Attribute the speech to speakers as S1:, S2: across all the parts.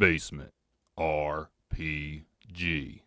S1: Basement RPG.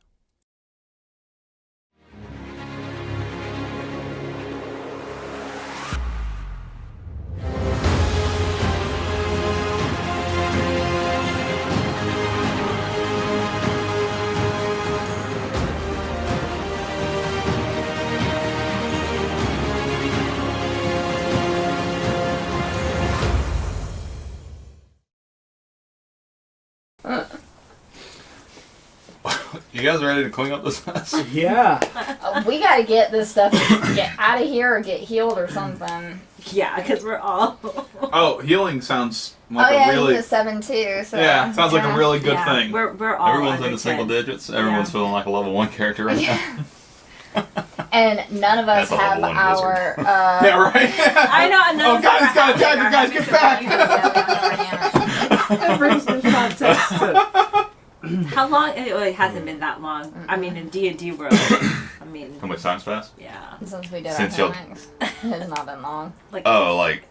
S2: You guys ready to clean up this mess?
S3: Yeah.
S4: We gotta get this stuff, get out of here or get healed or something.
S5: Yeah, because we're all...
S6: Oh, healing sounds like
S4: yeah,
S6: a really...
S4: he's a 7-2, so...
S6: Yeah, sounds like a really good thing.
S5: We're all
S2: Everyone's
S5: under
S2: into single
S5: 10.
S2: digits. Everyone's feeling like a level 1 character right now.
S4: And none of us
S2: That's a
S4: have
S2: level 1
S4: our...
S6: Yeah, right?
S5: I know,
S6: Oh, guys, got attacked, guys, get back!
S3: That brings in context.
S5: How long? It hasn't been that long. I mean, in D&D world, I mean...
S2: How much time's passed?
S5: Yeah.
S4: Since we did
S2: Since
S4: our
S2: y'all-
S4: comics. It's not been long.
S5: Like,
S2: Oh, like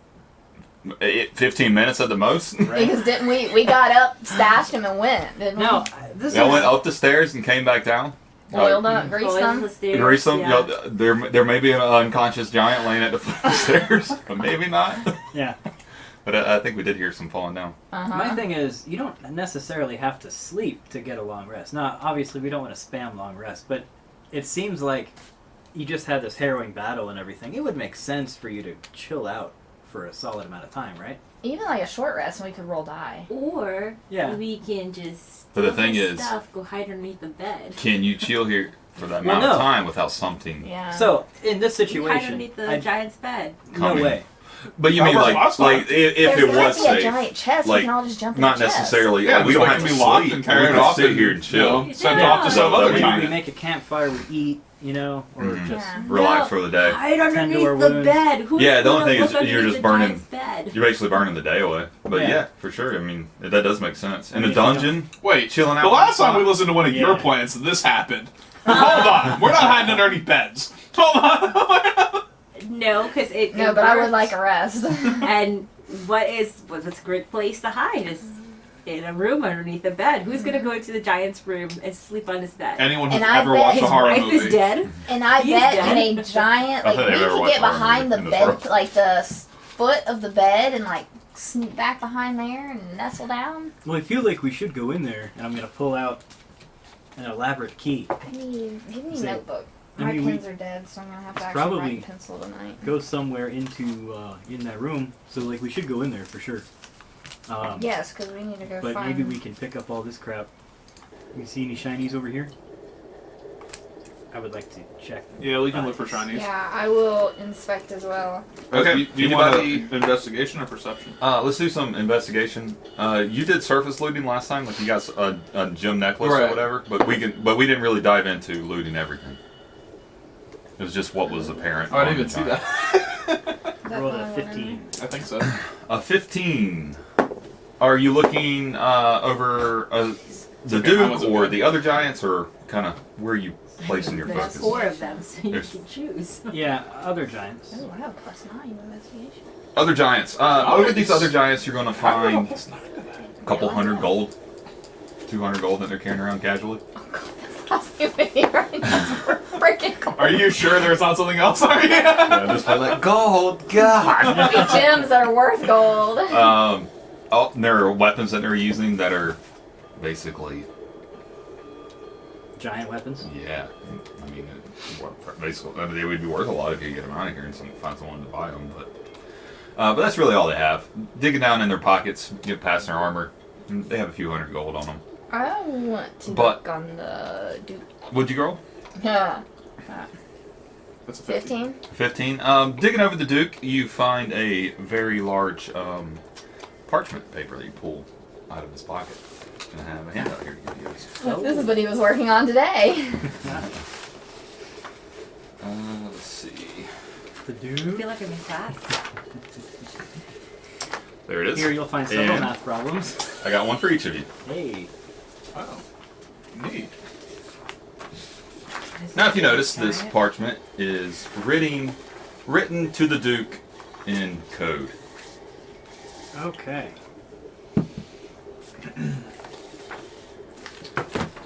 S2: 15 minutes at the most?
S4: Because didn't we got up, stashed him, and went, didn't
S3: No,
S4: we?
S3: this
S2: Y'all
S3: is...
S2: went up the stairs and came back down?
S4: Boiled up, greased
S5: boys
S4: them.
S5: the stairs,
S2: Grease them?
S5: yeah.
S2: Y'all, there may be an unconscious giant laying at the foot of the stairs, but maybe not.
S3: Yeah.
S2: But I think we did hear some falling down.
S3: My thing is, you don't necessarily have to sleep to get a long rest. Now, obviously, we don't want to spam long rest, but it seems like you just had this harrowing battle and everything. It would make sense for you to chill out for a solid amount of time, right?
S4: Even like a short rest and we could roll die.
S5: Or
S3: Yeah.
S5: we can just...
S2: But the
S5: steal
S2: thing
S5: his
S2: is-
S5: stuff, go hide underneath the bed.
S2: Can you chill here for that
S3: Well,
S2: amount of
S3: no.
S2: time without something?
S4: Yeah.
S3: So, in this
S5: Hide
S3: situation,
S5: underneath the
S3: I-
S5: giant's bed.
S3: no
S2: Coming.
S3: way.
S2: But you
S6: That
S2: mean
S6: worked
S2: like
S6: last time.
S2: if it
S4: There
S2: was
S4: might be
S2: safe?
S4: a giant chest,
S2: like,
S4: we can all just jump in
S2: Not
S4: the chest.
S2: necessarily.
S6: Yeah,
S2: we
S6: just
S2: don't
S6: like
S2: have to
S6: be locked
S2: sleep.
S6: and carry
S2: we
S6: it
S2: can
S6: off
S2: sit
S6: and,
S2: here and chill.
S6: Send it
S5: Yeah.
S6: off to some
S2: No,
S6: other
S2: we-
S3: Maybe we
S6: giant.
S3: make a campfire, we eat, you know, or
S2: Mhm.
S3: just...
S4: Yeah.
S2: Relax for the day.
S5: Hide
S3: Tend to
S5: underneath
S3: our
S5: the
S3: wounds.
S5: bed. Who's
S2: Yeah, the only
S5: gonna
S2: thing
S5: look
S2: is you're
S5: underneath
S2: just
S5: the
S2: burning-
S5: giant's bed?
S2: You're basically burning the day away. But
S3: Yeah.
S2: yeah, for sure. I mean, that does make sense. In
S3: I
S2: a
S3: mean, if you don't-
S2: dungeon,
S6: Wait,
S2: chilling out.
S6: the last
S2: on
S6: time we
S2: the
S6: listened to one of your
S3: Yeah.
S6: plans, this happened. Hold on, we're not hiding underneath beds. Hold on.
S5: No, because it
S4: No,
S5: it
S4: but I would
S5: works.
S4: like a rest.
S5: And what's a great place to hide is in a room underneath the bed. Who's gonna go into the giant's room and sleep on his bed?
S6: Anyone who's
S4: And I
S6: ever
S4: bet
S6: watched
S5: His
S6: a horror
S5: wife
S6: movie.
S5: is dead.
S4: And I
S5: He's
S4: bet
S5: dead.
S4: in a giant,
S2: I
S4: like,
S2: don't
S4: we
S2: think I've ever
S4: could
S2: watched
S4: get
S2: horror
S4: behind the
S2: movie in this
S4: bed,
S2: world.
S4: like the foot of the bed, and like sneak back behind there and nestle down.
S3: Well, I feel like we should go in there, and I'm going to pull out an elaborate key.
S4: Give me a
S3: Say-
S4: notebook.
S3: I
S4: My
S3: mean, we-
S4: pens are dead, so I'm gonna have to
S3: It's
S4: actually
S3: probably-
S4: write in pencil tonight.
S3: Go somewhere into, in that room, so, like, we should go in there for sure.
S4: Yes, because we need to go
S3: But
S4: find.
S3: maybe we can pick up all this crap. You see any shinies over here? I would like to check.
S6: Yeah, we can look for shinies.
S4: Yeah, I will inspect as well.
S2: Okay.
S6: Do you want investigation or perception?
S2: Let's do some investigation. You did surface looting last time, like you got a gem necklace or
S6: Right.
S2: whatever, but we didn't really dive into looting everything. It was just what was apparent.
S6: Oh, I
S2: on
S6: didn't even
S2: the
S6: see
S2: giant.
S6: that.
S3: I rolled a
S4: Definitely
S3: 15.
S6: I think so.
S2: A 15. Are you looking over the
S6: okay, I
S2: Duke
S6: wasn't
S2: or
S6: good.
S2: the other giants, or kind of where are you placing your
S5: There's
S2: focus?
S5: 4 of them, so you
S2: There's-
S5: can choose.
S3: Yeah, other giants.
S4: Oh, I have +9 investigation.
S2: Other giants. Over these other giants, you're going to find a couple hundred gold, 200 gold that they're carrying around casually.
S4: Oh god, that's last new video right now. We're freaking cool.
S6: Are you sure there's not something else? Are you?
S2: Yeah, just by like gold, God.
S4: Gems that are worth gold.
S2: There are weapons that they're using that are basically,
S3: Giant weapons.
S2: yeah. I mean, basically, I mean, they would be worth a lot if you get them out of here and find someone to buy them. But that's really all they have. Digging down in their pockets, get past their armor, they have a few hundred gold on them.
S4: I want to
S2: But-
S4: look on the Duke.
S2: Would you girl?
S4: Yeah.
S6: That's a 15.
S4: 15?
S2: 15. Digging over the Duke, you find a very large parchment paper that you pull out of his pocket. And I have a handout here to give you guys.
S4: This is what he was working on today.
S2: Let's see.
S3: The
S5: I
S3: dude.
S5: feel like I'm in class.
S2: There it is.
S3: Here you'll find several
S2: And
S3: math problems.
S2: I got one for each of you.
S3: Hey.
S6: Oh, neat.
S2: Now, if you notice, this parchment is written to the Duke in code.
S3: Okay.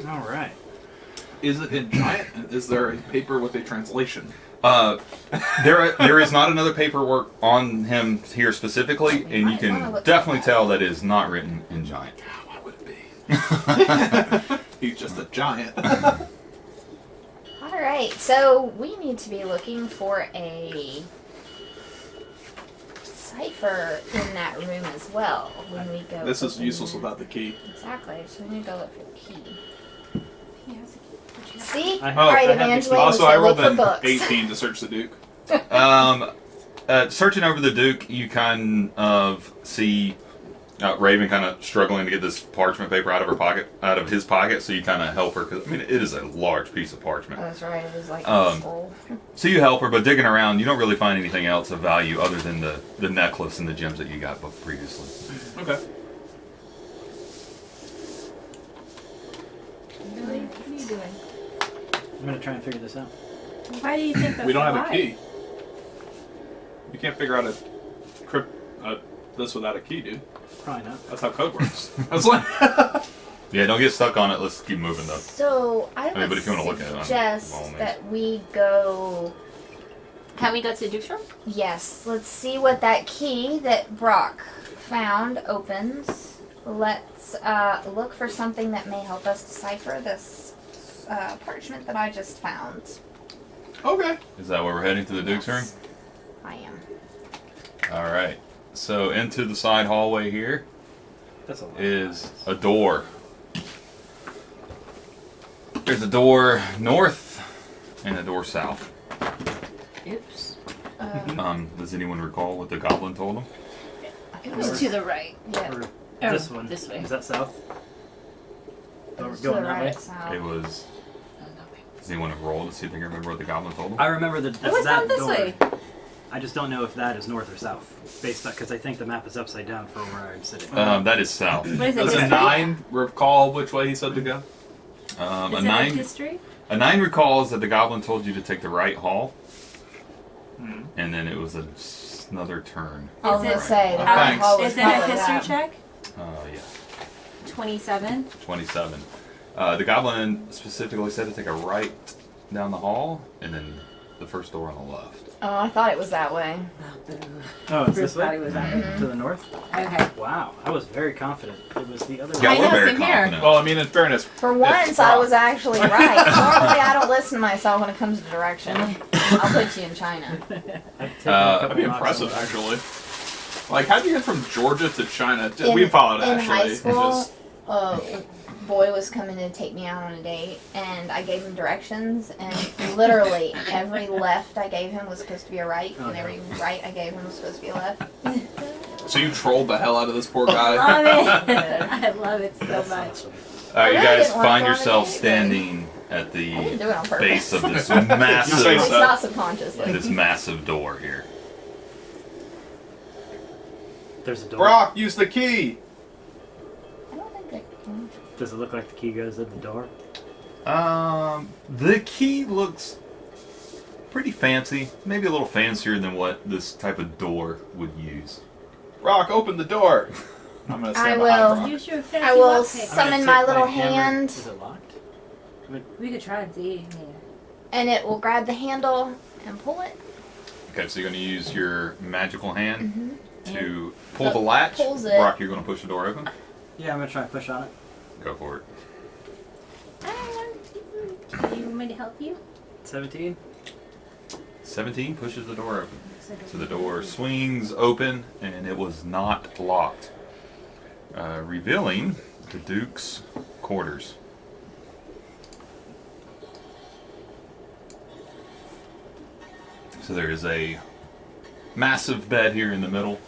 S3: All right.
S6: Is it in giant? And is there a paper with a translation?
S2: There is not another paperwork on him here specifically, and you
S4: might wanna
S2: can
S4: look
S2: definitely
S4: at
S2: tell that it is not written in giant.
S6: Why would it be? He's just a giant.
S4: Alright, so we need to be looking for a cipher in that room as well when we go.
S6: This is
S4: open-
S6: useless without the key.
S4: Exactly, so we need to go look for the key.
S5: He has a key.
S4: See?
S3: I-
S4: Alright,
S3: I have the
S4: Evangeline,
S3: key.
S6: Also,
S4: so
S6: I
S4: look
S6: rolled
S4: for
S6: an
S4: books.
S6: 18 to search the Duke.
S2: Searching over the Duke, you kind of see Raven kind of struggling to get this parchment paper out of his pocket. So you kind of help her because I mean it is a large piece of
S4: Oh,
S2: parchment.
S4: that's right, it was like a
S2: Um,
S4: scroll.
S2: So you help her, but digging around, you don't really find anything else of value other than the necklace and the gems that you got both previously.
S6: Okay.
S5: Really? What are you doing?
S3: I'm gonna try and figure this out.
S5: Why do you think that's
S6: We don't
S5: a
S6: have a
S5: lie?
S6: key. You can't figure out this without a key, dude.
S3: Probably not.
S6: That's how code works. That's like.
S2: Yeah, don't get stuck on it. Let's keep moving though.
S4: So I
S2: mean,
S4: would
S2: but if you wanna look at it, by
S4: suggest
S2: all means.
S4: that we go.
S5: Can we go to the Duke's room?
S4: Yes, let's see what that key that Brock found opens. Let's look for something that may help us decipher this parchment that I just found.
S6: Okay.
S2: Is that where we're heading to the Duke's room?
S4: Yes, I am.
S2: All right. So into the side hallway here
S3: That's a lot.
S2: is a door. There's a door north and a door south.
S5: Oops.
S2: Does anyone recall what the goblin told them?
S5: It was to the right.
S4: Yeah.
S3: Or
S5: Oh,
S3: this one.
S5: this way.
S3: Is that south? Oh, we're
S4: To
S3: going
S4: the
S3: that way?
S4: right, south.
S2: It was. Does anyone have rolled to see if they can remember what the goblin told them?
S3: I remember that
S5: It
S3: that's
S5: was
S3: that
S5: down this
S3: door.
S5: way.
S3: I just don't know if that is north or south, based on because I think the map is upside down from where I'm sitting.
S2: That is south.
S5: What is it?
S6: Does a
S5: history?
S6: 9 recall which way he said to go?
S5: Is
S2: A
S5: it like
S2: 9.
S5: history?
S2: A 9 recalls that the goblin told you to take the right hall,
S6: Hmm.
S2: and then it was another turn.
S4: I was
S5: Is
S4: gonna
S5: it-
S4: say
S6: Oh,
S4: that
S6: thanks.
S4: hall was
S5: Is it a
S4: probably
S5: history
S4: that.
S5: check?
S2: Yeah.
S5: 27.
S2: 27. The goblin specifically said to take a right down the hall, and then the first door on the left.
S4: Oh, I thought it was that way.
S3: Oh, it's
S5: Bruce
S3: this
S5: thought
S3: way?
S5: he was that.
S3: To the north?
S5: Okay.
S3: Wow, I was very confident. It was the other
S2: Yeah,
S5: I
S3: way.
S2: we're
S5: know,
S2: very
S5: same here.
S2: confident.
S6: Well, I mean, in fairness,
S4: For once, I was actually right. Normally, I don't listen to myself when it comes to direction. I'll put you in China.
S3: I've taken a
S2: that'd
S3: couple
S6: that'd be
S3: knocks
S6: impressive,
S3: on
S6: actually. Like, how'd you get from Georgia to China?
S4: In-
S6: We followed
S4: in
S6: Ashley.
S4: high school,
S6: Just-
S4: a boy was coming to take me out on a date, and I gave him directions, and literally every left I gave him was supposed to be a right, and every right I gave him was supposed to be a left.
S6: so you trolled the hell out of this poor
S5: I
S6: guy.
S5: love it. I love it so
S3: That's
S5: much.
S3: awesome.
S2: All right, you
S4: I really
S2: guys
S4: didn't wanna
S2: find
S4: go on a
S2: yourself
S4: date, but-
S2: standing at
S4: I didn't
S2: the
S4: do it on purpose.
S2: base of this
S6: You say
S2: massive,
S4: It's
S6: so.
S4: not subconsciously.
S2: this massive door here.
S3: There's a door.
S6: Brock, use the key!
S4: I don't think that.
S3: Does it look like the key goes in the door?
S2: The key looks pretty fancy, maybe a little fancier than what this type of door would use.
S6: Brock, open the door! I'm gonna
S4: I
S6: stand
S4: will.
S6: behind Brock.
S5: Use your fancy
S4: I will
S5: lock
S3: I'm
S5: pick.
S3: gonna
S4: summon
S3: take
S4: my little
S3: hammer.
S4: hand,
S3: Is it locked?
S5: We could try and see. Yeah.
S4: and it will grab the handle and pull it.
S2: Okay, so you're going to use your magical hand to pull
S4: So
S2: the latch.
S4: pulls it.
S2: Brock, you're going to push the door open.
S3: Yeah, I'm gonna try and push on it.
S2: Go for it.
S5: You want me to help you?
S3: 17.
S2: 17 pushes the door open. So the door swings open, and it was not locked, revealing the Duke's quarters. So there is a massive bed here in the middle.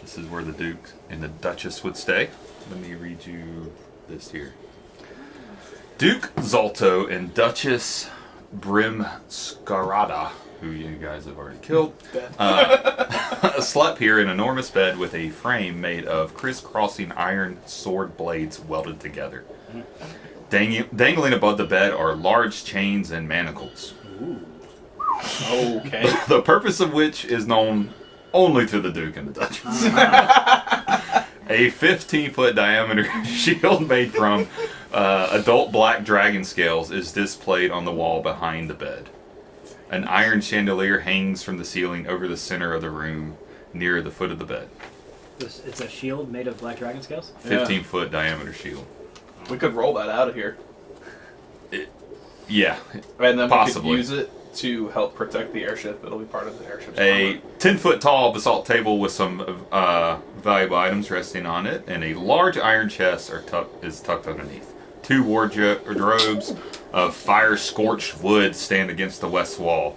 S2: This is where the Duke and the Duchess would stay. Let me read you this here. Duke Zolto and Duchess Brimskarada, who you guys have already killed, slept here in an enormous bed with a frame made of crisscrossing iron sword blades welded together. Dangling above the bed are large chains and manacles,
S6: Okay.
S2: the purpose of which is known only to the Duke and the Duchess. A 15-foot diameter shield made from Adult black dragon scales is displayed on the wall behind the bed. An iron chandelier hangs from the ceiling over the center of the room, near the foot of the bed.
S3: It's a shield made of black dragon scales?
S2: 15-foot diameter shield.
S6: We could roll that out of here.
S2: Yeah,
S6: And then
S2: possibly.
S6: we could use it to help protect the airship. It'll be part of the airship's
S2: A
S6: armor.
S2: 10-foot tall basalt table with some valuable items resting on it, and a large iron chest is tucked underneath. 2 wardrobes of fire-scorched wood stand against the west wall.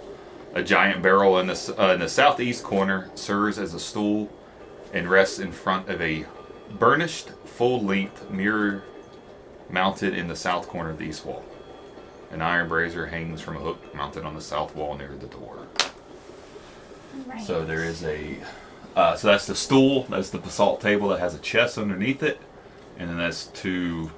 S2: A giant barrel in the southeast corner serves as a stool and rests in front of a burnished, full-length mirror mounted in the south corner of the east wall. An iron brazier hangs from a hook mounted on the south wall near the door.
S4: Right.
S2: So there is a... so that's the stool. That's the basalt table that has a chest underneath it. And then that's 2...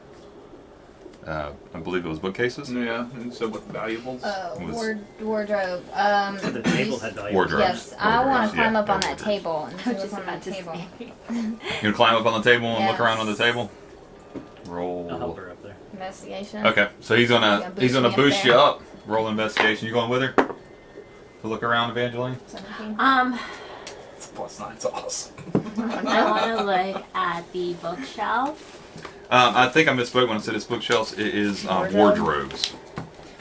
S2: I believe it was bookcases?
S6: Yeah, and so with valuables.
S2: Was-
S4: Wardrobe.
S3: The table had value.
S2: Wardrobe.
S4: Yes, I want
S2: Wardrobes,
S4: to climb
S2: yeah,
S4: up on
S2: they're
S4: that
S2: wardrobes.
S4: table and see
S5: I
S4: what's
S5: just
S4: on that
S5: about to
S4: table.
S5: say.
S2: You gonna climb up on the table and look around on the
S4: Yes.
S2: table? Roll.
S3: I'll help her up there.
S4: Investigation.
S2: Okay, so he's gonna
S4: boost me up
S2: boost you
S4: there.
S2: up. Roll investigation. You going with her to look around, Evangeline?
S4: 17.
S6: It's +9. It's awesome.
S5: I want to look at the bookshelf.
S2: I think I misspoke when I said it's bookshelves. It is
S4: Wardrobe.
S2: wardrobes.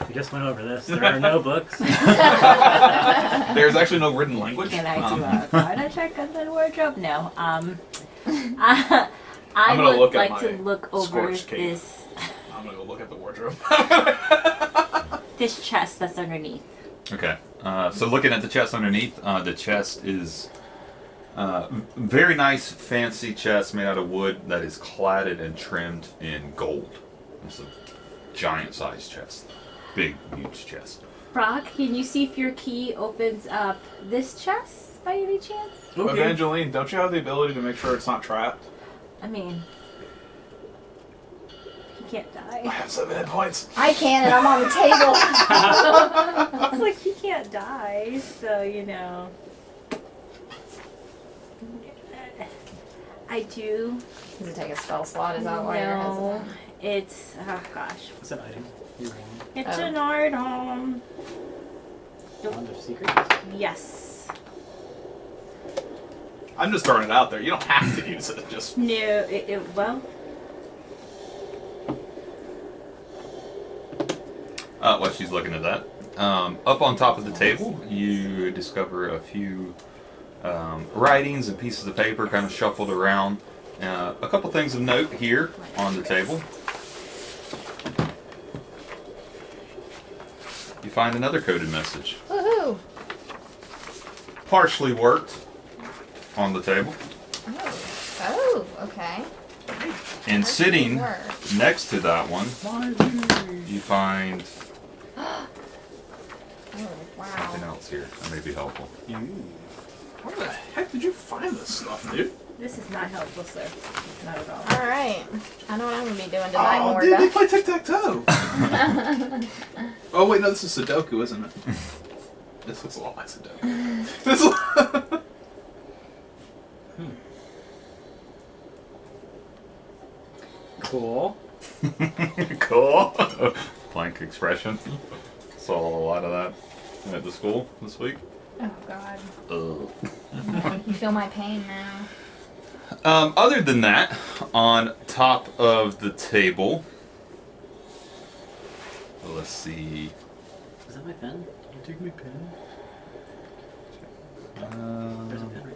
S3: We just went over this. There are no books.
S6: There's actually no written language.
S5: Can I do a Garda check on the wardrobe? No. I
S6: I'm gonna
S5: would
S6: look at
S5: like to
S6: my
S5: look over
S6: scorched cape.
S5: this
S6: I'm gonna go look at the wardrobe.
S5: this chest that's underneath.
S2: Okay. So looking at the chest underneath, the chest is very nice, fancy chest made out of wood that is cladded and trimmed in gold. It's a giant-sized chest, big, huge chest.
S5: Brock, can you see if your key opens up this chest by any chance?
S6: Evangeline, don't you have the ability to make sure it's not trapped?
S5: I mean, he can't
S6: I
S5: die.
S6: have 7 hit points.
S4: I can, and I'm on the table.
S5: It's like he can't die, so you know. I do
S4: Does it take a spell slot? Is that why you're
S5: know
S4: hesitant?
S5: it's gosh.
S3: What's an item? You're wrong.
S5: It's
S4: Oh.
S5: an item.
S3: Wand of secrets?
S5: Yes.
S6: I'm just throwing it out there. You don't have to use it. Just
S5: No, well,
S2: While she's looking at that, up on top of the table, you discover a few writings and pieces of paper kind of shuffled around. A couple things of note here on the table. You find another coded message,
S4: Woohoo!
S2: partially worked, on the table.
S4: Oh, okay.
S2: And sitting
S4: Word.
S2: next to that one, you find
S4: Oh,
S2: something
S4: wow.
S2: else here that may be helpful.
S6: where the heck did you find this stuff, dude?
S5: this is not helpful, sir. Not at all.
S4: All right. I know what I'm gonna be doing tonight,
S6: Oh, dude, they
S4: Morga.
S6: play tic-tac-toe. Oh, wait, no, this is Sudoku, isn't it? This looks a lot like Sudoku. This
S3: Cool.
S2: Cool. Blank expression. Saw a lot of that at the school this week.
S4: Oh God.
S2: Ugh.
S4: You feel my pain now.
S2: Other than that, on top of the table, let's see.
S3: Is that my pen? Did you take my pen? There's a pen right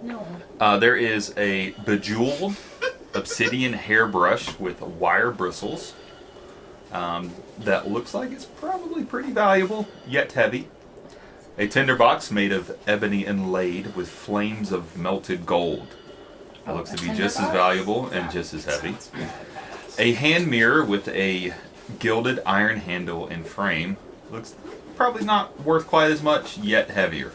S5: No.
S2: There is a bejeweled obsidian hairbrush with wire bristles that looks like it's probably pretty valuable, yet heavy. A tinderbox made of ebony inlaid with flames of melted gold. That looks
S4: a
S2: to be just as
S4: tinderbox?
S2: valuable and just as heavy. A hand mirror with a gilded iron handle and frame. Looks probably not worth quite as much, yet heavier.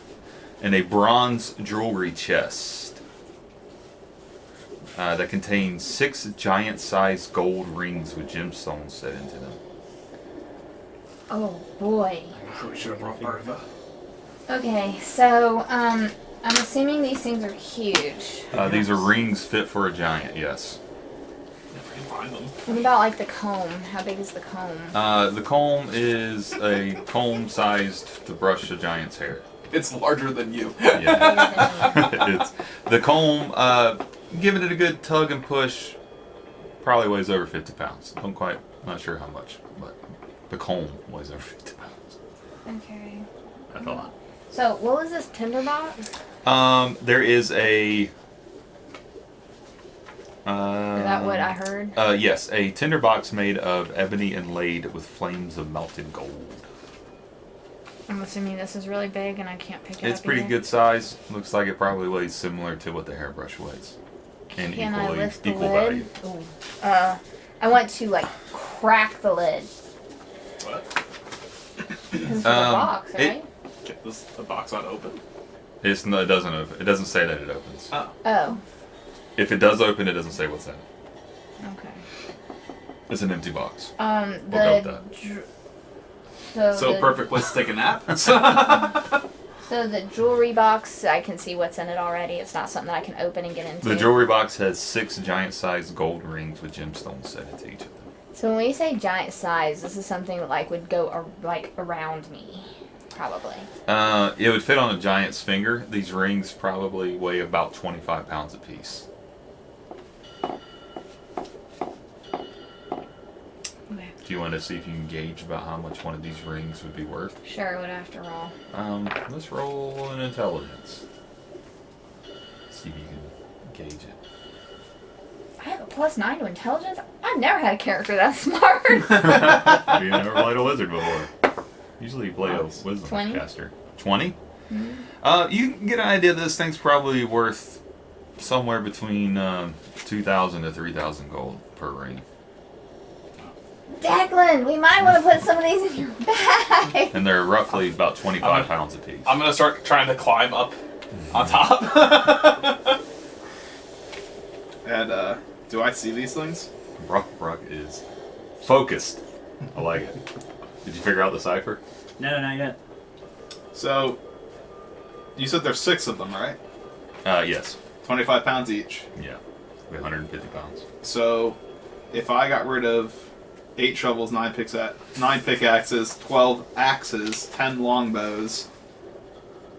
S2: And a bronze jewelry chest that contains 6 giant-sized gold rings with gemstones set into them.
S4: Oh boy.
S6: we should have brought Bertha.
S4: Okay, so I'm assuming these things are huge.
S2: These are rings fit for a giant, yes.
S6: If we can find them.
S4: What about like the comb? How big is the comb?
S2: The comb is a comb-sized to brush a giant's hair.
S6: It's larger than you.
S2: Yeah. It's the comb. Giving it a good tug and push. Probably weighs over 50 pounds. Not sure how much, but the comb weighs over 50 pounds.
S4: Okay.
S2: That's a lot.
S4: So what was this tinderbox?
S2: There is a.
S4: Is that what I heard?
S2: Yes, a tinderbox made of ebony inlaid with flames of melted gold.
S4: I'm assuming this is really big and I can't pick it up.
S2: It's pretty
S4: either.
S2: good size. Looks like it probably weighs similar to what the hairbrush weighs. And
S4: Can I lift the
S2: equal
S4: lid?
S2: value.
S4: Ooh. I want to like crack the lid.
S6: What?
S4: This is the box, right?
S6: Get the box on open.
S2: It doesn't open. It doesn't say that it opens.
S4: Oh.
S2: If it does open, it doesn't say what's in it.
S4: Okay.
S2: It's an empty box.
S4: The
S2: We'll go with
S6: So
S4: the,
S6: perfect place to take a nap.
S4: So the jewelry box, I can see what's in it already. It's not something that I can open and get into.
S2: The jewelry box has 6 giant-sized gold rings with gemstones set into each of them.
S4: So when we say giant size, this is something that like would go around me, probably.
S2: It would fit on a giant's finger. These rings probably weigh about 25 pounds apiece.
S4: Okay.
S2: Do you want to see if you can gauge about how much one of these rings would be worth?
S4: Sure, would have to roll.
S2: Let's roll an intelligence. See if you can gauge it.
S4: I have a +9 to intelligence. I've never had a character that smart.
S2: You never played a wizard before. Usually you play a wisdom
S4: 20?
S2: caster. 20?
S4: Mm-hmm.
S2: You can get an idea that this thing's probably worth somewhere between 2,000 to 3,000 gold per ring.
S4: Declan, we might want to put some of these in your bag.
S2: And they're roughly about 25 pounds apiece.
S6: I'm gonna start trying to climb up on top. And do I see these things?
S2: Brock is focused. I like it. Did you figure out the cipher?
S3: No, not yet.
S6: So you said there's 6 of them, right?
S2: Yes.
S6: 25 pounds each.
S2: Yeah. 150 pounds.
S6: So if I got rid of 8 shovels, 9 pickaxes, 12 axes, 10 longbows,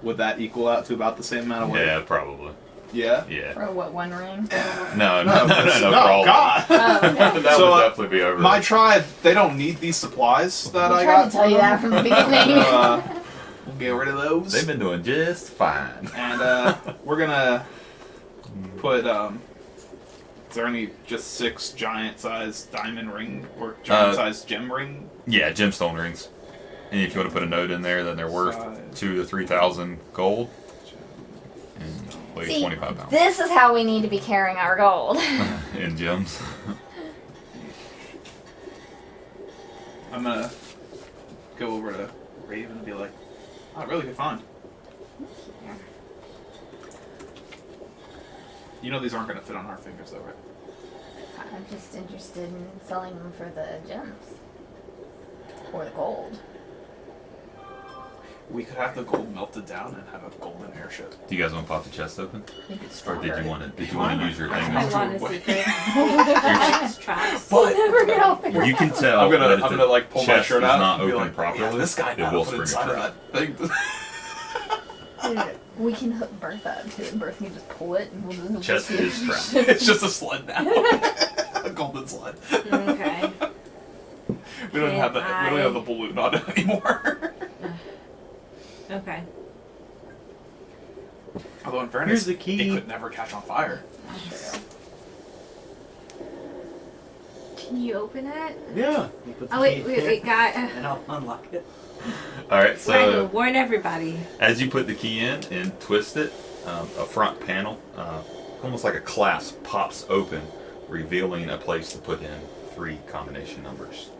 S6: would that equal out to about the same amount of weight?
S2: Yeah, probably.
S6: Yeah?
S2: Yeah.
S4: For what, one ring?
S2: No, for all
S6: God!
S4: Oh, okay.
S2: that
S6: So,
S2: would definitely be over.
S6: My tribe, they don't need these supplies that I
S4: I
S6: got.
S4: tried to tell you that from the beginning.
S6: We'll get rid of those.
S2: They've been doing just fine.
S6: And we're gonna put is there any just 6 giant-sized diamond ring or giant-sized gem ring?
S2: Yeah, gemstone rings. And if you want to put a note in there, then they're worth
S6: Size.
S2: 2,000 to 3,000 gold. And weigh
S4: See,
S2: 25 pounds.
S4: this is how we need to be carrying our gold.
S2: In gems.
S6: I'm gonna go over to Raven and be like, "Oh, really good find." You know these aren't gonna fit on our fingers, though, right?
S4: I'm just interested in selling them for the gems. Or the gold.
S6: We could have the gold melted down and have a golden airship.
S2: Do you guys want to pop the chest open?
S4: I think it's
S2: Or did
S4: stronger.
S2: you want to? Did you want to use your thing?
S5: I want to
S6: Wait.
S5: secret traps.
S6: But
S4: Never get off the
S2: You can tell.
S6: I'm gonna
S2: that if
S6: I'm
S2: the
S6: gonna like pull my
S2: chest
S6: shirt
S2: is
S6: out
S2: not
S6: and be
S2: open
S6: like,
S2: properly.
S6: "Yeah, this guy
S2: it
S6: now
S2: will
S6: put
S2: spring a
S6: inside of
S2: trap.
S6: that thing."
S4: Dude, we can hook Bertha up to it and Bertha can just pull it and we'll
S2: Chest is strapped.
S6: It's just a sled now, a golden sled.
S5: Okay.
S6: We don't have that. We don't have the balloon on it anymore.
S5: Okay.
S6: Although in fairness,
S3: Here's the key.
S6: it could never catch on fire.
S5: Can you open it?
S3: Yeah. You put the
S5: Oh wait,
S3: key
S5: wait,
S3: here,
S5: wait, guy.
S3: And I'll unlock it.
S2: All right.
S5: Right,
S2: So
S5: warn everybody.
S2: as you put the key in and twist it, a front panel, almost like a clasp, pops open, revealing a place to put in 3 combination numbers.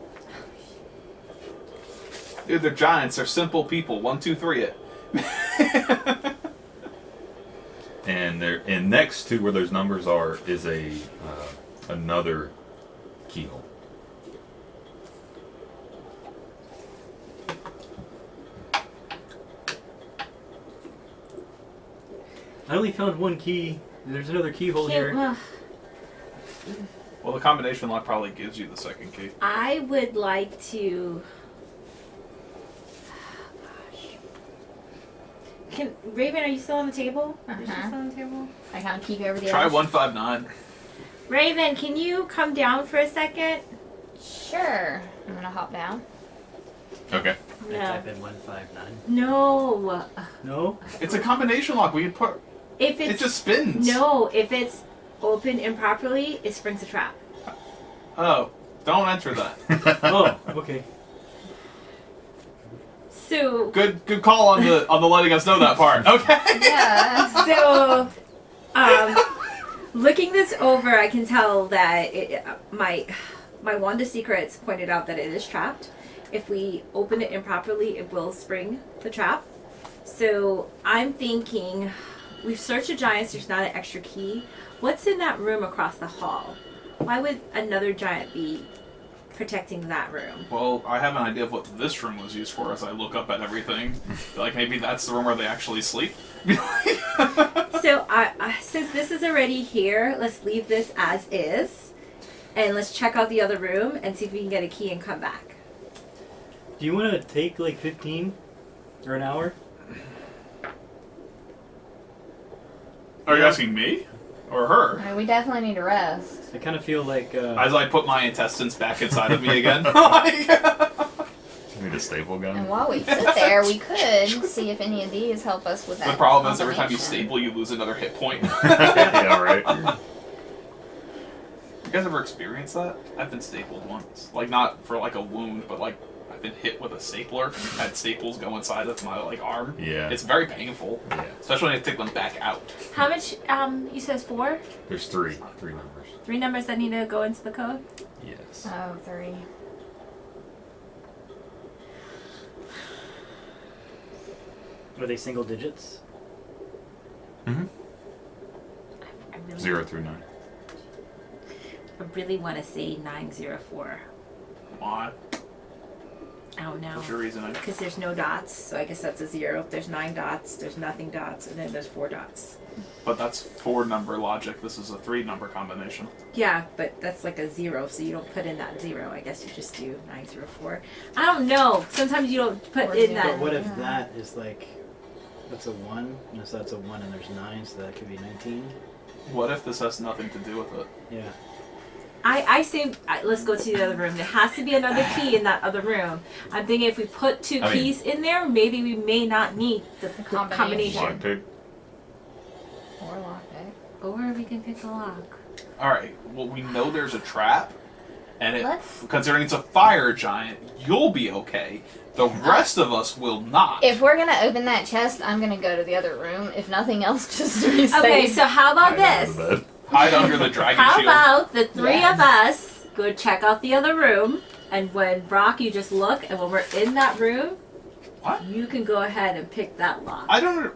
S6: Dude, they're giants. They're simple people. 1, 2, 3 it.
S2: And next to where those numbers are is another keyhole.
S3: I only found one key. There's another keyhole here.
S6: Well, the combination lock probably gives you the second key.
S5: I would like to. Can Raven? Are you still on the table? Is she
S4: Uh-huh.
S5: still on the table?
S4: I kind of peek over the
S6: Try
S4: edge.
S6: 159.
S5: Raven, can you come down for a second?
S4: Sure. I'm gonna hop down.
S2: Okay.
S3: I type in 159.
S5: No.
S3: No?
S6: It's a combination lock. We could put.
S5: If
S6: It
S5: it's
S6: just spins.
S5: no, if it's opened improperly, it springs a trap.
S6: Oh, don't enter that.
S3: Oh, okay.
S5: So
S6: Good call on the letting us know that part. Okay.
S4: Yeah.
S5: so looking this over, I can tell that my wand of secrets pointed out that it is trapped. If we open it improperly, it will spring the trap. So I'm thinking, we've searched the giants. There's not an extra key. What's in that room across the hall? Why would another giant be protecting that room?
S6: Well, I have an idea of what this room was used for as I look up at everything. Like maybe that's the room where they actually sleep.
S5: So since this is already here, let's leave this as is, and let's check out the other room and see if we can get a key and come back.
S3: Do you want to take like 15 or an hour?
S6: Are you asking me? Or her?
S4: I mean, we definitely need to rest.
S3: I kind of feel like.
S6: As I put my intestines back inside of me again.
S2: Need a staple
S4: And
S2: gun?
S4: while we sit there, we could see if any of these help us with that.
S6: The problem is every time you
S4: combination.
S6: staple, you lose another hit point.
S2: Yeah, right.
S6: You guys ever experienced that? I've been stapled once. Like, not for like a wound, but like I've been hit with a stapler. Had staples go inside of my like arm.
S2: Yeah.
S6: It's very painful.
S2: Yeah.
S6: Especially when I take them back out.
S5: How much? You says 4?
S2: There's three numbers.
S5: 3 numbers that need to go into the code.
S2: Yes.
S4: Oh, 3.
S3: Are they single digits?
S2: Mm-hmm.
S5: I really,
S2: 0 through 9.
S5: I really want to say 904.
S6: Why?
S5: I don't know.
S6: What's your reasoning?
S5: Because there's no dots, so I guess that's a 0. If there's 9 dots, there's nothing dots, and then there's 4 dots.
S6: But that's 4-number logic. This is a 3-number combination.
S5: Yeah, but that's like a 0, so you don't put in that 0. I guess you just do 904. I don't know. Sometimes you don't put
S4: Or
S5: in
S4: 0.
S5: that.
S3: But what if
S4: Yeah.
S3: that is like. That's a 1? No, so that's a 1 and there's 9, so that could be 19?
S6: What if this has nothing to do with it?
S3: Yeah.
S5: I say let's go to the other room. There has to be another key in that other room. I'm thinking if we put 2
S2: I mean-
S5: keys in there, maybe we may not need the
S4: combination.
S5: combination.
S2: Lockpick?
S4: Or lockpick.
S5: Or we can pick a lock.
S6: Alright, well, we know there's a trap. And
S4: Let's-
S6: considering it's a fire giant, you'll be okay. The rest of us will not.
S4: If we're gonna open that chest, I'm gonna go to the other room. If nothing else, just to be safe.
S5: Okay, so how about
S2: Hide under
S5: this?
S2: the bed.
S6: Hide under the dragon
S5: How
S6: shield.
S5: about the 3
S4: Yes.
S5: of us go check out the other room, and when Brock, you just look, and when we're in that room,
S6: What?
S5: you can go ahead and pick that lock.
S6: I don't.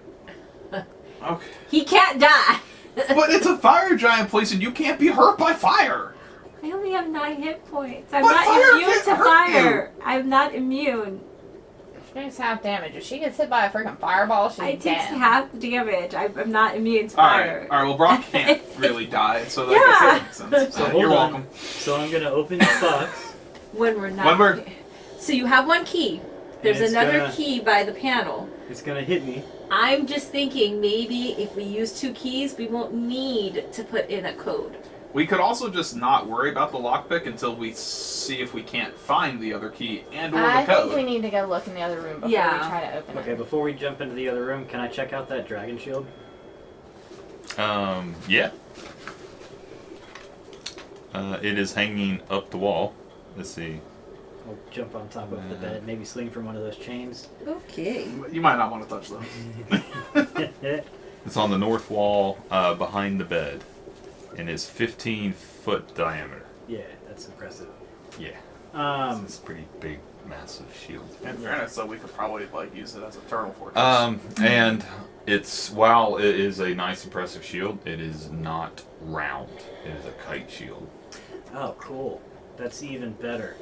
S6: Okay.
S5: He can't die.
S6: But it's a fire giant place and you can't be hurt by fire.
S5: I only have 9 hit points. I'm
S6: But
S5: not
S6: fire
S5: immune
S6: can't
S5: to
S6: hurt
S5: fire. I'm not immune.
S4: She takes half damage. If she gets hit by a freaking fireball, she's
S5: I take
S4: dead.
S5: half damage. I'm not immune to
S6: Alright,
S5: fire.
S6: alright, well, Brock can't really die, so that,
S5: Yeah.
S6: I guess that makes sense.
S3: So
S6: You're
S3: hold on.
S6: welcome.
S3: So I'm gonna open the box.
S5: When we're not.
S6: When we're-
S5: So you have 1 key. There's
S3: it's
S5: another
S3: gonna-
S5: key by the panel.
S3: It's gonna hit me.
S5: I'm just thinking maybe if we use 2 keys, we won't need to put in a code.
S6: We could also just not worry about the lockpick until we see if we can't find the other key and or
S4: I
S6: the
S4: think we
S6: code.
S4: need to go look in the other room before
S5: Yeah.
S4: we try to open
S3: Okay,
S4: it.
S3: before we jump into the other room, can I check out that dragon shield?
S2: Yeah. It is hanging up the wall. Let's see.
S3: I'll jump on top of the bed, maybe swing from one of those chains.
S5: Okay.
S6: You might not want to touch those.
S2: It's on the north wall behind the bed. And it's 15-foot diameter.
S3: Yeah, that's impressive.
S2: Yeah.
S3: It's
S2: It's a pretty big, massive shield.
S6: In fairness, though, we could probably like use it as a turtle fortress.
S2: And while it is a nice, impressive shield, it is not round. It is a kite shield.
S3: Oh, cool. That's even better.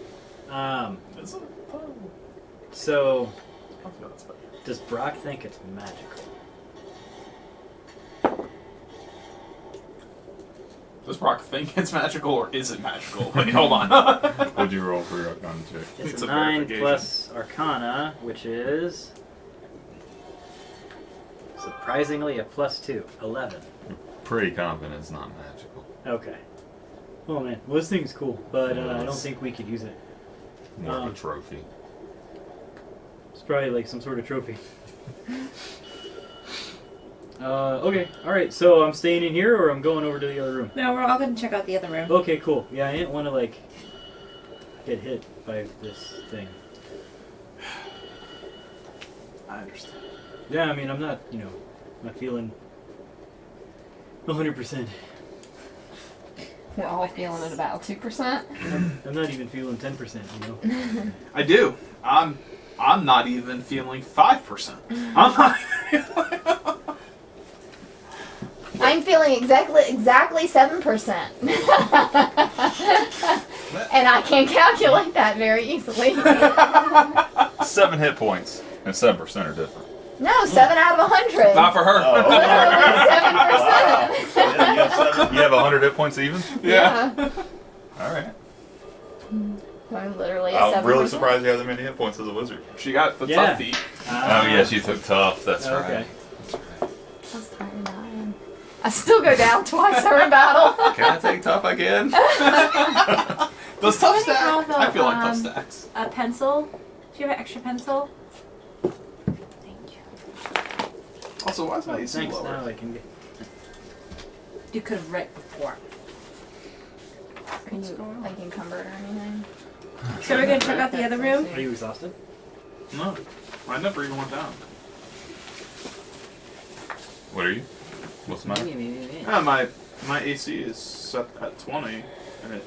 S6: Is it? Oh,
S3: So,
S6: no, that's better.
S3: does Brock think it's magical?
S6: Does Brock think it's magical or is it magical? Wait, hold on.
S2: What'd you roll for your Arcana check?
S3: It's
S6: It's
S3: a
S6: a
S3: 9
S6: verification.
S3: plus Arcana, which is surprisingly a +2, 11.
S2: Pretty confident it's not magical.
S3: Okay. Oh man, well, this thing's cool, but I don't think we could use it.
S2: More of a trophy.
S3: It's probably like some sort of trophy. Okay, alright, so I'm staying in here or I'm going over to the other room?
S5: No, we're all going to check out the other room.
S3: Okay, cool. Yeah, I didn't want to like get hit by this thing.
S6: I understand.
S3: Yeah, I mean, I'm not, not feeling 100%.
S4: We're all feeling it about 2%.
S3: I'm not even feeling 10%,
S6: I do. I'm not even feeling 5%. I'm not.
S4: I'm feeling exactly 7%. And I can calculate that very easily.
S2: 7 hit points and 7% are different.
S4: No, 7 out of 100.
S6: Not for her.
S4: Literally 7%.
S2: You have 100 hit points even?
S6: Yeah.
S2: All right.
S4: I'm literally at 7%.
S2: I'm really surprised you have that many hit points as a wizard.
S6: She got the
S3: Yeah.
S6: tough feet.
S2: Oh yes, you took tough. That's
S3: Okay.
S2: right.
S4: Plus 99. I still go down twice every battle.
S2: Can I take tough again?
S6: Does tough
S5: Can I
S6: stack?
S5: have
S6: I feel like tough
S5: um,
S6: stacks.
S5: A pencil? Do you have an extra pencil? Thank you.
S6: Also, why is my AC
S3: Thanks,
S6: lower?
S3: now I can get...
S5: You could have read before.
S4: Can you, like, encumbered or anything?
S5: So we're going to check out the other room?
S3: Are you exhausted?
S6: No, I never even went down.
S2: What are you? What's the matter?
S6: Yeah, my AC is set at 20, and it.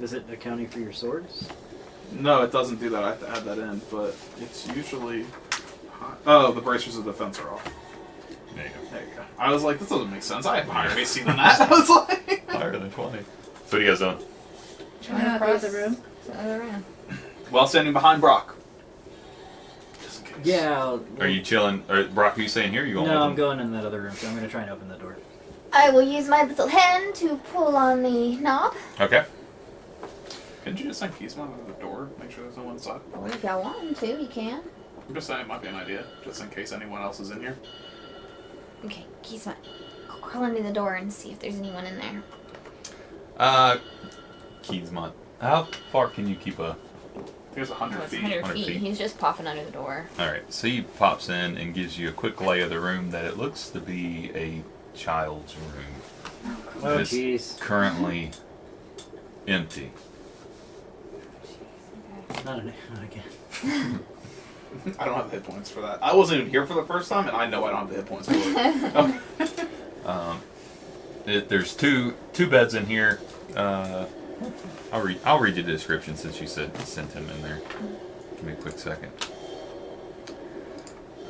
S3: Is it accounting for your swords?
S6: No, it doesn't do that. I have to add that in, but it's usually. High. Oh, the bracers of defense are off.
S2: There you go.
S6: There you go. I was like, this doesn't make sense. I have higher AC than that. I was like.
S2: Higher than 20. So what are you guys doing?
S5: Check out the other room.
S4: The other room.
S6: While standing behind Brock. Just in case.
S3: Yeah.
S2: Are you chilling? Or Brock, are you staying here? Or you going?
S3: No,
S2: with
S3: I'm
S2: him?
S3: going in that other room, so I'm going to try and open the door.
S4: I will use my little hand to pull on the knob.
S2: Okay.
S6: Couldn't you just send Keysmon to the door? Make sure there's no one inside.
S4: Or if y'all want to, you can.
S6: I'm just saying it might be an idea, just in case anyone else is in here.
S4: Okay, Keysmon, crawl under the door and see if there's anyone in there.
S2: Keysmont. How far can you keep a...
S6: Here's 100
S4: Oh, it's
S6: feet.
S4: 100
S2: 100
S4: feet.
S2: feet.
S4: He's just popping under the door.
S2: Alright, so he pops in and gives you a quick lay of the room that it looks to be a child's room.
S3: Oh,
S2: It's
S3: jeez.
S2: currently empty.
S3: Not again.
S6: I don't have hit points for that. I wasn't even here for the first time, and I know I don't have the hit points for it.
S2: There's two beds in here. I'll read you the description since you said sent him in there. Give me a quick second.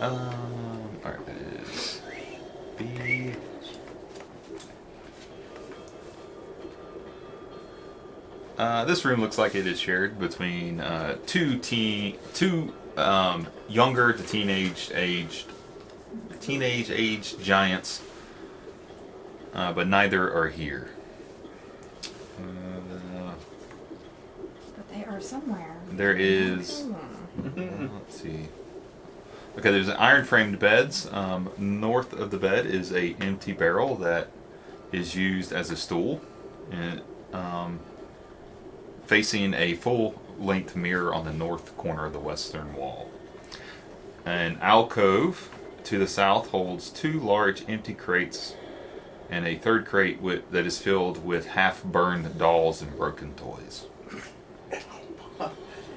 S2: Alright, that is B. This room looks like it is shared between two younger to teenage aged giants, but neither are here.
S4: But they are somewhere.
S2: There is.
S4: Hmm.
S2: Let's see. Okay, there's iron framed beds. North of the bed is a empty barrel that is used as a stool, and facing a full length mirror on the north corner of the western wall. An alcove to the south holds two large empty crates and a third crate that is filled with half-burned dolls and broken toys.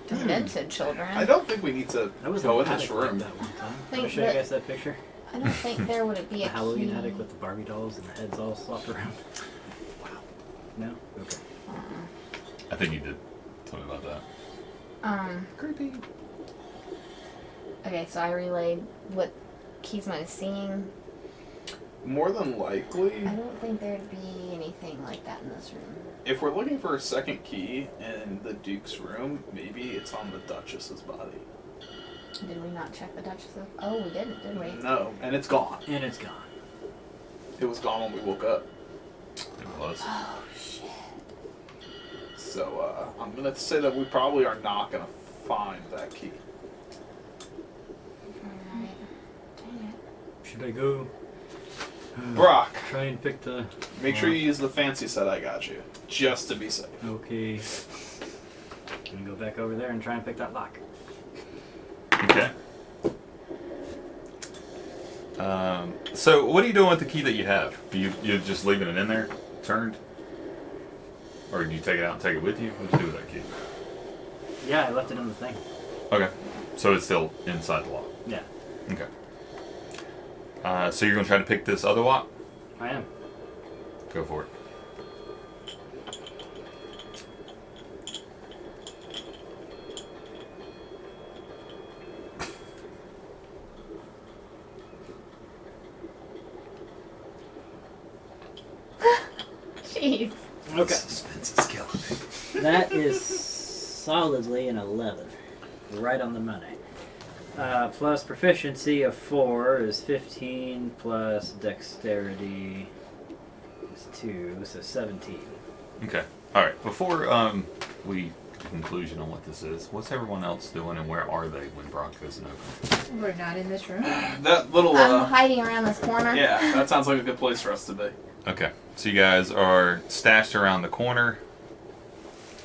S4: Demented children.
S6: I don't think we need to
S3: I was
S6: go in
S3: an
S6: this
S3: attic like
S6: room.
S3: that one time.
S4: Think
S3: I'll show you
S4: that-
S3: guys that picture.
S4: I don't think there would be
S3: The
S4: a
S3: Halloween
S4: key.
S3: attic with the Barbie dolls and the heads all swapped around. Wow. No? Okay.
S2: I think you did tell me about that.
S6: Creepy.
S4: Okay, so I relayed what Keysmon is seeing.
S6: More than likely,
S4: I don't think there'd be anything like that in this room.
S6: if we're looking for a second key in the Duke's room, maybe it's on the Duchess's body.
S4: Did we not check the Duchess's? Oh, we didn't, did we?
S6: No, and it's gone.
S3: And it's gone.
S6: It was gone when we woke up.
S2: It was.
S4: Oh shit.
S6: So I'm gonna say that we probably are not gonna find that key.
S4: Alright. Dang it.
S3: Should I go
S6: Brock,
S3: try and pick the...
S6: make sure you use the fancy set I got you, just to be safe.
S3: Okay. Gonna go back over there and try and pick that lock.
S2: Okay. So what are you doing with the key that you have? You're just leaving it in there, turned? Or do you take it out and take it with you? What do you do with that key?
S3: Yeah, I left it in the thing.
S2: Okay. So it's still inside the lock.
S3: Yeah,
S2: Okay. So you're going to try to pick this other lock?
S3: I am.
S2: Go for it.
S4: Jeez.
S3: Okay.
S2: Suspense is killing me.
S3: That is solidly an 11. Right on the money. Plus proficiency of 4 is 15, plus dexterity is 2, so 17.
S2: Okay. All right. Before we get to conclusion on what this is, what's everyone else doing and where are they when Brock goes and opens?
S5: We're not in this room.
S6: That little
S4: I'm hiding around this corner.
S6: yeah, that sounds like a good place for us to be.
S2: Okay. So you guys are stashed around the corner.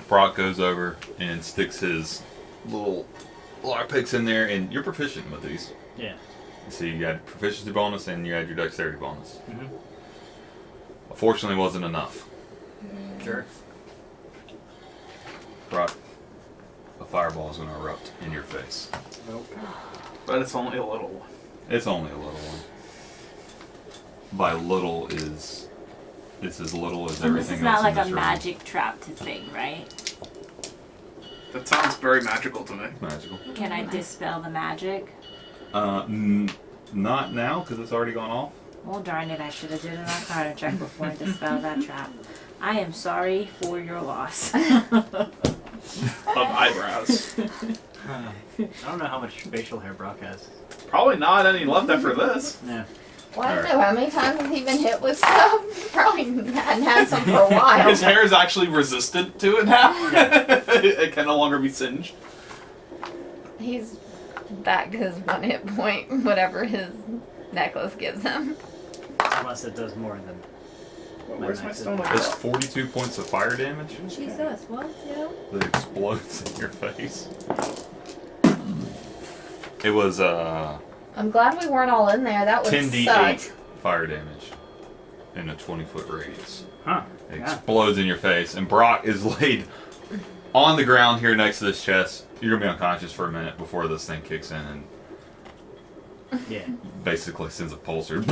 S2: Brock goes over and sticks his little lockpicks in there, and you're proficient with these.
S3: Yeah.
S2: So you got proficiency bonus and you had your dexterity bonus.
S3: Mm-hmm.
S2: Unfortunately, wasn't enough.
S3: Sure.
S2: Brock, a fireball is going to erupt in your face.
S3: Nope.
S6: But it's only a little one.
S2: It's only a little one. By little is it's as little as
S1: And
S2: everything
S1: this is not
S2: else
S1: like
S2: in
S1: a
S2: this room.
S1: magic trap to thing, right?
S6: That sounds very magical to me.
S2: Magical.
S1: Can I dispel the magic?
S2: Not now because it's already gone off.
S1: Well, darn it, I should have did an arcana check before I dispelled that trap. I am sorry for your loss.
S6: Of eyebrows.
S3: I don't know how much facial hair Brock has.
S6: Probably not any left after this.
S3: Yeah.
S4: Well, I don't know how many times has he been hit with stuff. Probably hadn't had some for a while.
S6: His hair is actually resistant to it now. It can no longer be singed.
S4: He's back to his 1 hit point, whatever his necklace gives him.
S3: Unless it does more than...
S6: Where's my stone?
S2: It's 42 points of fire damage
S5: Jesus, what? Yeah.
S2: that explodes in your face. It was
S4: I'm glad we weren't all in there. That would
S2: 10d8
S4: suck.
S2: fire damage in a 20-foot radius.
S3: Huh.
S2: It
S3: Yeah.
S2: explodes in your face, and Brock is laid on the ground here next to this chest. You're gonna be unconscious for a minute before this thing kicks in and
S3: Yeah.
S2: basically sends a pulsar.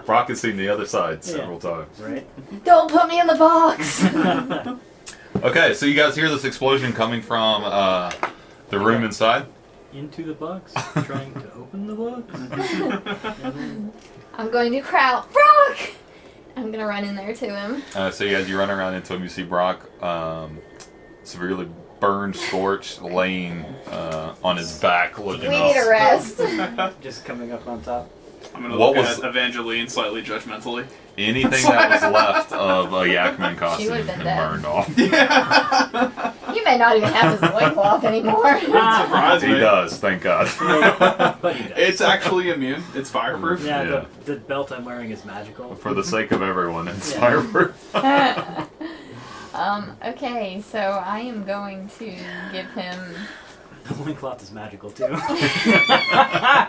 S2: Brock has seen the other side several times.
S3: Right?
S4: Don't put me in the box.
S2: Okay, so you guys hear this explosion coming from the room inside.
S3: Into the box? Trying to open the box?
S4: I'm going to crowd. Brock! I'm going to run in there to him.
S2: So as you run around into him, you see Brock severely burned, scorched, laying on his back, looking
S4: We
S2: up.
S4: need a rest.
S3: Just coming up on top.
S6: I'm gonna
S2: What
S6: look
S2: was-
S6: at Evangeline slightly judgmentally.
S2: Anything that was left of a Yakman costume
S4: would've
S2: has
S4: been
S2: been
S4: dead.
S2: burned off.
S4: You may not even have his loincloth anymore.
S6: Surprise
S2: He
S6: me.
S2: does, thank God.
S3: But he does.
S6: It's actually immune. It's fireproof.
S3: Yeah,
S2: Yeah.
S3: The belt I'm wearing is magical.
S2: For the sake of everyone, it's
S3: Yeah.
S2: fireproof.
S4: Okay, so I am going to give him...
S3: The loincloth is magical too.
S4: I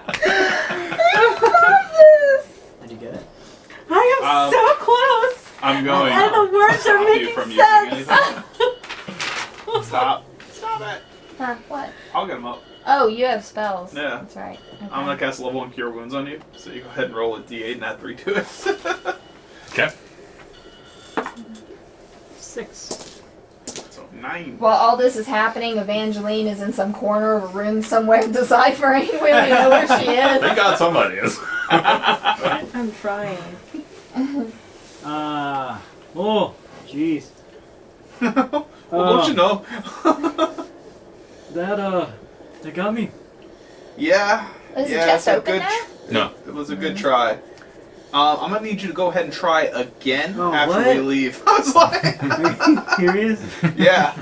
S4: love this!
S3: Did you get it?
S5: I am so close!
S6: I'm going.
S5: And the words
S6: stop
S5: are
S6: you
S5: making
S6: from
S5: sense!
S6: using anything. Stop. Stop it.
S4: Huh, what?
S6: I'll get him up.
S4: Oh, you have spells.
S6: Yeah.
S4: That's right. Okay.
S6: I'm gonna cast level 1 Cure Wounds on you. So you go ahead and roll a d8 and add 3 to it.
S2: Okay.
S3: 6.
S6: So 9.
S4: While all this is happening, Evangeline is in some corner of a room somewhere deciphering. We don't even know where she is.
S2: Thank God somebody is.
S5: I'm trying.
S3: Oh, jeez.
S6: Well, don't you know?
S3: That got me.
S6: Yeah.
S4: Is the
S6: yeah,
S4: chest
S6: it's a
S4: open
S6: good
S4: now?
S2: No.
S6: It was a good try. I'm gonna need you to go ahead and try again
S3: Oh,
S6: after
S3: what?
S6: we leave. I was like,
S3: Are you serious?
S6: yeah.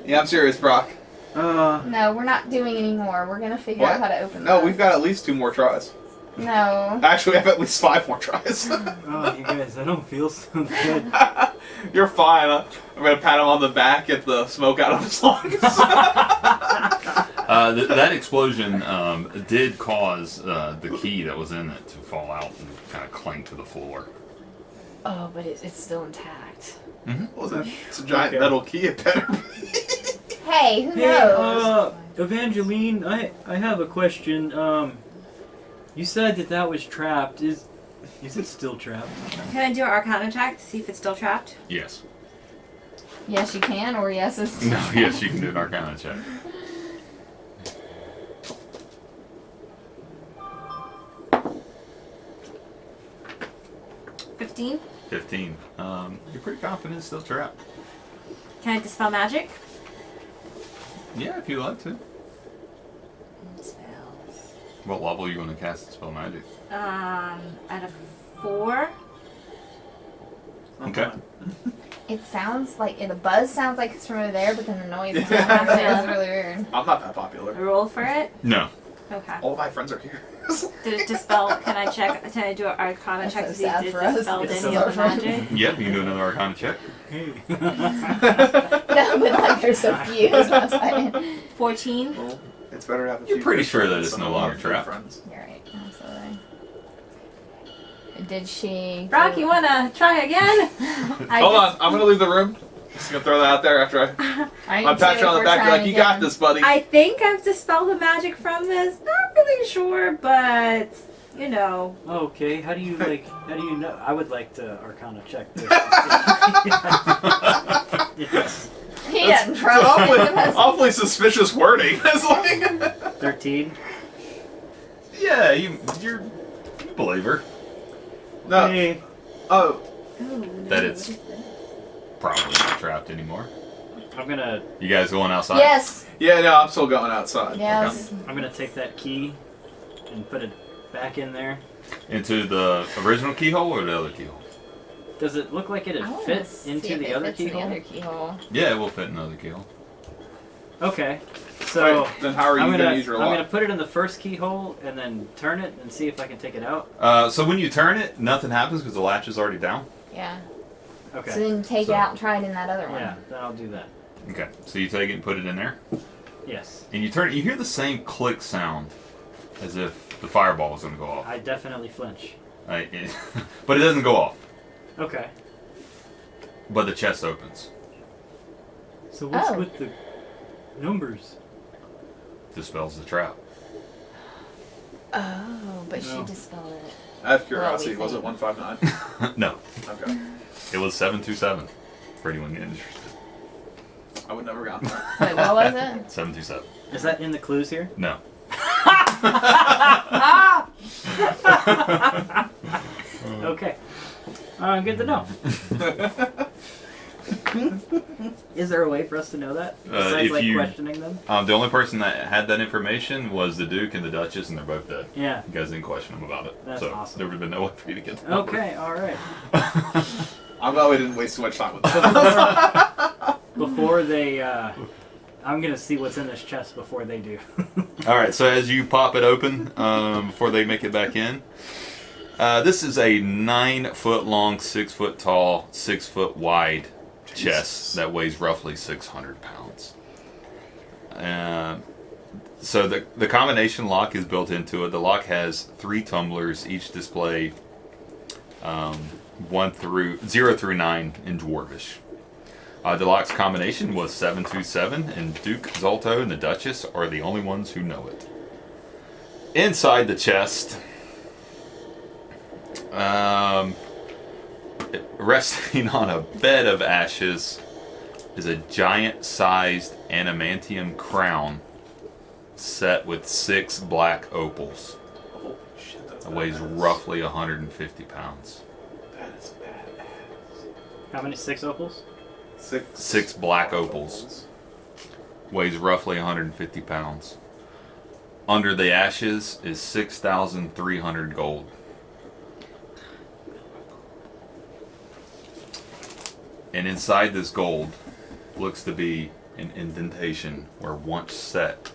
S6: Yeah, I'm serious, Brock.
S4: No, we're not doing any more. We're gonna figure
S6: What?
S4: out how to open
S6: No,
S4: those.
S6: we've got at least 2 more tries.
S4: No.
S6: Actually, we have at least 5 more tries.
S3: Oh, you guys, I don't feel so good.
S6: You're fine. I'm gonna pat him on the back, get the smoke out of his lungs.
S2: That explosion did cause the key that was in it to fall out and kind of clank to the floor.
S1: Oh, but it's still intact.
S6: Well, it's a giant
S3: Okay.
S6: metal key. It better be.
S4: Hey, who
S3: Hey,
S4: knows?
S3: Evangeline, I have a question. You said that was trapped. Is it still trapped?
S5: Can I do an Arcana check to see if it's still trapped?
S2: Yes.
S4: Yes, you can, or yes, it's.
S2: No, yes, you can do an Arcana check.
S5: $15.
S2: 15. You're pretty confident it's still trapped.
S5: Can I dispel magic?
S2: Yeah, if you like to.
S1: Spells.
S2: What level are you going to cast spell magic?
S5: At a 4.
S2: Okay.
S4: It sounds like the buzz sounds like it's from over there, but then the noise is really weird.
S6: I'm not that popular.
S5: Roll for it.
S2: No.
S5: Okay.
S6: All of my friends are here.
S5: Did it dispel? Can I check? Can I do an Arcana
S4: That's
S5: check
S4: so
S5: to see if
S4: sad
S5: it
S4: for us.
S5: dispelled
S4: It's
S5: any
S4: so
S5: of the
S4: sad.
S5: magic?
S2: Yep, you can do another Arcana check.
S3: Hey.
S4: No, but like there's so few. Is what I'm saying.
S5: 14.
S6: Well, it's better to have a
S2: You're
S6: few
S2: pretty
S6: good
S2: sure that
S6: friends
S2: it's
S6: than
S2: no
S6: a lot
S2: longer
S6: of good
S2: trapped.
S6: friends.
S4: You're right. Absolutely. Did she?
S5: Brock, you wanna try again?
S6: Hold on, I'm gonna leave the room. Just gonna throw that out there after I pat you on the back. You're like, you got this, buddy.
S5: I think I've dispelled the magic from this. Not really sure, but you know.
S3: Okay, how do you know? I would like to Arcana check this. Yes.
S4: He
S6: That's-
S4: doesn't
S6: it's
S4: trust
S6: awfully,
S4: me.
S6: awfully suspicious wording. It's like,
S3: 13.
S2: Yeah, you're a believer
S6: no.
S3: Hey.
S6: Oh,
S2: that it's probably not trapped anymore.
S3: I'm gonna
S2: You guys going outside?
S4: Yes.
S6: yeah, no, I'm still going outside.
S4: Yes.
S3: take that key and put it back in there.
S2: Into the original keyhole or the other keyhole?
S3: Does it look like
S4: I
S3: it'd
S4: wanna
S3: fit
S4: see
S3: into
S4: if
S3: the
S4: it
S3: other
S4: fits in
S3: keyhole?
S4: The other keyhole.
S2: Yeah, it will fit in the other keyhole.
S3: Okay. So
S6: Right, then how are you
S3: I'm
S6: gonna use your
S3: I'm
S6: lock?
S3: gonna put it in the first keyhole and then turn it and see if I can take it out.
S2: So when you turn it, nothing happens because the latch is already down.
S4: Yeah.
S3: Okay.
S4: So then take
S2: So-
S4: it out and try it in that other one.
S3: Yeah, then I'll do that.
S2: Okay, so you take it and put it in there,
S3: Yes.
S2: and you turn it. You hear the same click sound as if the fireball was going to go off.
S3: I definitely flinch.
S2: But it doesn't go off.
S3: Okay.
S2: But the chest opens.
S3: So what's
S4: Oh.
S3: with the numbers?
S2: Dispels the trap.
S4: Oh, but she
S3: No.
S4: dispelled it.
S6: I have curiosity.
S4: Well, we
S6: Was it
S4: think.
S6: 159?
S2: No,
S6: Okay.
S2: it was 727. For anyone interested.
S6: I would never gotten that.
S4: Wait, what was it?
S2: 727.
S3: Is that in the clues here?
S2: No.
S3: Okay. Good to know. Is there a way for us to know that? Besides,
S2: if
S3: like,
S2: you-
S3: questioning them?
S2: The only person that had that information was the Duke and the Duchess, and they're both dead.
S3: Yeah.
S2: You guys didn't question them about it.
S3: That's
S2: so
S3: awesome.
S2: there would have been no way for you to get the
S3: Okay, alright.
S6: I'm glad we didn't waste too much time with that.
S3: Before they, I'm gonna see what's in this chest before they do.
S2: Alright, so as you pop it open, before they make it back in, this is a 9 foot long, 6 foot tall, 6 foot wide chest that weighs roughly 600 pounds. So the combination lock is built into it. The lock has 3 tumblers, each display 0 through 9 in Dwarvish. The lock's combination was 727, and Duke, Zolto, and the Duchess are the only ones who know it. Inside the chest, resting on a bed of ashes, is a giant-sized adamantium crown set with 6 black opals.
S6: Holy shit, that's
S2: It weighs
S6: badass.
S2: roughly 150 pounds.
S6: That is badass.
S3: How many 6 opals?
S2: 6 black opals. Weighs roughly 150 pounds. Under the ashes is 6,300 gold. And inside this gold looks to be an indentation where once set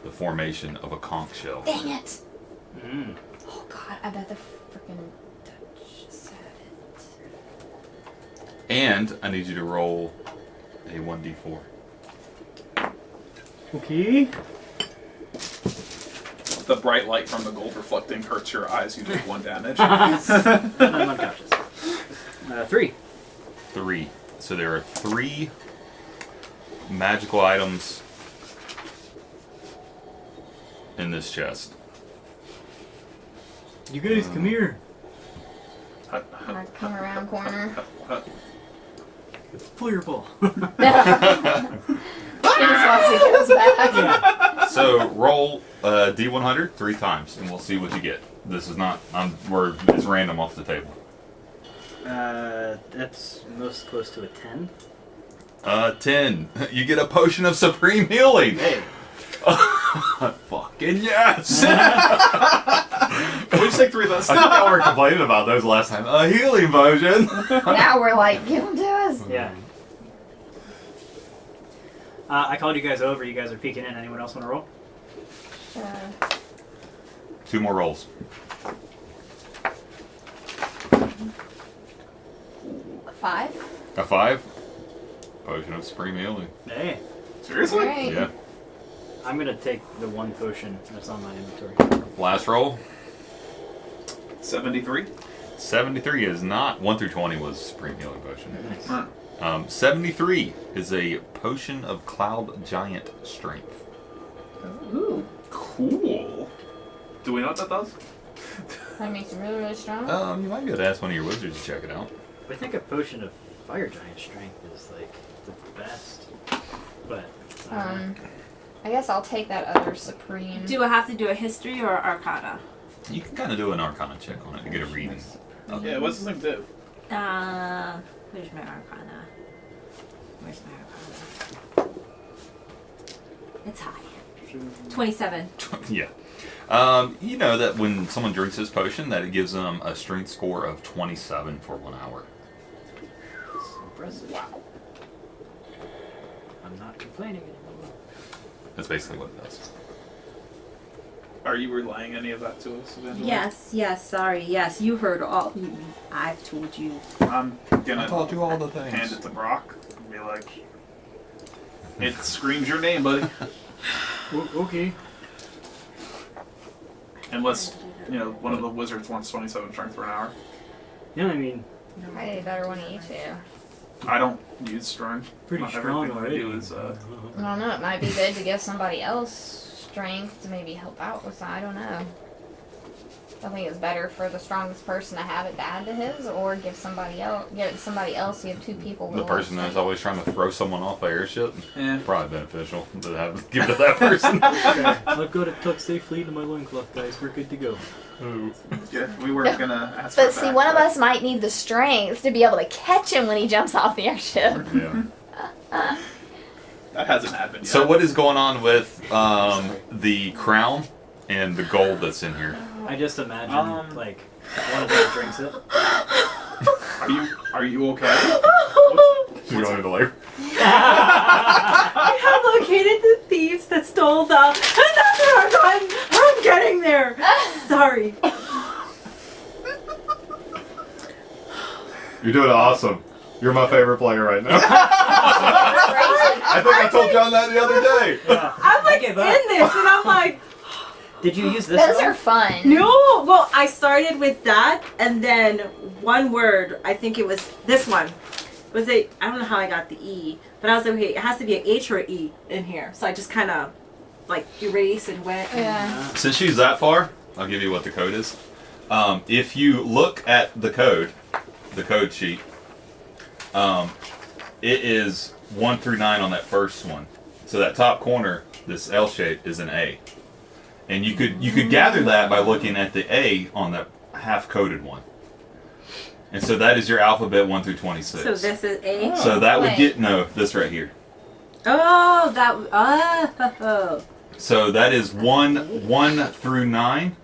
S2: the formation of a conch shell.
S4: Dang it!
S3: Mm.
S4: Oh god, I bet the freaking Dutch said it.
S2: And I need you to roll a 1d4.
S3: Okay.
S6: The bright light from the gold reflecting hurts your eyes. You take 1 damage.
S3: I'm unconscious. 3.
S2: 3. So there are 3 magical items in this chest.
S3: You guys, come here.
S4: I come around corner.
S3: Fireball.
S4: She just wants to get us back.
S3: Yeah.
S2: So roll D100 3 times, and we'll see what you get. This is not. It's random off the table.
S3: That's most close to a 10.
S2: 10. You get a potion of supreme healing.
S3: Hey.
S2: Fucking yes!
S6: We just take 3 of those.
S2: I think y'all were complaining about those last time. A healing potion.
S4: Now we're like, give them to us.
S3: Yeah. I called you guys over. You guys are peeking in. Anyone else want to roll?
S2: 2 more rolls.
S4: 5.
S2: A 5. Potion of supreme healing.
S3: Hey.
S6: Seriously?
S4: Right.
S2: Yeah.
S3: I'm going to take the 1 potion that's on my inventory.
S2: Last roll.
S6: 73.
S2: 73 is not. 1 through 20 was supreme healing potion.
S3: Nice.
S2: 73 is a potion of cloud giant strength.
S4: Ooh.
S6: Cool. Do we know what that does?
S4: That makes you really, really strong.
S2: You might be able to ask one of your wizards to check it out.
S3: I think a potion of fire giant strength is like the best. But
S4: I guess I'll take that other supreme.
S5: Do I have to do a history or arcana?
S2: You can kind of do an arcana check on it to get a reading.
S6: Yeah, what's this thing do?
S5: Where's my arcana? Where's my arcana? It's high. 27.
S2: Yeah. You know that when someone drinks this potion, that it gives them a strength score of 27 for 1 hour.
S3: it's impressive.
S6: Wow.
S3: I'm not complaining anymore.
S2: That's basically what it does.
S6: Are you relaying any of that to us eventually?
S5: Yes, sorry. Yes, you heard all. I've told you.
S6: I'm gonna
S2: I taught you all the
S6: hand
S2: things.
S6: it to Brock and be like, it screams your name, buddy.
S3: Okay.
S6: Unless, one of the wizards wants 27 strength for an hour.
S3: Yeah, I mean,
S4: I need a better one of you two.
S6: I don't use strength.
S3: pretty
S6: Not
S3: strong
S6: everything
S3: already.
S6: I do is,
S4: I don't know. It might be good to give somebody else strength to maybe help out with that. I don't know. I think it's better for the strongest person to have it to add to his, or give somebody else. Get it to somebody else. You have 2 people. With
S2: The
S4: a lot of
S2: person that's
S4: strength.
S2: always trying to throw someone off an airship,
S6: Yeah.
S2: probably beneficial to have give it to that person.
S3: Okay. I've got it tucked safely into my loincloth, guys. We're good to go.
S6: Yeah, we weren't gonna ask
S4: But
S6: for
S4: see,
S6: that,
S4: one of
S6: but-
S4: us might need the strength to be able to catch him when he jumps off the airship.
S2: Yeah.
S6: That hasn't happened yet.
S2: So what is going on with the crown and the gold that's in here?
S3: I just imagine, like, one of them drinks it.
S6: Are you okay?
S2: You going to labor?
S5: I have located the thieves that stole the another arcana. I'm getting there. Sorry.
S2: You're doing awesome. You're my favorite player right now. I think I told John that the other day.
S5: I'm like in this, and I'm like,
S3: Did you use this
S4: Those
S3: one?
S4: are fun.
S5: no. Well, I started with that, and then one word. I think it was this one. Was it? I don't know how I got the E, but I was like, okay, it has to be an H or an E in here. So I just kind of like erase and went.
S4: Yeah.
S2: Since she's that far, I'll give you what the code is. If you look at the code sheet, it is 1 through 9 on that first one. So that top corner, this L shape, is an A. And you could gather that by looking at the A on that half-coded one. And so that is your alphabet 1 through 26.
S5: So this is A.
S2: So that would
S4: Wait.
S2: get, no, this right here.
S5: Oh, that. Oh.
S2: So that is 1 through 9.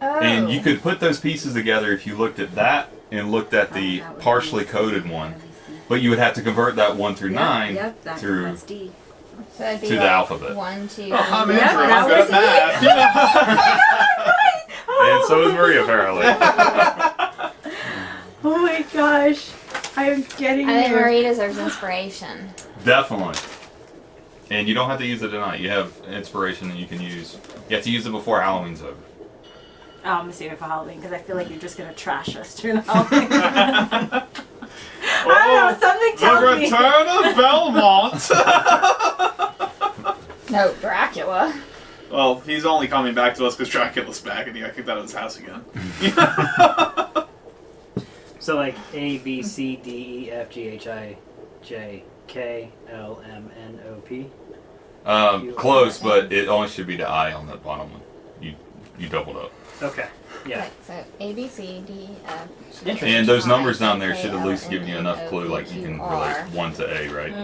S4: Oh.
S2: And you could put those pieces together if you looked at that and looked at the partially coded one. But you would have to convert that 1 through 9
S5: Yep,
S2: through
S5: that's D.
S4: So it'd be
S2: to the
S4: like
S2: alphabet.
S4: 1, 2.
S6: Oh, I'm
S5: Yeah,
S6: Andrew.
S5: that
S6: I'm good
S5: was
S6: at math.
S2: And so is Maria, apparently.
S1: Oh my gosh. I am getting
S4: I think
S1: there.
S4: Marie deserves inspiration.
S2: Definitely. And you don't have to use it tonight. You have inspiration that you can use. You have to use it before Halloween's over.
S1: Oh, I'm saving it for Halloween because I feel like you're just gonna trash us during Halloween. I don't know. Something
S6: The
S1: tells me.
S6: Return of Belmont.
S4: No, Dracula.
S6: Well, he's only coming back to us because Dracula's back and he got kicked out of his house again.
S3: So like A, B, C, D, E, F, G, H, I, J, K, L, M, N, O, P.
S2: Close, but it only should be the I on that bottom one. You doubled up.
S3: Okay. Yeah.
S4: Like, so A, B, C, D, E, F, G,
S3: Interesting.
S2: And those
S4: H,
S2: numbers
S4: I,
S2: down there
S4: J,
S2: should
S4: K,
S2: at least
S4: L,
S2: give
S4: M,
S2: you
S4: N,
S2: enough
S4: O,
S2: clue,
S4: P,
S2: like you
S4: Q,
S2: can
S4: R,
S2: relate 1 to A, right?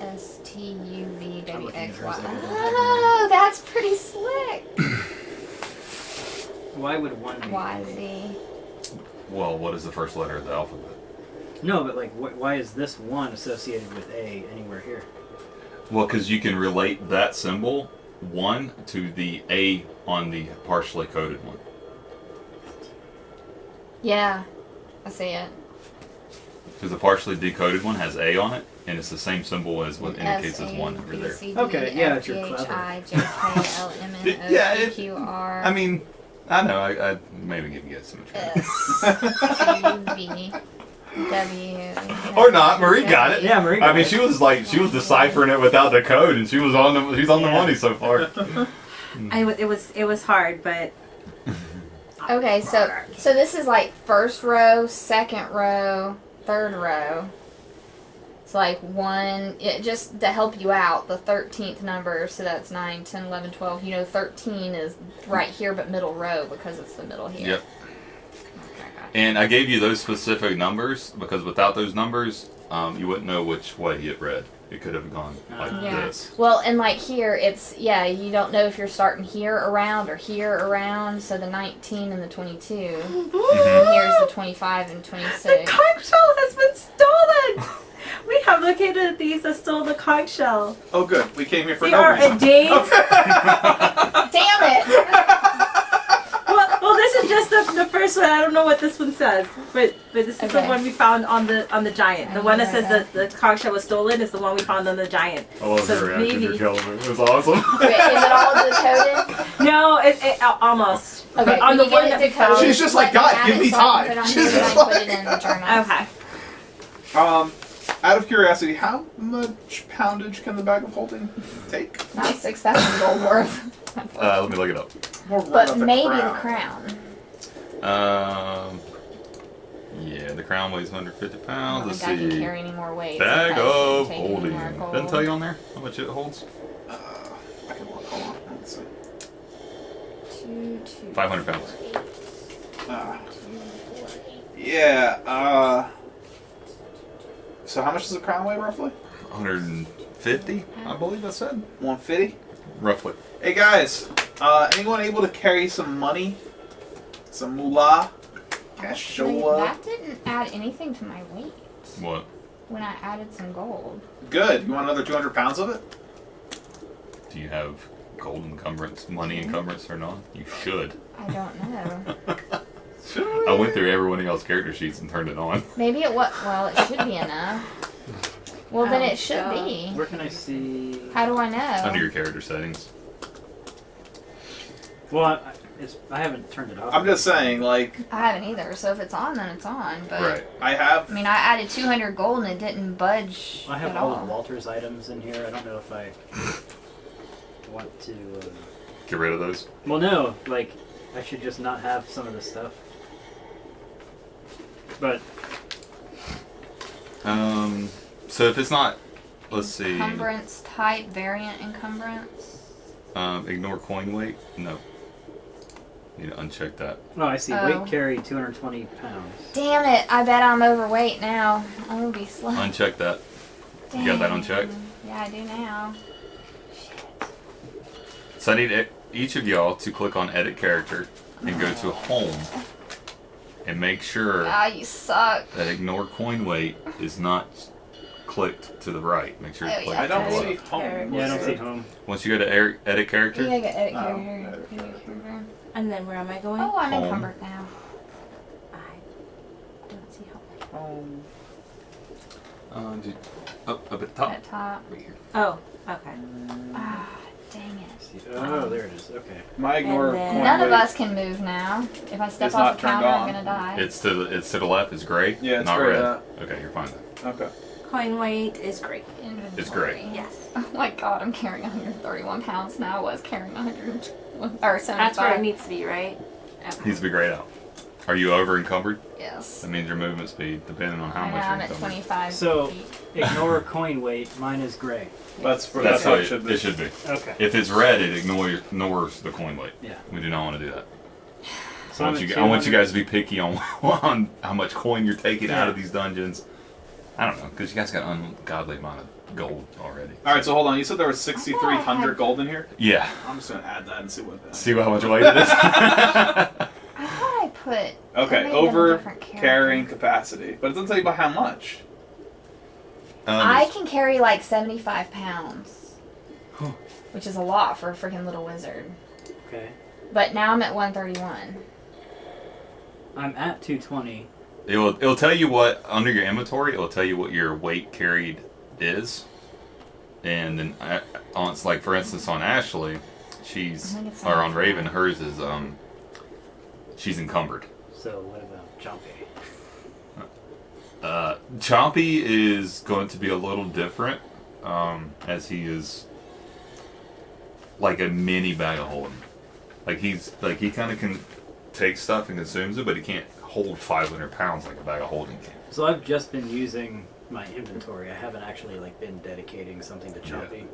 S4: S, T, U, V,
S3: I'm
S4: W,
S3: looking at
S4: X,
S3: hers,
S4: Y.
S3: I don't have
S4: Oh, that's pretty slick.
S3: Why would 1 be?
S4: Y, Z.
S2: Well, what is the first letter of the alphabet?
S3: No, but like, why is this 1 associated with A anywhere here?
S2: Well, because you can relate that symbol, 1, to the A on the partially coded one.
S4: Yeah, I see it.
S2: Because the partially decoded one has A on it, and it's the same symbol as what indicates as 1 over there.
S3: Okay, yeah, if you're clever.
S4: I, J, K, L, M, N, O,
S2: Yeah,
S4: P,
S2: it-
S4: Q, R.
S2: I mean, I know, I maybe give you guys some try.
S4: S, T, V, W.
S2: Or not, Marie got it.
S3: Yeah, Marie.
S2: I mean, she was deciphering it without the code, and she's on the
S3: Yeah.
S2: money so far.
S1: It was hard, but
S4: Okay, so this is like first row, second row, third row. It's like just to help you out, the 13th number, so that's 9, 10, 11, 12. You know, 13 is right here, but middle row because it's the middle here.
S2: Yep. And I gave you those specific numbers because without those numbers, you wouldn't know which way it read. It could have gone like
S4: Yeah.
S2: this.
S4: Well, and like here, you don't know if you're starting here around or here around, so the 19 and the 22.
S2: Mm-hmm.
S4: And here's the 25 and 26.
S1: the conch shell has been stolen. We have located thieves that stole the conch shell.
S6: Oh, good. We came here for
S1: They
S6: no
S1: are
S6: reason.
S1: a days.
S4: Damn it!
S1: Well, this is just the first one. I don't know what this one says, but this is the
S4: Okay.
S1: one we found on the giant. The one that says that the conch shell was stolen is the one we found on the giant.
S2: I love
S1: So
S2: your reaction. You're
S1: maybe-
S2: killing me. It was awesome.
S4: Wait, is it all decoded?
S1: No, it almost.
S4: Okay,
S1: on
S4: when
S1: the
S4: you
S1: one
S4: get
S1: that
S4: it
S1: we found.
S4: decoded,
S6: She's just like,
S4: let
S6: God,
S4: add
S6: give
S4: it
S6: me
S4: so I can
S6: time.
S4: put it on
S6: She's
S4: here and
S6: just
S4: I put it in the journal.
S1: Okay.
S6: Out of curiosity, how much poundage can the bag of holding take?
S4: Not 6,000 gold worth.
S2: Let me look it up.
S6: More worried
S4: But
S6: about
S4: maybe
S6: crown.
S4: the crown.
S2: Yeah, the crown weighs 150
S4: I
S2: pounds.
S4: don't
S2: Let's
S4: think I can
S2: see.
S4: carry any more weight.
S2: Bag
S4: so I
S2: of
S4: shouldn't take any
S2: holding.
S4: more gold.
S2: Doesn't tell you on there how much it holds.
S6: I can look. Hold on. Let's see.
S4: 2,
S2: 500 pounds.
S4: 4, 8.
S6: Uh,
S4: 2, 4, 8.
S6: yeah. So how much does the crown weigh roughly?
S2: 150, I believe I said.
S6: 150.
S2: Roughly.
S6: Hey guys, anyone able to carry some money? Some moolah? Cash
S4: That didn't add anything to my weight
S2: What?
S4: when I added some gold.
S6: Good. You want another 200 pounds of it?
S2: Do you have gold encumbrance, money encumbrance or not? You should.
S4: I don't know.
S2: I went through every one of y'all's character sheets and turned it on.
S4: Maybe it should be enough. Well, then it should be.
S3: Where can I see?
S4: How do I know?
S2: Under your character settings.
S3: Well, I haven't turned it off.
S6: I'm just saying, like,
S4: I haven't either, so if it's on, then it's on. But
S2: Right.
S6: I have.
S4: I mean, I added 200 gold and it didn't budge
S3: I have
S4: at
S3: all
S4: all.
S3: of Walter's items in here. I don't know if I want to.
S2: Get rid of those.
S3: Well, no, like I should just not have some of this stuff. But
S2: So if it's not, let's see.
S4: Encumbrance type, variant encumbrance.
S2: Ignore coin weight. No. Need to uncheck that.
S3: oh, I see.
S4: Oh.
S3: Weight carry 220 pounds.
S4: Damn it! I bet I'm overweight now. I'm gonna be slow.
S2: Uncheck that. You got that unchecked?
S4: Yeah, I do now.
S2: So I need each of y'all to click on Edit Character and go to Home and make sure
S4: Ah, you suck.
S2: that ignore coin weight is not clicked to the right. Make sure
S4: Oh,
S2: it's clicked
S4: yeah.
S6: I don't
S2: to the
S6: see
S2: left.
S6: home.
S3: Yeah, I don't see home.
S2: Once you go to edit character,
S4: Yeah, I got edit
S6: Oh,
S4: character.
S6: edit
S4: Edit character.
S5: And then where am I going?
S4: Oh, I'm
S2: Home.
S4: encumbered now.
S5: I don't see how.
S6: Home.
S2: up at the top.
S4: At top.
S2: Right here.
S5: Oh, okay.
S4: Ah, dang it.
S3: Oh, there it is. Okay.
S6: My ignore
S5: And then-
S6: coin
S4: None of
S6: weight.
S4: us can move now. If I step
S6: It's
S4: off
S6: not
S4: the
S6: turned
S4: counter, I'm
S6: on.
S4: gonna die.
S2: It's to the left. It's gray.
S6: Yeah, it's
S2: not
S6: gray,
S2: red. Okay, you're fine then.
S6: Okay.
S5: Coin weight is great.
S2: It's great.
S4: Inventory.
S5: Yes.
S4: Oh my god, I'm carrying 131 pounds now. I was carrying 100 or 75.
S5: That's where it needs to be, right?
S2: Needs to be grayed out. Are you over encumbered?
S4: Yes.
S2: That means your movement speed, depending on how
S4: I know,
S2: much
S4: I'm
S2: you're
S4: at
S2: encumbered.
S4: 25
S3: So-
S4: feet.
S3: Ignore coin weight. Mine is gray.
S6: That's
S2: That's
S6: how
S2: how
S6: it should be.
S2: it should be.
S3: Okay.
S2: If it's red, it ignores the coin weight.
S3: Yeah.
S2: We do not want to do that.
S3: So
S2: I
S3: I'm
S2: want,
S3: at
S2: you, I want you
S3: 200.
S2: guys to be picky on, on how much coin you're taking out
S3: Yeah.
S2: of these dungeons. I don't know, because you guys got an ungodly amount of gold already.
S6: All right, so hold on. You said there was 6,300
S4: had-
S6: gold in here.
S2: Yeah.
S6: I'm just gonna add that and see what that.
S2: See how much weight it is?
S4: I thought I put.
S6: Okay,
S4: that may have been a
S6: over
S4: different character.
S6: carrying capacity, but it doesn't tell you by how much.
S4: I can carry like 75 pounds, which is a lot for a freaking little wizard.
S3: Okay.
S4: But now I'm at 131.
S3: I'm at 220.
S2: It'll tell you what under your inventory. It'll tell you what your weight carried is, and then on it's like for instance on Ashley, she's
S4: I think it's
S2: or on
S4: 75.
S2: Raven, hers is she's encumbered.
S3: So what about Chompy?
S2: Chompy is going to be a little different, as he is like a mini bag of holding. Like he kind of can take stuff and consumes it, but he can't hold 500 pounds like a bag of holding can.
S3: So I've just been using my inventory. I haven't actually like been dedicating something to Chompy.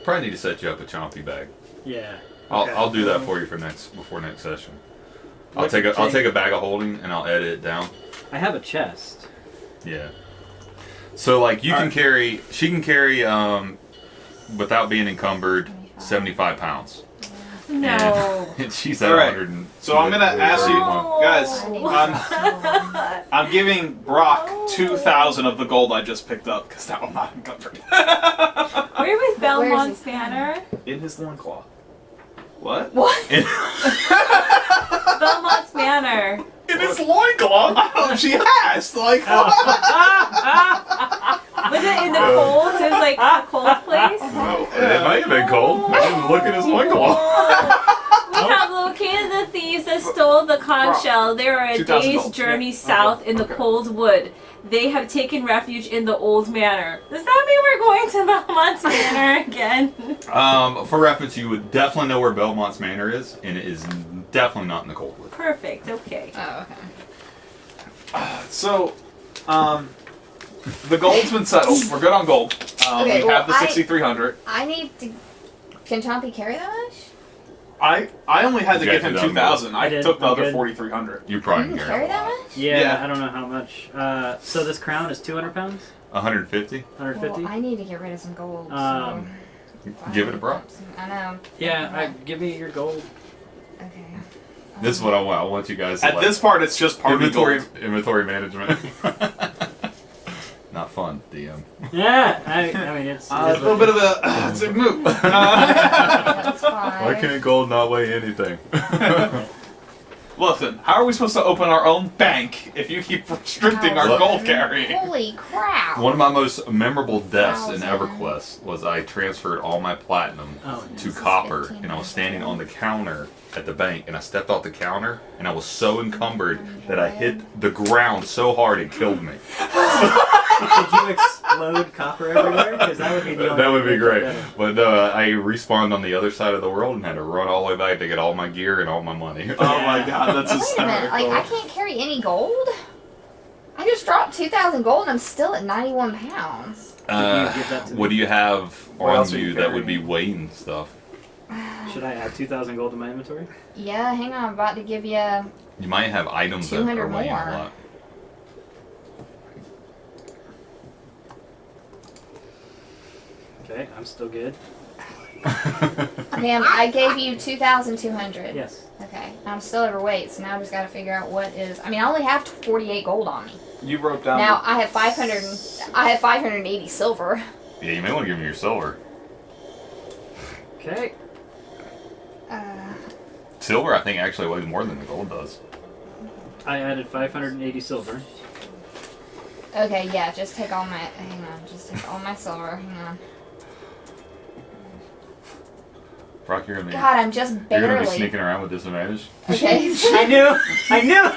S2: Probably need to set you up a Chompy bag.
S3: Yeah.
S2: I'll,
S3: Okay.
S2: I'll do that for you for before next session. I'll
S3: What's
S2: take
S3: the
S2: I'll take a
S3: change?
S2: bag of holding and I'll edit it down.
S3: I have a chest.
S2: Yeah. So like you can
S6: Alright.
S2: carry, she can carry without being encumbered 75 pounds.
S5: No.
S2: And she's at
S6: All right.
S2: 100. And
S6: So I'm gonna ask you,
S2: 131.
S6: guys.
S4: I need
S6: I'm giving Brock 2,000 of the gold I just picked up because now I'm not encumbered.
S5: Where was Belmont's
S4: Where's he?
S5: banner?
S6: In his loincloth. What?
S4: What?
S5: Belmont's banner.
S6: In his loincloth? Oh, she has. Like,
S5: Was it in the cold? It was like a cold place.
S2: It might have been cold. I didn't look at his loincloth.
S5: We have located the thieves that stole the conch shell. They are a
S6: 2,000
S5: day's
S6: gold.
S5: journey
S6: Yeah.
S5: south in the
S6: Okay.
S5: cold wood. They have taken refuge in the old manor. Does that mean we're going to Belmont's manor again?
S2: For reference, you would definitely know where Belmont's Manor is, and it is definitely not in the Coldwood.
S5: Perfect. Okay.
S4: Oh, okay.
S6: so, the gold's been settled. We're good on gold.
S4: Okay,
S6: we
S4: well,
S6: have the 6,300.
S4: I need to. Can Chompy carry that much?
S6: I only had to
S2: You
S6: give
S2: guys
S6: him
S2: did that
S6: 2,000. I
S3: I did.
S6: took the
S3: I'm
S6: other
S3: good.
S6: 4,300.
S2: You
S4: You
S2: probably
S4: can
S2: can
S4: carry
S2: carry
S4: that
S2: a lot.
S4: much?
S3: Yeah,
S6: Yeah.
S3: I don't know how much. So this crown is 200 pounds?
S2: 150.
S3: 150?
S4: Well, I need to get rid of some gold.
S3: Um,
S4: so
S2: Give it a Brock.
S4: I know.
S3: Yeah, give me your gold.
S4: Okay.
S2: This is what I want. I want you guys to
S6: At
S2: like,
S6: this part, it's just party
S2: inventory management. Not fun, DM.
S3: Yeah, I mean, it's.
S6: A little bit of a it's a move.
S4: That's fine.
S2: Why can't gold not weigh anything?
S6: Listen, how are we supposed to open our own bank if you keep restricting our
S2: Look.
S6: gold carrying?
S4: Holy crap!
S2: One of my most memorable deaths in
S4: 1,000.
S2: EverQuest was I transferred all my platinum
S3: Oh,
S2: to
S4: This is
S2: copper,
S4: 15
S2: and I was standing on the counter at the bank, and I stepped off the counter, and I was so encumbered that I hit the ground so hard it killed me.
S3: Could you explode copper everywhere? Because that would be the only
S2: That would be
S3: thing
S2: great.
S3: better.
S2: But I respawned on the other side of the world and had to run all the way back to get all my gear and all my money.
S6: Oh my god, that's
S4: Wait a minute, like I can't carry any gold? I just dropped 2,000 gold and I'm still at 91 pounds.
S3: Could you give that to
S2: What
S3: me?
S2: do you have
S6: What
S2: on
S6: else are
S2: you
S6: you
S2: that would be
S6: carrying?
S2: weighing stuff?
S3: Should I add 2,000 gold to my inventory?
S4: Yeah, hang on, I'm about to give you.
S2: You might have items that
S4: 200
S2: are weighing
S4: more.
S2: a lot.
S3: Okay, I'm still good.
S4: Ma'am, I gave you 2,200.
S3: Yes.
S4: Okay. I'm still overweight, so now I just got to figure out what is. I mean, I only have 48 gold on me.
S6: You wrote down.
S4: Now I have 500. I have 580 silver.
S2: Yeah, you may want to give me your silver.
S3: Okay.
S2: Silver, I think, actually weighs more than the gold does.
S3: I added 580 silver.
S4: Okay, yeah. Just take all my. Hang on. Just take all my silver. Hang on.
S2: Brock, you're gonna be,
S4: God, I'm just
S2: you're gonna be
S4: barely.
S2: sneaking around with disadvantage.
S4: Okay.
S3: I knew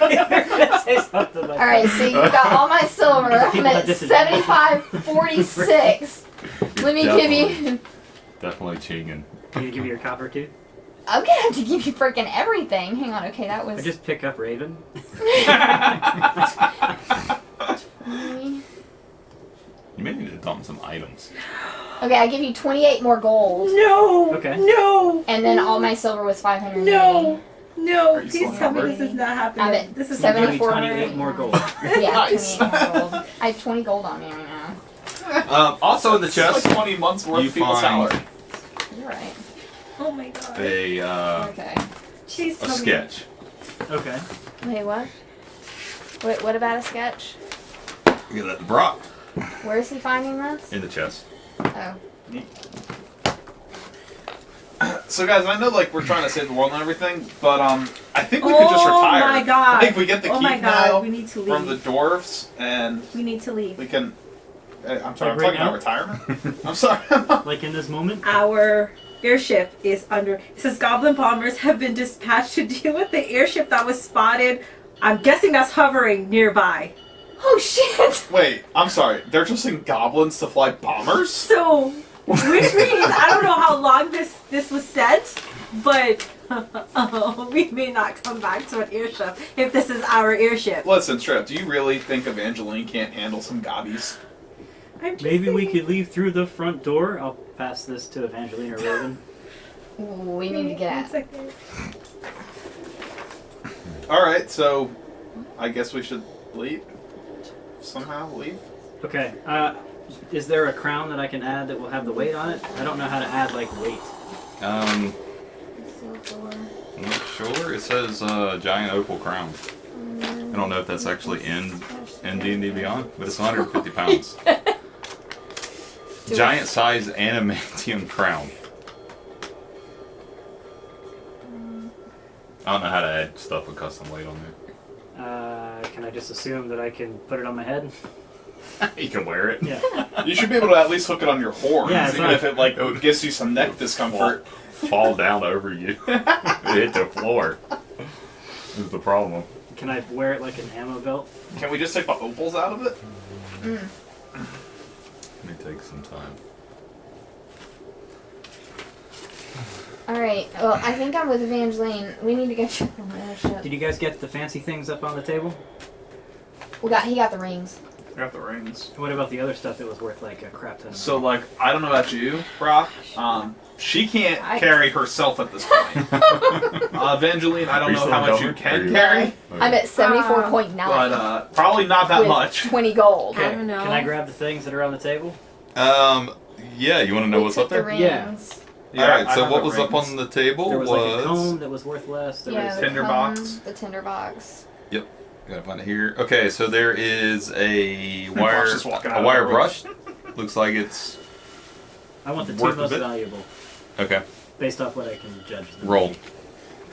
S3: you were gonna say something like
S4: All right, so you got all my silver. I'm
S3: People
S4: at
S3: have disadvantage.
S4: 75.46. Let me give you.
S2: Definitely cheating.
S3: You gonna give me your copper too?
S4: I'm gonna have to give you freaking everything. Hang on. Okay, that was.
S3: Or just pick up Raven.
S2: You may need to dump some items.
S4: Okay, I give you 28 more gold,
S5: No.
S3: Okay.
S5: No.
S4: and then all my silver was 580.
S5: No. No.
S6: Are you
S5: Please
S6: still
S5: tell me
S6: covered?
S5: this is not
S4: I'm
S5: happening.
S4: at
S5: This is
S3: So I'll give you
S4: 74.
S3: 28 more gold.
S4: Yeah,
S6: Nice.
S4: 28 more gold. I have 20 gold on me right now.
S2: Also in the
S6: It's
S2: chest,
S6: like 20 months worth
S2: you
S6: of people's
S2: find-
S6: salary.
S4: You're right.
S5: Oh my god.
S4: Okay.
S5: Please
S2: a
S5: tell me.
S2: sketch.
S3: Okay.
S4: Wait, what? Wait, what about a sketch?
S2: Look at that, Brock
S4: Where is he finding this?
S2: in the chest.
S4: Oh.
S6: So guys, I know like we're trying to save the world and everything, but I think we could just retire.
S5: Oh my god.
S6: I think we get the
S5: Oh
S6: keep
S5: my god.
S6: now
S5: We need to leave.
S6: from the dwarves, and
S5: We need to leave.
S6: we can. I'm sorry, I'm
S3: Like right
S6: talking about retirement. I'm sorry.
S3: Like in this moment?
S5: Our airship is under. It says goblin bombers have been dispatched to deal with the airship that was spotted. I'm guessing that's hovering nearby.
S4: Oh shit!
S6: Wait, I'm sorry. They're just in goblins to fly bombers?
S5: So, which means I don't know how long this was set, but we may not come back to an airship if this is our airship.
S6: Listen, Strip, do you really think Evangeline can't handle some gobbies?
S5: I'm just
S3: Maybe we
S5: saying.
S3: could leave through the front door. I'll pass this to Evangeline or Raven.
S4: We need to get
S5: One
S4: out.
S5: second.
S6: Alright, so I guess we should leave? Somehow leave?
S3: Okay. Is there a crown that I can add that will have the weight on it? I don't know how to add like weight.
S2: I'm not sure. It says giant opal crown. I don't know if that's actually in D&D Beyond, but it's 150 pounds. Giant size adamantium crown. I don't know how to add stuff with custom weight on
S3: Can I just assume that I can put it on my head?
S2: there. You can wear it.
S3: Yeah.
S6: You should be able to at least hook it on your horns,
S3: Yeah, it's
S6: even
S3: not-
S6: if it like gives you some neck discomfort.
S2: Fall down over you. Hit the floor. Is the problem.
S3: Can I wear it like an ammo belt?
S6: Can we just take the opals out of it?
S2: May take some time.
S4: Alright, well, I think I'm with Evangeline. We need to go check on the airship.
S3: Did you guys get the fancy things up on the table?
S4: He got the rings.
S6: I got the rings.
S3: What about the other stuff that was worth like a crap ton of
S6: So,
S3: money?
S6: like, I don't know about you, Brock. She can't
S4: I-
S6: carry herself at this point. Evangeline, I
S2: Are
S6: don't
S2: you
S6: know
S2: still
S6: how much you
S2: covered? Are
S6: can
S2: you-
S6: carry,
S4: I'm at 74.9.
S6: but probably not that
S4: with
S6: much.
S4: 20 gold.
S5: I don't know.
S3: Can I grab the things that are on the table?
S2: Yeah, you want to know
S4: We
S2: what's
S4: took
S2: up there?
S4: The
S3: Yeah.
S4: rings.
S2: Alright,
S6: I
S2: so
S6: have
S2: what
S6: the
S2: was up
S6: rings.
S2: on the table
S3: There was like a comb that was worth less. There
S4: Yeah,
S3: was
S4: the
S6: Tinderbox.
S4: comb, the tinderbox.
S2: Gotta find it here. Okay, so there is a wire,
S6: just walking out
S2: a
S6: of
S2: wire
S6: the room.
S2: brush. Looks like it's
S3: I want the two
S2: worth a
S3: most
S2: bit.
S3: valuable,
S2: okay.
S3: based off what I can judge. them.
S2: Roll.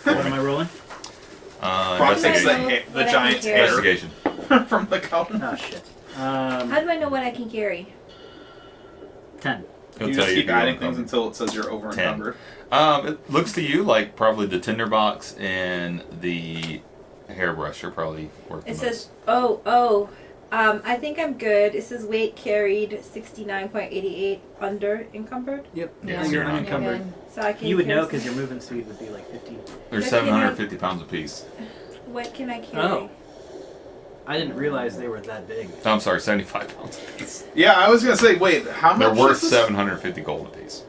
S3: What am I rolling?
S6: Brock takes
S2: Investigation.
S6: the giant's hair
S2: Investigation.
S6: from the cone.
S3: Oh shit.
S5: How do I know what I can carry?
S3: 10.
S2: He'll
S6: You
S2: tell
S6: just
S2: you
S6: keep
S2: if you're
S6: adding things
S2: unencumbered.
S6: until it says you're over
S2: 10.
S6: encumbered.
S2: It looks to you like probably the tinderbox and the hairbrush are probably worth the
S5: It
S2: most.
S5: says, I think I'm good. It says weight carried 69.88 under encumbered.
S3: Yep.
S2: Yeah,
S3: Yeah,
S2: so
S3: you're
S2: you're not
S3: unencumbered.
S5: So I can.
S3: You would know
S5: carry
S3: because
S5: some-
S3: your movement speed would be like 50.
S2: There's
S5: But can I-
S2: 750 pounds apiece.
S5: What can I carry?
S3: Oh. I didn't realize they were that big.
S2: Oh, I'm sorry, 75 pounds apiece.
S6: Yeah, I was gonna say, wait, how much?
S2: They're worth
S6: is this?
S2: 750 gold apiece.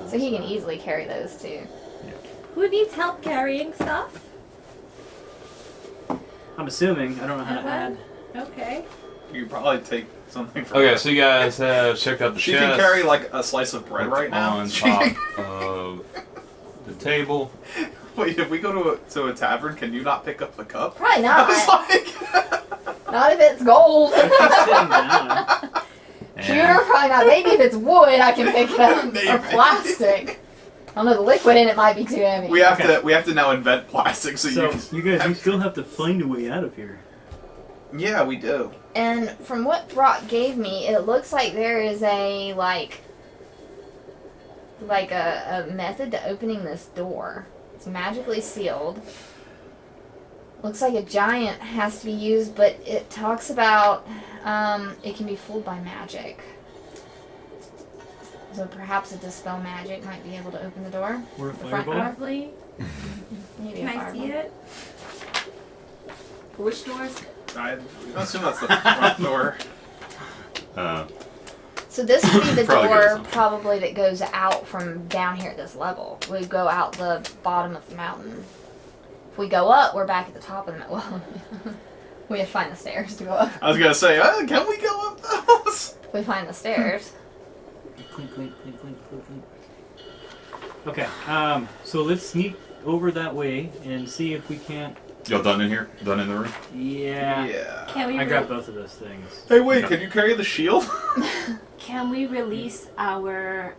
S4: So he can easily carry those too.
S5: Who needs help carrying stuff?
S3: I'm assuming. I don't know how to
S5: Everyone?
S3: add.
S5: Okay.
S6: You could probably take something from.
S2: Okay, so you guys have checked out the
S6: She
S2: chest.
S6: can carry like a slice of bread right now.
S2: On
S6: She
S2: top
S6: can-
S2: of the table.
S6: Wait, if we go to a tavern, can you not pick up the cup?
S4: Probably
S6: I was
S4: not.
S6: like,
S4: Not if it's gold.
S3: Sitting down.
S4: Pewter, probably not. Maybe if it's wood, I can pick it up. Or
S6: Maybe.
S4: plastic. I don't know. The liquid in it might be too heavy.
S6: we have to now invent plastic so
S3: So,
S6: you
S3: you guys, you still have to find a way out of here.
S6: Yeah, we do.
S4: And from what Brock gave me, it looks like there is a like a method to opening this door. It's magically sealed. Looks like a giant has to be used, but it talks about it can be fooled by magic. So perhaps a dispel magic might be able to open the door.
S3: Or a
S4: The front
S3: fireball.
S4: door.
S5: Probably.
S4: Maybe
S5: Can
S4: a
S5: I
S4: fireball.
S5: see it? Which doors?
S6: I assume that's the front door.
S4: So this would be the
S2: Probably good
S4: door
S2: assumption.
S4: probably that goes out from down here at this level. We go out the bottom of the mountain. If we go up, we're back at the top of the mountain. Well, we have to find the stairs to go up.
S6: I was gonna say, can we go up those?
S4: We find the stairs.
S3: Clink, clink, clink, clink, clink, clink. Okay, so let's sneak over that way and see if we can't.
S2: Y'all done in here? Done in the room?
S3: Yeah.
S6: Yeah.
S5: Can we?
S3: I grabbed both of those things.
S6: Hey, wait, can you carry the shield?
S1: Can we release our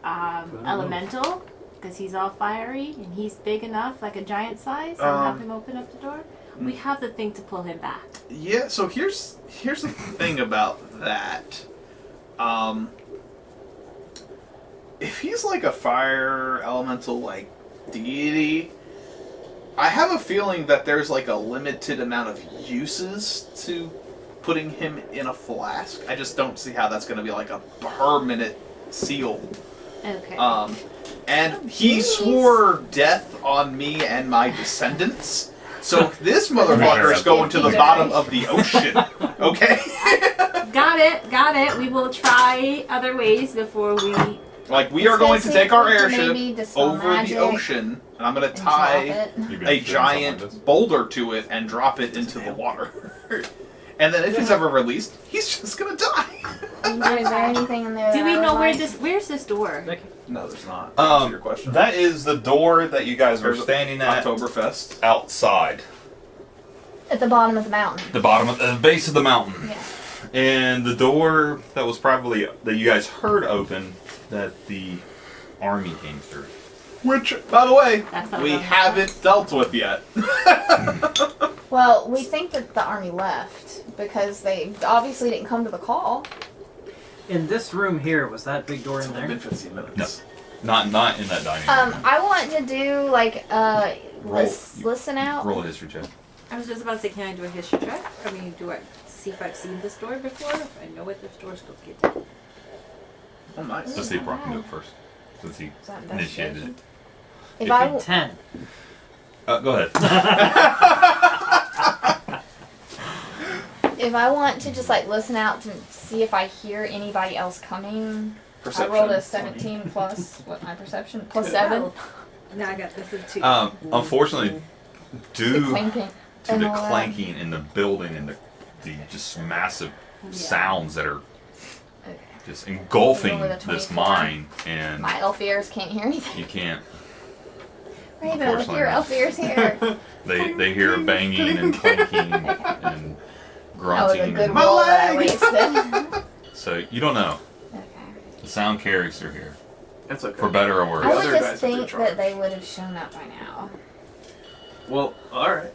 S1: elemental? Because he's all fiery and he's big enough, like a giant size, and have him open up the door? We have the thing to pull him back.
S6: Yeah, so here's the thing about that. If he's like a fire elemental like deity, I have a feeling that there's like a limited amount of uses to putting him in a flask. I just don't see how that's going to be like a permanent seal.
S1: Okay.
S6: And he swore death on me and my descendants. So this motherfucker is going to the bottom of the ocean. Okay?
S1: Got it. We will try other ways before we.
S6: Like, we are going to take our airship
S4: Maybe dispel
S6: over
S4: magic
S6: the ocean, and I'm going to
S4: and drop
S6: tie
S4: it.
S2: You been
S6: a
S2: doing something like this?
S6: giant boulder to it and drop it into the water. And then if he's ever released, he's just going to die.
S4: Is there anything in there?
S1: Do
S4: that
S1: we
S4: I
S1: know
S4: would
S1: where
S4: like?
S1: this? Where's this door?
S6: No, there's not. To answer your question.
S2: That is the door that you guys were
S6: There's
S2: standing at
S6: Oktoberfest.
S2: outside.
S4: At the bottom of the mountain.
S2: The bottom of the base of the mountain.
S4: Yeah.
S2: And the door that was probably that you guys heard open that the army came through.
S6: Which, by the way,
S1: That's not
S6: we
S1: done.
S6: haven't dealt with yet.
S4: Well, we think that the army left because they obviously didn't come to the call.
S3: In this room here, was that big door in
S6: It's
S3: there?
S6: been 15 minutes.
S2: No. Not in that dining room.
S4: I want to do like listen out.
S2: Roll a history check.
S5: I was just about to say, can I do a history check? I mean, do I see if I've seen this door before? If I know what this door's located.
S6: Oh, nice.
S2: Let's see if Brock can do it first, since he
S4: Is that
S2: initiated it.
S4: investigation? If I
S3: 10.
S2: Go ahead.
S4: if I want to just like listen out to see if I hear anybody else coming,
S6: Perception.
S4: I rolled a 17 plus what my perception plus 7.
S5: Oh. Now I got this is 2.
S2: Unfortunately,
S4: The
S2: due
S4: clanking
S2: to
S4: and
S2: the
S4: all that.
S2: clanking in the building and the just massive sounds that are
S4: Okay.
S2: just engulfing
S4: Over the
S2: this
S4: 24.
S2: mine, and
S4: My elf ears can't hear anything.
S2: you can't.
S4: Raven, look,
S2: Unfortunately
S4: your
S2: not.
S4: elf ears here.
S2: They hear banging and clanking and
S4: That was a
S2: grunting.
S4: good
S6: My
S4: roll that I
S6: leg.
S4: wasted.
S2: So you don't know.
S4: Okay.
S2: The sound carries through here,
S6: It's okay.
S2: for better or worse.
S4: I would
S6: other guys
S4: just
S6: have been
S4: think
S6: charged.
S4: that they would have shown up by now.
S6: Well, alright.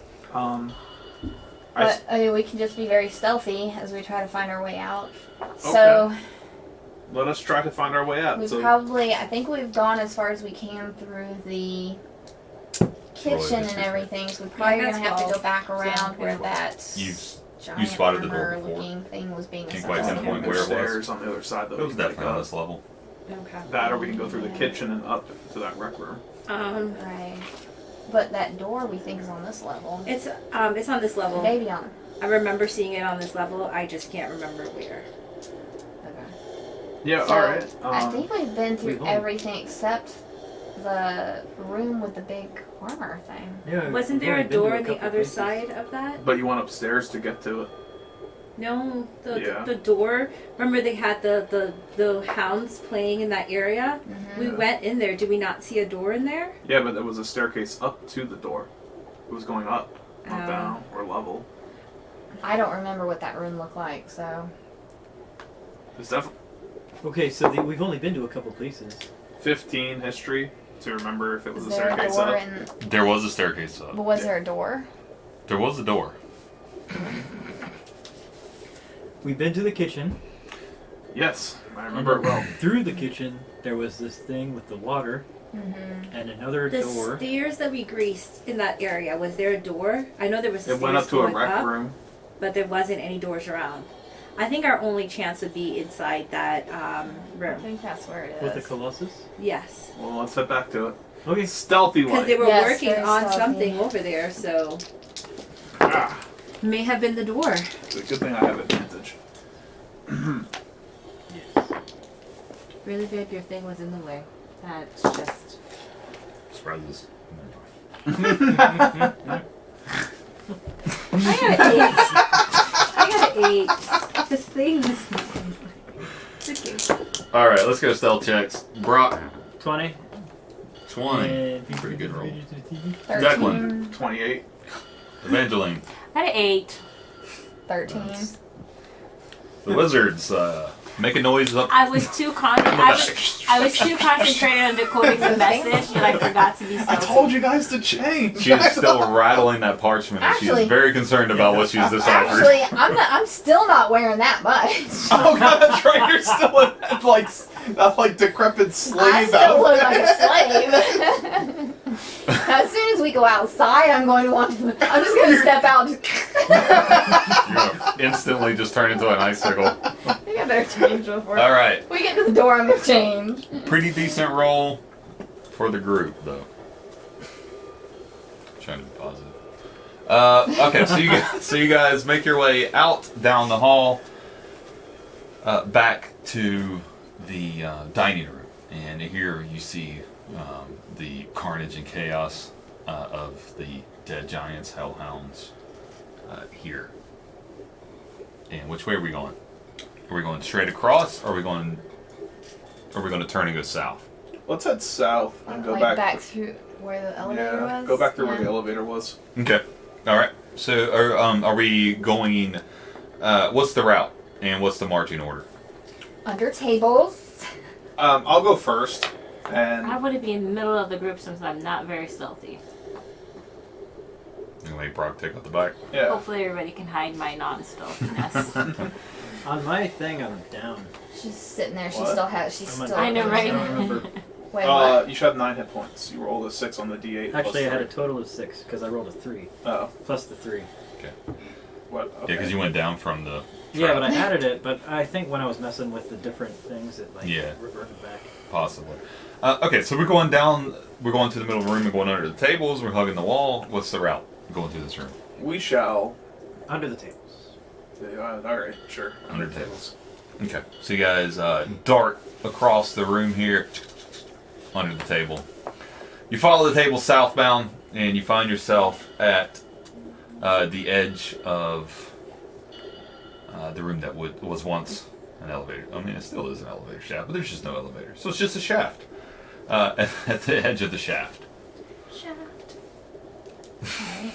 S4: But I mean, we can just be very stealthy as we try to find our way out. So
S6: Let us try to find our way out.
S4: we
S6: So,
S4: probably, I think we've gone as far as we can through the kitchen and
S2: history.
S4: everything. So we probably
S5: Yeah,
S4: gonna
S5: that's
S4: have to go
S5: 12.
S4: back around
S5: So,
S4: where
S5: yeah.
S4: that
S2: You
S4: giant
S2: spotted the door
S4: armor
S2: before.
S4: looking thing was being
S2: Can't quite
S4: assembled.
S2: pinpoint
S6: there's
S2: where it was.
S6: stairs on the other side that
S2: It was
S6: we can
S2: definitely
S6: pick
S2: on
S6: up.
S2: this level.
S5: Okay.
S6: That or we can go through the kitchen and up to that rec room.
S4: Right. But that door we think is on this level.
S5: It's on this level.
S4: Maybe on.
S5: I remember seeing it on this level. I just can't remember where.
S4: Okay.
S6: Yeah,
S4: So,
S6: alright.
S4: I think we've been through
S3: we've only-
S4: everything except the room with the big armor thing.
S3: Yeah,
S5: Wasn't
S3: we've
S5: there a
S3: only been to
S5: door on the
S3: couple
S5: other
S3: places.
S5: side of that?
S6: But you went upstairs to get to it.
S5: No,
S6: Yeah.
S5: the door. Remember they had the hounds playing in that area? We went in there. Did we not see a door in there?
S6: Yeah, but there was a staircase up to the door. It was going up, not
S5: Oh.
S6: down or level.
S4: I don't remember what that room looked like, so.
S6: It's definitely
S3: Okay, so we've only been to a couple places.
S6: 15 history to remember if it was
S4: Is
S6: a
S4: there a
S6: staircase
S4: door
S6: up.
S4: in.
S2: There was a staircase
S4: But
S2: up.
S4: was there a door?
S2: There was a door.
S3: We've been to the kitchen.
S6: Yes, I
S3: And
S6: remember it well.
S3: through the kitchen, there was this thing with the water and another
S5: The
S3: door.
S5: stairs that we greased in that area, was there a door? I know there was
S6: It
S5: stairs
S6: went up to a
S5: going
S6: rec
S5: up,
S6: room.
S5: but there wasn't any doors around. I think our only chance would be inside that
S4: I
S5: room.
S4: think that's where it
S3: With the
S4: is.
S3: Colossus?
S5: Yes.
S6: Well, let's head back to it.
S3: Okay.
S6: Stealthy
S5: Because
S6: way.
S5: they were
S4: Yes,
S5: working
S4: very
S5: on
S4: stealthy.
S5: something over there, so
S6: Ah,
S5: may have been the door.
S6: it's a good thing I have advantage.
S3: Yes.
S1: Really, babe, your thing was in the way. That's just.
S2: Surprises.
S5: I got an 8. This thing is. Okay.
S2: All right, let's go stealth checks. Brock,
S3: 20.
S2: 20.
S3: And
S2: Pretty good roll.
S4: 13.
S2: Declan.
S6: 28.
S2: Evangeline.
S1: I had an 8.
S4: 13.
S2: The wizards making noise up.
S1: I was too I was too concentrated on decoding the message that I forgot to be
S6: I
S1: stealthy.
S6: told you guys to change.
S2: She is still rattling that parchment, and she
S4: Actually-
S2: is very concerned about what she's deciphered.
S4: Actually, I'm still not wearing that much.
S6: Oh god, that's right. You're still in that like decrepit
S4: I
S6: slave
S4: still look like
S6: outfit.
S4: a slave. As soon as we go outside, I'm going to want to. I'm just going to step out. And just,
S2: You're gonna instantly just turn into an icicle.
S4: I think I better change before
S2: All right,
S4: we get to the door. I'm going to change.
S2: pretty decent roll for the group, though. Trying to be positive. Okay, so you guys make your way out down the hall, back to the dining room, and here you see the carnage and chaos of the dead giants, hellhounds, here. And which way are we going? Are we going straight across, or are we going to turn and go south?
S6: Let's head south and go
S4: like
S6: back.
S4: through where the elevator
S6: Yeah,
S4: was.
S6: go back through where
S4: Yeah.
S6: the elevator was.
S2: Okay. All right. So, are we going? What's the route and what's the marching order?
S4: Under tables.
S6: I'll go first,
S1: I
S6: and
S1: want to be in the middle of the group since I'm not very stealthy.
S2: You make Brock take out the back.
S6: yeah.
S1: Hopefully everybody can hide my non-stealthiness.
S3: On my thing, I'm down.
S4: She's sitting there. She
S6: What?
S4: still has. She's
S3: I'm
S4: still.
S1: I know, right?
S3: I don't remember.
S4: Wait, what?
S6: You should have 9 hit points. You rolled a 6 on the D8.
S3: Actually, I
S6: plus
S3: had a
S6: 3.
S3: total of 6 because I rolled a 3
S6: Oh,
S3: plus the 3.
S6: what?
S2: Yeah,
S6: Okay.
S2: because you went down from the.
S3: Yeah,
S2: trap.
S3: but I added it. But I think when I was messing with the different things, it like
S2: Yeah.
S3: reverted back.
S2: Possibly. Okay, so we're going down. We're going to the middle of the room. We're going under the tables. We're hugging the wall. What's the route? Going through this room.
S6: We shall.
S3: Under the tables.
S6: All right, sure.
S2: Under tables. Okay. So you guys dart across the room here, under the table. You follow the table southbound, and you find yourself at the edge of the room that was once an elevator. I mean, it still is an elevator shaft, but there's just no elevator. So it's just a shaft at the edge of the shaft.
S4: Alright.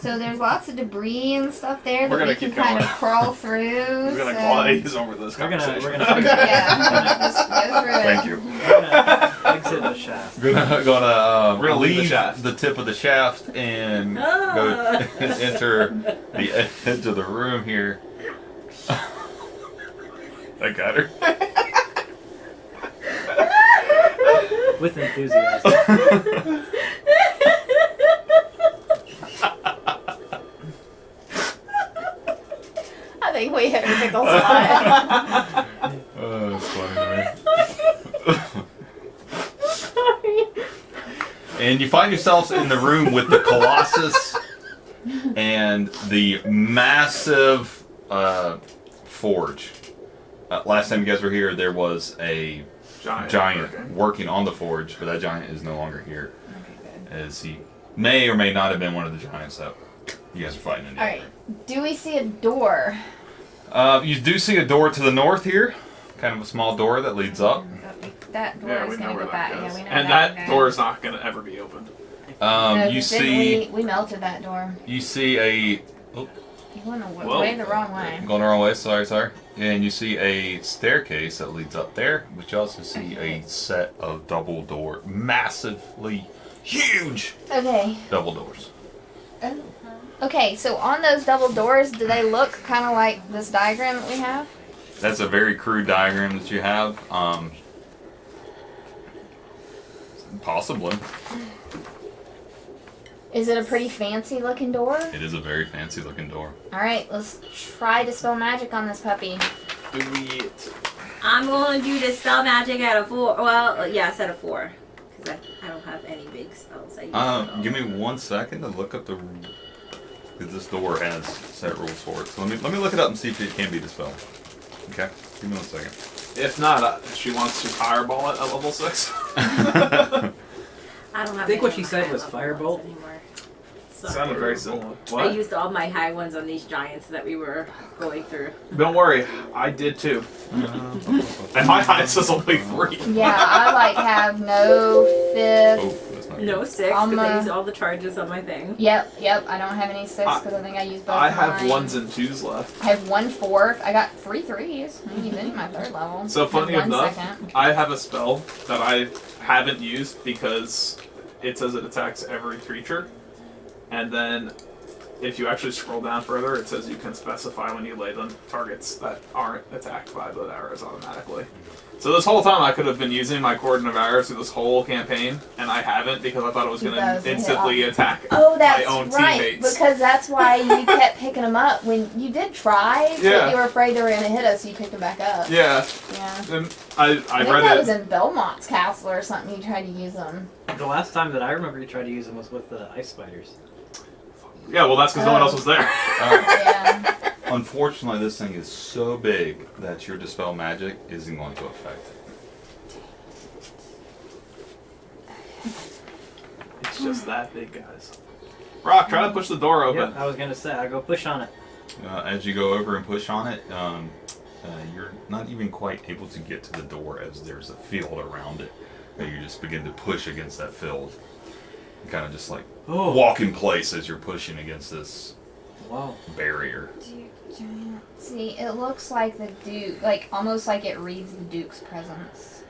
S4: So there's lots of debris and stuff there
S6: We're
S4: that
S6: gonna
S4: we can
S6: keep
S4: kind of
S6: going.
S4: crawl through.
S6: We're gonna
S4: so-
S6: glaze over this
S3: We're gonna-
S6: conversation.
S3: we're gonna-
S4: Yeah, just go through it.
S2: Thank you.
S3: We're gonna exit the shaft.
S2: Gonna
S6: We're gonna leave the
S2: leave
S6: shaft.
S2: the tip of the shaft and go enter the edge of the room here. I got her.
S3: With enthusiasm.
S4: I think we hit a pickle spot.
S2: Oh, that's funny to me. And you find yourselves in the room with the Colossus and the massive forge. Last time you guys were here, there was a giant
S6: Okay.
S2: working on the forge, but that giant is no longer here,
S4: Okay, good.
S2: as he may or may not have been one of the giants that you guys are fighting in the
S4: Alright. Do we see a door?
S2: You do see a door to the north here, kind of a small door that leads up.
S4: That door
S6: Yeah,
S4: is
S6: we know
S4: going to
S6: where
S4: go
S6: that
S4: back.
S6: goes.
S4: Yeah, we know
S6: And
S4: that
S6: that door is not going to ever be opened.
S4: No,
S2: You
S4: didn't
S2: see,
S4: we melted that door.
S2: you see a.
S4: You went
S6: Whoa.
S4: way the wrong way.
S2: I'm going the wrong way. Sorry. And you see a staircase that leads up there, but you also see a set of double door, massively huge
S4: Okay.
S2: double doors.
S4: Okay, so on those double doors, do they look kind of like this diagram that we have?
S2: That's a very crude diagram that you have. Possibly.
S4: Is it a pretty fancy looking door?
S2: It is a very fancy looking door.
S4: Alright, let's try to spell magic on this puppy.
S6: Do it.
S5: I'm going to do dispel magic at a 4. Well, yes, at a 4. Because I don't have any big spells. I use it all.
S2: Give me 1 second to look up the. Because this door has set rules for it. So let me look it up and see if it can be dispelled. Okay, give me 1 second.
S6: If not, she wants to fireball it at level 6.
S5: I don't have
S3: I think what
S5: any
S3: she said
S5: high
S3: was
S5: level
S3: firebolt.
S5: ones anymore.
S6: Sounded very similar.
S5: I
S6: What?
S5: used all my high ones on these giants that we were going through.
S6: Don't worry, I did too. And my highest is only 3.
S4: Yeah, I like have no fifth.
S2: Oh, that's not
S5: No
S2: good.
S5: 6, because I
S4: I'm,
S5: used all the charges on my thing.
S4: Yep, I don't have any six because I think I used both
S6: I
S4: of
S6: have
S4: mine.
S6: 1s and 2s left.
S4: I have 1 fourth. I got 3 threes. I didn't use any of my third level.
S6: So funny
S4: I have 1
S6: enough,
S4: second.
S6: I have a spell that I haven't used because it says it attacks every creature. And then if you actually scroll down further, it says you can specify when you lay them targets that aren't attacked by the arrows automatically. So this whole time I could have been using my cordon of arrows through this whole campaign, and I haven't because I thought it was going
S4: That was
S6: to
S4: a hit
S6: instantly
S4: off.
S6: attack
S4: Oh,
S6: my
S4: that's
S6: own
S4: right.
S6: teammates.
S4: Because that's why you kept picking them up when you did try,
S6: Yeah.
S4: but you were afraid they were going to hit us. So you picked them back up.
S6: Yeah,
S4: Yeah.
S6: and I
S4: I think
S6: read
S4: that
S6: it.
S4: was in Belmont's castle or something. You tried to use them.
S3: The last time that I remember you tried to use them was with the ice spiders.
S6: Yeah, well that's because no one else was there.
S4: Yeah.
S2: Unfortunately, this thing is so big that your dispel magic isn't going to affect it.
S6: It's just that big, guys. Brock, try to push the door open.
S3: Yeah, I was gonna say I go push on it.
S2: As you go over and push on it, you're not even quite able to get to the door as there's a field around it. That you just begin to push against that field. You kind of just like walk in place as you're pushing against this
S3: Wow.
S2: barrier.
S4: See, it looks like the Duke, like almost like it reads the Duke's presence.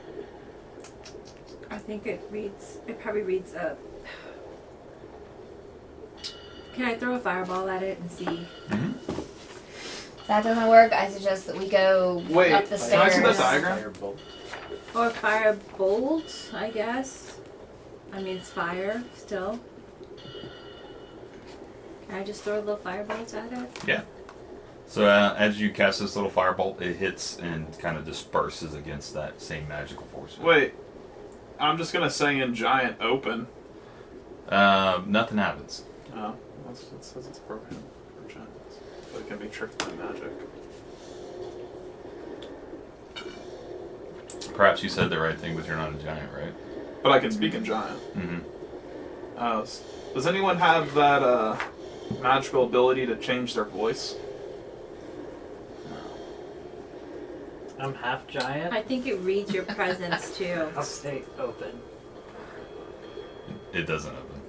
S5: I think it probably reads up. Can I throw a fireball at it and see?
S4: If that doesn't work, I suggest that we go
S6: Wait,
S4: up the
S6: can I
S4: stairs.
S6: see the diagram?
S3: Firebolt.
S5: Or firebolt, I guess. I mean, it's fire still. Can I just throw little firebolts at it?
S2: Yeah. So as you cast this little firebolt, it hits and kind of disperses against that same magical force.
S6: Wait, I'm just gonna say in giant open.
S2: Nothing happens.
S6: Oh, it says it's broken for giants, but it can be tricked by magic.
S2: Perhaps you said the right thing, but you're not a giant, right?
S6: But I can speak in giant.
S2: Mm-hmm.
S6: Does anyone have that magical ability to change their voice?
S3: I'm half giant.
S5: I think it reads your presence too.
S3: I'll stay open.
S2: It doesn't open.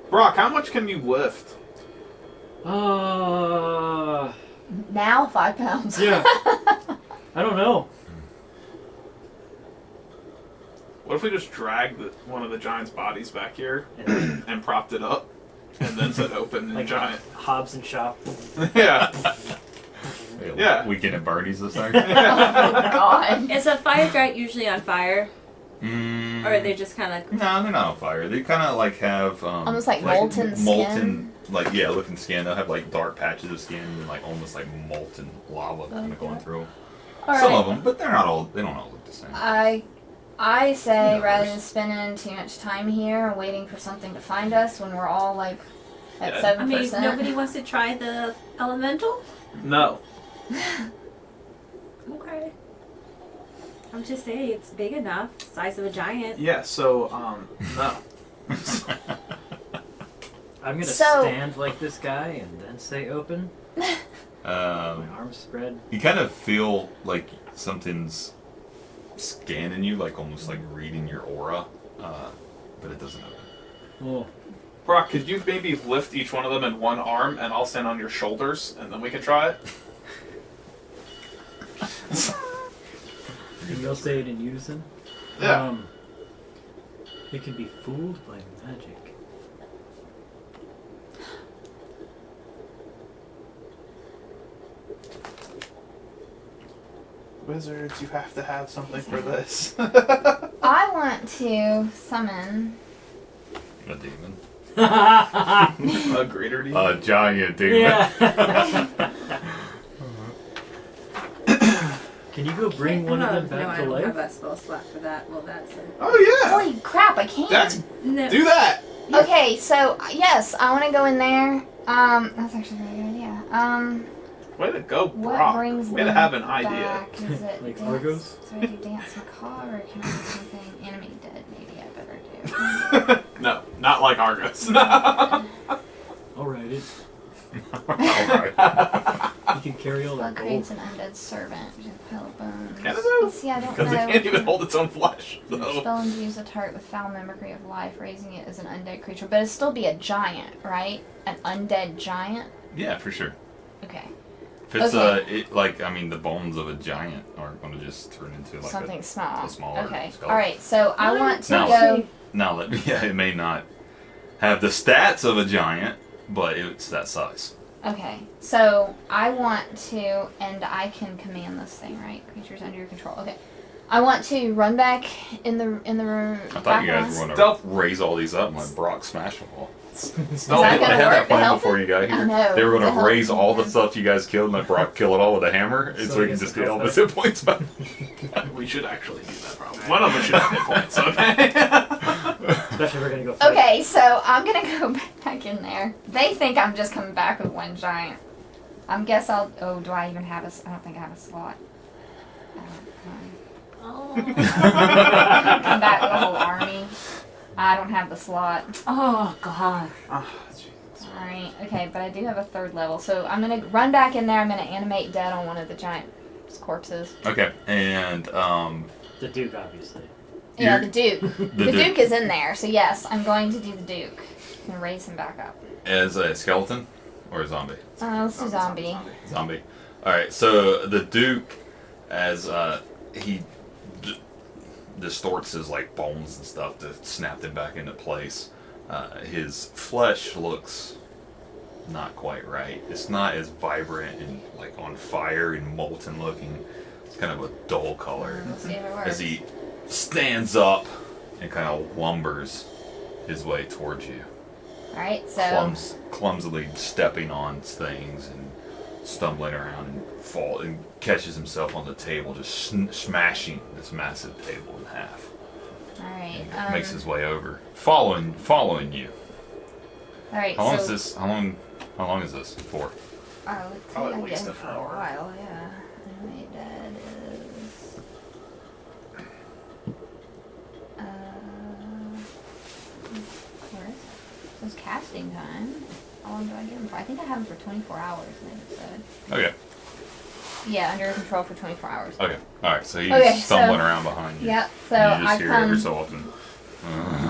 S6: Brock, how much can you lift?
S3: Yeah.
S4: Now 5 pounds.
S3: I don't know.
S6: What if we just dragged one of the giant's bodies back here and propped it up, and then said open and
S3: Like
S6: giant?
S3: Hobbs and Shaw.
S6: Yeah. Yeah.
S2: Weekend at Bernie's this time?
S4: Oh God.
S5: Is a fire giant usually on fire?
S2: Mm,
S5: Or are they just kind of...
S2: No, they're not on fire. They kind of like have
S4: Almost like molten skin?
S2: molten, like looking skin. They'll have like dark patches of skin and like almost like molten lava kind of going through.
S4: All
S2: Some
S4: right.
S2: of them, but they're not all. They don't all look the same.
S4: I say
S2: No,
S4: rather
S2: there's-
S4: than spending too much time here and waiting for something to find us when we're all like at
S6: Yeah.
S4: 7%.
S5: I mean, nobody wants to try the elemental?
S6: No.
S5: Okay. I'm just saying, it's big enough, size of a giant.
S6: Yeah. So no.
S3: I'm gonna
S4: So-
S3: stand like this guy and then say open. My arms spread.
S2: You kind of feel like something's scanning you, like almost like reading your aura, but it doesn't open.
S3: Oh.
S6: Brock, could you maybe lift each one of them in one arm, and I'll stand on your shoulders, and then we can try it?
S3: And you'll say it in unison?
S6: Yeah.
S3: It can be fooled by magic.
S6: Wizards, you have to have something for this.
S4: I want to summon.
S2: A demon.
S6: A greater demon?
S2: A giant demon.
S3: Yeah. Can you go bring one of them
S5: No,
S3: back
S5: I
S3: to
S5: don't have
S3: life?
S5: that spell slot for that. Well, that's
S6: Oh yeah!
S4: Holy crap! I can't.
S5: no.
S6: Do that!
S4: Okay, so yes, I want to go in there. That's actually a really good idea.
S6: Way to go,
S4: What
S6: Brock.
S4: brings
S6: Way to
S4: them
S6: have an idea.
S4: back? Is it
S3: Like
S4: dance?
S3: Argos?
S4: So I do dance macabre, or can I do something animated dead? Maybe I better do.
S6: No, not like Argos.
S3: Alright, it.
S2: Alright.
S3: You can carry all
S4: What
S3: that
S4: creates
S3: gold.
S4: an undead servant? Which is a pile of bones.
S6: Can it though?
S4: See, I don't
S6: Because
S4: know.
S6: it can't even hold its own flesh. So.
S4: Spell imbues a target with foul mimicry of life, raising it as an undead creature. But it'd still be a giant, right? An undead giant?
S2: Yeah, for sure.
S4: Okay.
S2: If it's
S4: Okay.
S2: the bones of a giant aren't going to just turn into like
S4: Something small.
S2: a smaller
S4: Okay.
S2: skeleton.
S4: Alright, so I want to
S2: No.
S4: go.
S2: Now that yeah, it may not have the stats of a giant, but it's that size.
S4: Okay, so I want to, and I can command this thing, right? Creatures under your control. Okay, I want to run back in the room.
S2: I thought you guys were going
S6: Stealth.
S2: to raise all these up and let Brock smash them all.
S4: Is
S2: No,
S4: that
S2: they
S4: gonna
S2: had
S4: work
S2: that
S4: to
S2: plan
S4: help
S2: before
S4: it?
S2: you got
S4: I
S2: here.
S4: know,
S2: They were
S4: to
S2: going to
S4: help
S2: raise all the
S4: him.
S2: stuff you guys killed and let Brock kill it all with a hammer,
S3: So
S2: so he
S3: I
S2: can
S3: guess
S2: just
S3: it
S2: get all
S3: goes
S2: his hit points back.
S6: We should actually do that probably. One of us should have hit points, okay?
S3: Especially if we're gonna go fight.
S4: Okay, so I'm gonna go back in there. They think I'm just coming back with one giant. Guess I'll. Oh, do I even have a? I don't think I have a slot.
S1: Oh.
S4: Come back with a whole army. I don't have the slot.
S1: Oh god.
S4: Alright, okay, but I do have a third level, so I'm gonna run back in there. I'm gonna animate dead on one of the giant corpses.
S2: Okay, and
S3: The Duke, obviously.
S4: Yeah,
S2: You're-
S4: the Duke.
S2: the
S4: The Duke is in there, so yes, I'm going to do the Duke and raise him back up.
S2: as a skeleton or a zombie?
S4: Let's do zombie.
S2: Zombie. All right. So the Duke, as he distorts his like bones and stuff to snap them back into place, his flesh looks not quite right. It's not as vibrant and like on fire and molten looking. It's kind of a dull color.
S4: Let's see if it works.
S2: As he stands up and kind of lumbers his way towards you.
S4: Alright, so
S2: Clumsily stepping on things and stumbling around and and catches himself on the table, just smashing this massive table in half.
S4: alright.
S2: And makes his way over, following you.
S4: Alright,
S2: How long
S4: so
S2: is this? How long is this for?
S6: Probably
S4: I
S6: at least
S4: guess
S6: an
S4: for a
S6: hour.
S4: while, yeah. Animate dead is where is it? It says casting time. How long do I get him for? I think I have him for 24 hours, maybe it said.
S2: Okay.
S4: Yeah, under control for 24 hours.
S2: Okay. All right. So he's
S4: Okay,
S2: stumbling
S4: so-
S2: around behind you.
S4: Yep, so
S2: You just
S4: I
S2: hear every
S4: come
S2: so often.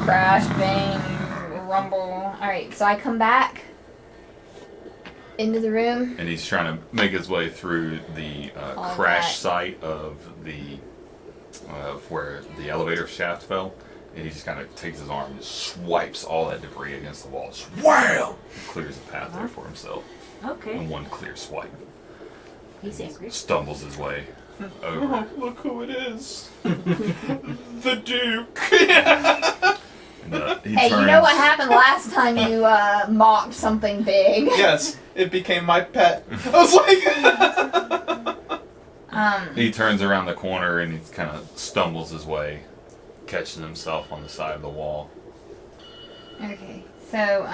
S4: crash, bang, rumble. Alright, so I come back into the room.
S2: And he's trying to make his way through the
S4: All
S2: crash
S4: that.
S2: site of the where the elevator shaft fell. And he just kind of takes his arm and just swipes all that debris against the wall. Just wham! Clears a path there for himself
S1: Okay.
S2: in one clear swipe.
S1: He's angry.
S2: Stumbles his way over.
S6: Oh, look who it is. The Duke.
S2: And, he
S4: Hey,
S2: turns,
S4: you know what happened last time you mocked something big?
S6: Yes, it became my pet. I was like...
S2: He turns around the corner and he kind of stumbles his way, catches himself on the side of the wall.
S4: Okay, so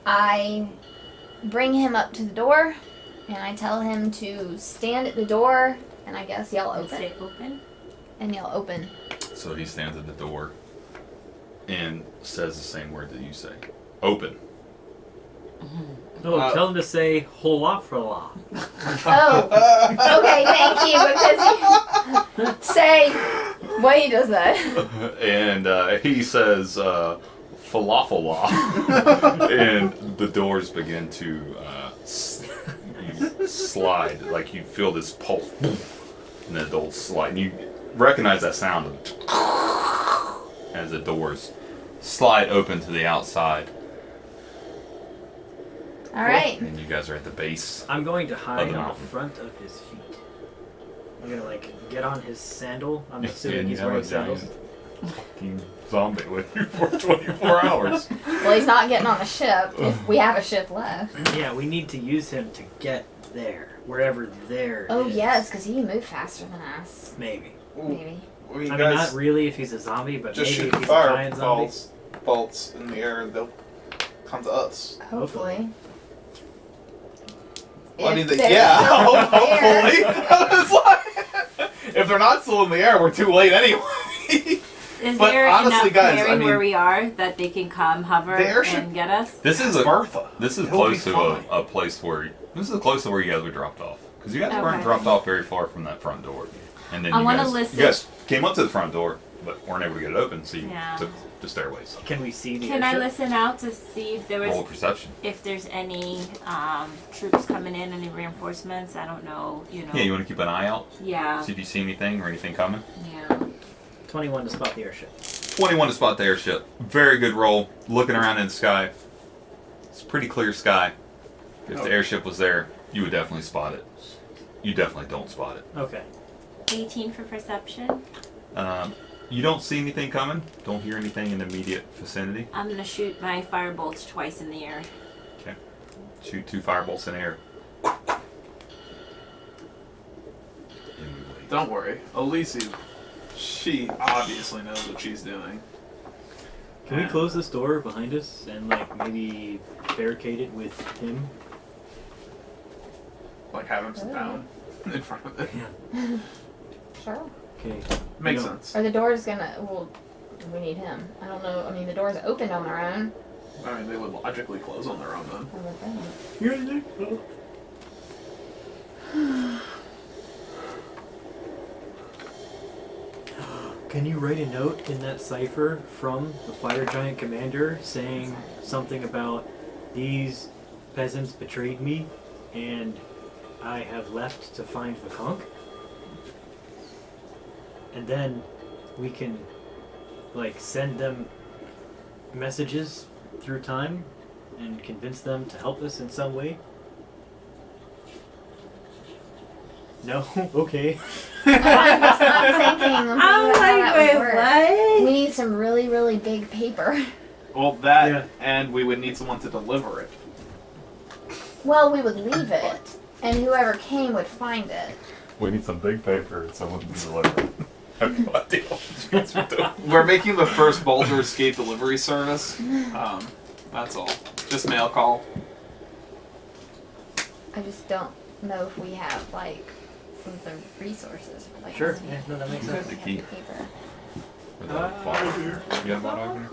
S4: I bring him up to the door, and I tell him to stand at the door, and I guess yell
S1: Let's
S4: open.
S1: say open.
S4: And yell open.
S2: So he stands at the door and says the same word that you say. Open.
S3: Oh, tell him to say hola for la.
S4: Oh, okay, thank you. Because say what he does that.
S2: And he says, falafel law. And the doors begin to slide. Like you feel this pulse. And the doors slide. And you recognize that sound as the doors slide open to the outside.
S4: All right.
S2: And you guys are at the base.
S3: I'm going to hide
S2: Of
S3: on
S2: the
S3: the
S2: mountain.
S3: front of his feet. I'm gonna like get on his sandal. I'm
S2: And
S3: assuming
S2: you
S3: he's
S2: have
S3: wearing
S2: a
S3: sandals.
S2: giant fucking zombie with you for 24 hours.
S4: Well, he's not getting on the ship if we have a ship left.
S3: Yeah, we need to use him to get there, wherever there
S4: Oh
S3: is.
S4: yes, because he can move faster than us.
S3: Maybe.
S4: Maybe.
S6: Well, you
S3: I mean,
S6: guys
S3: not really if he's a zombie, but
S6: just
S3: maybe
S6: shoot
S3: if
S6: the
S3: he's a giant zombie.
S6: bolts in the air and they'll come to us.
S4: Hopefully.
S6: Well, I mean,
S4: If they're
S6: yeah,
S4: still in the air.
S6: hopefully. It's like, if they're not still in the air, we're too late anyway.
S1: Is
S6: But
S1: there
S6: honestly,
S1: enough
S6: guys,
S1: clearing
S6: I mean,
S1: where we are that they can come hover
S6: the airship-
S1: and get us?
S2: This is
S6: Bertha.
S2: This is
S6: It'll
S2: close
S6: be
S2: to
S6: fine.
S2: a place where you guys were dropped off, because you guys weren't
S1: Okay.
S2: dropped off very far from that front door, and then
S1: I
S2: you
S1: wanna
S2: guys,
S1: listen-
S2: you guys came up to the front door, but weren't able to get it open, so you
S1: Yeah.
S2: took the stairways.
S3: Can we see the
S1: Can I
S3: airship?
S1: listen out to see if there
S2: Roll
S1: was,
S2: perception.
S1: if there's any troops coming in, any reinforcements? I don't know. You know.
S2: Yeah, you want to keep an eye out,
S1: Yeah.
S2: see if you see anything or anything coming.
S1: Yeah.
S3: 21 to spot the airship.
S2: 21 to spot the airship. Very good roll. Looking around in the sky. It's a pretty clear sky. If the airship was there, you would definitely spot it. You definitely don't spot it.
S3: Okay.
S1: 18 for perception.
S2: You don't see anything coming. Don't hear anything in the immediate vicinity.
S1: I'm gonna shoot my fire bolts twice in the air.
S2: Okay. Shoot 2 firebolts in the air.
S6: Don't worry, Elise, she obviously knows what she's doing.
S3: Can we close this door behind us and like maybe barricade it with him?
S6: Like have him sit down in front of it.
S4: Sure.
S3: Okay.
S6: Makes
S3: No.
S6: sense.
S4: Are the doors gonna? Well, we need him. I don't know. I mean, the doors opened on their own.
S6: I mean, they would logically close on their own then.
S4: I would think.
S3: You're there. Can you write a note in that cipher from the fire giant commander saying something about these peasants betrayed me and I have left to find the conch? And then we can like send them messages through time and convince them to help us in some way? No? Okay.
S4: I'm just not thinking
S5: I'm
S4: how that
S5: like,
S4: would
S5: wait,
S4: work.
S5: what?
S4: We need some really, really big paper.
S6: Well, that
S3: Yeah.
S6: and we would need someone to deliver it.
S4: Well, we would leave it, and whoever came would find it.
S2: We need some big paper and someone to deliver it. I have no idea what you guys are doing.
S6: We're making the first Boulder Escape delivery service. That's all. Just mail call.
S4: I just don't know if we have like the resources. For, like,
S3: Sure.
S4: how many-
S3: Yeah, no, that makes
S4: how
S3: sense.
S4: many
S2: The key.
S4: paper.
S2: With that bottle here. You got a bottle opener?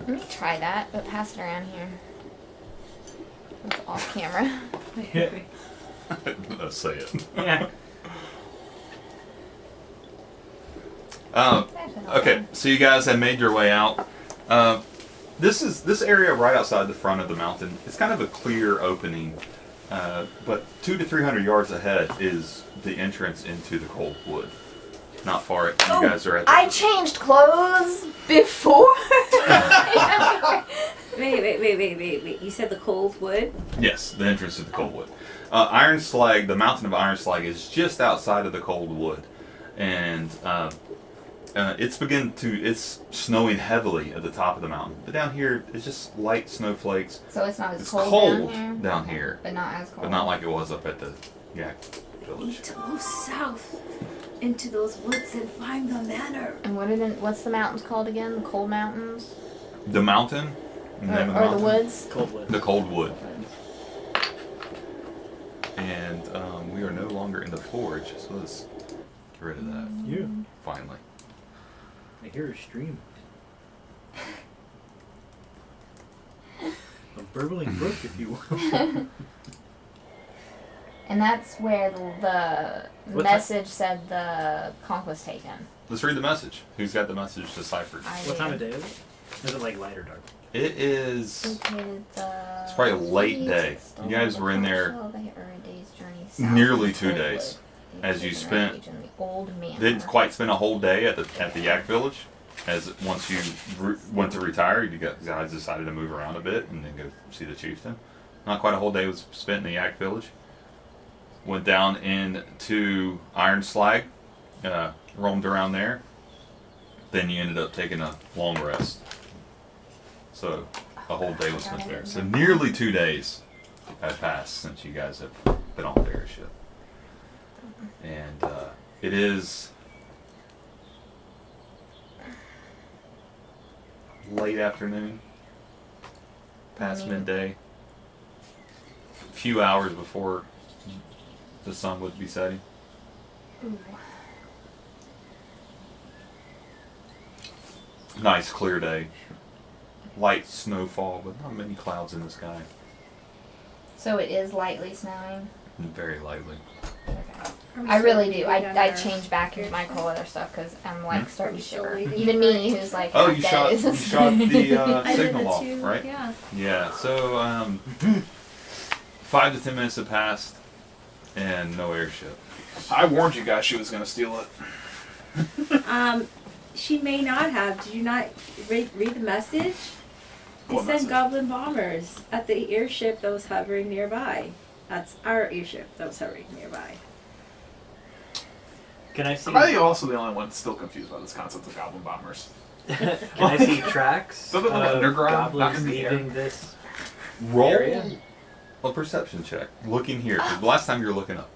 S4: Let me try that, but pass it around here. It's off camera.
S2: Let's say it.
S3: Yeah.
S2: Okay, so you guys have made your way out. This area right outside the front of the mountain. It's kind of a clear opening, but 200 to 300 yards ahead is the entrance into the cold wood. Not far. You guys are at.
S4: I changed clothes before.
S5: Wait. You said the cold wood?
S2: Yes, the entrance to the cold wood. Iron Slag, the mountain of Iron Slag, is just outside of the cold wood, and it's snowing heavily at the top of the mountain. But down here, it's just light snowflakes.
S4: So it's not as
S2: It's
S4: cold,
S2: cold down here,
S4: but not as cold.
S2: but not like it was up at the Yak
S5: We
S2: village.
S5: need to move south into those woods and find the manor.
S4: And what's the mountains called again? The Cold Mountains?
S2: The mountain, the name of
S4: Or the
S2: mountain?
S4: woods?
S3: Cold wood.
S2: The cold wood. And we are no longer in the forge, so let's get rid of that.
S3: Yeah.
S2: Finally.
S3: I hear a stream. burbling brook, if you will.
S4: And that's where the
S3: What's
S4: message said the conch was taken.
S2: Let's read the message. Who's got the message deciphered?
S3: What time of day is it? Is it like light or dark?
S2: It is.
S4: Located the
S2: It's probably a late day. You guys were in there nearly 2 days, as you spent. Didn't quite spend a whole day at the Yak Village. As once you went to retire, you guys decided to move around a bit and then go see the chieftain. Not quite a whole day was spent in the Yak Village. Went down into Iron Slag, roamed around there. Then you ended up taking a long rest. So a whole day was spent there. So nearly 2 days have passed since you guys have been on the airship. And it is late afternoon, past midday, a few hours before the sun would be setting.
S4: Ooh.
S2: Nice clear day. Light snowfall, but not many clouds in the sky.
S4: So it is lightly snowing.
S2: Very lightly.
S4: Okay. I really do. I change back into my cold weather stuff because I'm like starting to shiver. Even me, who's like
S2: Oh,
S4: half
S2: you
S4: dead,
S2: shot
S4: is-
S2: the
S5: I did
S2: signal
S5: the
S2: off,
S5: two,
S2: right?
S5: Yeah.
S2: Yeah. So 5 to 10 minutes have passed, and no airship.
S6: I warned you guys she was going to steal it.
S5: She may not have. Did you not read the message? They
S6: What
S5: sent
S6: message?
S5: goblin bombers at the airship that was hovering nearby. That's our airship that was hovering nearby.
S3: Can I see?
S6: Am I also the only one still confused by this concept of goblin bombers?
S3: Can I see tracks
S6: Doesn't it look
S3: of
S6: underground, not
S3: goblins
S6: in the air?
S3: leaving this
S2: Roll
S3: area?
S2: a perception check. Looking here, 'cause the last time you were looking up.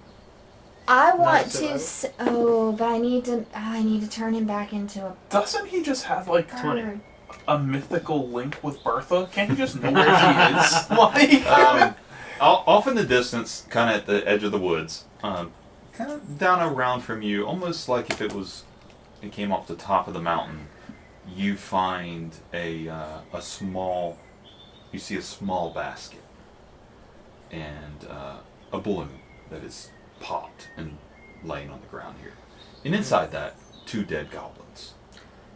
S4: I want
S3: so
S4: to. But I need to turn him back into a
S6: Doesn't he just have like
S3: 20.
S6: a mythical link with Bertha? Can't he just know where she is? Like,
S2: Off in the distance, kind of at the edge of the woods, kind of down around from you, almost like if it came off the top of the mountain. You find you see a small basket and a balloon that is popped and laying on the ground here. And inside that, 2 dead goblins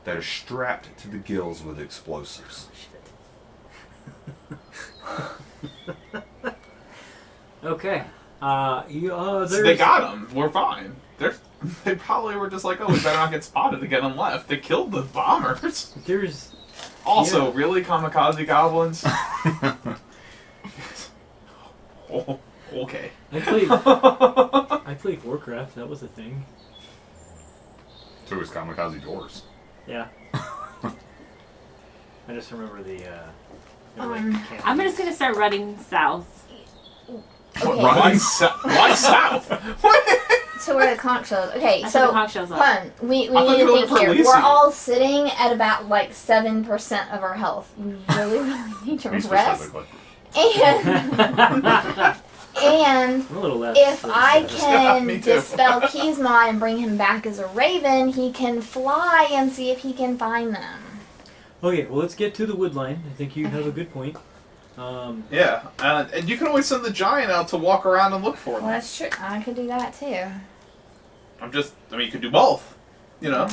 S2: that are strapped to the gills with explosives.
S3: Okay.
S6: they got him. We're fine. They probably were just like, oh, we better not get spotted to get them left. They killed the bombers.
S3: There's
S6: Also,
S3: Yeah.
S6: really kamikaze goblins? Oh, okay.
S3: I played Warcraft. That was a thing.
S2: So it was kamikaze doors.
S3: Yeah. I just remember the.
S1: I'm just gonna start running south.
S4: Okay.
S6: Why south? What?
S4: So where the conch shells. Okay,
S1: That's where the
S4: so
S1: conch shells are.
S4: hun, we
S6: I thought
S4: need
S6: you were
S4: to
S6: looking
S4: think
S6: for
S4: here.
S6: Lacey.
S4: We're all sitting at about like 7% of our health. We really need to
S2: Me
S4: rest.
S2: specifically.
S4: And
S3: I'm a little less.
S4: if I
S6: Yeah,
S4: can
S6: me too.
S4: dispel Keysma and bring him back as a raven, he can fly and see if he can find them.
S3: Okay, well, let's get to the wood line. I think you have a good point.
S6: Yeah, and you can always send the giant out to walk around and look for
S4: Well,
S6: them.
S4: that's true. I could do that too.
S6: You could do both, you know.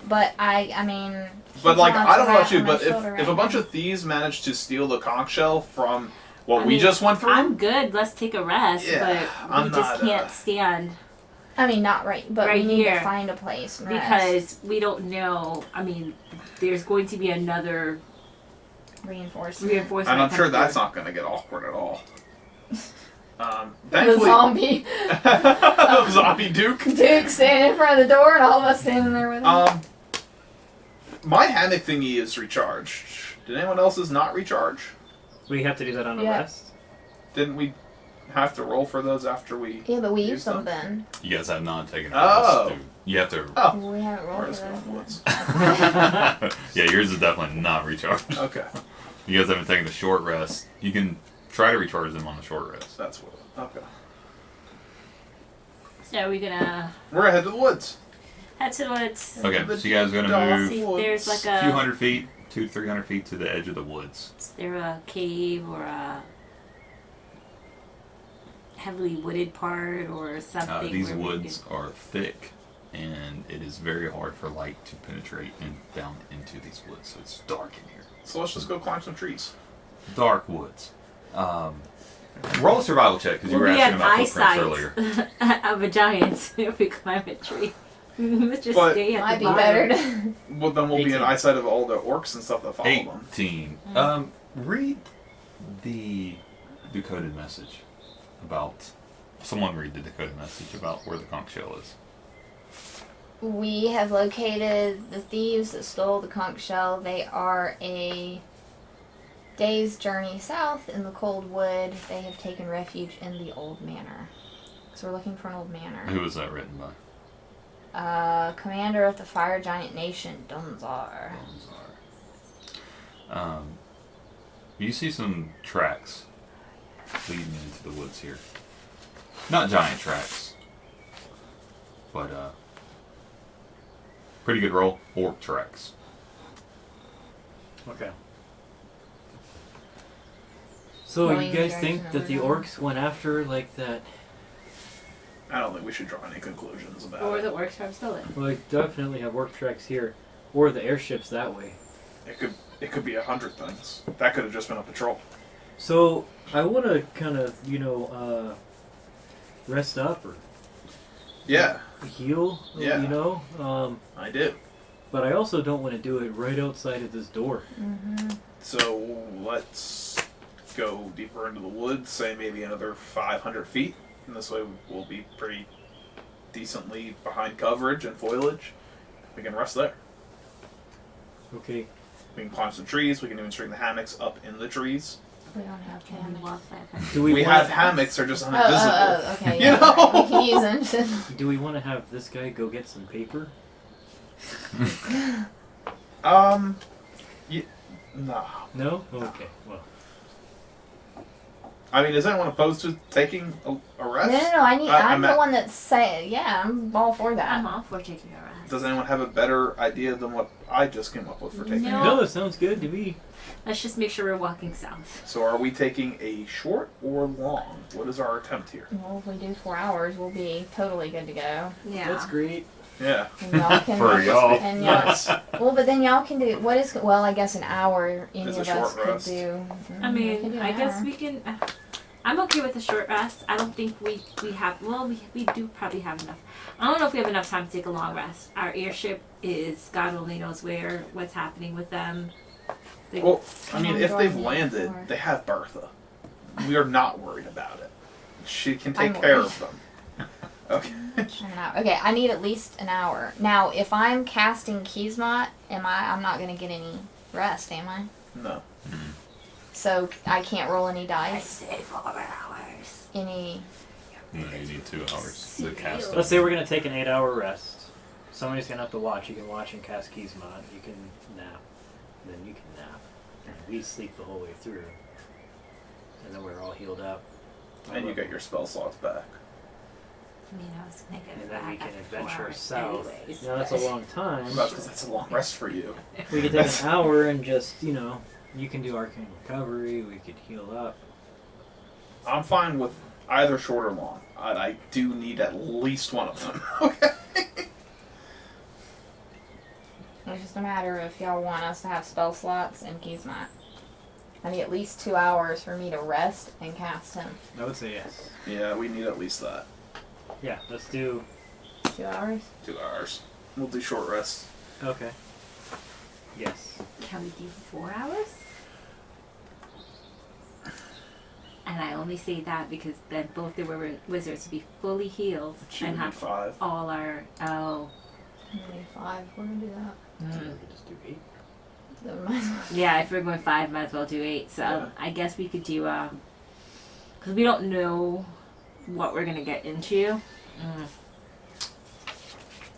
S4: But I mean.
S6: But like,
S4: Keysma's
S6: I don't know
S4: right
S6: about you,
S4: on my
S6: but
S4: shoulder
S6: if
S4: right
S6: a bunch
S4: now.
S6: of thieves manage to steal the conch shell from what
S1: I
S6: we
S1: mean,
S6: just went through,
S1: I'm good. Let's take a rest.
S6: Yeah,
S1: but
S6: I'm
S1: we just
S6: not,
S1: can't stand
S4: I mean, not right, but
S1: Right
S4: we need
S1: here.
S4: to find a place. and rest.
S1: because we don't know. I mean, there's going to be another
S4: Reinforcement.
S1: reinforcement.
S6: and I'm sure
S1: coming
S6: that's
S1: through.
S6: not going to get awkward at all.
S4: The
S6: Thankfully,
S4: zombie
S6: zombie Duke.
S4: Duke standing in front of the door and all of us standing there with him.
S6: My hammock thingy is recharged. Did anyone else's not recharge?
S3: we have to do that on a
S4: Yeah.
S3: rest.
S6: Didn't we have to roll for those after we?
S4: Yeah, but we
S6: use
S4: used
S6: them?
S4: something.
S2: You guys have not taken a
S6: Oh.
S2: rest. You have to.
S6: Oh,
S4: We haven't
S6: we're
S4: rolled
S6: just
S4: for
S6: going
S4: those.
S6: woods.
S2: Yeah, yours is definitely not recharged.
S6: Okay,
S2: You guys haven't taken a short rest. You can try to recharge them on a short rest.
S6: that's what. Okay,
S1: So are we gonna
S6: we're ahead to the woods.
S1: head to the woods?
S2: Okay, so you guys are gonna
S6: Dark
S2: move
S1: See,
S6: woods.
S1: there's like
S2: a few
S1: a
S2: hundred feet 200 to 300 feet to the edge of the woods.
S1: Is there a cave or a heavily wooded part or something?
S2: These
S1: where we
S2: woods are thick, and it is very hard for light to penetrate down into these woods. So it's dark in here.
S6: So let's just go climb some trees.
S2: Dark woods. Roll a survival check because you were
S1: we
S2: asking
S1: have
S2: about footprints earlier.
S1: eyesight of a giant if we climb a tree. Let's just
S6: But-
S1: stay at
S4: Might
S1: the
S4: be
S1: bottom.
S4: better to.
S6: Well, then we'll be
S3: 18.
S6: in eyesight of all the orcs and stuff that follow them.
S2: 18. Read the decoded message about. Someone read the decoded message about where the conch shell is.
S4: We have located the thieves that stole the conch shell. They are a day's journey south in the cold wood. They have taken refuge in the old manor. So we're looking for an old manor.
S2: Who was that written by?
S4: Commander of the fire giant nation, Dunzar.
S2: You see some tracks leading into the woods here. Not giant tracks, but pretty good roll. Orc tracks.
S3: Okay. So
S4: Going
S3: you guys
S4: in
S3: think
S4: direction
S3: that the
S4: over
S3: orcs went after like that?
S6: I don't think we should draw any conclusions about
S1: Or
S6: it.
S1: the orcs have stolen.
S3: Well, they definitely have orc tracks here, or the airships that way.
S6: It could be 100 things. That could have just been a patrol.
S3: So I want to kind of rest up or
S6: Yeah,
S3: heal.
S6: Yeah.
S3: I
S6: I do.
S3: But I also don't want to do it right outside of this door.
S4: Mm-hmm.
S6: So let's go deeper into the woods, say maybe another 500 feet. And this way we'll be pretty decently behind coverage and foliage. We can rest there.
S3: Okay.
S6: We can climb some trees. We can even string the hammocks up in the trees.
S4: We don't have
S1: Can we
S4: hammocks.
S1: walk 500?
S3: Do
S6: We
S3: we,
S6: have
S3: want
S6: hammocks, they're just invisible.
S4: Okay,
S6: You
S4: yeah.
S6: know?
S4: We can use them.
S3: Do we want to have this guy go get some paper?
S6: No.
S3: No. Okay. Well.
S6: I mean, is anyone opposed to taking a rest?
S4: No. I'm the
S6: at-
S4: one that's saying, yeah, I'm all for that.
S1: I'm all for taking a rest.
S6: Does anyone have a better idea than what I just came up with for taking
S1: No.
S6: a
S3: No, that sounds good to me.
S1: Let's just make sure we're walking south.
S6: So are we taking a short or long? What is our attempt here?
S4: Well, if we do 4 hours, we'll be totally good to go.
S1: Yeah.
S3: That's great.
S6: Yeah.
S4: And y'all can,
S2: For y'all.
S4: And y'all,
S6: Nice.
S4: well, but then y'all can do what is? Well, I guess an hour. Any
S6: It's
S4: of
S6: a
S4: us
S6: short
S4: could
S6: rest.
S4: do.
S1: I
S4: we can
S1: mean,
S4: do
S1: I
S4: an
S1: guess
S4: hour.
S1: we can. I'm okay with a short rest. I don't think we have. Well, we do probably have enough. I don't know if we have enough time to take a long rest. Our airship is God only knows what's happening with them. They,
S6: Well, I mean,
S4: I'm
S6: if they've
S4: going
S6: landed,
S4: for-
S6: they have Bertha. We are not worried about it. She can take
S4: I'm
S6: care
S4: worried.
S6: of them. Okay.
S4: An hour. Okay, I need at least an hour. Now, if I'm casting Kismet, I'm not gonna get any rest, am I?
S6: No.
S4: So I can't roll any
S1: I
S4: dice.
S1: say 4 hours.
S4: Any.
S2: No, you need 2 hours to cast
S3: Let's
S2: it.
S3: say we're gonna take an 8-hour rest. Somebody's gonna have to watch. You can watch and cast Kismet. You can nap. And then you can nap. And we sleep the whole way through. And then we're all healed up.
S6: And you get your spell slots back.
S1: I mean, I was gonna get
S3: And
S1: back
S3: then we can
S1: after 4
S3: adventure
S1: hours
S3: south.
S1: anyways,
S3: Now that's a
S1: but-
S3: long time.
S6: That's because that's a long rest for you.
S3: We could take an hour and just, you can do arcane recovery. We could heal up.
S6: I'm fine with either short or long. I do need at least one of them. Okay.
S4: It's just a matter of if y'all want us to have spell slots and Kismet. I need at least 2 hours for me to rest and cast him.
S3: I would say yes.
S6: Yeah, we need at least that.
S3: Yeah, let's do.
S4: 2 hours?
S6: 2 hours. We'll do short rest.
S3: Okay. Yes.
S1: Can we do 4 hours? And I only say that because then both the wizards would be fully healed
S6: Should
S1: and
S6: we do
S1: have
S6: 5?
S1: all our
S4: Maybe 5. We're gonna do that.
S3: So we could just do 8.
S4: So we might as well.
S1: Yeah, if we're going 5, might as well do 8. So
S6: Yeah.
S1: I guess we could do because we don't know what we're gonna get into.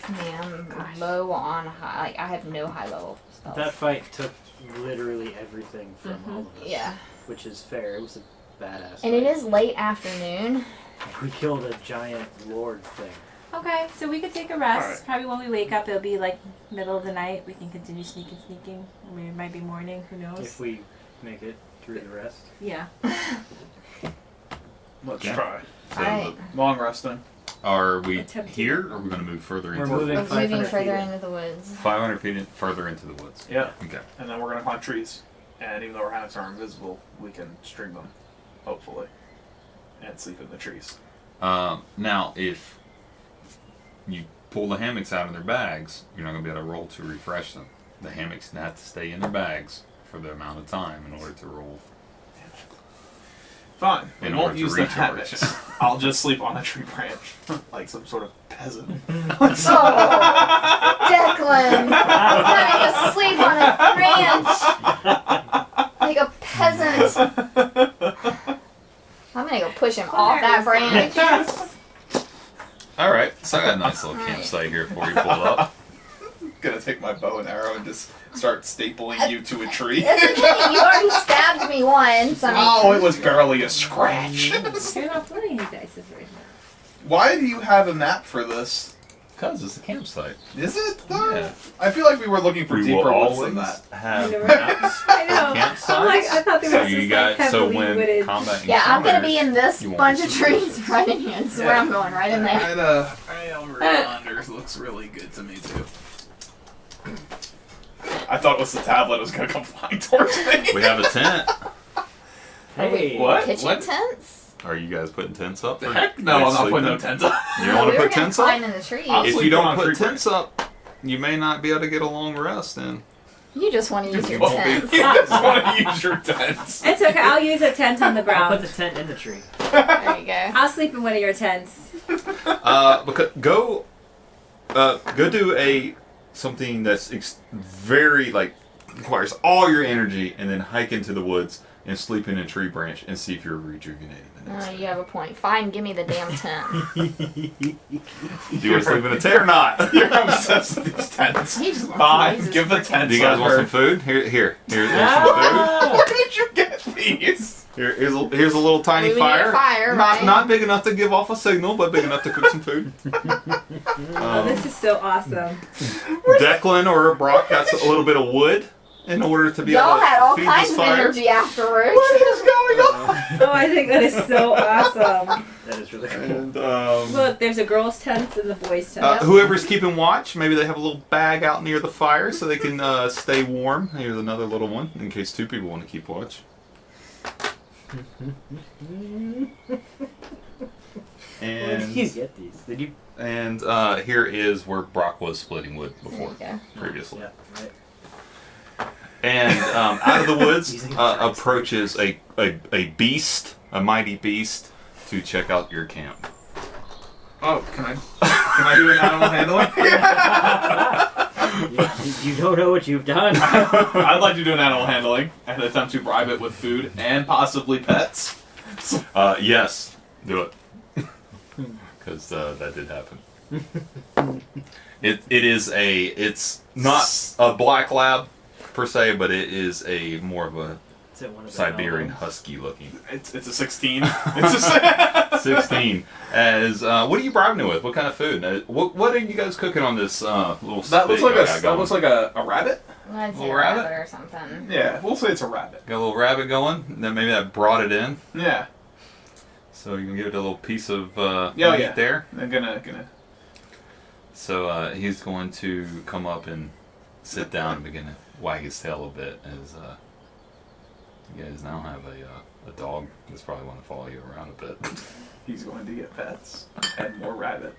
S4: I mean, I'm
S1: Gosh.
S4: low on high. Like, I have no high level spells.
S3: That fight took literally everything from
S1: Mhm.
S3: all of us.
S4: Yeah.
S3: Which is fair. It was a badass
S4: And it
S3: fight.
S4: is late afternoon.
S3: We killed a giant lord thing.
S1: Okay, so we could take a rest.
S6: Alright.
S1: Probably when we wake up, it'll be like middle of the night. We can continue sneaking. I mean, it might be morning. Who knows?
S3: If we make it through the rest.
S1: Yeah.
S6: Let's
S2: Yeah.
S6: try.
S2: So
S4: Alright.
S6: Long resting.
S2: are we
S5: Attempting.
S2: here, or are we going to move further
S3: We're
S2: into
S3: moving
S2: the
S4: We're
S2: woods?
S3: 500
S4: moving
S3: feet
S4: further
S3: in.
S4: into the woods.
S2: 500 feet further into the woods.
S6: Yeah.
S2: Okay.
S6: And then we're gonna climb trees. And even though our hammocks are invisible, we can string them, hopefully, and sleep in the trees.
S2: Now, if you pull the hammocks out of their bags, you're not going to be able to roll to refresh them. The hammocks have to stay in their bags for the amount of time in order to roll.
S6: Fine. We
S2: In
S6: won't
S2: order to
S6: use the
S2: recharge.
S6: hammocks. I'll just sleep on a tree branch, like some sort of peasant.
S4: Oh, Declan! I'm going to sleep on a branch like a peasant. I'm going to go push him off that branch.
S2: All right, so I got a nice little campsite here for you pulled up.
S6: Gonna take my bow and arrow and just start stapling you to a tree.
S4: It's okay, you already stabbed me once. I mean,
S6: Oh, it was barely a scratch.
S5: You're not putting any dice right now.
S6: Why do you have a map for this?
S2: Because it's a campsite.
S6: Is it though?
S2: Yeah.
S6: I feel like we were looking for
S2: We
S6: deeper
S2: will
S6: woods than
S2: always
S6: that.
S2: have
S5: Never-
S2: maps
S5: I know.
S2: campsites.
S5: I'm like, I thought they
S2: So
S5: were
S2: you
S5: just
S2: got
S5: like
S2: so
S5: heavily
S2: when
S5: wooded.
S2: combat
S4: yeah, I'm going to
S2: encounters,
S4: be in this
S2: you won't
S4: bunch
S2: be
S4: of
S2: surprised.
S4: trees right in here. This is where I'm going, right in there.
S6: I Under looks really good to me too. I thought it was the tablet was gonna come flying towards me.
S2: We have a tent.
S3: Hey.
S6: What?
S4: Kitchen
S6: What?
S4: tents?
S2: Are you guys putting tents up?
S6: The
S2: or
S6: heck? No,
S2: are you
S6: I'm not putting
S2: sleeping?
S6: no tent up.
S2: You don't want
S4: we
S2: to
S4: were
S2: put
S4: gonna
S2: tents
S4: climb
S2: up?
S4: in the trees.
S6: I'll
S2: If
S6: sleep
S2: you don't
S6: on a
S2: put
S6: tree
S2: tents up, you may not be able to get a long rest in.
S4: You just want to use your
S6: You
S4: tents.
S6: just want to use your tents.
S5: It's okay. I'll use a tent on the
S3: I'll
S5: ground.
S3: put the tent in the tree.
S4: There you go.
S5: I'll sleep in one of your tents.
S2: Because go do something that's very like requires all your energy, and then hike into the woods and sleep in a tree branch and see if you're rejuvenated the next day.
S4: You have a point. Fine, give me the damn tent.
S2: Do you want to sleep in a tent or not?
S6: You're obsessed with these tents.
S4: He just wants to
S6: Fine,
S4: use his
S6: give the
S4: freaking-
S6: tent.
S2: Do you guys want some food? Here's some food.
S6: Where did you get these?
S2: Here's a little tiny
S4: We need a
S2: fire.
S4: fire,
S2: not
S4: right?
S2: not big enough to give off a signal, but big enough to cook some food.
S5: Oh, this is so awesome.
S2: Declan or Brock got a little bit of wood in order to be
S4: Y'all
S2: able to
S4: had all
S2: feed
S4: kinds
S2: this
S4: of
S2: fire.
S4: energy afterwards.
S6: What is going on?
S5: Oh, I think that is so awesome.
S3: That is really cool.
S2: And
S5: Look, there's a girl's tent and the boys' tent.
S2: whoever's keeping watch, maybe they have a little bag out near the fire so they can stay warm. Here's another little one in case two people want to keep watch.
S3: Where did you get these? Did you?
S2: And here is where Brock was splitting wood before,
S4: There you
S2: previously.
S3: Yeah, right.
S2: And out of the woods
S3: Using the phrase.
S2: approaches a beast, a mighty beast, to check out your camp.
S6: Oh, can I do an animal handling?
S3: You don't know what you've done.
S6: I'd like to do an animal handling and attempt to bribe it with food and possibly pets.
S2: Yes, do it. Because that did happen. It's not a black lab per se, but it is a more of a
S3: Is it one of the
S2: Siberian
S3: albums?
S2: husky looking.
S6: It's a 16. It's a
S2: 16. As what are you bribing it with? What kind of food? What are you guys cooking on this little?
S6: That looks
S2: spit
S6: like
S2: you got going?
S6: a rabbit.
S4: I'd say
S2: Little
S4: a
S2: rabbit?
S4: rabbit or something.
S6: Yeah, we'll say it's a rabbit.
S2: Got a little rabbit going. Then maybe that brought it in.
S6: Yeah.
S2: So you can give it a little piece of
S6: Yeah,
S2: meat
S6: yeah.
S2: there.
S6: I'm gonna.
S2: So he's going to come up and sit down and begin to wag his tail a bit as you guys now have a dog that's probably want to follow you around a bit.
S6: He's going to get pets and more rabbit.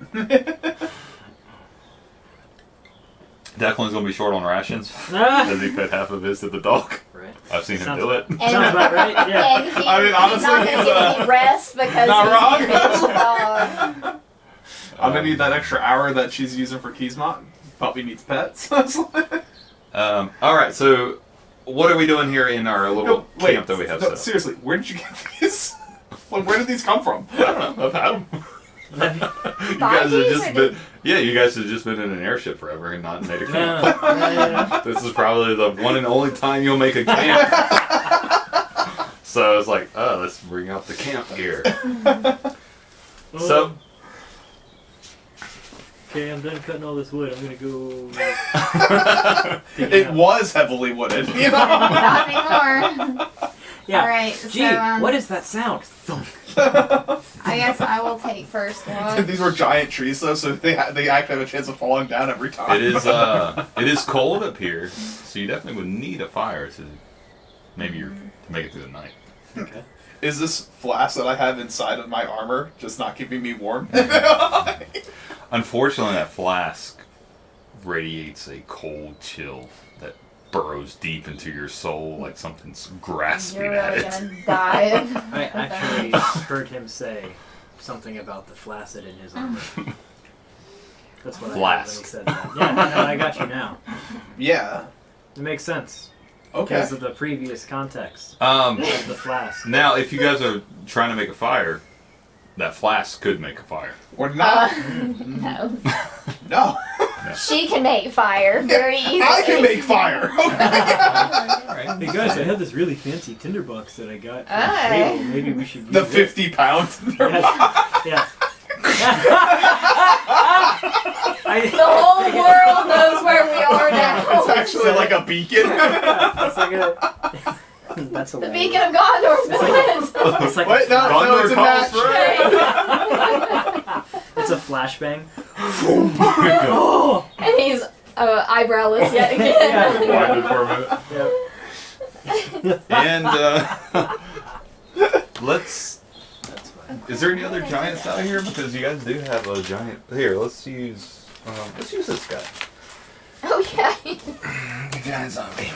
S2: Declan's going to be short on rations
S3: Ah!
S2: as he fed half of his to the dog.
S3: Right.
S2: I've seen him
S3: Sounds
S2: do it.
S3: Sounds about right. Yeah.
S4: And he,
S6: I mean, honestly,
S4: he's not going to
S6: he's,
S4: get any rest because
S6: not
S4: he's
S6: wrong.
S4: a bitch dog.
S6: I'm gonna need that extra hour that she's using for Keysmont. Puppy needs pets.
S2: All right, so what are we doing here in our little camp that we have set up?
S6: Seriously, where did you get these? Where did these come from?
S2: I don't know. I've had them. You guys have just been, you guys have just been in an airship forever and not made a camp.
S3: No.
S2: This is probably the one and only time you'll make a camp. So I was like, oh, let's bring out the camp gear. So
S3: Okay, I'm done cutting all this wood. I'm gonna go.
S6: It was heavily wooded. You know?
S4: Not anymore.
S3: Yeah.
S4: All right.
S3: Gee,
S4: so
S3: what is that sound? Thunk.
S4: I guess I will take first watch.
S6: These were giant trees, though, so they actually have a chance of falling down every time.
S2: It is cold up here, so you definitely would need a fire to to make it through the night.
S3: Okay.
S6: Is this flask that I have inside of my armor just not keeping me warm?
S2: Unfortunately, that flask radiates a cold chill that burrows deep into your soul like something's grasping
S4: You're
S2: at
S4: really
S2: it.
S4: gonna die.
S3: I actually heard him say something about the flaccid in his armor. That's what I heard when he
S2: Flask.
S3: said that. Yeah, no, I got you now.
S6: Yeah.
S3: It makes sense
S6: Okay.
S3: because of the previous context of the flask.
S2: Now, if you guys are trying to make a fire, that flask could make a fire.
S6: Or not.
S4: No.
S6: No.
S4: She can make fire very easily.
S6: I can make fire.
S3: Hey guys, I have this really fancy Tinderbox that I got for the
S4: Hey.
S3: table. Maybe we should use
S6: The
S3: it.
S6: 50-pound.
S3: Yeah.
S4: The whole world knows where we are now.
S6: It's actually like a beacon.
S3: It's like a, that's
S4: The
S3: hilarious.
S4: beacon of Gondor's been
S3: It's like
S6: Wait,
S3: a,
S6: no,
S2: Gondor
S6: it's a
S2: calls
S6: match.
S2: for
S3: it's a flashbang.
S4: And he's eyebrowless yet again.
S3: Yeah.
S2: Blinded for a minute.
S3: Yeah.
S2: And let's.
S3: That's fine.
S2: Is there any other giants out here? Because you guys do have a giant. Here, let's use this guy.
S4: Oh yeah.
S2: Giant zombie.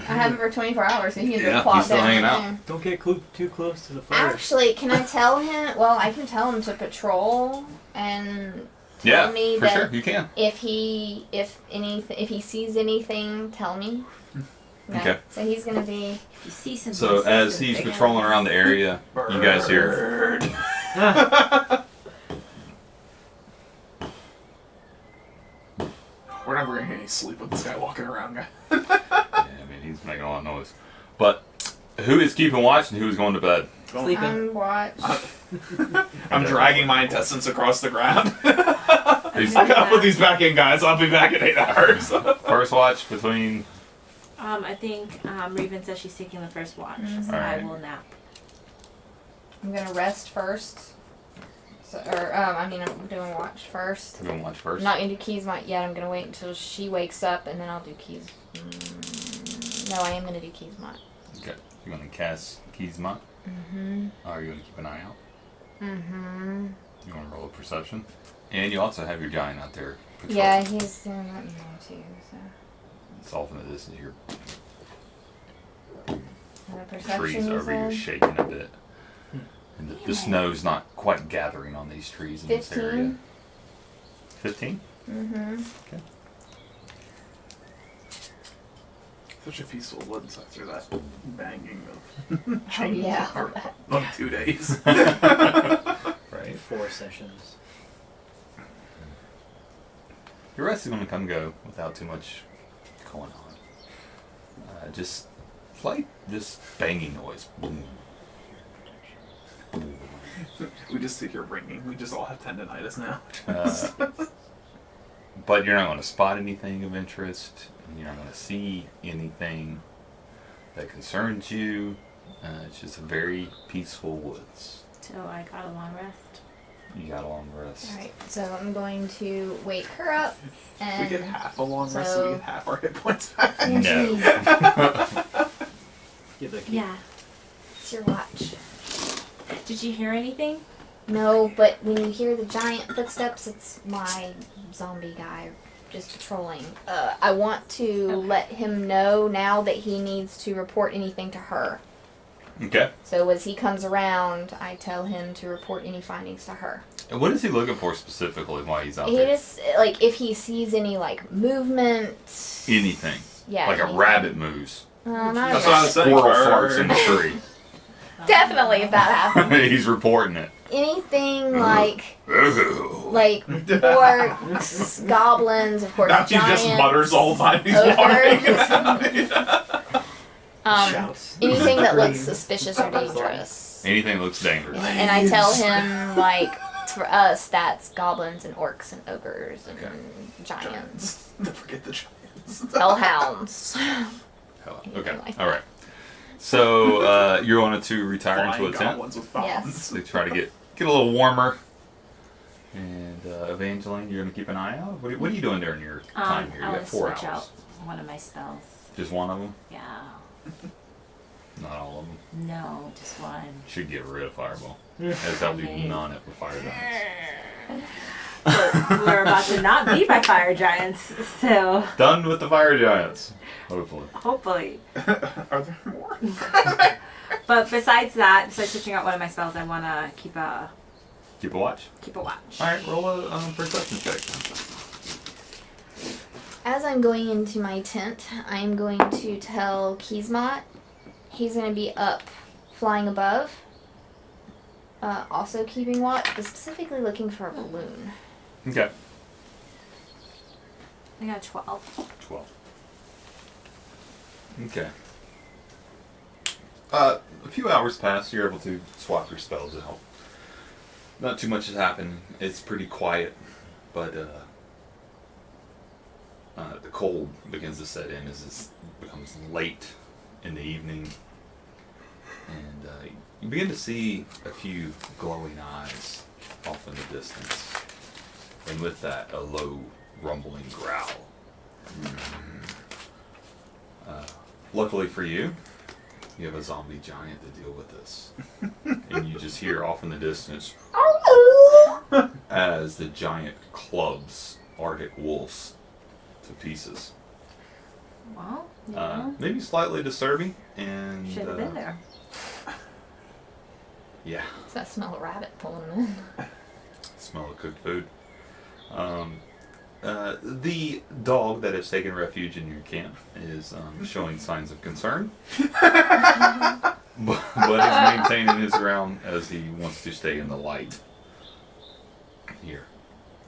S4: I have him for 24 hours, so he can
S2: Yeah,
S4: just plop
S2: he's still
S4: down.
S2: hanging out.
S4: Yeah.
S3: Don't get too close to the fire.
S4: Actually, can I tell him? Well, I can tell him to patrol and
S2: Yeah,
S4: tell me
S2: for
S4: that
S2: sure, you can.
S4: if he sees anything, tell me.
S2: Okay.
S4: So he's gonna be.
S5: If you see something,
S2: So
S5: say
S2: as
S5: something.
S2: he's patrolling around the area, you guys hear.
S6: We're never gonna get any sleep with this guy walking around, guy.
S2: Yeah, I mean, he's making a lot of noise. But who is keeping watch and who is going to bed?
S3: Sleeping.
S4: Watch.
S6: I'm dragging my intestines across the ground.
S2: He's-
S6: I gotta put these back in, guys. I'll be back in 8 hours.
S2: First watch between.
S5: I think Raven says she's taking the first watch, so
S2: Alright.
S5: I will nap.
S4: I'm gonna rest first. So, I'm doing watch first.
S2: We're going to watch first.
S4: I'm not gonna do keys yet. I'm gonna wait until she wakes up and then I'll do keys. No, I am gonna do keys mot.
S2: Okay. You want to cast Keysmont?
S4: Mm-hmm.
S2: Or are you going to keep an eye out?
S4: Mm-hmm.
S2: You want to roll a perception? And you also have your giant out there. patrolling.
S4: Yeah, he's doing that now too. So
S2: It's off in the distance. Your
S4: the perception
S2: trees
S4: you
S2: over here
S4: said?
S2: shaking a bit. And the snow's not quite gathering on these trees in this area. 15?
S4: Mm-hmm.
S2: Okay.
S6: Such a peaceful woods after that banging of
S4: Oh,
S6: chains
S4: yeah.
S6: for about 2 days.
S2: Right.
S3: 4 sessions.
S2: Your rest is going to come and go without too much going on. Just slight, just banging noise. Boom.
S6: We just sit here ringing. We just all have tendonitis now.
S2: But you're not going to spot anything of interest. And you're not going to see anything that concerns you. It's just a very peaceful woods.
S5: So I got a long rest.
S2: You got a long rest.
S4: Alright, so I'm going to wake her up and
S6: We get half a long rest, so
S4: so-
S6: we get half our hit points back.
S2: No.
S3: Give the key.
S5: Yeah.
S4: it's your watch.
S5: Did you hear anything?
S4: No, but when you hear the giant footsteps, it's my zombie guy just patrolling. I want to let him know now that he needs to report anything to her.
S2: Okay.
S4: So as he comes around, I tell him to report any findings to her.
S2: And what is he looking for specifically while he's out
S4: He
S2: there?
S4: just, like, if he sees any, like, movement.
S2: Anything.
S4: Yeah.
S2: Like a
S4: anything.
S2: rabbit moves.
S4: Not
S6: That's
S4: a
S6: what I was saying.
S2: Squirrel farts in the tree.
S4: Definitely, if that happens.
S2: He's reporting it.
S4: Anything like
S2: Ooh.
S4: orcs, goblins, of course,
S6: Now he
S4: giants,
S6: just mutters the whole time he's
S4: ogres.
S6: walking.
S3: Shouts.
S4: Anything that looks suspicious or dangerous.
S2: Anything that looks dangerous.
S4: And I tell him, like, For us, that's goblins and orcs and ogres and
S2: Okay.
S4: giants.
S6: Don't forget the giants.
S4: Hellhounds.
S2: Hell, okay.
S4: Like
S2: All right. So you wanted to retire into a
S6: Flying
S2: tent.
S6: goblins with bombs.
S4: Yes.
S2: So try to get a little warmer. And Evangeline, you're gonna keep an eye out. What are you doing during your time here? You
S1: I
S2: got
S1: would
S2: 4
S1: switch
S2: hours.
S1: out one of my spells.
S2: Just one of them,
S1: Yeah.
S2: not all of them.
S1: No, just one.
S2: Should get rid of Fireball. That's how do
S1: Okay.
S2: none it with Fire Giants.
S5: We're about to not be by fire giants, so
S2: Done with the Fire Giants. Hopefully.
S5: hopefully.
S6: Are there more?
S5: But besides that, besides switching out one of my spells, I want to keep a
S2: watch.
S5: watch.
S2: All right, roll a perception check.
S4: As I'm going into my tent, I'm going to tell Kismat he's going to be up, flying above, also keeping watch, but specifically looking for a balloon.
S2: Okay.
S5: I got 12.
S2: 12. Okay. A few hours pass. You're able to swap your spells out. Not too much has happened. It's pretty quiet, but the cold begins to set in as it becomes late in the evening, and you begin to see a few glowing eyes off in the distance, and with that, a low, rumbling growl. Luckily for you, you have a zombie giant to deal with this. And you just hear off in the distance as the giant clubs Arctic wolves to pieces.
S5: Well, yeah.
S2: Maybe slightly disturbing, and
S5: Should have been there.
S2: yeah,
S4: So I smell a rabbit pulling him in.
S2: smell of cooked food. The dog that has taken refuge in your camp is showing signs of concern, but is maintaining his ground as he wants to stay in the light. Here.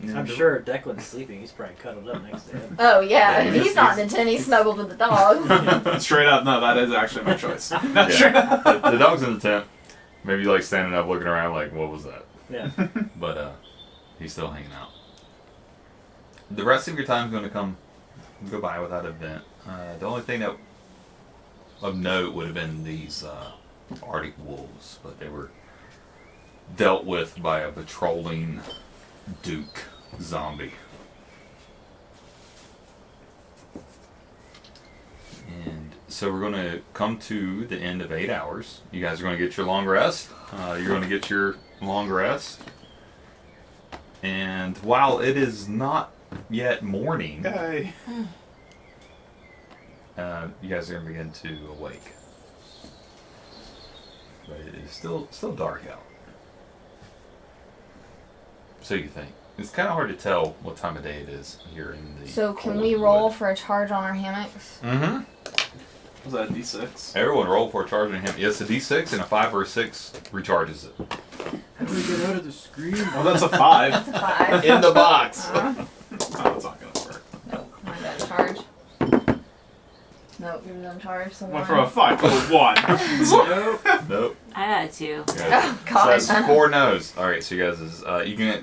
S3: I'm sure Declan's sleeping. He's probably cuddled up next to him.
S4: Oh, yeah.
S2: Yeah,
S4: He's not in the tent. He's snuggled with the dog.
S6: Straight up, no, that is actually my choice.
S2: Yeah. The dog's in the tent, maybe like standing up, looking around, like, what was that?
S3: Yeah.
S2: But he's still hanging out. The rest of your time's going to go by without event. The only thing that of note would have been these Arctic wolves, but they were dealt with by a patrolling Duke zombie. And so we're going to come to the end of 8 hours. You guys are going to get your long rest. You're going to get your long rest. And while it is not yet morning,
S6: Yay.
S2: you guys are going to begin to awake. But it is still dark out. So you think. It's kind of hard to tell what time of day it is here in the
S4: So can
S2: cold
S4: we roll
S2: wood.
S4: for a charge on our hammocks?
S2: Mm-hmm.
S6: Was that a D6?
S2: Everyone roll for a charge on him. Yes, a D6 and a 5 or a 6 recharges it.
S3: How do we get out of the screen?
S6: Oh, that's a 5.
S4: That's a 5.
S6: In the box.
S4: Uh-huh.
S6: Oh, that's not gonna work.
S4: Nope. I got a charge. Nope, you're done charge. So
S6: Went from a 5 to a 1.
S2: Nope.
S1: I had a 2.
S2: Yeah.
S4: Oh, God.
S2: So that's 4 no's. All right, so you guys is you can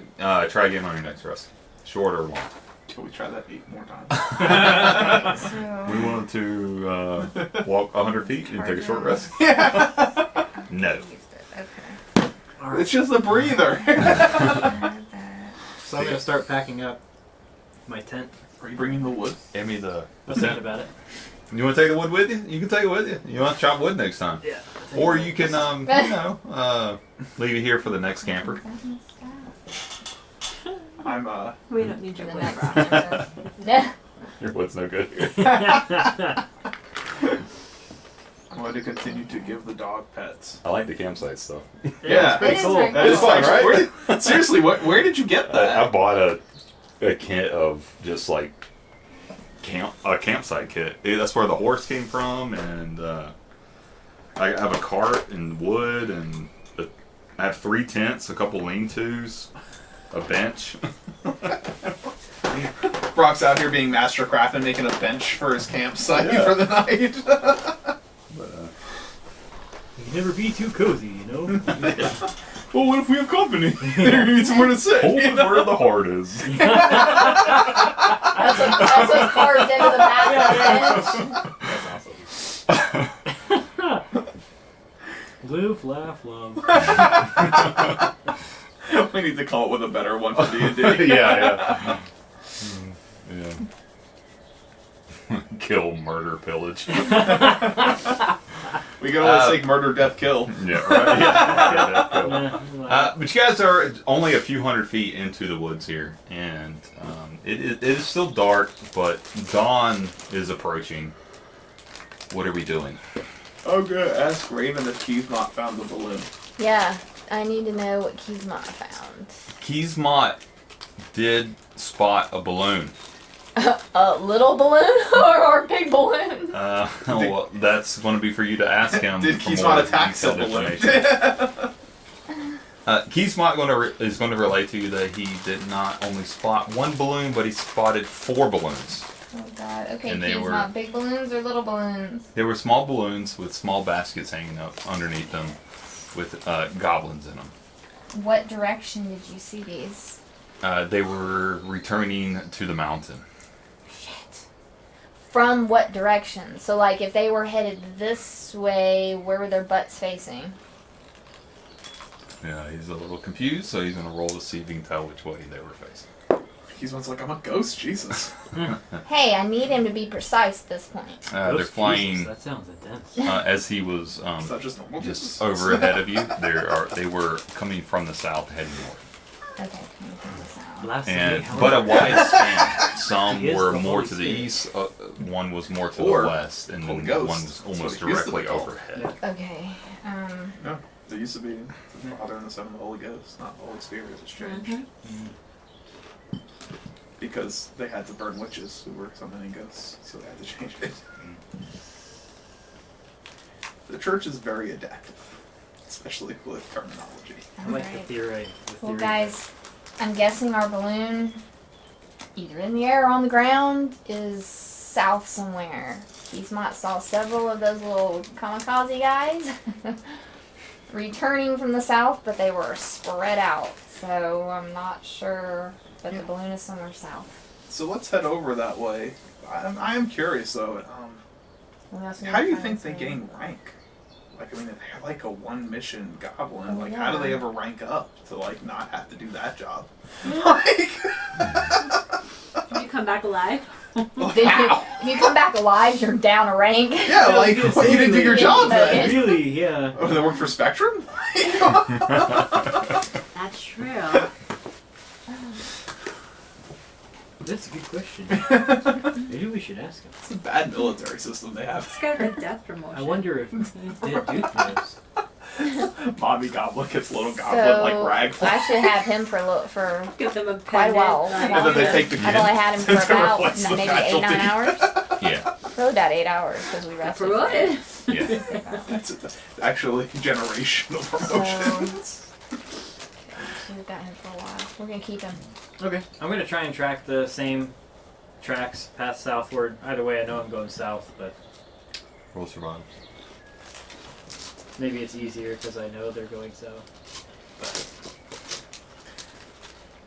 S2: try again on your next rest, short or long.
S6: Can we try that 8 more times?
S4: So,
S2: We wanted to walk 100 feet and take a short rest. No.
S4: used it. Okay.
S6: It's just a breather.
S3: So I'm gonna start packing up my tent.
S6: Are you bringing the wood?
S2: Hand me the
S3: Thinking
S2: tent.
S3: about it.
S2: You want to take the wood with you? You can take it with you. You want to chop wood next time?
S3: Yeah.
S2: Or you can, leave it here for the next camper.
S6: I'm
S5: We don't need
S4: For
S5: your
S4: the
S5: wood,
S4: next
S5: bro.
S4: campus. Yeah.
S2: Your wood's no good.
S6: I'm going to continue to give the dog pets.
S2: I like the campsite stuff.
S6: Yeah.
S3: It's pretty
S4: It is
S3: cool.
S4: very
S6: That is
S4: cool.
S6: fun,
S2: right?
S6: right? Seriously, where did you get that?
S2: I bought a kit of just like a campsite kit. That's where the horse came from, and I have a cart and wood, and I have 3 tents, a couple lean-tos, a bench.
S6: Brock's out here being mastercraft and making a bench for his campsite
S2: Yeah.
S6: for the night.
S2: But,
S3: You can never be too cozy, you know?
S6: Well, what if we have company? They're gonna need somewhere to sit.
S2: Hold
S6: You know?
S2: where the heart is.
S4: That's what's carved into the back of the bench.
S3: That's awesome. Live, laugh, love.
S6: We need to come up with a better one for D&D.
S2: Yeah. Yeah. Kill, murder, pillage.
S6: We can always take murder, death, kill.
S2: Yeah, right. Yeah, cool.
S3: Yeah,
S2: But you guys are only a few hundred feet into the woods here, and it is still dark, but dawn is approaching. What are we doing?
S6: I'm gonna ask Raven if Keithmont found the balloon.
S4: Yeah, I need to know what Keysmont found.
S2: Keysmont did spot a balloon.
S4: A little balloon or a big balloon?
S2: Well, that's going to be for you to ask him.
S6: Did
S2: for
S6: Keysmont
S2: more
S6: attack the
S2: detailed
S6: balloon?
S2: information. Keysmont is going to relate to you that he did not only spot one balloon, but he spotted 4 balloons.
S4: Oh god. Okay,
S2: And they
S4: Keysmont,
S2: were-
S4: big balloons or little balloons?
S2: They were small balloons with small baskets hanging up underneath them with goblins in them.
S4: What direction did you see these?
S2: They were returning to the mountain.
S4: Shit. From what direction? So, like, if they were headed this way, where were their butts facing?
S2: Yeah, he's a little confused, so he's going to roll to see if he can tell which way they were facing.
S6: Keysmont's like, I'm a ghost, Jesus.
S4: Hey, I need him to be precise at this point.
S2: They're
S3: Ghost
S2: flying
S3: Jesus, that sounds intense.
S2: as he was
S6: Is that just normal?
S2: just over ahead of you. They were coming from the south, heading north.
S4: Okay, coming from the south.
S3: Blasphemy,
S2: But a
S3: however.
S2: wide span. Some
S3: He is
S2: were
S3: the
S2: more
S3: Holy
S2: to the
S3: Spirit.
S2: east, one was more to
S6: Or
S2: the west, and
S6: Holy
S2: then
S6: Ghost.
S2: one was
S6: That's
S2: almost
S6: what he used to
S2: directly
S6: be called.
S2: overhead.
S4: Okay,
S6: No, there used to be the Father and the Son and the Holy Ghost, not the Holy Spirit. It's changed. Because they had to burn witches who were summoning ghosts, so they had to change it. The church is very adaptive, especially with terminology.
S3: I like the
S4: alright.
S3: theory.
S4: Well, guys, I'm guessing our balloon, either in the air or on the ground, is south somewhere. Keysmont saw several of those little kamikaze guys returning from the south, but they were spread out. So I'm not sure, but the balloon is somewhere south.
S6: So let's head over that way. I am curious though.
S4: Well, that's
S6: How do you
S4: what
S6: think
S4: I'm
S6: they
S4: saying.
S6: gain rank? Like, I mean, if they're like a one-mission goblin,
S4: Well,
S6: like, how do
S4: yeah.
S6: they ever rank up to, like, not have to do that job? Like,
S5: Did you come back alive?
S4: If you come back alive, you're down a rank.
S6: yeah, like, you didn't do your job then.
S3: Really, yeah.
S6: Oh, they work for Spectrum?
S5: That's true.
S3: That's a good question. Maybe we should ask him.
S6: It's a bad military system they have.
S5: It's got a death promotion.
S3: I wonder if Dead Duke knows.
S6: Mommy goblin gets little goblin,
S4: So
S6: like, rag.
S4: I should have him for
S5: Give them a
S4: quite a while.
S5: pendant,
S6: And then they
S5: like-
S6: take the
S4: I've only had him for
S6: to
S4: about
S6: replace the
S4: maybe 8-9
S6: faculty.
S4: hours.
S2: Yeah,
S4: Probably about 8 hours because we rested. for
S5: Promoted.
S4: it.
S2: yeah.
S6: That's actually generational promotions.
S4: So we've got him for a while. We're gonna keep him.
S3: Okay. I'm gonna try and track the same tracks path southward. Either way, I know I'm going south, but
S2: Roll survival.
S3: maybe it's easier because I know they're going south.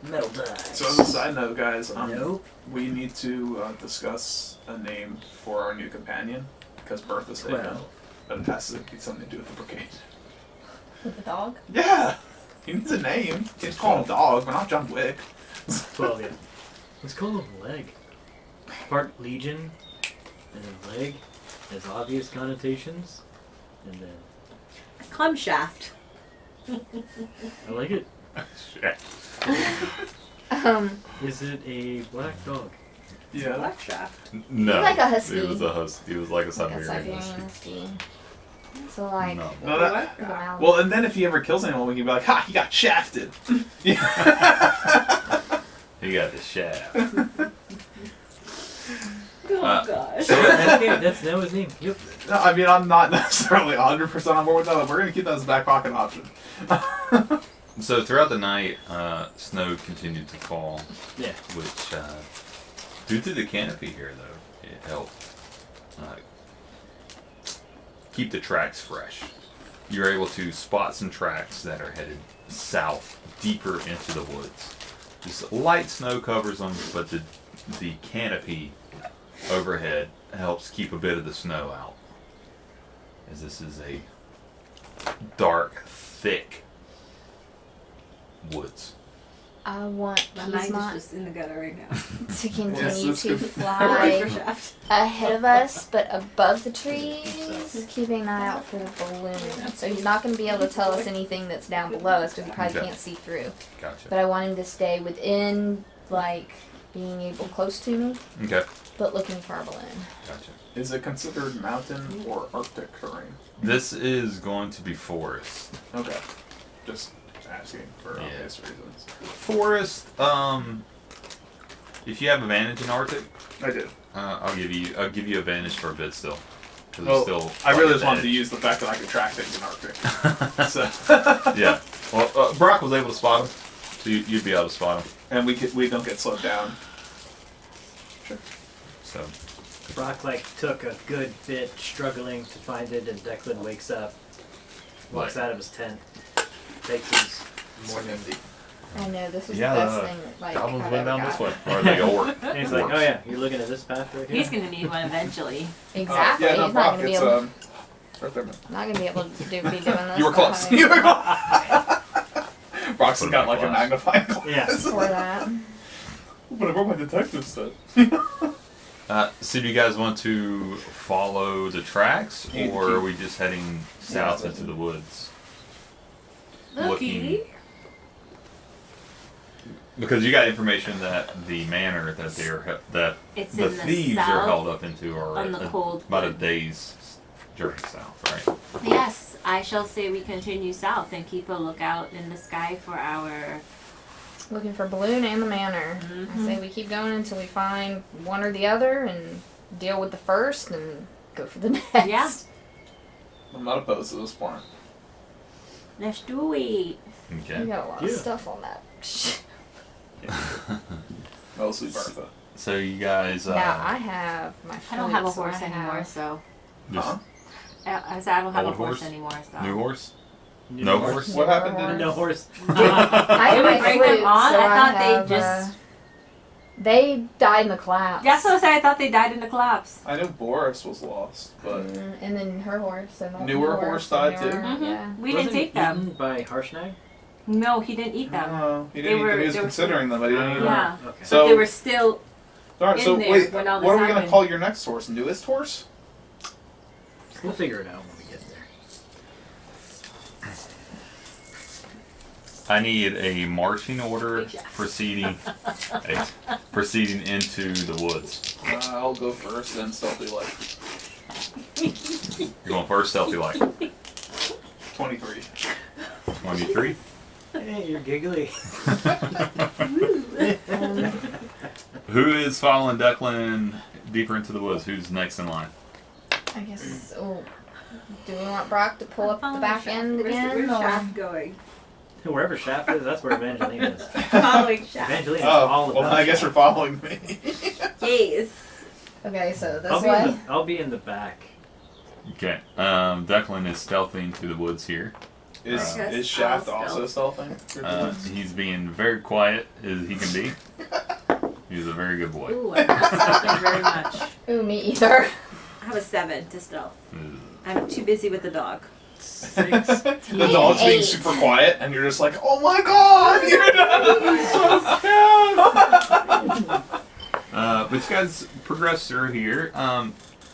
S3: Metal dice.
S6: So as a side note, guys,
S3: Nope.
S6: we need to discuss a name for our new companion because Bertha said no,
S3: 12.
S6: but it has to be something to do with the brigade.
S4: With the dog?
S6: Yeah, he needs a name. Can't call him Dog. We're not John Wick.
S3: 12, yeah. Let's call him Leg. Part Legion, and then Leg has obvious connotations, and then
S5: Clem shaft.
S3: I like it.
S2: Shit.
S3: Is it a black dog?
S6: Yeah.
S5: Black shaft.
S2: No.
S4: Like a husky.
S2: It was a husky. It was like a
S4: Like a
S2: Siberian
S4: Siberian
S2: husky.
S4: husky. So like,
S2: No.
S6: No, that,
S4: the mountain.
S6: well, and then if he ever kills anyone, we can be like, "Ha! He got shafted."
S2: He got the shaft.
S5: Oh gosh.
S3: Okay, that's now his name. Yep.
S6: No, I mean, I'm not necessarily 100% on board with that. But we're gonna keep that as a back pocket option.
S2: So throughout the night, snow continued to fall,
S3: Yeah.
S2: which, due to the canopy here, though, it helped keep the tracks fresh. You're able to spot some tracks that are headed south, deeper into the woods. Just light snow covers them, but the canopy overhead helps keep a bit of the snow out. As this is a dark, thick woods.
S4: I want
S5: My mind is
S4: Piedmont
S5: just in the gutter right now.
S4: to continue
S6: that's
S4: to
S6: good.
S5: Right for
S4: fly
S5: shaft.
S4: ahead of us, but above the trees, keeping an eye out for the balloon. So he's not going to be able to tell us anything that's down below us because he probably
S2: Okay.
S4: can't see through.
S2: Gotcha.
S4: But I want him to stay within, like, being able close to me,
S2: Okay.
S4: but looking for our balloon.
S2: Gotcha.
S6: Is it considered mountain or Arctic terrain?
S2: This is going to be forest.
S6: Okay. Just asking for
S2: Yeah.
S6: obvious reasons.
S2: Forest. If you have advantage in Arctic,
S6: I did.
S2: I'll give you advantage for a bit still. 'Cause
S6: Well,
S2: it's still
S6: I really just
S2: advantage.
S6: wanted to use the fact that I could track things in Arctic. So,
S2: Yeah. Well, Brock was able to spot him, so you'd be able to spot him.
S6: and we don't get slowed down. Sure.
S2: So
S3: Brock like took a good bit struggling to find it, and Declan wakes up, walks
S2: Right.
S3: out of his tent, takes his morning,
S4: I know, this is
S2: Yeah,
S4: the best thing that, like,
S2: goblins
S4: I've
S2: went
S4: ever
S2: down this
S4: got.
S2: way, or they all work.
S3: and he's like, "Oh yeah, you're looking at this path right here."
S1: He's gonna need one eventually.
S4: Exactly.
S6: Yeah, no,
S4: he's not
S6: Brock,
S4: going to be
S6: it's
S4: able,
S6: right there, man.
S4: not going to be able to be doing this.
S6: You were
S4: without
S6: close.
S4: having
S6: You were close. Brock's
S2: Put it
S6: got
S2: back
S6: like a
S2: glass.
S6: magnifying glass.
S3: Yeah.
S4: For that.
S6: But I brought my detective stuff.
S2: So do you guys want to follow the tracks, or are we just heading south into the woods?
S5: Looky.
S2: Because you got information that the manor that that
S1: It's
S2: the
S1: in the
S2: thieves are
S1: south,
S2: held up into are
S1: on the cold
S2: about a
S1: wood.
S2: day's journey south, right?
S1: Yes, I shall say we continue south and keep a lookout in the sky for our.
S4: Looking for balloon and the manor. I say we keep going until we find one or the other and deal with the first and go for the next.
S1: Yeah.
S6: I'm not opposed to this point.
S1: Let's do it.
S4: We
S2: Okay.
S4: got a lot
S3: Yeah.
S4: of stuff on that.
S6: Mostly Bertha.
S2: So you guys.
S4: Now I have my.
S1: I don't have a
S4: flute, so
S1: horse
S4: I
S1: anymore,
S4: have-
S1: so
S2: just
S6: Huh?
S1: I said I don't have
S2: Old
S1: a horse
S2: horse?
S1: anymore. So
S2: new horse.
S3: New
S2: No
S3: horse.
S2: horse?
S6: What happened to
S3: No horse.
S4: I
S1: They
S4: have
S1: would
S4: my
S1: bring
S4: flute,
S1: them on.
S4: so
S1: I thought
S4: have,
S1: they just.
S4: They died in the collapse.
S1: That's what I said. I thought they died in the collapse.
S6: I knew Boris was lost, but
S4: And then her horse. And my
S6: Newer horse died too?
S4: Yeah.
S1: We
S3: Wasn't
S1: didn't take them.
S3: eaten by Harshnag?
S1: No, he didn't eat them.
S6: no, he
S1: They
S6: didn't.
S1: were-
S6: he was
S1: they were
S6: considering them, but he didn't eat them.
S1: Yeah.
S3: Okay.
S6: So-
S1: But they were still.
S6: All right, so
S1: in there
S6: wait,
S1: when
S6: what
S1: all
S6: are
S1: this
S6: we gonna
S1: happened.
S6: call your next horse? Newest horse?
S3: We'll figure it out when we get there.
S2: I need a marching order
S1: Big shot.
S2: proceeding into the woods.
S6: I'll go first, then stealthy like
S2: You're going first, stealthy like
S6: 23.
S2: 23.
S3: Hey, you're giggly.
S2: Who is following Declan deeper into the woods? Who's next in line?
S4: I guess. Oh, do we want Brock to pull up the back end
S5: Where's
S4: again? or-
S5: shaft going?
S3: Wherever Shaft is, that's where Evangeline is.
S5: Following shaft.
S3: Evangeline is all
S6: Oh,
S3: about
S6: well, I guess
S3: Shaft.
S6: you're following me.
S5: Yes.
S4: Okay, so this
S3: I'll be,
S4: way.
S3: I'll be in the back.
S2: Okay. Declan is stealthing through the woods here.
S6: Is
S5: Yes,
S6: is Shaft
S5: I'll
S6: also stealthing?
S2: He's being very quiet as he can be. He's a very good boy.
S1: Ooh, I'm not stopping very much.
S4: Ooh, me either.
S5: I have a 7 to stealth.
S2: Ugh.
S5: I'm too busy with the dog.
S3: 6.
S6: The dog's being
S4: 8.
S6: super quiet, and you're just like, oh my god!
S2: But you guys progress through here.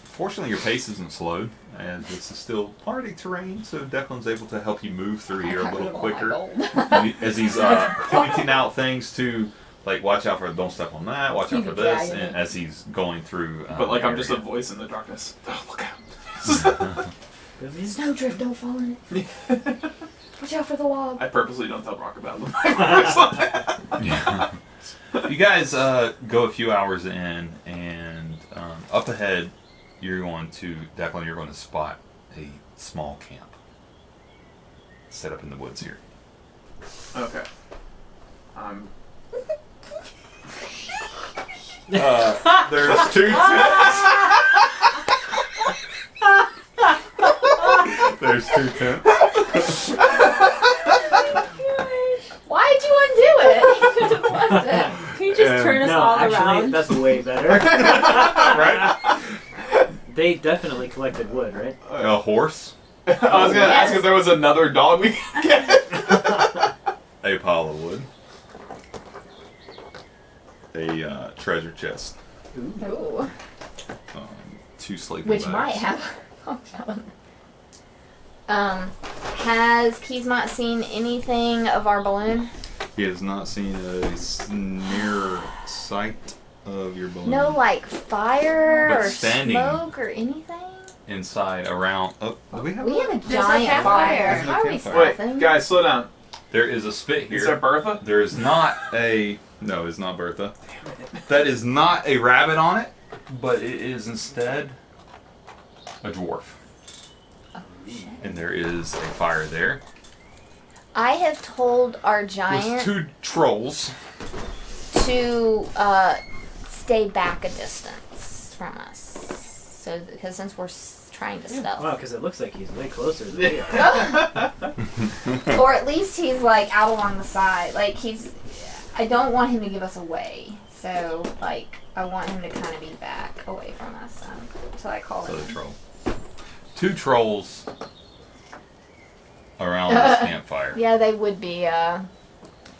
S2: Fortunately, your pace isn't slowed, as this is still hardy terrain, so Declan's able to help you move through here a little quicker. As he's pointing out things to, like, watch out for, don't step on that, watch out for this, and as he's going through.
S6: But like,
S2: the
S6: I'm just a
S2: area.
S6: voice in the darkness. Oh, look out!
S4: Snowdrift, don't fall in it. Watch out for the log.
S6: I purposely don't tell Brock about them.
S2: Yeah. You guys go a few hours in, and up ahead, Declan, you're going to spot a small camp set up in the woods here.
S6: Okay.
S2: There's two tents. There's two tents.
S1: Can you just turn us
S3: No,
S1: all
S3: actually,
S1: around?
S3: that's way better.
S2: Right?
S3: They definitely collected wood, right?
S2: A horse,
S6: I was gonna ask if there was another dog we could get.
S2: a pile of wood, a treasure chest,
S4: Ooh.
S2: 2 sleeping
S4: Which
S2: bags.
S4: might have. Has Keysmont seen anything of our balloon?
S2: He has not seen a near sight of your balloon.
S4: No, like fire
S2: But
S4: or
S2: standing-
S4: smoke or anything?
S2: Inside, around. Oh, do we have?
S4: We have a
S1: There's a
S4: giant
S1: campfire.
S4: fire.
S2: There's a
S4: How are we
S2: campfire.
S4: stealthing?
S6: Wait, guys, slow down.
S2: There is a spit
S6: Is
S2: here.
S6: that Bertha?
S2: There is not a. No, it's not Bertha. That is not a rabbit on it, but it is instead a dwarf. And there is a fire there.
S4: I have told our
S2: With
S4: giant
S2: 2 trolls.
S4: to stay back a distance from us. So, because since we're trying to stealth.
S3: Wow, because it looks like he's way closer than we are.
S4: Or at least he's like out along the side. Like I don't want him to give us away. So like I want him to kind of be back away from us. So I call
S2: So
S4: him.
S2: the troll. 2 trolls around this campfire.
S4: Yeah, they would be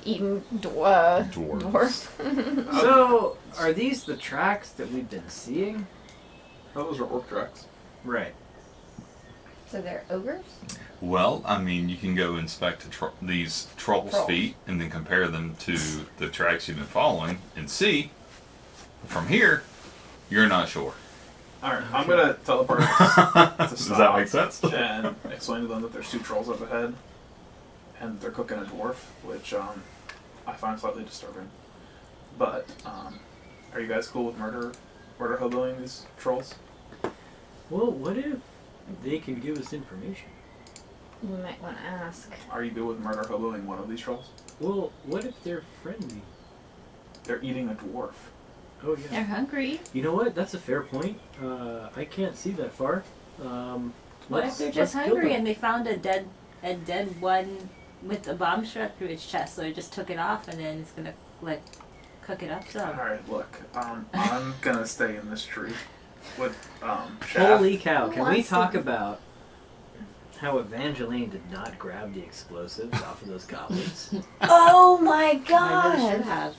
S4: eating
S2: Dwarves.
S4: dwarf.
S3: So, are these the tracks that we've been seeing?
S6: Oh, those are orc tracks.
S3: Right.
S4: So they're ogres.
S2: Well, I mean, you can go inspect these trolls'
S4: Trolls.
S2: feet and then compare them to the tracks you've been following and see. From here, you're not sure.
S6: Alright, I'm gonna teleport to
S2: Does
S6: stop
S2: that make sense?
S6: and explain to them that there's 2 trolls up ahead and they're cooking a dwarf, which I find slightly disturbing. But are you guys cool with murder hoboing these trolls?
S3: Well, what if they can give us information?
S4: We might want to ask.
S6: Are you good with murder hoboing one of these trolls?
S3: Well, what if they're friendly?
S6: They're eating a dwarf.
S3: Oh,
S1: They're
S3: yeah.
S1: hungry.
S3: You know what? That's a fair point. I can't see that far.
S1: What if they're just
S3: let's kill
S1: hungry
S3: them.
S1: and they found a dead one with a bomb shot through its chest, so they just took it off and then it's gonna like cook it up some.
S6: Alright, look, I'm gonna stay in this tree with Shaft.
S3: Holy cow,
S4: Who
S3: can we
S4: wants to-
S3: talk about how Evangeline did not grab the explosives off of those goblins?
S4: Oh my
S1: I really should
S4: god!
S1: have.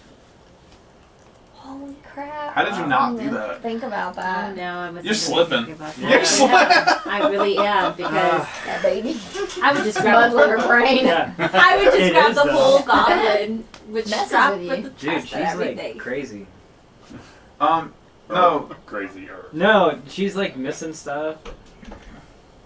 S4: Holy crap!
S6: How did you
S4: I
S6: not
S4: didn't
S6: do that?
S4: Think about
S1: Oh
S4: that.
S1: no, I was.
S6: You're slipping.
S3: You're
S1: You're
S6: slipping.
S1: I really am because
S4: That baby.
S1: I would just grab the
S4: Mud litter
S1: whole.
S4: brain.
S3: Yeah.
S1: I would just
S3: It
S1: grab
S3: is,
S1: the
S3: though.
S1: whole goblin with
S4: Messes
S1: strap
S4: with
S1: with
S4: you.
S1: the
S3: Dude,
S1: chest
S3: she's
S1: and everything.
S3: like crazy.
S6: No.
S2: Crazier.
S3: No, she's like missing stuff.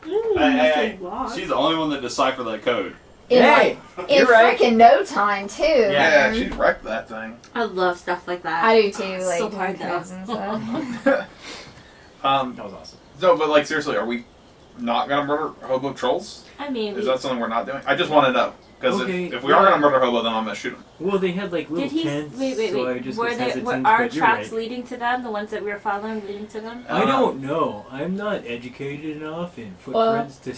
S2: She's the only one that deciphered that code.
S4: In,
S3: Hey,
S4: like, in
S3: you're right.
S4: freaking no time too.
S6: Yeah,
S4: man.
S6: she wrecked that thing.
S1: I love stuff like that.
S4: I do too.
S1: It's
S4: Like
S1: so
S4: doing
S1: hard though.
S4: codes and stuff.
S3: That was awesome.
S6: No, but like seriously, are we not gonna murder hobo trolls?
S1: I mean,
S6: Is that something we're not doing? I just want to know because
S3: Okay,
S6: if we are
S3: yeah.
S6: gonna murder hobo, then I'm gonna shoot him.
S3: Well, they had like little
S1: did he?
S3: tents,
S1: Wait.
S3: so I just
S1: Were
S3: was
S1: they?
S3: hesitant,
S1: Were our
S3: but you're
S1: tracks
S3: right.
S1: leading to them? The ones that we were following leading to them?
S3: I don't know. I'm not educated enough in footprints to.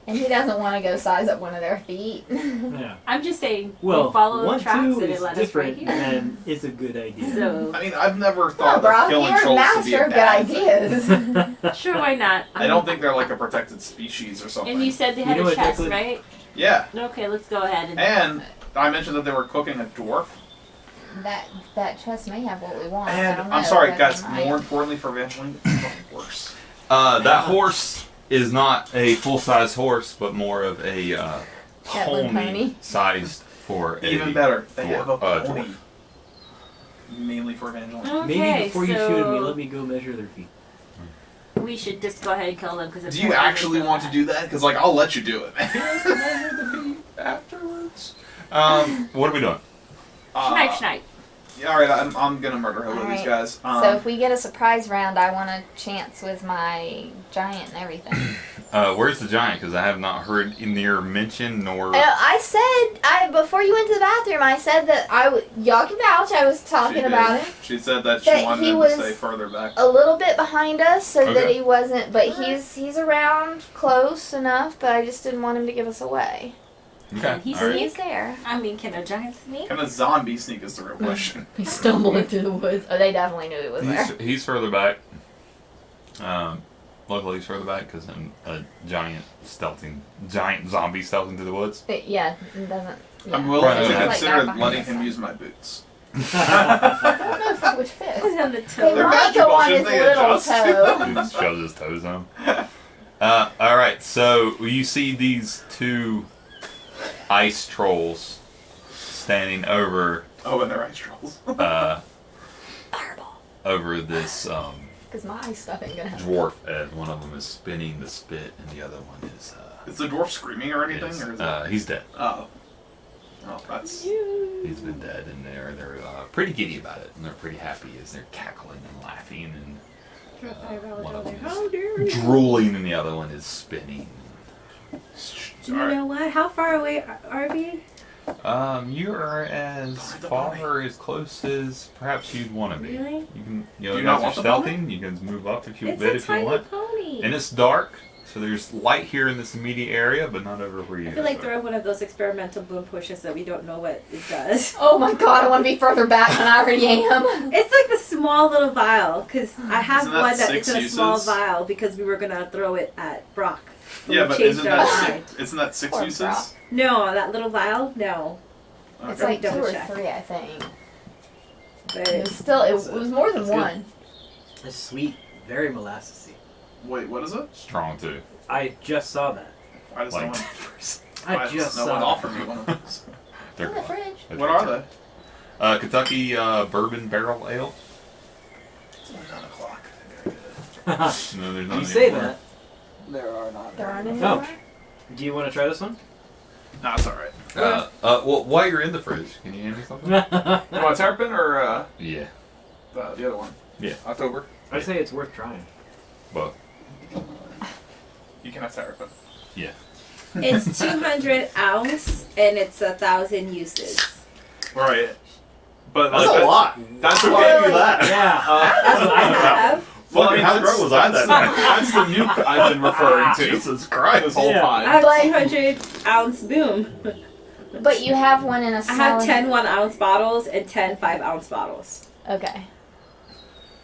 S4: And he doesn't want to go size up one of their feet.
S3: Yeah.
S1: I'm just saying.
S3: Well,
S1: we follow the
S3: 1,
S1: tracks
S3: 2
S1: and it
S3: is
S1: led us right
S3: different,
S1: here.
S3: and it's a good idea.
S1: So
S6: I mean, I've never
S4: No,
S6: thought
S4: bro,
S6: of killing
S4: you're a
S6: trolls to be
S4: master
S6: a
S4: of good
S6: bad thing.
S4: ideas.
S1: sure, why not?
S6: I don't think they're like a protected species or something.
S1: And you said they
S3: You
S1: had
S3: know
S1: a
S3: what,
S1: chest,
S3: Declan?
S1: right?
S6: Yeah,
S1: Okay, let's go ahead and.
S6: and I mentioned that they were cooking a dwarf.
S4: that chest may have what we want. I
S6: And
S4: don't know,
S6: I'm sorry,
S4: but
S6: guys.
S4: it might.
S6: More importantly for Evangeline, it's fucking worse.
S2: That horse is not a full-size horse, but more of a
S4: Shetland pony.
S2: pony sized for a.
S6: Even better, they
S2: dwarf-
S6: have a pony.
S2: dwarf.
S6: Mainly for Evangeline.
S1: Okay,
S3: Maybe before you shoot me,
S1: so
S3: let me go measure their feet.
S1: we should just go ahead and kill them because.
S6: Do you actually want to do that? Because like I'll let you do it, man.
S2: Afterwards. What are we doing?
S1: Snipe, snipe.
S6: Yeah, all right. I'm gonna murder hobo these
S4: Alright.
S6: guys.
S4: So if we get a surprise round, I want a chance with my giant and everything.
S2: Where's the giant? Because I have not heard near mention nor.
S4: I said before you went to the bathroom. I said that y'all can vouch. I was talking about him
S6: She said that she
S4: That
S6: wanted
S4: he
S6: him
S4: was-
S6: to stay further back.
S4: a little bit behind us, so that
S2: Okay.
S4: he wasn't. But he's around close enough. But I just didn't want him to give us away.
S2: Okay.
S1: Can he
S2: all right.
S4: He's there.
S1: I mean, can a giant sneak?
S6: Can a zombie sneak is the real question.
S4: He's stumbling through the woods. Oh, they definitely knew he was there.
S2: He's further back. Luckily, he's further back because a giant zombie stealthing through the woods.
S4: Yeah, it doesn't. Yeah.
S6: I'm willing
S2: Right,
S6: to
S2: okay.
S6: consider
S4: Like that
S6: letting
S4: behind
S6: him
S4: us.
S6: use my boots.
S4: I don't know if it would fit.
S5: On the
S4: They
S5: toe.
S6: They're
S4: might go
S6: magical,
S4: on his
S6: shouldn't they
S4: little
S6: adjust?
S4: toe.
S2: He just shoves his toes on. All right, so you see these two ice trolls standing over
S6: Oh, and they're ice trolls.
S4: Fireball.
S2: over this
S4: Because my ice stuff ain't gonna help.
S2: dwarf, as one of them is spinning the spit and the other one is
S6: Is the dwarf screaming or anything? Or is it...
S2: he's dead.
S6: Oh. Oh, that's...
S2: He's been dead, and they're pretty giddy about it, and they're pretty happy as they're cackling and laughing, and one of them
S5: How
S2: is
S5: dare you?
S2: drooling, and the other one is spinning.
S5: You know what? How far away are we?
S2: You are as
S6: Behind the
S2: far
S6: pony.
S2: or as close as perhaps you'd want to be.
S5: Really?
S2: You can,
S6: Do you
S2: you
S6: not
S2: guys are
S6: want the pony?
S2: stealthing. You can move up if you
S5: It's
S2: bit
S5: a
S2: if you
S5: tiny
S2: want.
S5: pony.
S2: And it's dark, so there's light here in this immediate area, but not over where you.
S5: I feel like
S2: guys
S5: they're one of those experimental boom pushes that we don't know what it does.
S4: Oh my god, I want to be further back than I already am.
S5: It's like the small little vial, because I have
S6: Isn't that
S5: one that
S6: 6
S5: is in a small
S6: uses?
S5: vial because we were gonna throw it at Brock.
S6: Yeah,
S5: we
S6: but
S5: changed
S6: isn't
S5: our
S6: that
S5: mind.
S6: isn't that 6
S4: Poor
S6: uses?
S4: Brock.
S5: No, that little vial, no.
S4: It's
S6: Okay.
S4: like 2
S5: double
S4: or
S5: check.
S4: 3, I think.
S5: But
S4: It was still, it was more than
S3: That's good.
S4: one.
S3: It's sweet, very molassesy.
S6: Wait, what is it?
S2: strong too.
S3: I just saw that.
S6: Why does
S2: Like,
S6: no one,
S3: I
S6: why
S3: just
S6: does no
S3: saw
S6: one
S3: that.
S6: offer me one of those?
S2: they're
S4: In the
S2: gone.
S4: fridge.
S2: That's
S6: What
S2: right.
S6: are they?
S2: Kentucky bourbon barrel ale.
S6: It's only 9 o'clock.
S2: No, there's not
S3: You say
S2: anymore.
S3: that.
S6: There are not.
S4: There aren't any
S3: Oh.
S4: more?
S3: Do you want to try this one?
S6: No, it's alright.
S2: Well, while you're in the fridge, can you hand me something?
S6: You want Terrapin or
S2: Yeah,
S6: the other one?
S2: Yeah.
S6: October?
S3: I say it's worth trying.
S2: both.
S6: You can have Terrapin.
S2: Yeah.
S5: it's 200 ounce and it's 1,000 uses.
S6: Right. But
S2: That's
S6: like,
S2: a lot.
S6: That's
S2: Who
S6: what
S2: gave you that?
S3: Yeah.
S5: That's what I have.
S6: Well, I mean,
S2: How
S6: that's,
S2: drunk was I
S6: that's,
S2: that night?
S6: that's the nuke I've been referring to
S2: Jesus Christ.
S6: this whole
S3: Yeah.
S5: I
S6: time.
S5: have
S4: But-
S5: 200 ounce boom.
S4: But you have one in a
S5: I
S4: small.
S5: have 10 1 ounce bottles and 10 5 ounce bottles.
S4: Okay.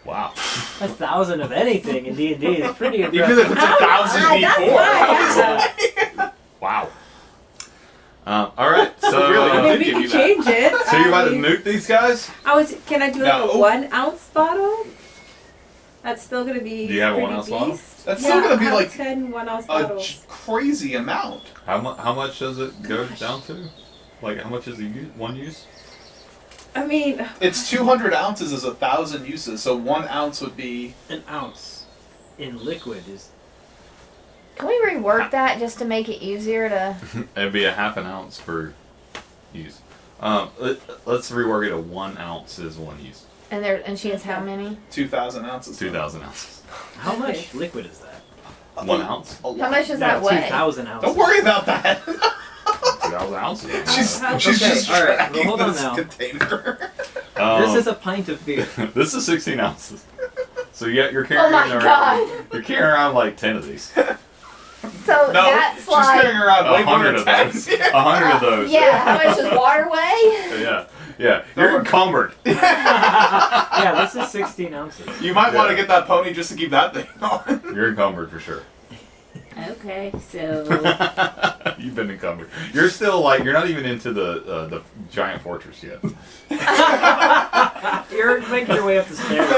S2: Wow.
S3: 1,000 of anything in D&D is pretty
S6: Even
S3: impressive.
S6: if it's 1,000
S5: that's
S6: D4.
S5: why I have
S2: Wow. All right. So,
S6: Really?
S5: I
S6: Did
S5: mean, we
S6: give
S5: can
S6: you that.
S5: change it.
S2: so you're about to
S5: I mean,
S2: nuke these guys?
S5: Can I do like
S6: No.
S5: a 1 ounce bottle? That's still gonna be.
S2: Do you have a
S5: pretty
S2: 1 ounce bottle?
S5: beast.
S6: That's
S5: Yeah,
S6: still gonna be
S5: I have
S6: like
S5: 10 1 ounce
S6: A
S5: bottles.
S6: crazy amount.
S2: How much does it go down to? Like, how much is one use?
S5: I mean,
S6: It's 200 ounces is 1,000 uses, so 1 ounce would be.
S3: An ounce in liquid is...
S4: Can we rework that just to make it easier to?
S2: It'd be a half an ounce per use. Let's rework it to 1 ounce is 1 use.
S4: And she has how many?
S6: 2,000 ounces.
S2: 2,000 ounces.
S3: How much liquid is that?
S2: 1 ounce?
S6: A lot.
S4: How much does
S3: No,
S4: that weigh?
S3: 2,000 ounces.
S6: Don't worry about that.
S2: 2,000 ounces.
S6: she's
S5: Okay,
S6: just
S3: all right,
S6: tracking
S3: well, hold on
S6: this
S3: now.
S6: container.
S3: This is a pint of beer.
S2: This is 16 ounces. So you're
S4: Oh
S2: carrying
S4: my
S2: around.
S4: god!
S2: You're carrying around like 10 of these.
S4: So
S6: No,
S4: that's
S6: she's
S4: like.
S6: carrying around way more
S2: 100
S6: than
S2: of
S6: 10.
S2: those. 100 of those.
S4: Yeah, how much does water weigh?
S2: Yeah. You're encumbered.
S3: Yeah, this is 16 ounces.
S6: You might want to
S2: Yeah.
S6: get that pony just to keep that thing on.
S2: You're encumbered for sure.
S5: okay, so.
S2: You've been encumbered. You're still like you're not even into the giant fortress yet.
S3: You're making your way up the stairs.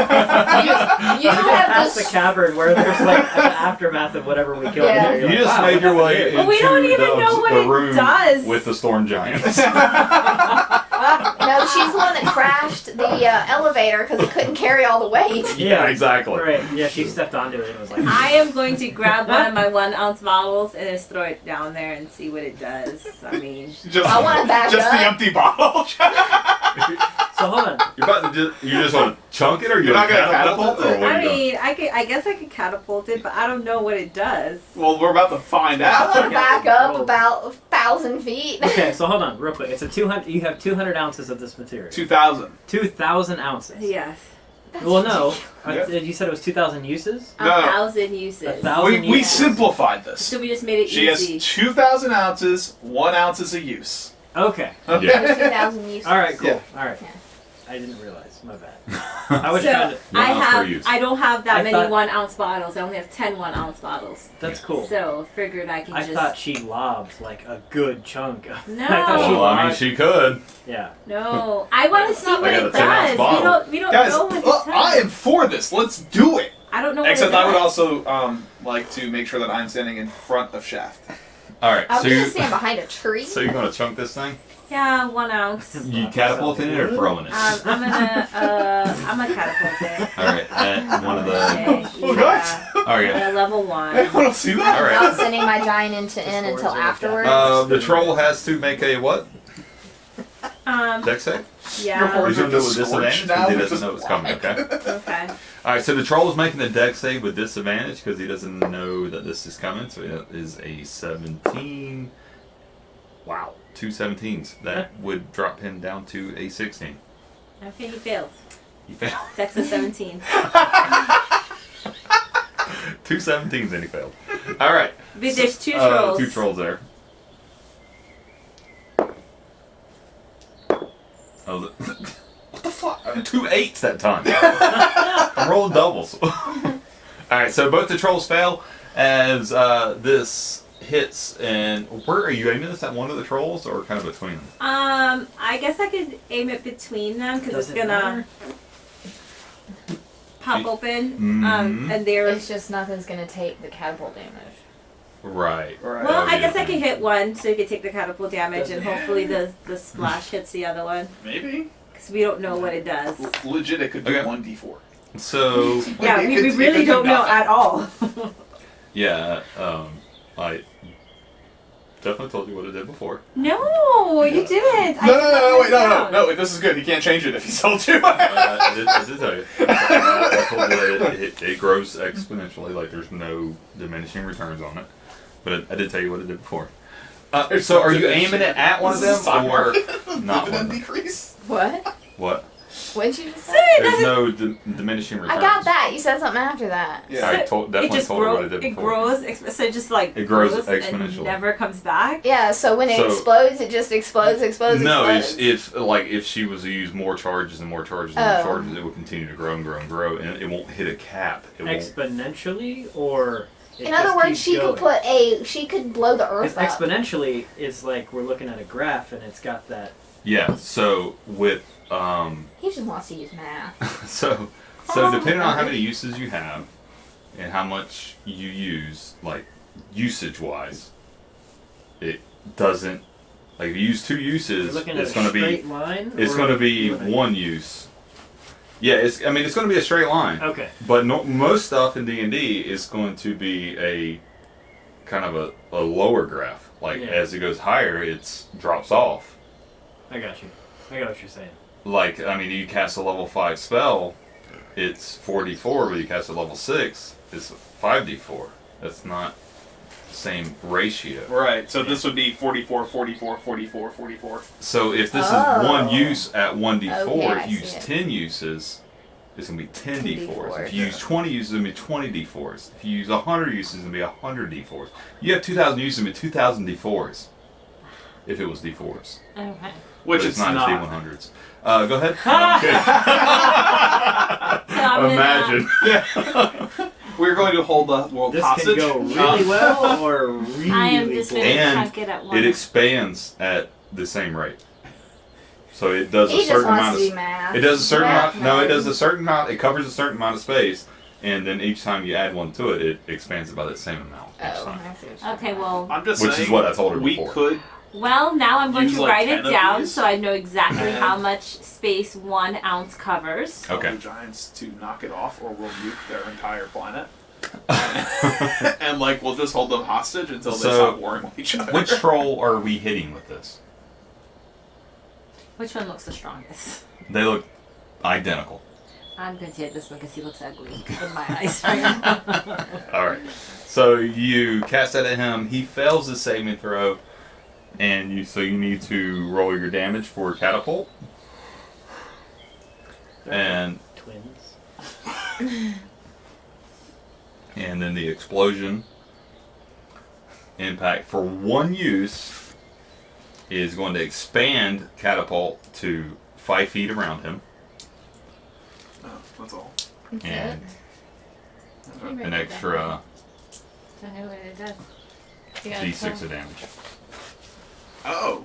S4: You have
S3: Past the
S4: this.
S3: cavern where there's like the aftermath of whatever we killed.
S4: Yeah.
S3: You're
S2: You
S3: like,
S2: just
S3: wow,
S2: made your
S3: look
S2: way
S3: at
S2: into
S3: that.
S5: We don't even
S2: the,
S5: know what
S2: the
S5: it
S2: room
S5: does.
S2: with the storm giants.
S4: No, she's the one that crashed the elevator because it couldn't carry all the weight.
S3: Yeah,
S2: exactly.
S3: Right. Yeah, she stepped onto it and was like,
S5: I am going to grab one of my 1 ounce bottles and just throw it down there and see what it does. I mean,
S6: Just,
S4: I wanna back
S6: just the
S4: up.
S6: empty bottle.
S3: so hold on.
S2: You're about to you just want to chunk it, or
S6: You're not
S2: gonna
S6: gonna catapult
S2: it, or
S6: it?
S2: what are
S5: I
S2: you doing?
S5: mean, I guess I could catapult it, but I don't know what it does.
S6: Well, we're about to find
S4: I want
S6: out.
S4: to back up about 1,000 feet.
S3: Okay, so hold on, real quick. It's a 200. You have 200 ounces of this material.
S6: 2,000.
S3: 2,000 ounces.
S5: Yes.
S3: Well, no.
S6: Yeah.
S3: You said it was 2,000 uses?
S5: A
S6: No.
S5: 1,000 uses.
S3: 1,000
S6: We
S3: uses.
S6: simplified this.
S5: So we just made it
S6: She
S5: easy.
S6: has 2,000 ounces, 1 ounce is a use.
S3: Okay.
S2: Yeah.
S4: 2,000 uses.
S3: All right, cool.
S6: Yeah.
S3: All right.
S4: Yeah.
S3: I didn't realize. My bad. I was
S5: So
S3: trying to.
S2: One ounce per use.
S5: I don't have that
S3: I
S5: many
S3: thought-
S5: 1 ounce bottles. I only have 10 1 ounce bottles.
S3: That's cool.
S5: So figured I could
S3: I
S5: just.
S3: thought she lobbed like a good chunk.
S5: No.
S3: I thought she
S2: Well, I mean,
S3: lobbed.
S2: she could.
S3: Yeah.
S5: No, I want to see what
S2: I got
S5: it
S2: a 10-ounce
S5: does.
S2: bottle.
S5: We don't
S6: Guys,
S5: know what it
S6: look,
S5: does.
S6: I am for this. Let's do it.
S5: I don't know what
S6: Except
S5: it does.
S6: I would also like to make sure that I'm standing in front of Shaft.
S2: All right.
S4: I was
S2: So
S4: gonna
S2: you
S4: stand behind a tree.
S2: so you're gonna chunk this thing?
S5: Yeah, 1 ounce.
S2: You catapulting it or throwing it?
S5: I'm gonna catapult it.
S2: All right. At one of the.
S5: Okay,
S6: Oh,
S5: yeah.
S6: guys.
S2: All right.
S5: At level 1.
S6: I want to see that.
S2: All right.
S4: Not sending my giant into in until afterwards.
S2: The troll has to make a what? Dex save?
S5: Yeah.
S2: He's gonna do it with
S6: Scorched
S2: disadvantage
S6: now,
S2: because he
S6: which
S2: doesn't
S6: is
S2: know it's coming. Okay.
S5: Okay.
S2: All right. So the troll is making a dex save with disadvantage because he doesn't know that this is coming. So it is a 17. Wow. 2 17s. That would drop him down to a 16.
S5: Okay, he failed.
S2: He failed.
S5: Dex of 17.
S2: 2 17s and he failed. All right.
S5: But there's 2 trolls.
S2: 2 trolls there. Oh, what the fuck? 2 8s that time. I'm rolling doubles. Alright, so both the trolls fail as this hits. And where are you aiming this at? One of the trolls or kind of between them?
S5: I guess I could aim it between them because
S3: Does
S5: it's
S3: it
S5: gonna
S3: matter?
S5: pop open.
S2: Mhm.
S5: And they're.
S4: It's just nothing's gonna take the catapult damage.
S2: Right.
S6: Right.
S5: Well, I
S2: yeah.
S5: guess I can hit one so you can take the catapult damage, and
S3: Doesn't-
S5: hopefully the splash hits the other one
S6: Maybe.
S5: because we don't know what it does.
S6: Legit, it could be
S2: Okay.
S6: 1d4.
S2: So,
S5: Yeah,
S6: It
S5: we
S6: could- it
S5: really
S6: could do
S5: don't know
S6: nothing.
S5: at all.
S2: yeah, I definitely told you what I did before.
S5: No, you didn't.
S6: No, wait, this is good. You can't change it if he's told you.
S2: I did tell you. I told you that it grows exponentially, like there's no diminishing returns on it. But I did tell you what I did before. So are you aiming it at one of them or not one of
S6: Dividend
S2: them?
S6: decrease.
S4: What?
S2: What?
S4: What'd you just say?
S2: There's no diminishing returns.
S4: I got that. You said something after that.
S6: Yeah.
S2: I
S5: It
S2: definitely
S5: just
S2: told her what I
S5: grows.
S2: did
S5: It
S2: before.
S5: grows. So it just like
S2: It grows
S5: and
S2: exponentially.
S5: never comes back.
S4: Yeah, so when it
S2: So-
S4: explodes, it just explodes.
S2: No,
S4: explodes.
S2: if she was to use more charges and more charges and more
S4: Oh.
S2: charges, it would continue to grow and grow and grow, and it won't hit a cap. It won't.
S3: Exponentially, or it
S4: In other
S3: just
S4: words,
S3: keeps
S4: she
S3: going?
S4: could blow the
S3: Because
S4: earth up.
S3: exponentially is like we're looking at a graph and it's got that.
S2: Yeah. So with
S4: He just wants to use math.
S2: so depending on how many uses you have and how much you use, like usage wise, it doesn't. Like if you use 2
S3: We're
S2: uses,
S3: looking at
S2: it's
S3: a
S2: going to be
S3: straight line.
S2: it's
S3: or
S2: going to be
S3: what?
S2: 1 use. Yeah, it's going to be a straight line.
S3: Okay.
S2: But most stuff in D&D is going to be a kind of a lower graph. Like
S3: Yeah.
S2: as it goes higher, it drops off.
S3: I got you. I got what you're saying.
S2: Like I mean, you cast a level 5 spell, it's 4d4, but you cast a level 6, it's 5d4. That's not the same ratio.
S6: Right, so this would be 44, 44, 44, 44.
S2: So if this
S4: Oh.
S2: is 1 use at 1d4,
S4: Okay, I
S2: if you
S4: see
S2: use
S4: it.
S2: 10 uses, it's going to be 10 d4s.
S4: 10d4s.
S2: If you use 20 uses, it's going to be 20 d4s. If you use 100 uses, it's going to be 100 d4s. You have 2,000 uses, it's going to be 2,000 d4s. If it was d4s.
S1: Okay.
S6: Which
S2: But
S6: it's
S2: not.
S6: not.
S2: It's d100s. Go ahead.
S5: So I'm
S2: Imagine.
S6: We're going to hold the world
S3: This
S6: hostage.
S3: can go really well or really
S5: I am just
S3: poorly.
S5: gonna
S2: And
S5: chunk it at one.
S2: It expands at the same rate. So it does
S4: He
S2: a
S4: just
S2: certain
S4: wants
S2: amount
S4: to
S2: of
S4: do math.
S2: It does a certain
S4: Math
S2: amount. No, it
S4: nerd.
S2: does a certain amount. It covers a certain amount of space, and then each time you add one to it, it expands it by that same amount each
S4: Oh,
S2: time.
S4: I see what you're
S5: Okay,
S4: saying.
S5: well,
S6: I'm just
S2: Which
S6: saying,
S2: is what I told her
S6: we
S2: before.
S6: could.
S5: well, now I'm going
S6: Use
S5: to
S6: like
S5: write
S6: 10
S5: it
S6: of
S5: down
S6: these.
S5: so I know exactly
S6: And-
S5: how much space 1 ounce covers.
S6: Tell
S2: Okay.
S6: the giants to knock it off, or we'll nuke their entire planet. And like we'll just hold them hostage until they
S2: So,
S6: stop warring with each other.
S2: Which troll are we hitting with this?
S5: Which one looks the strongest?
S2: They look identical.
S5: I'm going to hit this one because he looks ugly in my eyes right now.
S2: All right. So you cast that at him. He fails his saving throw, and you need to roll your damage for catapult. And
S3: Twins.
S2: And then the explosion impact for one use is going to expand catapult to 5 feet around him.
S6: Oh, that's all.
S2: And
S1: Can you
S2: an
S1: write it
S2: extra
S1: down? I know what it does. You gotta
S2: d6
S1: tell-
S2: of damage.
S6: Oh,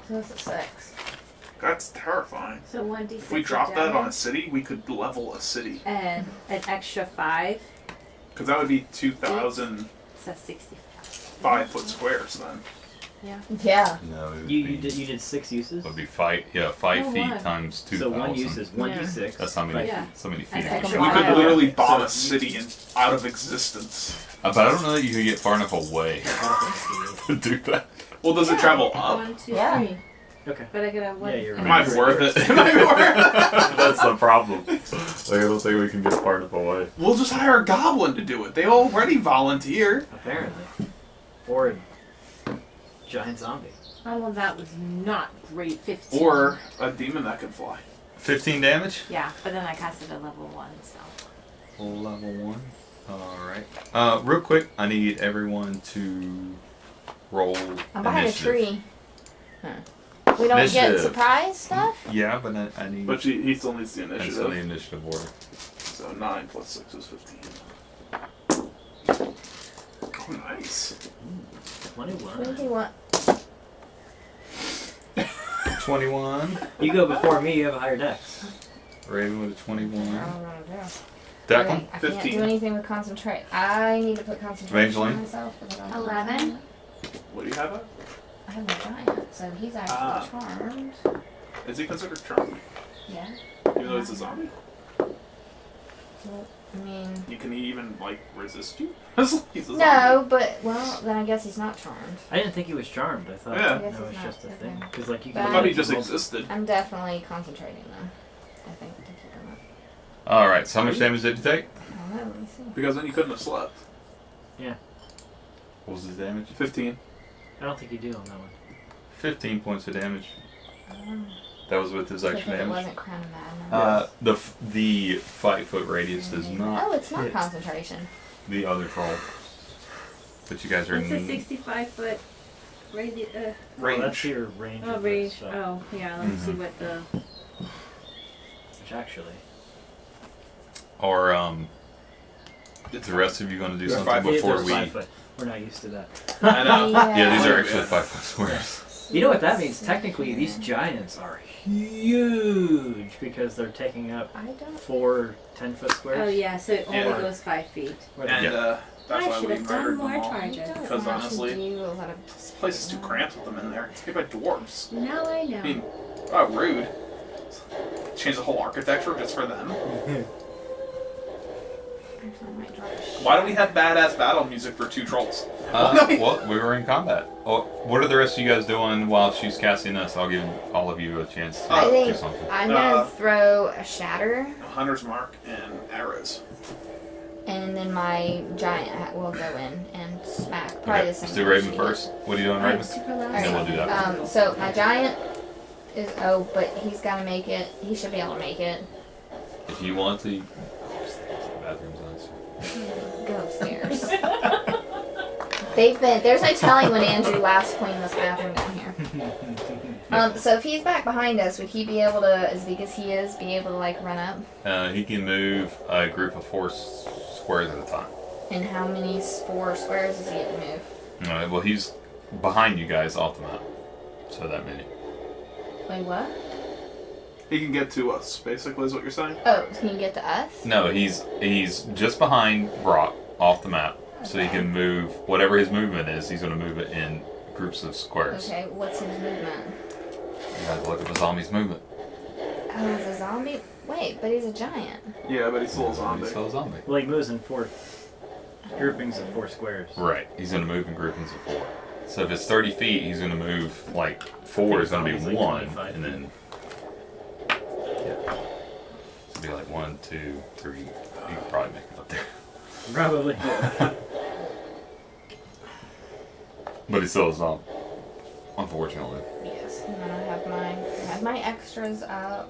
S4: So that's a 6.
S6: that's terrifying.
S1: So 1d6.
S6: If we drop that on a city, we could level a city.
S5: And an extra 5.
S6: Because that would be 2,000
S5: So that's 60.
S6: 5-foot squares then.
S4: Yeah.
S2: No, it would
S3: You
S2: be,
S3: did 6 uses.
S2: would be 5
S1: Oh,
S2: feet
S1: one.
S2: times 2,000.
S3: So one use is 1d6.
S2: That's how many,
S5: Yeah.
S2: so many feet.
S5: That's
S2: it would
S5: extra
S2: be.
S6: We could
S5: Wow.
S6: literally bomb
S3: So
S6: a city out of existence.
S2: But I don't know that you could get far enough away to do that.
S6: Well, does it travel up?
S5: 1, 2,
S4: Yeah.
S5: 3.
S3: Okay.
S5: But I could have one.
S3: Yeah, you're
S5: and
S3: right.
S6: Am I worth it? Am I worth it?
S2: That's the problem. Like, I don't think we can get far enough away.
S6: We'll just hire a goblin to do it. They already volunteer.
S3: Apparently. Or a giant zombie.
S1: Oh, well, that was not great. 15.
S6: Or a demon that can fly.
S2: 15 damage?
S1: Yeah, but then I casted a level 1, so.
S2: Level 1. Alright. Real quick, I need everyone to roll
S4: I'm behind
S2: initiative.
S4: a tree. We don't get
S2: Initiative.
S4: surprise stuff?
S2: Yeah, but I need...
S6: But he still needs the
S2: That's on the
S6: initiative.
S2: initiative order.
S6: So 9 plus 6 is 15. Oh, nice.
S3: 21.
S4: What do you want?
S2: 21.
S3: You go before me, you have a higher dex.
S2: Raven with a
S4: I
S2: 21.
S4: don't know what to do.
S2: Declan?
S4: I can't
S6: 15.
S4: do anything with concentrate. I need to put concentration on
S2: Evangeline?
S4: myself. Because I don't
S1: 11.
S6: What do you have?
S4: I have a giant, so he's actually charmed.
S6: Is he considered charmed?
S4: Yeah.
S6: Even though he's a zombie?
S4: Well, I mean,
S6: Can he even, like, resist you? He's a zombie.
S4: no, but well, then I guess he's not charmed.
S3: I didn't think he was charmed. I thought
S6: Yeah.
S4: I guess
S3: that was
S4: it's
S3: just a
S4: not,
S3: thing.
S4: okay.
S3: Because like you
S4: But
S6: I
S3: can.
S6: thought he
S3: make
S6: just
S3: multiple-
S6: existed.
S4: I'm definitely concentrating though. I think to keep him up.
S2: Alright, so how much damage did you take?
S4: I don't know. Let me see.
S6: Because then you couldn't have slept.
S2: What was his damage?
S6: 15.
S3: I don't think you do on that one.
S2: 15 points of damage.
S4: Um,
S2: That was with his
S4: good
S2: extra
S4: thing it
S2: damage.
S4: wasn't Crown of Madness.
S2: The 5 foot radius does
S4: Oh,
S2: not
S4: it's not
S2: hit
S4: concentration.
S2: the other troll. But you guys are
S5: What's a
S2: in
S5: 65-foot radius?
S3: Well,
S6: Range.
S3: that's your range.
S5: Oh,
S3: of
S5: range.
S3: this, so-
S5: Oh, yeah. Let me see
S2: Mhm.
S5: what the.
S3: Which actually.
S2: or is the rest of you going to do
S6: They're
S2: something
S6: 5 foot
S2: before
S3: They're
S2: we?
S3: 5 foot. We're not used to that.
S6: I know.
S2: Yeah, these are
S6: Yeah.
S2: actually 5 foot squares.
S3: You know what that means? Technically, these giants are huge because they're taking up
S4: I don't.
S3: 4 10-foot squares.
S5: Oh, yeah. So it only
S6: Yeah.
S5: goes 5 feet.
S3: Where
S6: And
S3: they-
S6: that's
S5: I
S6: why
S5: should
S6: we
S5: have done
S6: murdered
S5: more
S6: them all.
S5: charges.
S4: I don't
S6: Because
S4: actually
S6: honestly,
S4: do a lot of
S6: this place is too cramped with them in there. It's made by dwarves.
S5: Now I know.
S6: I mean, oh, rude. Change the whole architecture just for them.
S4: Actually, I might drop a sheet.
S6: Why do we have badass battle music for 2 trolls?
S2: Well, we were in combat. Oh, what are the rest of you guys doing while she's casting this? I'll give all of you a chance to
S4: I
S2: do
S4: think
S2: something.
S4: I'm gonna
S6: Uh,
S4: throw a shatter,
S6: A hunter's mark and arrows.
S4: and then my giant will go in and smack. Probably
S2: Okay,
S4: the
S2: let's
S4: same
S2: do
S4: way
S2: Raven
S4: she did.
S2: first. What are you doing,
S5: I'm
S2: Raven?
S5: super loud.
S2: And then we'll do that.
S4: So my giant is but he's gotta make it. He should be able to make it.
S2: If you want to. Bathroom's nice.
S4: Go upstairs. There's no telling when Andrew last cleaned this bathroom down here. So if he's back behind us, would he be able to, as big as he is, be able to like run up?
S2: He can move a group of 4 squares at a time.
S4: And how many 4 squares does he get to move?
S2: Alright, well, he's behind you guys off the map. So that many.
S4: Wait, what?
S6: He can get to us, basically, is what you're saying?
S4: Oh, can you get to us?
S2: No, he's just behind Brock off the map. So he
S4: Okay.
S2: can move whatever his movement is, he's going to move it in groups of squares.
S4: Okay, what's his movement?
S2: You guys look at the zombie's movement.
S4: Oh, he's a zombie? Wait, but he's a giant.
S6: Yeah, but he's still a zombie.
S2: He's still a zombie.
S3: Well, he moves in 4 groupings of 4 squares.
S2: Right. He's going to move in groupings of 4. So if it's 30 feet, he's going to move like 4 is going to be
S3: Zombies like
S2: 1,
S3: 25
S2: and then yeah, so it'd be like 1, 2, 3. You could probably make it up there,
S3: Probably.
S2: but he's still a zombie. Unfortunately.
S4: Yes. And then I have my extras up.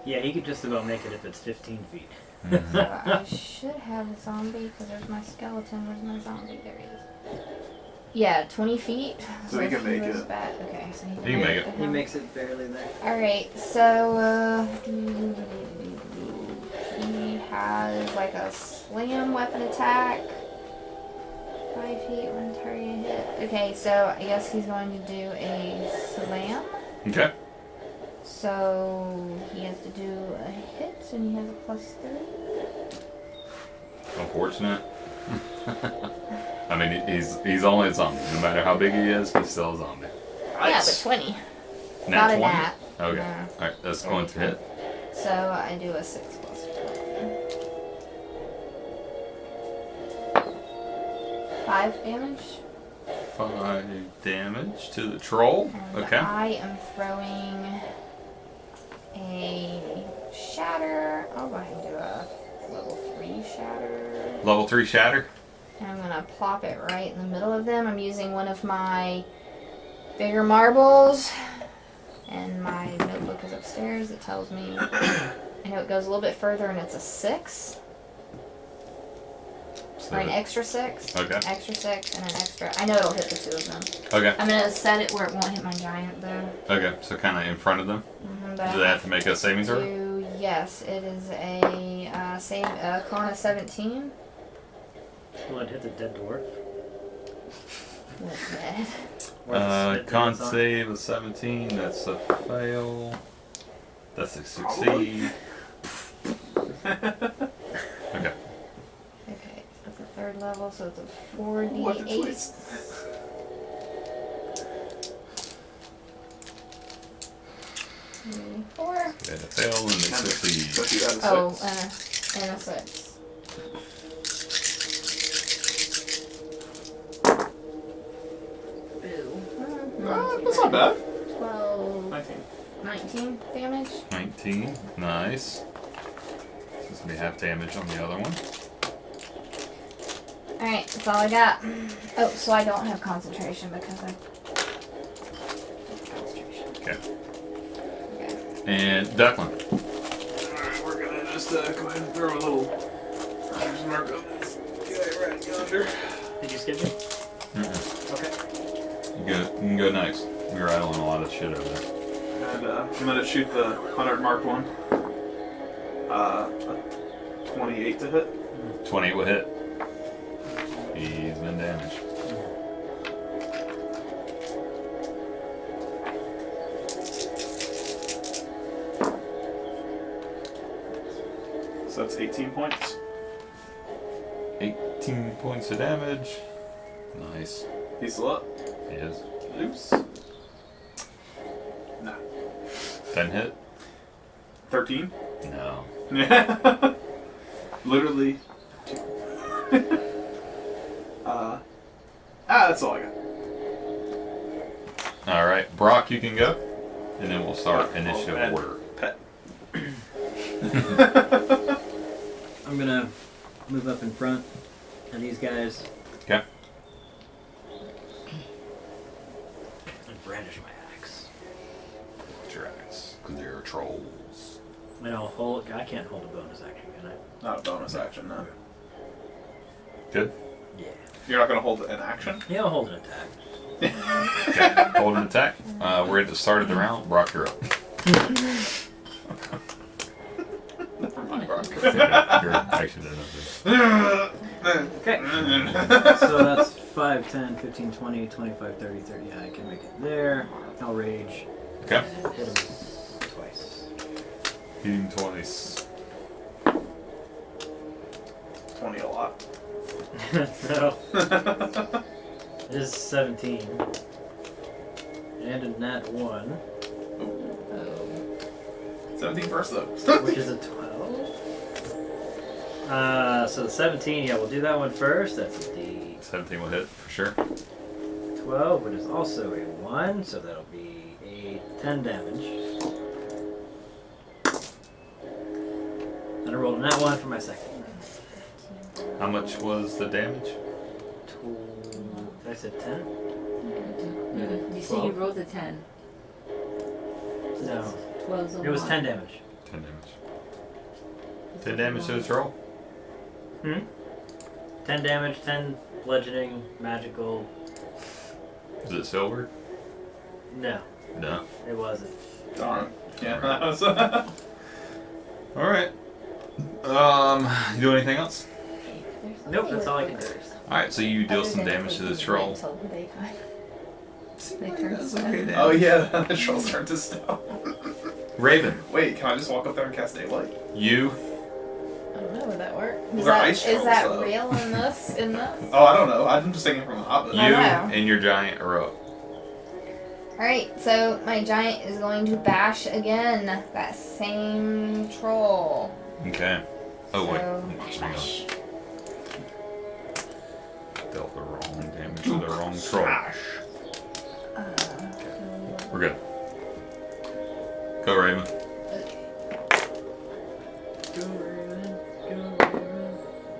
S3: Yeah, he could just about make it if it's 15 feet.
S2: Mhm.
S4: So I should have a zombie because there's my skeleton. Where's my zombie? There he is. Yeah, 20 feet.
S6: So he can
S4: if
S6: make
S4: was
S6: it.
S4: Bad. Okay, so he
S2: He can make it.
S3: He makes it barely there.
S4: Alright, so he has like a slam weapon attack. 5 feet, 1 target hit. Okay, so I guess he's going to do a slam.
S2: Okay.
S4: So he has to do a hit and he has a +3.
S2: Unfortunate. I mean, he's only a zombie. No matter how big he is, he's still a zombie.
S4: Yeah, but 20.
S2: Nat
S4: Not a
S2: 20?
S4: nat.
S2: Okay.
S4: No.
S2: Alright, that's going to hit.
S4: So I do a 6 +1. 5 damage.
S2: 5 damage to the troll.
S4: And
S2: Okay.
S4: I am throwing a shatter. I'll go ahead and do a level 3 shatter.
S2: Level 3 shatter.
S4: And I'm gonna plop it right in the middle of them. I'm using one of my bigger marbles. And my notebook is upstairs. It tells me, I know it goes a little bit further and it's a 6.
S2: So,
S4: Or an extra 6.
S2: Okay.
S4: Extra 6 and an extra. I know it'll hit the 2 of them.
S2: okay.
S4: I'm gonna set it where it won't hit my giant though.
S2: Okay. So kind of in front of them.
S4: But
S2: Do they have to make a saving throw?
S4: Yes, it is a con of 17.
S3: Will it hit the dead dwarf?
S4: With dead.
S3: Or the spit
S2: Con
S3: that it's on?
S2: save of 17. That's a fail. That's a succeed. Okay.
S4: Okay, at the 3rd level, so it's a
S6: What a
S4: 4d8.
S6: twist.
S4: Mm, 4.
S2: They had a fail and they succeed.
S6: So you had a 6.
S4: Oh, and a 6. Boo.
S6: That's not bad.
S4: 12,
S6: 19.
S4: 19 damage.
S2: 19. Nice. This will be half damage on the other one.
S4: Alright, that's all I got. Oh, so I don't have concentration because I. Concentration.
S2: Okay.
S4: Okay.
S2: And Declan.
S6: Alright, we're gonna just go ahead and throw a little Hunter's mark on this guy right yonder.
S3: Did you skip me? Okay.
S2: You can go next. You're rattling a lot of shit over there.
S6: And I'm gonna shoot the 100 mark one. A 28 to hit.
S2: 28 will hit. He's been damaged.
S6: So that's 18 points.
S2: 18 points of damage. Nice.
S6: He's still up.
S2: He is.
S6: Loose. No.
S2: 10 hit?
S6: 13.
S2: No.
S6: Yeah. Literally. That's all I got.
S2: Alright, Brock, you can go. And then we'll start initiative
S6: man.
S2: order.
S6: Pet.
S3: I'm gonna move up in front of these guys
S2: Okay.
S3: and brandish my axe.
S2: Dragons. Because they're trolls.
S3: And I'll hold. I can't hold a bonus action, can I?
S6: Not a bonus action, no.
S2: Good?
S3: Yeah.
S6: You're not gonna hold an action?
S3: Yeah, I'll hold an attack.
S2: Okay. Hold an attack. We're at the start of the round. Brock, you're up.
S6: Never mind, Brock.
S2: You're actually doing nothing.
S3: Okay. So that's 5, 10, 15, 20, 25, 30, 30. Yeah, I can make it there. I'll rage.
S2: Okay.
S3: Hit him twice.
S2: Hitting twice.
S6: 20 a lot.
S3: So it is 17. And a nat 1,
S4: Oh.
S6: 17 first though.
S3: which is a 12. So the 17, yeah, we'll do that one first. That's a D
S2: 17 will hit for sure.
S3: 12, which is also a 1, so that'll be a 10 damage. And I rolled a nat 1 for my second.
S2: How much was the damage?
S3: I said 10?
S1: You see, you rolled a 10.
S3: No.
S1: 12's a
S3: It was
S1: lot.
S3: 10 damage.
S2: 10 damage. 10 damage to the troll.
S3: 10 damage, 10 bludgeoning, magical.
S2: Is it silver?
S3: No,
S2: No.
S3: it wasn't.
S6: Darn. Yeah.
S2: Alright.
S6: That was,
S2: Alright. You do anything else?
S3: Nope, that's all I can do.
S2: Alright, so you deal some damage to the troll.
S6: oh yeah, the trolls turned to stone.
S2: Raven,
S6: Wait, can I just walk up there and cast daylight?
S2: you.
S1: I don't know would that work.
S6: Those are ice
S4: Is
S6: trolls,
S4: that
S6: though.
S4: real in this? In this?
S6: Oh, I don't know. I'm just thinking from a hobbit.
S2: You
S4: I know.
S2: and your giant are up.
S4: Alright, so my giant is going to bash again. That same troll.
S2: Okay. Oh wait.
S4: So,
S2: Hang on. Dealt the wrong damage to the wrong troll. We're good. Go Raven.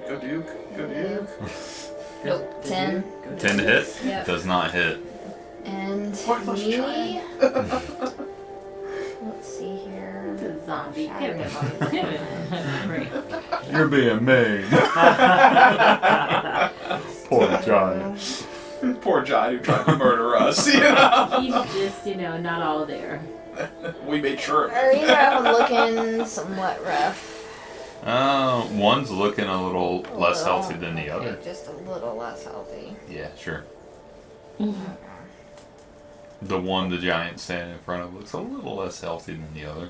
S6: Go Duke. Go Duke.
S4: Nope, 10.
S2: 10 to hit.
S4: Yep.
S2: Does not hit.
S4: And
S6: What was
S4: me.
S6: trying?
S4: Let's see here.
S1: It's a zombie.
S4: Shadow.
S1: Great.
S2: You're being mean. Poor giant.
S6: Poor giant who tried to murder us. You know?
S1: He's just, not all there.
S6: We made sure of
S4: Are
S6: it.
S4: you guys looking somewhat rough?
S2: One's looking a little less
S4: Little.
S2: healthy than the other.
S4: Okay, just a little less healthy.
S2: Yeah, sure. The one the giant standing in front of looks a little less healthy than the other.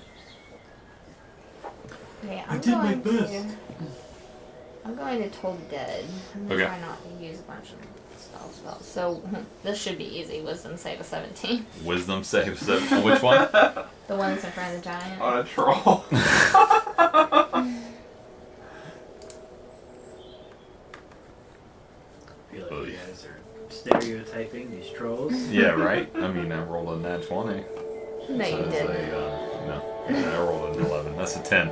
S4: Okay,
S2: I did my best.
S4: I'm going to Toll the Dead. I'm going to
S2: Okay.
S4: try not to use a bunch of spells. So, this should be easy. Wisdom save a 17.
S2: Wisdom save 7. Which one?
S4: The one that's in front of the giant.
S6: On a troll.
S3: I feel like you guys are stereotyping these trolls.
S2: Yeah, right? I mean, I rolled a nat 20.
S4: No, you
S2: So it's
S4: didn't.
S2: no. I rolled an 11. That's a 10.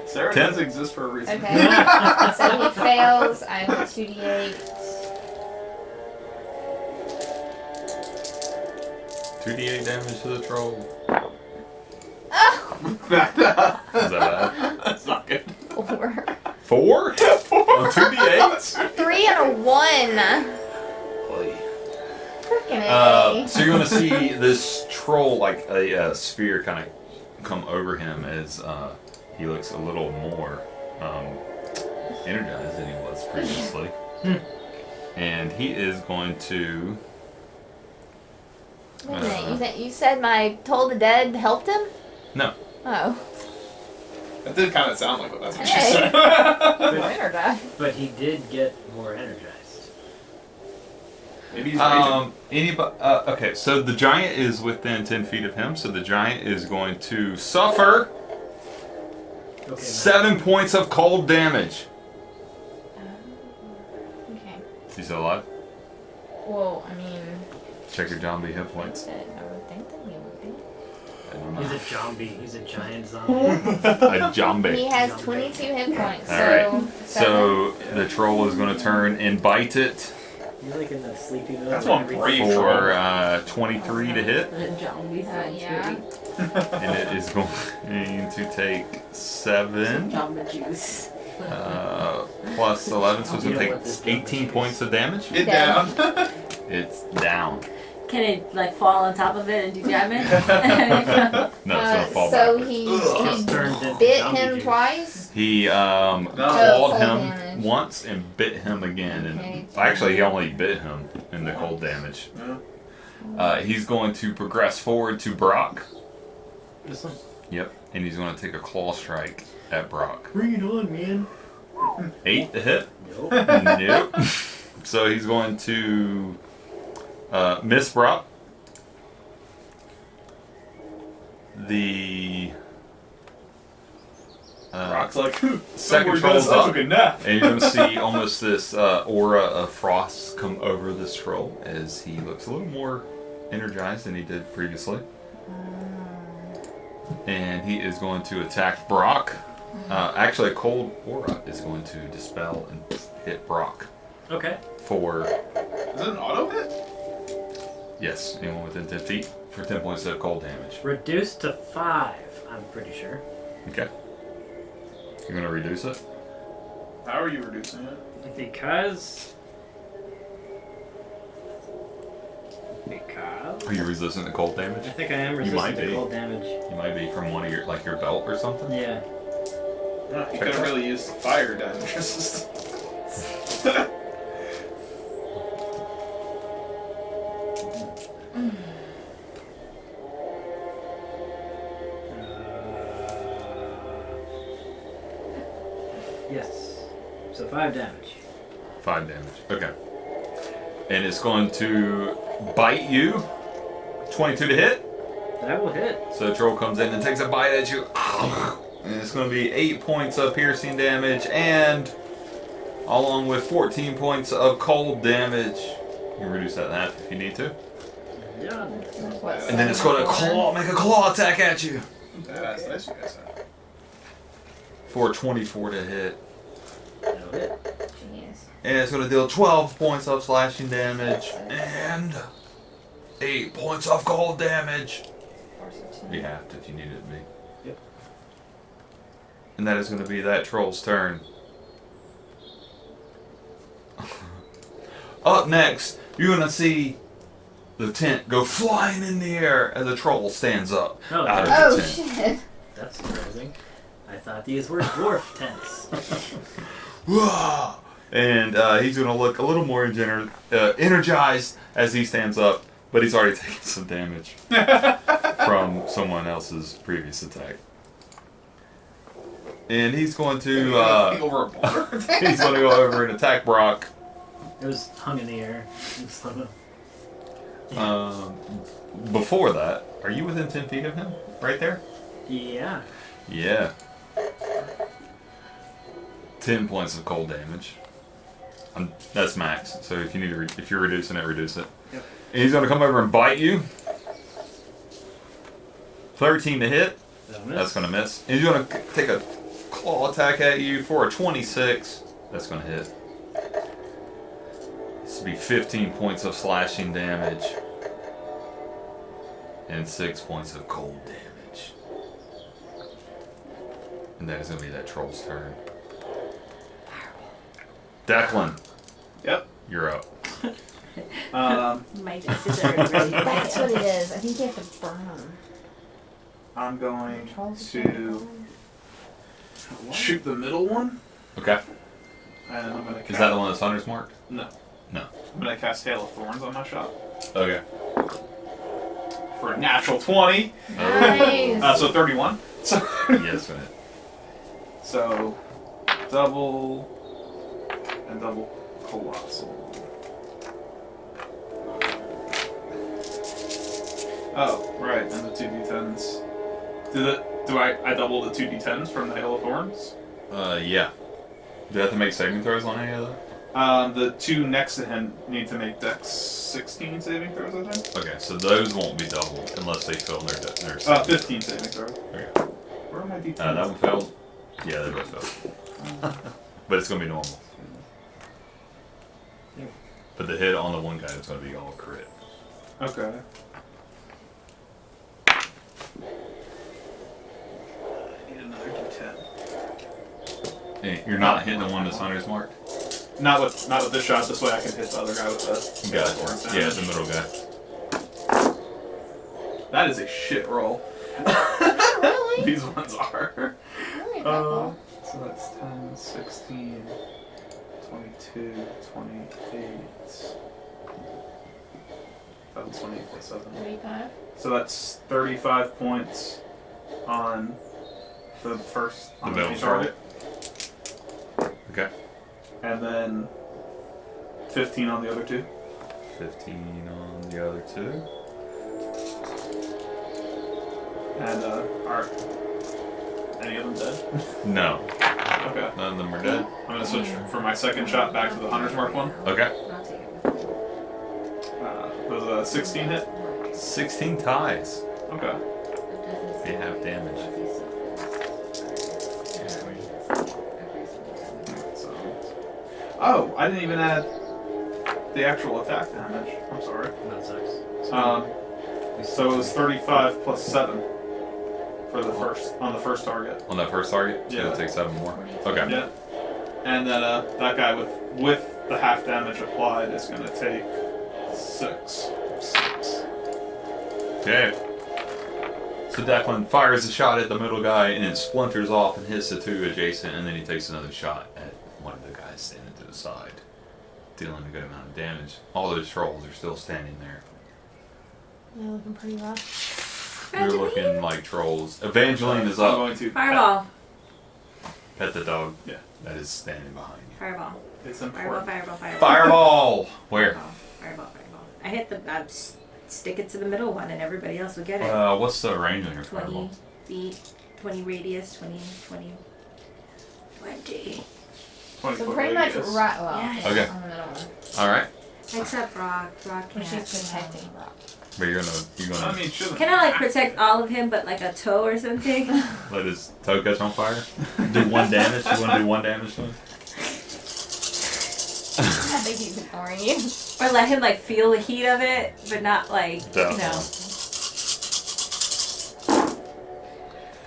S6: Sarah
S2: 10.
S6: does exist for a reason.
S4: Okay. So he fails. I have a 2d8.
S2: 2d8 damage to the troll.
S4: Oh!
S2: Is that bad?
S6: That's not good.
S4: 4.
S2: 4? 2d8?
S4: 3 and a 1. Freaking A.
S2: So you're going to see this troll, like a sphere, kind of come over him as he looks a little more energized than he was previously. And he is going to...
S4: Wait a minute, you said my Toll the Dead helped him?
S2: No.
S4: Oh.
S6: That did kind of sound like what that's what
S4: Hey.
S6: she said.
S4: Winter die.
S3: But he did get more energized.
S6: Maybe he's raging.
S2: Okay, so the giant is within 10 feet of him, so the giant is going to suffer
S3: Okay,
S2: 7 points of cold damage.
S4: Okay.
S2: Is he still alive?
S4: Well, I mean,
S2: Check your zombie hit points.
S4: I would think that he would be.
S2: I don't
S3: He's
S2: know.
S3: a zombie. He's a giant zombie.
S2: A
S4: He
S2: zombie.
S4: has 22 hit points,
S2: Alright.
S4: so...
S2: So the troll is going to turn and bite it
S3: He's like in the sleepy mode.
S6: That's
S3: where
S6: one
S3: everything-
S6: brave troll.
S2: for 23 to hit.
S1: The zombie sounds
S4: yeah.
S2: And it is going to take 7
S1: Jamba juice.
S2: plus 11, so it's going to
S3: You don't
S2: take
S3: want this
S2: 18 points of damage.
S6: Get down.
S2: It's down.
S1: Can it fall on top of it and do damage?
S2: No, it's going to fall
S4: so
S2: backwards.
S4: he
S3: Just turned into
S4: bit
S3: zombie
S4: him
S3: juice.
S4: twice?
S2: He clawed
S4: cold
S2: him
S4: damage.
S2: once and bit him again.
S4: Okay.
S2: And actually, he only bit him in the cold damage. He's going to progress forward to Brock.
S3: This one.
S2: Yep. And he's going to take a claw strike at Brock.
S3: Bring it on, man.
S2: 8 to hit.
S3: Nope.
S2: Nope. So he's going to miss Brock. The
S6: Brock's like,
S2: second troll's up,
S6: good nap.
S2: and you're going to see almost this aura of frost come over this troll as he looks a little more energized than he did previously. And he is going to attack Brock. Actually, a cold aura is going to dispel and hit Brock
S3: Okay.
S2: for,
S6: Is it an auto hit?
S2: yes, anyone within 10 feet, for 10 points of cold damage.
S3: Reduced to 5, I'm pretty sure.
S2: Okay. You're gonna reduce it?
S6: How are you reducing it?
S3: Because
S2: Are you resistant to cold
S3: I
S2: damage?
S3: think I am
S2: You
S3: resistant
S2: might
S3: to
S2: be.
S3: cold damage.
S2: You might be from one of your, like your belt or something.
S3: Yeah.
S6: No, you could have really used the fire damage resistance.
S3: Yes. So 5 damage.
S2: 5 damage. Okay. And it's going to bite you. 22 to hit.
S3: That will hit.
S2: So the troll comes in and takes a bite at you. And it's going to be 8 points of piercing damage and along with 14 points of cold damage. You can reduce that in half if you need to.
S3: Yeah.
S2: And then it's going to make a claw attack at you.
S6: That's nice you guys have.
S2: For 24 to hit.
S3: That'll hit.
S4: Jeez.
S2: And it's going to deal 12 points of slashing damage and 8 points of cold damage. You have to if you need it to be.
S6: Yep.
S2: And that is going to be that troll's turn. Up next, you're going to see the tent go flying in the air as the troll stands up
S3: Oh,
S2: out of
S4: Oh
S2: the tent.
S4: shit.
S3: That's surprising. I thought these were dwarf tents.
S2: And he's going to look a little more energized as he stands up, but he's already taken some damage from someone else's previous attack. And he's going to
S6: over a bar.
S2: he's going to go over and attack Brock.
S3: It was hung in the air.
S2: Before that, are you within 10 feet of him? Right there?
S3: Yeah.
S2: Yeah. 10 points of cold damage. That's max. So if you need to, if you're reducing it, reduce it.
S3: Yep.
S2: And he's gonna come over and bite you. 13 to hit.
S3: That'll miss.
S2: That's gonna miss. And he's gonna take a claw attack at you for a 26. That's gonna hit. This will be 15 points of slashing damage. And 6 points of cold damage. And that is going to be that troll's turn. Declan,
S6: Yep.
S2: you're up.
S5: My dice is already ready.
S4: That's what it is. I think you have to burn them.
S6: I'm going to shoot the middle one,
S2: Okay.
S6: and I'm going to.
S2: Is that the one that's Hunter's marked?
S6: No.
S2: No.
S6: I'm going to cast Hail of Thorns on my shot
S2: Okay.
S6: for a natural 20.
S4: Nice.
S6: So 31. So
S2: Yes, right.
S6: So double and double colossal. Oh, right, and the 2d10s. Do I double the 2d10s from the Hail of Thorns?
S2: Yeah. Do you have to make saving throws on any of that?
S6: The two next to him need to make Dex 16 saving throws, I think.
S2: Okay, so those won't be doubled unless they fail their
S6: 15 saving throws.
S2: Okay.
S6: Where are my d10s?
S2: That one failed? Yeah, they both failed. But it's going to be normal. But the hit on the one guy is going to be all crit.
S6: Okay. I need another d10.
S2: Hey, you're not hitting the one that's Hunter's marked?
S6: Not with this shot. This way I can hit the other guy with the Thorns
S2: Gotcha. Yeah,
S6: damage.
S2: the middle guy.
S6: That is a shit roll.
S4: Really?
S6: These ones are.
S4: Really? Uh,
S6: So that's 10, 16, 22, 28. That was 28 plus 7.
S1: 35.
S6: So that's 35 points on the first on
S2: The
S6: the
S2: middle
S6: target.
S2: Okay.
S6: And then 15 on the other two.
S2: 15 on the other two.
S6: And are any of them dead?
S2: No.
S6: Okay.
S2: None of them are dead.
S6: I'm gonna switch for my second shot back to the Hunter's Mark one.
S2: Okay.
S6: Was a 16 hit?
S2: 16 ties.
S6: Okay.
S2: They have damage.
S6: So. Oh, I didn't even add the actual attack damage. I'm sorry.
S3: That sucks.
S6: So it was 35 plus 7 for the first target.
S2: On that first target? So
S6: Yeah.
S2: it'll take 7 more. Okay.
S6: Yeah. And then that guy with the half damage applied is going to take 6.
S2: Okay. So Declan fires a shot at the middle guy and it splinters off and hits the 2 adjacent, and then he takes another shot at one of the guys standing to the side, dealing a good amount of damage. All those trolls are still standing there.
S1: They're looking pretty rough.
S2: You're looking like trolls. Evangeline is
S6: I'm
S2: up.
S6: going to
S5: Fireball.
S2: Pet the dog.
S6: Yeah.
S2: That is standing behind you.
S5: Fireball.
S6: It's
S5: Fireball,
S6: important.
S5: fireball, fireball.
S2: Fireball! Where?
S5: Fireball, fireball. I hit the. I'd stick it to the middle one and everybody else would get it.
S2: What's the range on your
S5: 20
S2: fireball?
S5: feet, 20 radius, 20. 20.
S6: 20
S4: So
S6: foot
S4: pretty much
S6: radius.
S4: right. Well,
S5: Yeah.
S4: yeah,
S2: Okay.
S4: on the middle one.
S2: Alright.
S5: Except Brock. Brock
S1: But
S5: can't.
S1: she's protecting Brock.
S2: But you're
S6: I
S2: gonna
S6: mean, should
S5: Can I like protect all of him but like a toe or something?
S2: let his toe catch on fire? Do 1 damage? You wanna do 1 damage to him?
S4: I think he's ignoring you.
S5: Or let him like feel the heat of it, but not like, you know.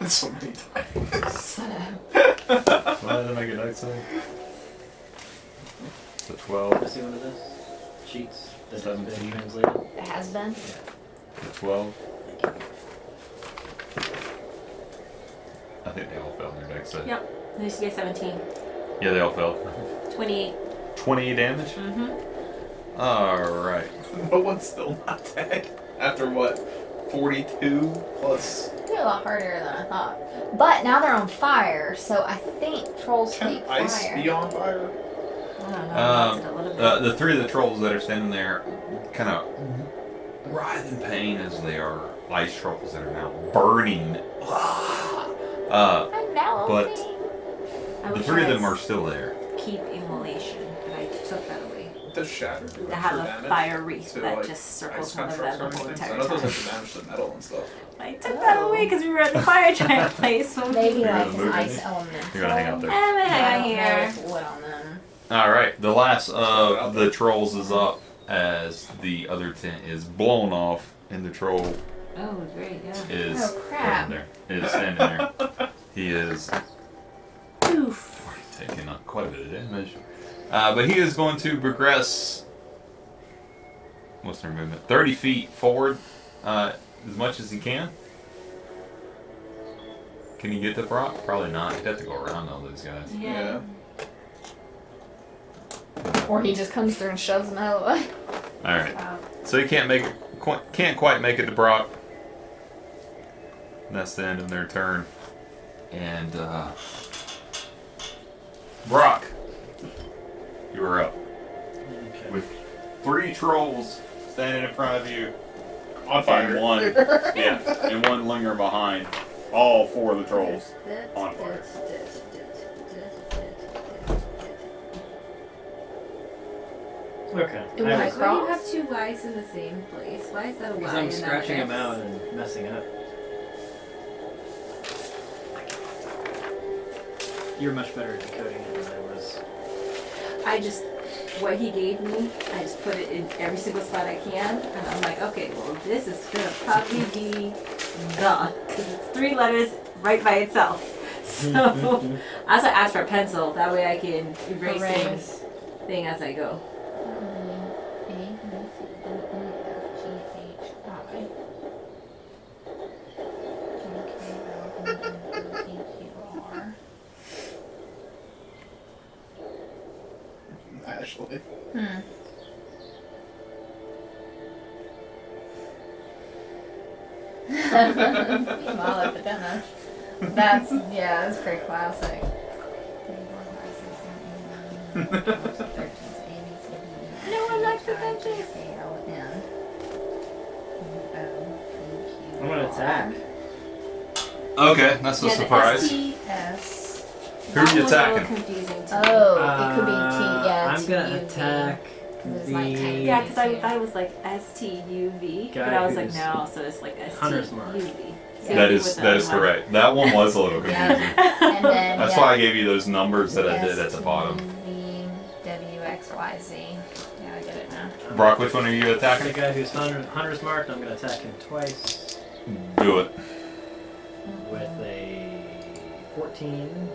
S6: so many times.
S4: Son of.
S2: Why did I make a dex save? So 12.
S3: Let's see one of those sheets that hasn't been translated.
S4: It has been.
S2: 12. I think they all failed their dex save.
S5: Yep. There used to be a 17.
S2: Yeah, they all failed.
S5: 28.
S2: 28 damage?
S5: Mm-hmm.
S2: Alright.
S6: No one's still not dead. After what? 42 plus.
S4: They're a lot harder than I thought. But now they're on fire, so I think trolls
S6: Can
S4: take
S6: ice
S4: fire.
S6: be on fire?
S5: I don't know. Melted a little bit.
S2: The 3 of the trolls that are standing there kind of writhe in pain as they are ice trolls that are now burning.
S4: I'm now
S2: but
S4: opening.
S5: I
S2: the
S5: wish
S2: 3 of
S5: I
S2: them are still there.
S5: keep immolation, but I took that away.
S6: Does shatter do
S5: I have
S6: extra
S5: a
S6: damage
S5: fire wreath
S6: to,
S5: that
S6: like,
S5: just circles
S6: ice
S5: one of them
S6: constructs
S5: the
S6: or
S5: whole
S6: anything? So I
S5: entire
S6: know those
S5: time.
S6: have damage to metal and stuff.
S5: I took that away because we were at the fire giant place. When
S4: Maybe
S2: You're
S4: like
S2: gonna
S4: an
S2: move
S4: ice
S2: it?
S4: element.
S2: You're gonna hang out there.
S5: I'm gonna
S4: I
S5: hang out
S4: don't know
S5: here.
S4: if wood on them.
S2: Alright, the last of the trolls is up as the other tent is blown off and the troll
S5: Oh, great, yeah.
S2: is
S4: Oh, crap.
S2: standing there. Is standing there. He is
S5: Oof.
S2: taking up quite a bit of damage. But he is going to progress. What's their movement? 30 feet forward, as much as he can. Can he get to Brock? Probably not. He'd have to go around all those guys.
S5: Yeah.
S4: Or he just comes through and shoves them out of the way.
S2: All right. So he can't quite make it to Brock. And that's the end of their turn. And Brock, you are up
S3: Okay.
S2: with 3 trolls standing in front of you.
S6: On fire.
S2: And one, yeah, and one lingering behind. All 4 of the trolls on fire.
S3: Okay.
S4: Do I
S5: Why do you
S4: cross?
S5: have 2 Ys in the same place? Why is that a Y?
S3: Because I'm
S5: and not
S3: scratching
S5: an
S3: them
S5: X?
S3: out and messing up. You're much better at decoding it than I was.
S5: I just, what he gave me, I just put it in every single spot I can, and I'm like, okay, well, this is gonna probably be the, because it's 3 letters right by itself. So, I also asked for a pencil, that way I can erase
S1: Erase.
S5: thing as I go.
S6: Actually.
S4: Smile at the dentist. That's pretty classic.
S5: No one likes the dentist.
S3: I'm gonna attack.
S2: Okay, that's a
S5: Yeah, the
S2: surprise.
S4: S.
S2: Who are you attacking?
S5: Confusing to me.
S4: Oh, it could be T. Yeah,
S3: I'm gonna
S4: TUV.
S3: attack
S4: It's like
S3: the
S4: type.
S5: Yeah, because I thought it was like STUV, but
S3: Guy
S5: I was like,
S3: who's
S5: no, so it's like
S3: Hunter's Mark.
S5: STUV.
S2: That is correct. That one was a little confusing.
S4: And then
S2: That's why I gave you those numbers that I did at the bottom.
S4: SUV, WX XYZ. Yeah, I get it now.
S2: Brock, which one are you
S3: The
S2: attacking?
S3: guy who's hunter's marked, I'm going to attack him twice
S2: Do it.
S3: with a 14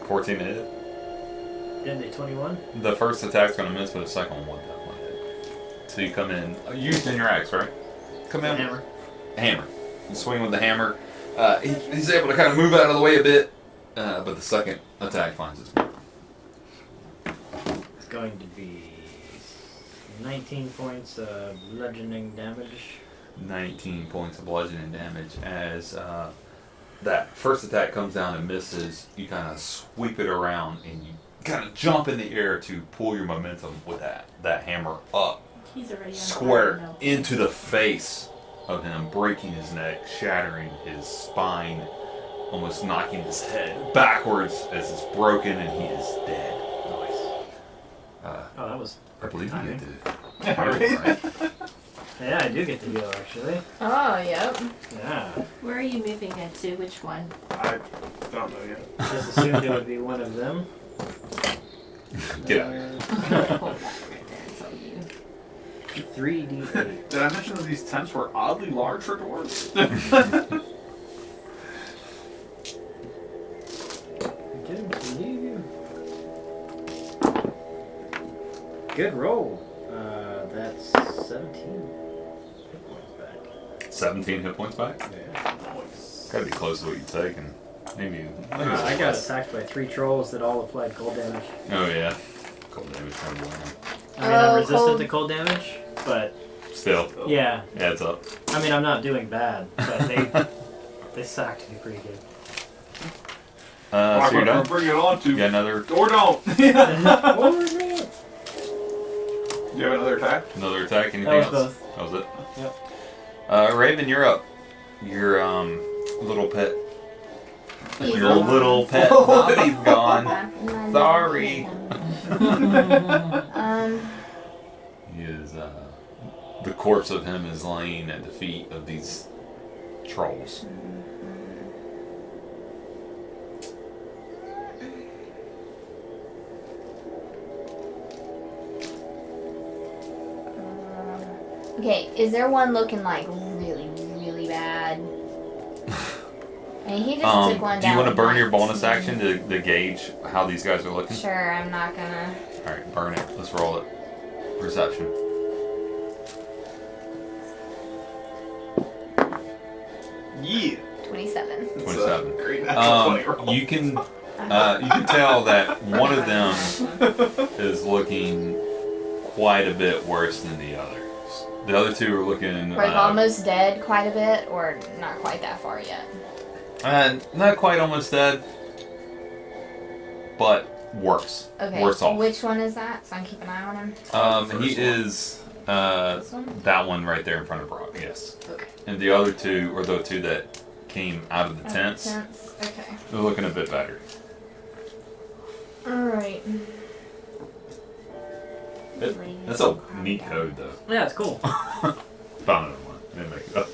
S2: 14 to hit.
S3: and a 21.
S2: The first attack's gonna miss, but the second one won't definitely hit. So you come in, using your axe, right? Come in.
S3: Hammer.
S2: Hammer. You swing with the hammer. He's able to kind of move out of the way a bit, but the second attack finds his mark.
S3: It's going to be 19 points of bludgeoning damage.
S2: 19 points of bludgeoning damage as that first attack comes down and misses. You kind of sweep it around and you kind of jump in the air to pull your momentum with that hammer up,
S1: He's already on
S2: square
S1: fire, no.
S2: into the face of him, breaking his neck, shattering his spine, almost knocking his head backwards as it's broken and he is dead.
S3: Nice. Oh, that was
S2: I believe you
S3: timing.
S2: get to right?
S3: Yeah, I do get to heal actually.
S4: Oh, yep.
S3: Yeah.
S1: Where are you moving it to? Which one?
S6: I don't know yet.
S3: Just assumed it would be one of them.
S2: Get out of here.
S1: Hold that right there. It's on you.
S3: 3d8.
S6: Did I mention that these tents were oddly large for dwarves?
S3: I didn't believe you. Good roll. That's 17 hit points back.
S2: 17 hit points back?
S3: Yeah.
S2: Gotta be close to what you'd take, and maybe
S3: I got attacked by 3 trolls that all applied cold damage.
S2: Oh yeah, cold damage kind of blowing.
S3: I mean, I'm
S4: Oh,
S3: resistant
S4: cold.
S3: to cold damage, but
S2: Still,
S3: yeah.
S2: adds up.
S3: I mean, I'm not doing bad, but they sacked me pretty good.
S2: So you're done.
S6: Bring it on to.
S2: You got another
S6: Or don't.
S3: What was that?
S6: Do you have another attack?
S2: attack? Anything
S3: That was
S2: else?
S3: both.
S2: That was it.
S3: Yep.
S2: Raven, you're up. Your little pet.
S4: He's
S2: Your
S4: gone.
S2: little pet Bobby's gone. Sorry. He is. The corpse of him is laying at the feet of these trolls.
S4: Okay, is there one looking like really, really bad? I mean, he just took one down.
S2: Do you want to
S4: with
S2: burn your
S4: 19.
S2: bonus action to gauge how these guys are looking?
S4: Sure, I'm not gonna.
S2: Alright, burn it. Let's roll it. Perception.
S6: Yeah.
S4: 27.
S2: 27.
S6: Great natural 20 roll.
S2: You can tell that one of them is looking quite a bit worse than the others. The other two are looking
S4: Like almost dead quite a bit, or not quite that far yet?
S2: not quite almost dead, but worse.
S4: Okay,
S2: Worse off.
S4: which one is that? So I can keep an eye on him.
S2: He is
S4: This one?
S2: that one right there in front of Brock. Yes.
S4: Okay.
S2: And the other two, or the two that came out of the tents,
S4: Okay.
S2: they're looking a bit better.
S4: Alright.
S2: That's a neat code, though.
S3: Yeah, it's cool.
S2: Found it online. Didn't make it up.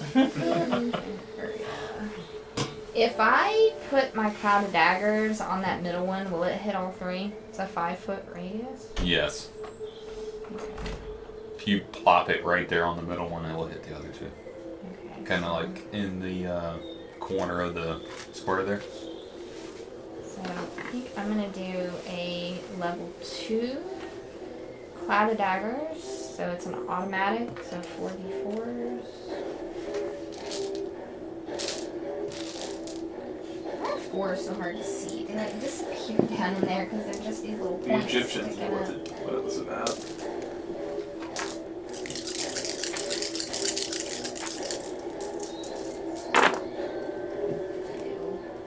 S4: If I put my cloud of daggers on that middle one, will it hit all 3? It's a 5-foot radius.
S2: Yes. If you plop it right there on the middle one, it will hit the other two.
S4: Okay.
S2: Kind of like in the corner of the square there.
S4: So I think I'm gonna do a level 2 cloud of daggers. So it's an automatic. So 4d4s. Why are 4 so hard to see? They like disappear down in there because they're just these little
S6: The
S4: points.
S6: Egyptians
S4: sticking
S6: knew
S4: up.
S6: what it was about.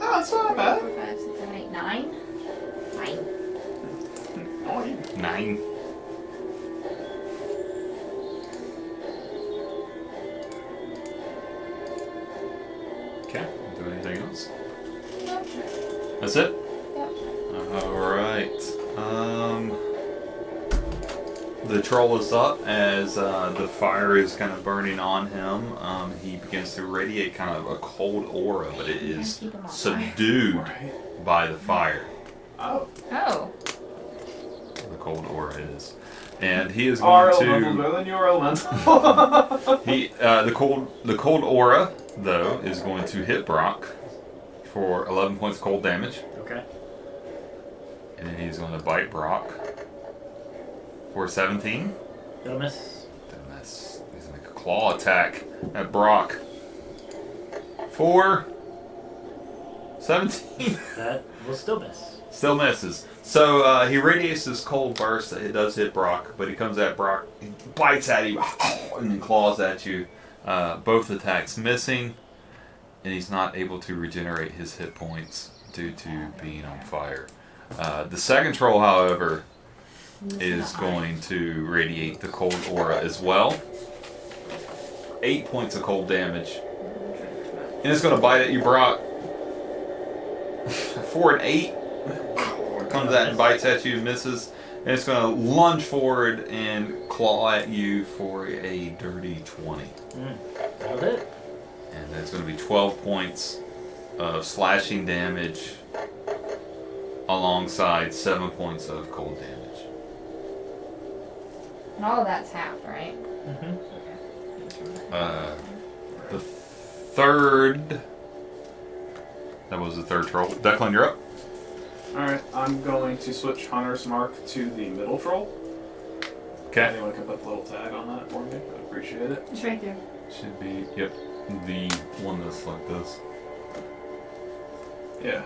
S6: Oh, it's not bad.
S4: 4, 5, 6, 7, 8, 9. 9.
S2: 9. Okay. Do anything else?
S4: Nope.
S2: That's it?
S4: Yep.
S2: Alright. The troll is up as the fire is kind of burning on him. He begins to radiate kind of a cold aura, but it is
S4: Keep him on
S2: subdued
S6: Right.
S2: by the fire.
S6: Oh.
S4: Oh.
S2: The cold aura is. And he is
S6: Our
S2: going
S6: elemental
S2: to...
S6: better than your elemental.
S2: The cold aura, though, is going to hit Brock for 11 points of cold damage.
S3: Okay.
S2: And then he's going to bite Brock for 17.
S3: That'll miss.
S2: Then he's going to make a claw attack at Brock for 17.
S3: That will still miss.
S2: Still misses. So he radiates this cold burst. It does hit Brock, but he comes at Brock, he bites at you, and then claws at you. Both attacks missing, and he's not able to regenerate his hit points due to being on fire. The second troll, however, is going to radiate the cold aura as well. 8 points of cold damage. And it's going to bite at you, Brock. For an 8. Comes at and bites at you and misses. And it's going to lunge forward and claw at you for a dirty 20.
S3: That'll hit.
S2: And that's going to be 12 points of slashing damage alongside 7 points of cold damage.
S4: And all of that's half, right?
S3: Mm-hmm.
S2: The third... That was the third troll. Declan, you're up.
S6: Alright, I'm going to switch Hunter's Mark to the middle troll.
S2: Okay.
S6: Anyone can put a little tag on that for me. I'd appreciate it.
S1: It's right there.
S2: Should be, yep, the one that's like this.
S6: Yeah.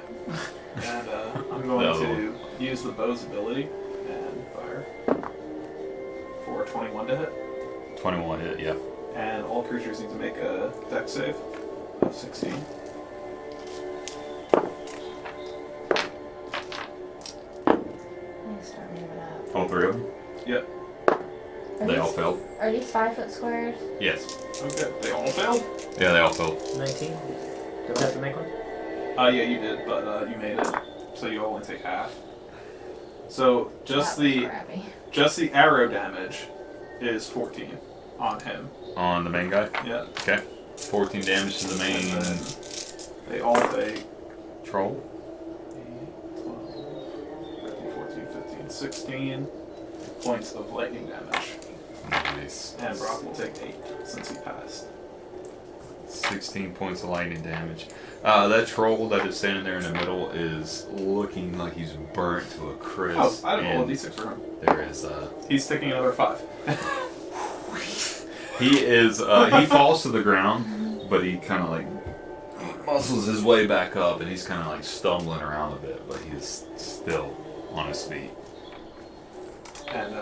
S6: And I'm going
S2: No.
S6: to use the bow's ability and fire for 21 to hit.
S2: 21 hit, yeah.
S6: And all creatures need to make a dex save of 16.
S4: Start moving up.
S2: All three of them?
S6: Yep.
S4: Are
S2: They
S4: these,
S2: all failed?
S4: Are these 5-foot squares?
S2: Yes.
S6: Okay. They all failed?
S2: Yeah, they all failed.
S3: 19. Do I have to make one?
S6: Yeah, you did, but you made it. So you only take half. So just
S4: That was
S6: the
S4: crappy.
S6: arrow damage is 14 on him.
S2: On the main guy?
S6: Yeah.
S2: Okay. 14 damage to the main
S6: And then they all take
S2: troll.
S6: 12, 13, 14, 15, 16 points of lightning damage.
S2: Nice.
S6: And Brock will take 8 since he passed.
S2: 16 points of lightning damage. That troll that is standing there in the middle is looking like he's burnt to a crisp.
S6: Oh, I don't know
S2: and
S6: what D6 for him.
S2: there is
S6: He's taking another 5.
S2: he is he falls to the ground, but he kind of like muscles his way back up, and he's kind of like stumbling around a bit, but he's still on his feet.
S6: And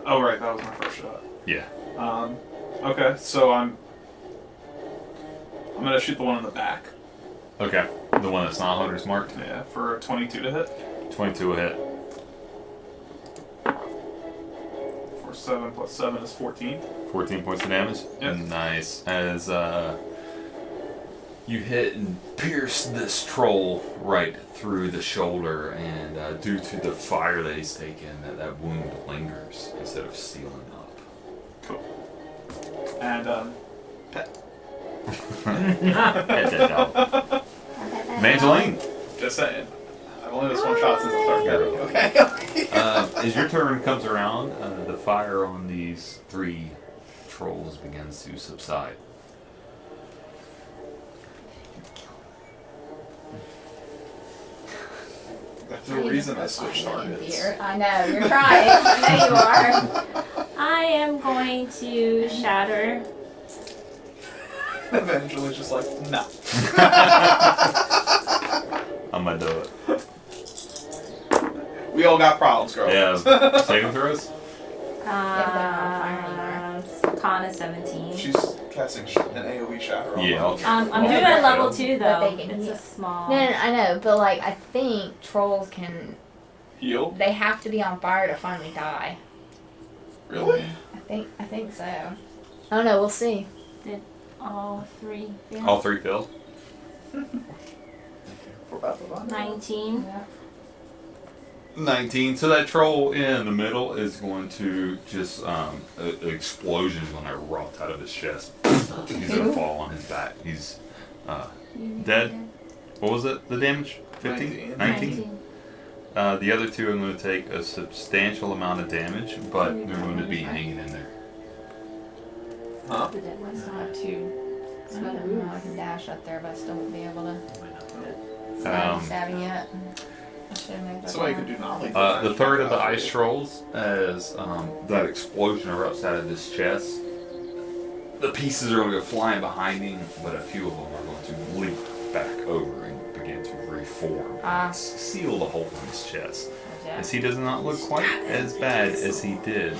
S6: oh right, that was my first shot.
S2: Yeah.
S6: Okay, so I'm gonna shoot the one in the back.
S2: Okay. The one that's not Hunter's marked.
S6: Yeah, for 22 to hit.
S2: 22 a hit.
S6: For 7 plus 7 is 14.
S2: 14 points of damage.
S6: Yep.
S2: Nice. As you hit and pierce this troll right through the shoulder, and due to the fire that he's taken, that wound lingers instead of sealing up.
S6: Cool. And pet.
S2: Hit that dog. Evangeline,
S6: Just saying. I've only this one shot since I started getting. Okay.
S2: as your turn comes around, the fire on these 3 trolls begins to subside.
S6: That's the reason I switched targets.
S4: I know, you're trying. I know you are.
S1: I am going to shatter.
S6: Eventually, just like, no.
S2: I'm gonna do it.
S6: We all got problems, girl.
S2: Yeah, saving throws?
S1: Con is 17.
S6: She's casting an AoE shatter on
S2: Yeah,
S6: them.
S1: I'm
S2: Oh,
S1: doing it
S2: okay.
S1: at level 2
S4: But
S1: though.
S4: they can
S1: It's
S4: heal.
S1: a small.
S4: No, I know, but like, I think trolls can,
S6: Heal?
S4: they have to be on fire to finally die.
S6: Really?
S4: I think so. Oh no, we'll see.
S1: All 3. Yeah.
S2: All 3 failed.
S6: For both of them?
S1: 19.
S4: Yeah.
S2: 19. So that troll in the middle is going to just an explosion is going to erupt out of his chest. He's going to fall on his back. He's dead. What was it? The damage? 15?
S6: 19.
S2: 19. The other two are going to take a substantial amount of damage, but they're going to be hanging in there.
S6: Huh?
S1: The dead ones.
S4: Still have two. I don't know. I can dash up there, but I still won't be able to stab you yet. I should have moved
S6: So
S4: up
S6: I
S4: there.
S6: could do non-lethal.
S2: The third of the ice trolls, as that explosion erupts out of his chest, the pieces are going to go flying behind him, but a few of them are going to leap back over and begin to reform and seal the hole in his chest. As he does not look quite as bad as he did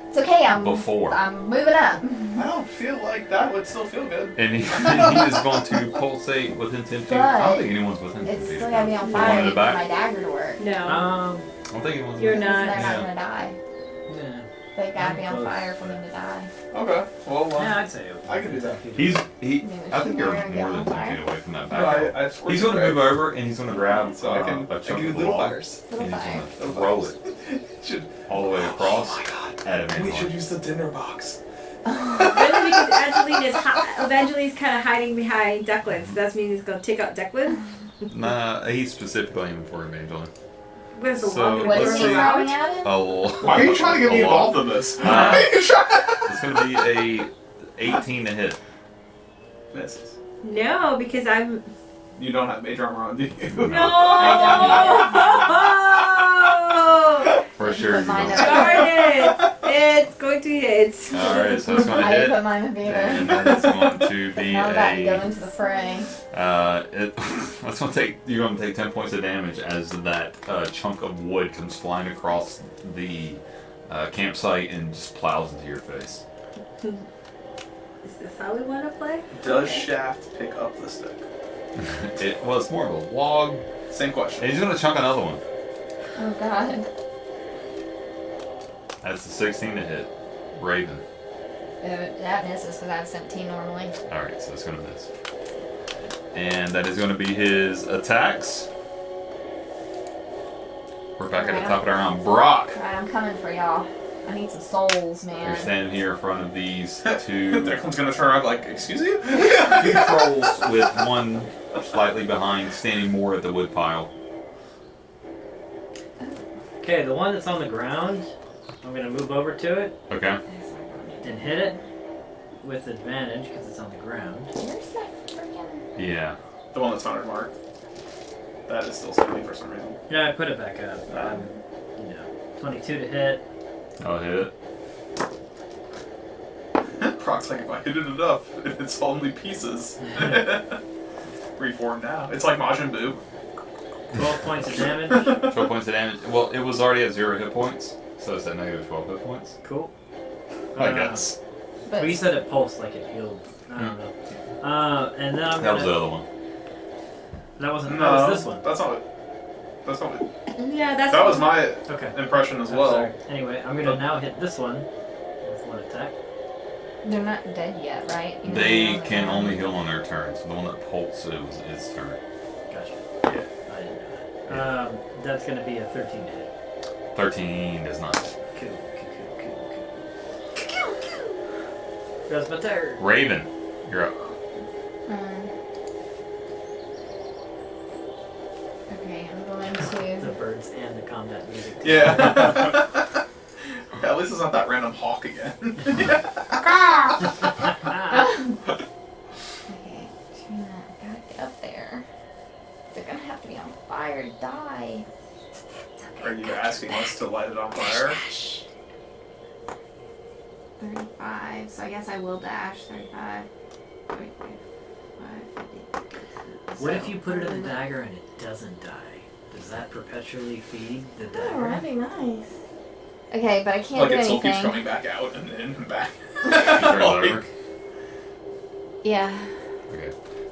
S4: It's okay. I'm
S2: before.
S4: I'm moving up.
S6: I don't feel like that would still feel good.
S2: And he is going to pulsate within 10 feet. I don't think anyone's within 10
S4: It's
S2: feet.
S4: still gotta be on
S2: The
S4: fire
S2: one
S4: to
S2: in the
S4: get my
S2: back?
S4: dagger to work.
S5: No.
S2: I don't think anyone's
S5: You're
S2: within.
S5: not.
S4: They're not
S2: Yeah.
S4: gonna die.
S3: Yeah.
S4: They gotta be
S3: I'm
S4: on
S3: close.
S4: fire for me to die.
S6: Okay. Well,
S3: Yeah, I'd say
S6: I can do that.
S2: I think you're more than 10 feet away from that
S6: no,
S2: back.
S6: I
S2: He's going to move over and he's going to grab
S6: so I can
S2: a chunk
S6: do
S2: of the
S6: little
S2: wall
S6: fires.
S4: Little
S2: and he's
S4: fire.
S2: going to throw it
S6: Should,
S2: all the way across
S6: oh my god.
S2: at him.
S6: We should use the Tinderbox.
S5: Really, because Evangeline's kind of hiding behind Declan, so that means he's gonna take out Declan.
S2: Nah, he's specifically aiming for Evangeline.
S5: Where's the
S2: So,
S5: wall?
S4: What
S2: let's
S4: is
S2: see.
S4: he throwing at him?
S6: Why are you trying to get me involved in this? Why are you trying?
S2: It's going to be a 18 to hit.
S6: Misses.
S5: No, because I'm.
S6: You don't have major armor on, do you?
S5: No!
S2: For sure.
S4: Put mine
S2: you
S4: up.
S2: don't.
S5: Darn it! It's going to hit.
S2: Alright, so it's going to
S4: I didn't
S2: hit.
S4: put mine up
S2: And
S4: either.
S2: that is going to be
S4: Now I'm about to go
S2: a.
S4: into the fray.
S2: That's going to take. You're going to take 10 points of damage as that chunk of wood comes flying across the campsite and just plows into your face.
S5: Is this how we want to play?
S6: Does Shaft pick up the stick?
S2: It's more of a log.
S6: Same question.
S2: And he's going to chunk another one.
S4: Oh god.
S2: That's the 16 to hit. Raven.
S4: That misses because I have 17 normally.
S2: Alright, so it's going to miss. And that is going to be his attacks. We're back at the top of the round. Brock.
S4: Alright, I'm coming for y'all. I need some souls,
S2: You're
S4: man.
S2: standing here in front of these two
S6: Declan's gonna turn around like, excuse you?
S2: trolls with one slightly behind, standing more at the wood pile.
S3: Okay, the one that's on the ground, I'm gonna move over to it
S2: Okay.
S3: and hit it with advantage because it's on the ground.
S4: Where's that freaking...
S2: Yeah.
S6: The one that's not marked. That is still standing for some reason.
S3: Yeah, I put it back up. 22 to hit.
S2: I'll hit it.
S6: Proc's like, if I hit it enough, it's only pieces. Reform now. It's like Majin Buu.
S3: 12 points of damage.
S2: 12 points of damage. Well, it was already at 0 hit points, so it's at negative 12 hit points.
S3: Cool.
S2: I guess.
S4: But
S3: Well, you said it pulsed like it healed. I don't know. And then I'm
S2: That was the
S3: gonna.
S2: other one.
S3: That wasn't.
S6: No,
S3: That was this one.
S6: That's not it. That's not it.
S5: Yeah, that's.
S6: That was my
S3: Okay.
S6: impression as
S3: I'm
S6: well.
S3: sorry. Anyway, I'm gonna now hit this one with one attack.
S4: they're not dead yet, right? Even though
S2: They
S4: they're on the
S2: can
S4: ground.
S2: only heal on their turn, so the one that pulses is its turn.
S3: Gotcha.
S2: Yeah.
S3: I didn't know that. That's gonna be a 13 to hit.
S2: 13 does not.
S3: Cool. That's my turn.
S2: Raven, you're up.
S4: Okay, I'm going
S3: The
S4: to...
S3: birds and the combat music.
S6: Yeah. Yeah, at least it's not that random hawk again.
S4: Okay, turn that back up there. They're gonna have to be on fire to die.
S6: Are you asking us to light it on fire?
S4: 35, so I guess I will dash. 35, 45, 50.
S3: What if you put it in the dagger and it doesn't die? Does that perpetually feed the
S4: Oh,
S3: dagger?
S4: that'd be nice. Okay, but I can't
S6: Like
S4: do
S6: it still keeps
S4: anything.
S6: coming back out and in and back.
S2: Turn it over.
S4: Yeah.
S2: Okay.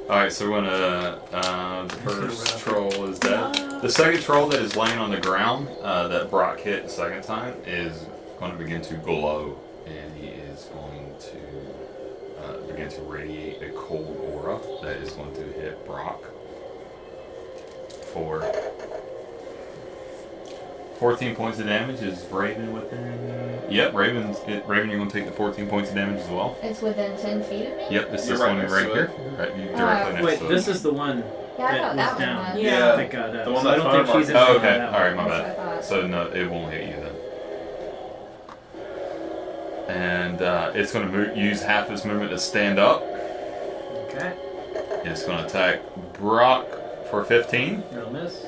S2: Alright, so we're gonna. The first troll is dead. The second troll that is laying on the ground that Brock hit the second time is going to begin to glow, and he is going to begin to radiate a cold aura that is going to hit Brock for 14 points of damage. Is Raven within? Yep, Raven, you're going to take the 14 points of damage as well.
S4: It's within 10 feet of me?
S2: Yep, this
S6: You're
S2: is
S6: right
S2: one
S6: next
S2: right
S6: to
S2: here.
S6: it.
S2: Right, you directly next
S3: Wait,
S2: to
S3: this
S2: it.
S3: is the one
S4: Yeah, I
S3: That
S4: know
S3: was
S4: that
S3: down.
S4: one was.
S6: Yeah.
S3: That got up.
S6: The one
S3: So I
S6: that
S3: don't think
S6: fireball-
S3: she's
S2: Oh,
S3: affected
S2: okay.
S3: that
S2: All right,
S3: one.
S2: my
S4: That's what I
S2: bad.
S4: thought.
S2: So no, it won't hit you then. And it's going to use half its movement to stand up.
S3: Okay.
S2: It's going to attack Brock for 15
S3: It'll miss.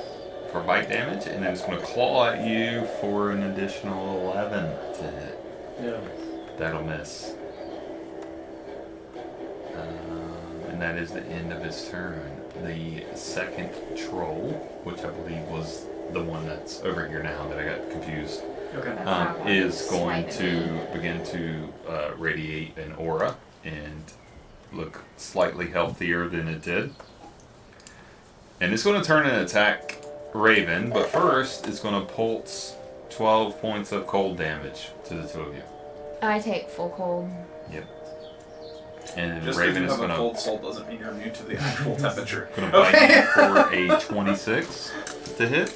S2: for bite damage, and then it's going to claw at you for an additional 11 to hit.
S3: It'll miss.
S2: That'll miss. And that is the end of his turn. The second troll, which I believe was the one that's over here now that I got confused,
S3: Okay.
S4: That's not one
S2: is
S4: that's
S2: going
S4: swiping
S2: to
S4: me.
S2: begin to radiate an aura and look slightly healthier than it did. And it's going to turn and attack Raven, but first it's going to pulse 12 points of cold damage to the two of you.
S4: I take full cold.
S2: And
S6: Just
S2: Raven
S6: because
S2: is
S6: you have
S2: going
S6: a
S2: to
S6: cold soul doesn't mean you're immune to the actual temperature.
S2: bite
S6: Okay.
S2: you for a 26 to hit.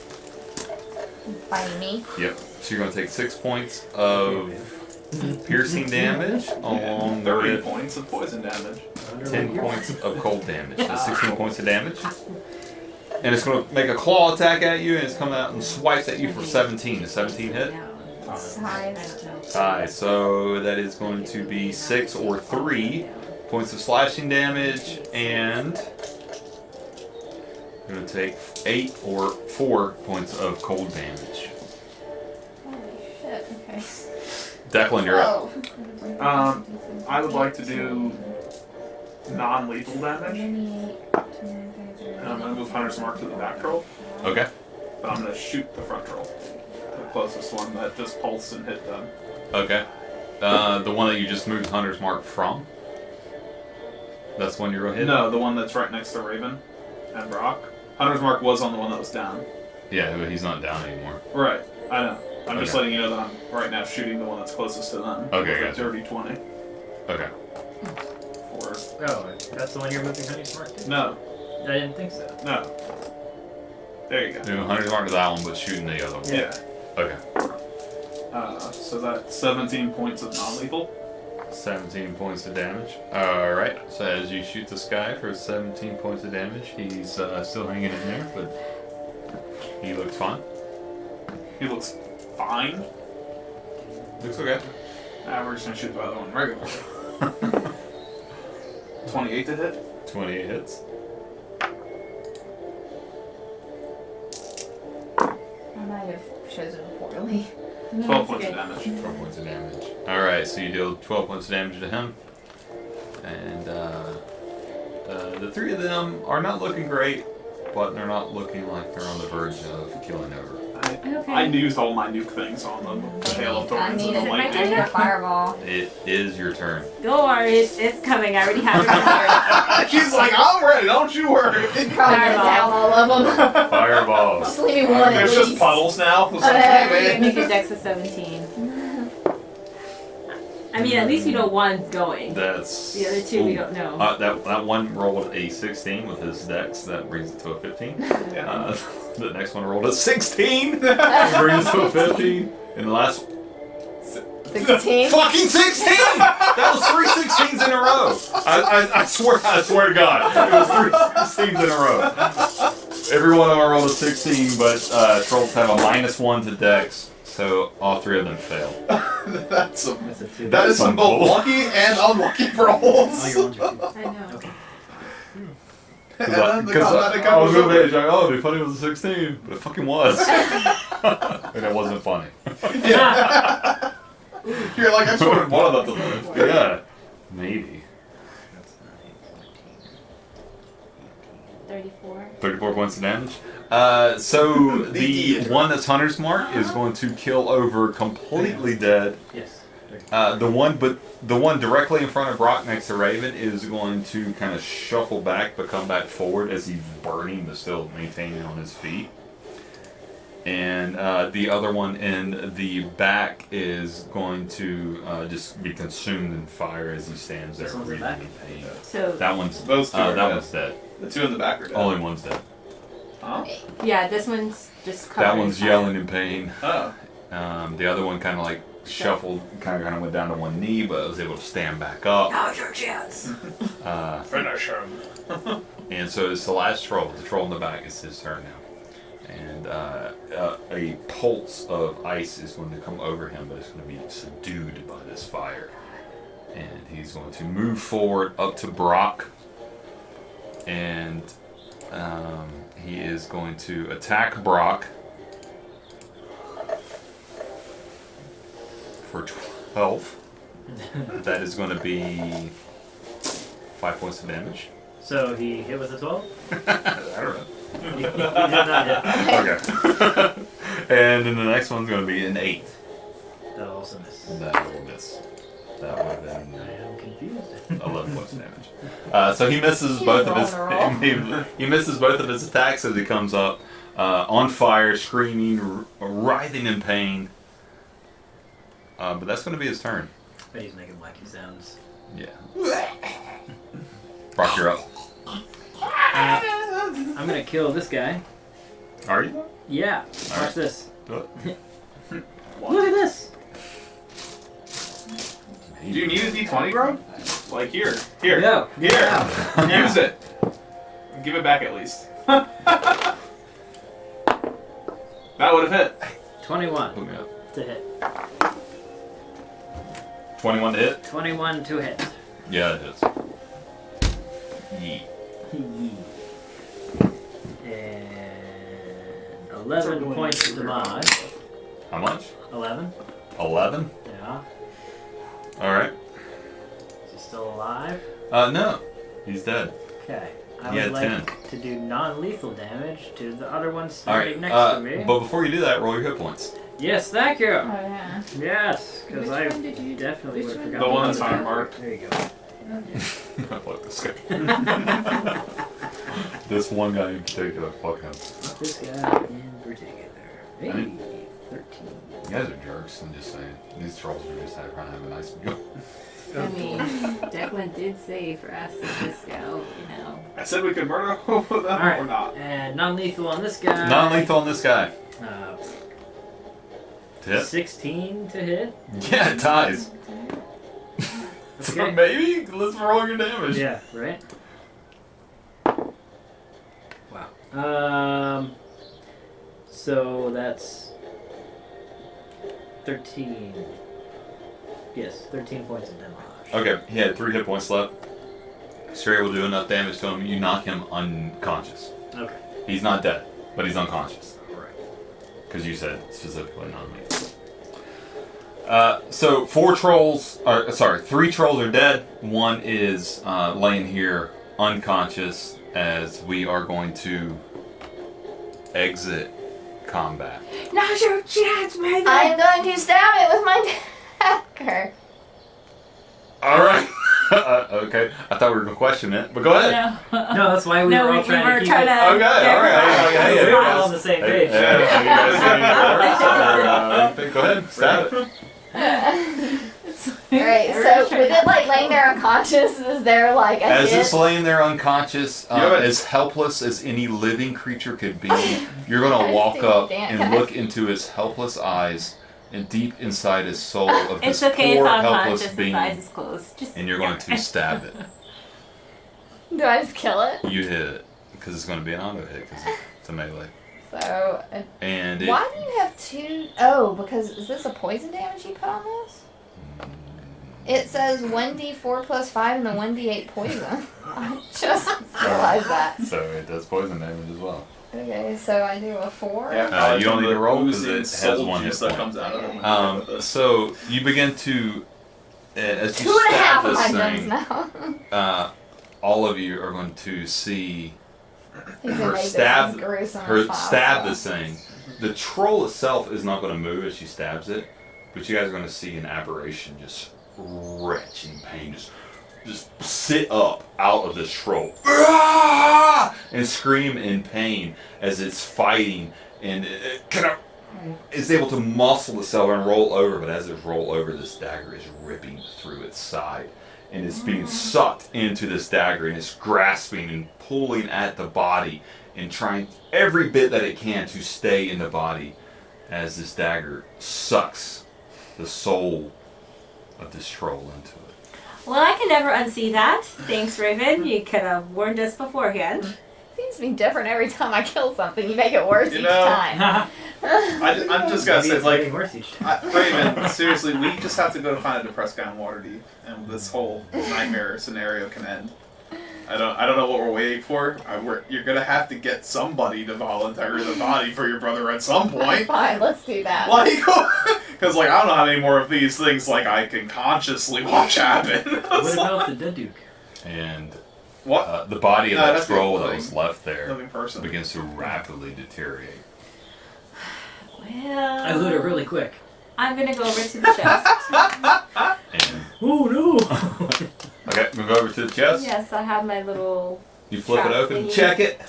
S4: By me.
S2: Yep. So you're going to take 6 points of piercing damage along
S6: 30
S2: with
S6: points of poison damage.
S2: 10 points of cold damage. That's 16 points of damage. And it's going to make a claw attack at you, and it's coming out and swipes at you for 17. Does 17 hit?
S4: Size.
S2: Aye, so that is going to be 6 or 3 points of slashing damage, and you're going to take 8 or 4 points of cold damage.
S4: Holy shit. Okay.
S2: Declan, you're up.
S6: I would like to do non-lethal damage. And I'm going to move Hunter's Mark to the back roll,
S2: Okay.
S6: but I'm going to shoot the front roll. The closest one that just pulse and hit them.
S2: Okay. The one that you just moved Hunter's Mark from? That's the one you're going to hit?
S6: No, the one that's right next to Raven and Brock. Hunter's Mark was on the one that was down.
S2: Yeah, but he's not down anymore.
S6: Right, I know. I'm just
S2: Okay.
S6: letting you know that I'm right now shooting the one that's closest to them.
S2: Okay,
S6: with a
S2: gotcha.
S6: dirty 20
S2: Okay.
S6: for...
S3: Oh, that's the one you're moving Honey Smart to?
S6: No,
S3: I didn't think so.
S6: no. There you go.
S2: Doing Hunter's Mark to that one, but shooting the other one.
S6: Yeah.
S2: Okay.
S6: So that's 17 points of non-lethal.
S2: 17 points of damage. Alright, so as you shoot this guy for 17 points of damage, he's still hanging in there, but he looks fine.
S6: He looks fine.
S2: Looks okay.
S6: We're just gonna shoot the other one regularly. 28 to hit.
S2: 28 hits.
S4: I might have chosen poorly.
S6: 12 points of damage.
S2: 12 points of damage. Alright, so you deal 12 points of damage to him. And the three of them are not looking great, but they're not looking like they're on the verge of killing over.
S1: Okay.
S6: I used all my nuke things on the Hail of
S4: I
S6: Thorns
S4: need
S6: and the
S4: a,
S1: my
S4: I
S6: lightning.
S4: need a fireball.
S2: It is your turn.
S1: Don't worry, it's coming. I already have it prepared.
S6: She's like, I'm ready, don't you worry.
S4: Probably gonna down all of them.
S2: Fireballs.
S4: Just leave me one at
S6: There's
S4: least.
S6: just puddles now. It's like, hey, man.
S1: Make a dex of 17. I mean, at least we know one's going.
S2: That's...
S1: The other two we
S2: Ooh.
S1: don't know.
S2: That one rolled a 16 with his dex. That brings it to a 15.
S6: Yeah.
S2: The next one rolled a 16. That brings it to a 15. And the last
S4: 16?
S2: fucking 16! That was 3 16s in a row. I swear to God, it was 3 16s in a row. Every one of them rolled a 16, but trolls have a -1 to dex. So all three of them fail.
S6: That's some,
S3: That's a 2.
S6: that is some both
S2: bull.
S6: lucky and unlucky
S3: Oh,
S6: rolls.
S3: you're 1 to 2.
S1: I know.
S3: Okay.
S6: And then the
S2: Because
S6: combat
S2: I was
S6: comes
S2: gonna
S6: over.
S2: be like, oh, it'd be funny if it was a 16, but it fucking was. And it wasn't funny.
S6: Yeah. You're like, I just wanted one of them to live.
S2: Yeah, maybe.
S1: 34.
S2: 34 points of damage. So the one that's Hunter's Mark is going to kill over completely dead.
S3: Yes.
S2: The one directly in front of Brock next to Raven is going to kind of shuffle back but come back forward as he's burning but still maintaining on his feet. And the other one in the back is going to just be consumed in fire as he stands there
S3: This one's in
S2: breathing
S3: the
S2: in pain.
S1: So,
S2: That one's
S6: Those two are
S2: that
S6: dead.
S2: one's dead.
S6: The two in the back are dead.
S2: Only one's dead.
S6: Huh?
S1: yeah, this one's just covered
S2: That
S1: in
S2: one's
S1: fire.
S2: yelling in pain.
S6: Oh.
S2: The other one kind of like shuffled, kind of went down to one knee, but was able to stand back up.
S1: Now's your chance.
S6: Finish him.
S2: And so it's the last troll. The troll in the back. It's his turn now. And a pulse of ice is going to come over him, but it's going to be subdued by this fire. And he's going to move forward up to Brock. And he is going to attack Brock for 12. That is going to be 5 points of damage.
S3: So he hit with a 12?
S2: I don't know.
S3: He did not hit.
S2: Okay. And then the next one's going to be an 8.
S3: That'll also miss.
S2: That will miss. That would have been
S3: I am confused.
S2: 11 points of damage. So he misses both of his. He misses both of his attacks as he comes up, on fire, screaming, writhing in pain. But that's going to be his turn.
S3: But he's making wacky sounds.
S2: Yeah. Brock, you're up.
S3: I'm gonna kill this guy.
S2: Are you?
S3: Yeah. Watch
S2: Alright.
S3: this.
S2: Do it.
S3: Look at this.
S6: Do you need a D20, bro? Like here. Here.
S3: Go.
S6: Here.
S3: Yeah.
S6: Use it. Give it back at least. That would have hit.
S3: 21
S2: Put me up.
S3: to hit.
S2: 21 to hit?
S3: 21 to hit.
S2: Yeah, it hits. Yeet.
S3: And 11 points of damage.
S2: How much?
S3: 11.
S2: 11?
S3: Yeah.
S2: Alright.
S3: Is he still alive?
S2: No. He's dead.
S3: Okay. I
S2: He
S3: would
S2: had
S3: like
S2: 10.
S3: to do non-lethal damage to the other one
S2: Alright.
S3: standing next to me.
S2: But before you do that, roll your hit points.
S3: Yes, thank you.
S4: Oh yeah.
S3: Yes, because
S1: Which
S3: I
S1: one did you-
S3: definitely
S1: which
S3: would have
S1: one?
S3: forgotten.
S6: The one that's
S3: about that.
S6: unmarked.
S3: There you go.
S2: I like this guy. This one guy in particular. Fuck him.
S3: This guy in particular. Hey,
S2: I
S3: 13.
S2: You guys are jerks, I'm just saying. These trolls are just trying to have a nice meal.
S1: I mean, Declan did say for us to just go, you know.
S6: I said we could murder both of them
S3: All right.
S6: or not.
S3: And non-lethal on this guy.
S2: Non-lethal on this guy. To hit?
S3: 16 to hit.
S2: Yeah, it ties. So
S3: Okay.
S2: maybe let's roll your damage.
S3: Yeah, right? Wow. So that's 13. Yes, 13 points of damage.
S2: Okay, he had 3 hit points left. Stray will do enough damage to him. You knock him unconscious.
S3: Okay.
S2: He's not dead, but he's unconscious.
S3: Right.
S2: Because you said specifically non-lethal. So 3 trolls are dead. 1 is laying here unconscious as we are going to exit combat.
S1: Now's your chance, baby!
S4: I'm going to stab it with my dagger.
S2: Alright. Okay. I thought we were going to question it, but go ahead.
S3: No, that's why we were all trying to keep it.
S2: Okay, alright. Hey,
S3: We're
S2: you
S3: all
S2: guys-
S3: on the same
S2: hey,
S3: page.
S2: hey, you guys see anything worse? Go ahead, stab it.
S4: Alright, so with it like laying there unconscious, is there like a
S2: As
S4: hit?
S2: it's laying there unconscious,
S6: have a-
S2: as helpless as any living creature could be, you're going
S4: I
S2: to walk
S4: see,
S2: up
S4: Dan.
S2: and look into his helpless eyes and deep inside his soul of
S1: It's
S2: this
S1: okay,
S2: poor,
S1: it's
S2: helpless
S1: unconscious, his
S2: being,
S1: eyes is closed. Just
S2: and you're going to stab it.
S4: Do I just kill it?
S2: You hit it, because it's going to be an auto hit, because it's a melee.
S4: So,
S2: And it,
S4: why do you have 2? Oh, because is this a poison damage you put on this? It says 1d4 plus 5 and the 1d8 poison. I just realized that.
S2: so it does poison damage as well.
S4: Okay, so I do a 4.
S2: You don't need to roll because
S6: Oozing
S2: it has
S6: soul
S2: 1 hit
S6: juice that
S2: point.
S6: comes out of them.
S2: So you begin to, as you
S4: 2.5
S2: stab
S4: of
S2: this
S4: my guns
S2: thing,
S4: now.
S2: all of you are going to see
S4: He's
S2: her
S4: gonna make
S2: stab,
S4: this as gruesome
S2: her
S4: as
S2: stab
S4: possible.
S2: this thing. The troll itself is not going to move as she stabs it, but you guys are going to see an aberration just retch in pain, just sit up out of this troll and scream in pain as it's fighting, and it kind of is able to muscle itself and roll over, but as it rolls over, this dagger is ripping through its side. And it's being sucked into this dagger, and it's grasping and pulling at the body and trying every bit that it can to stay in the body as this dagger sucks the soul of this troll into it.
S5: Well, I can never unsee that. Thanks, Raven. You could have warned us beforehand.
S4: Seems to be different every time I kill something. You make it worse
S6: You
S4: each
S6: know-
S4: time.
S6: I'm just gonna
S3: Maybe
S6: say,
S3: it's
S6: like,
S3: getting worse each time.
S6: Raven, seriously, we just have to go to find a depressed guy in Waterdeep, and this whole nightmare scenario can end. I don't know what we're waiting for. You're gonna have to get somebody to volunteer the body for your brother at some point.
S4: Fine, let's do that.
S6: Like, because like I don't know how many more of these things like I can consciously watch happen.
S3: What about the dead Duke?
S2: And
S6: What?
S2: the body of
S6: No,
S2: that
S6: that's
S2: troll
S6: the
S2: that was left there
S6: Living person.
S2: begins to rapidly deteriorate.
S5: Well,
S3: I loot it really quick.
S5: I'm gonna go over to the chest.
S2: And
S3: Oh no!
S2: okay, we'll go over to the chest.
S5: Yes, I have my little.
S2: You flip it
S5: Trap
S2: open,
S5: thingy.
S2: check it.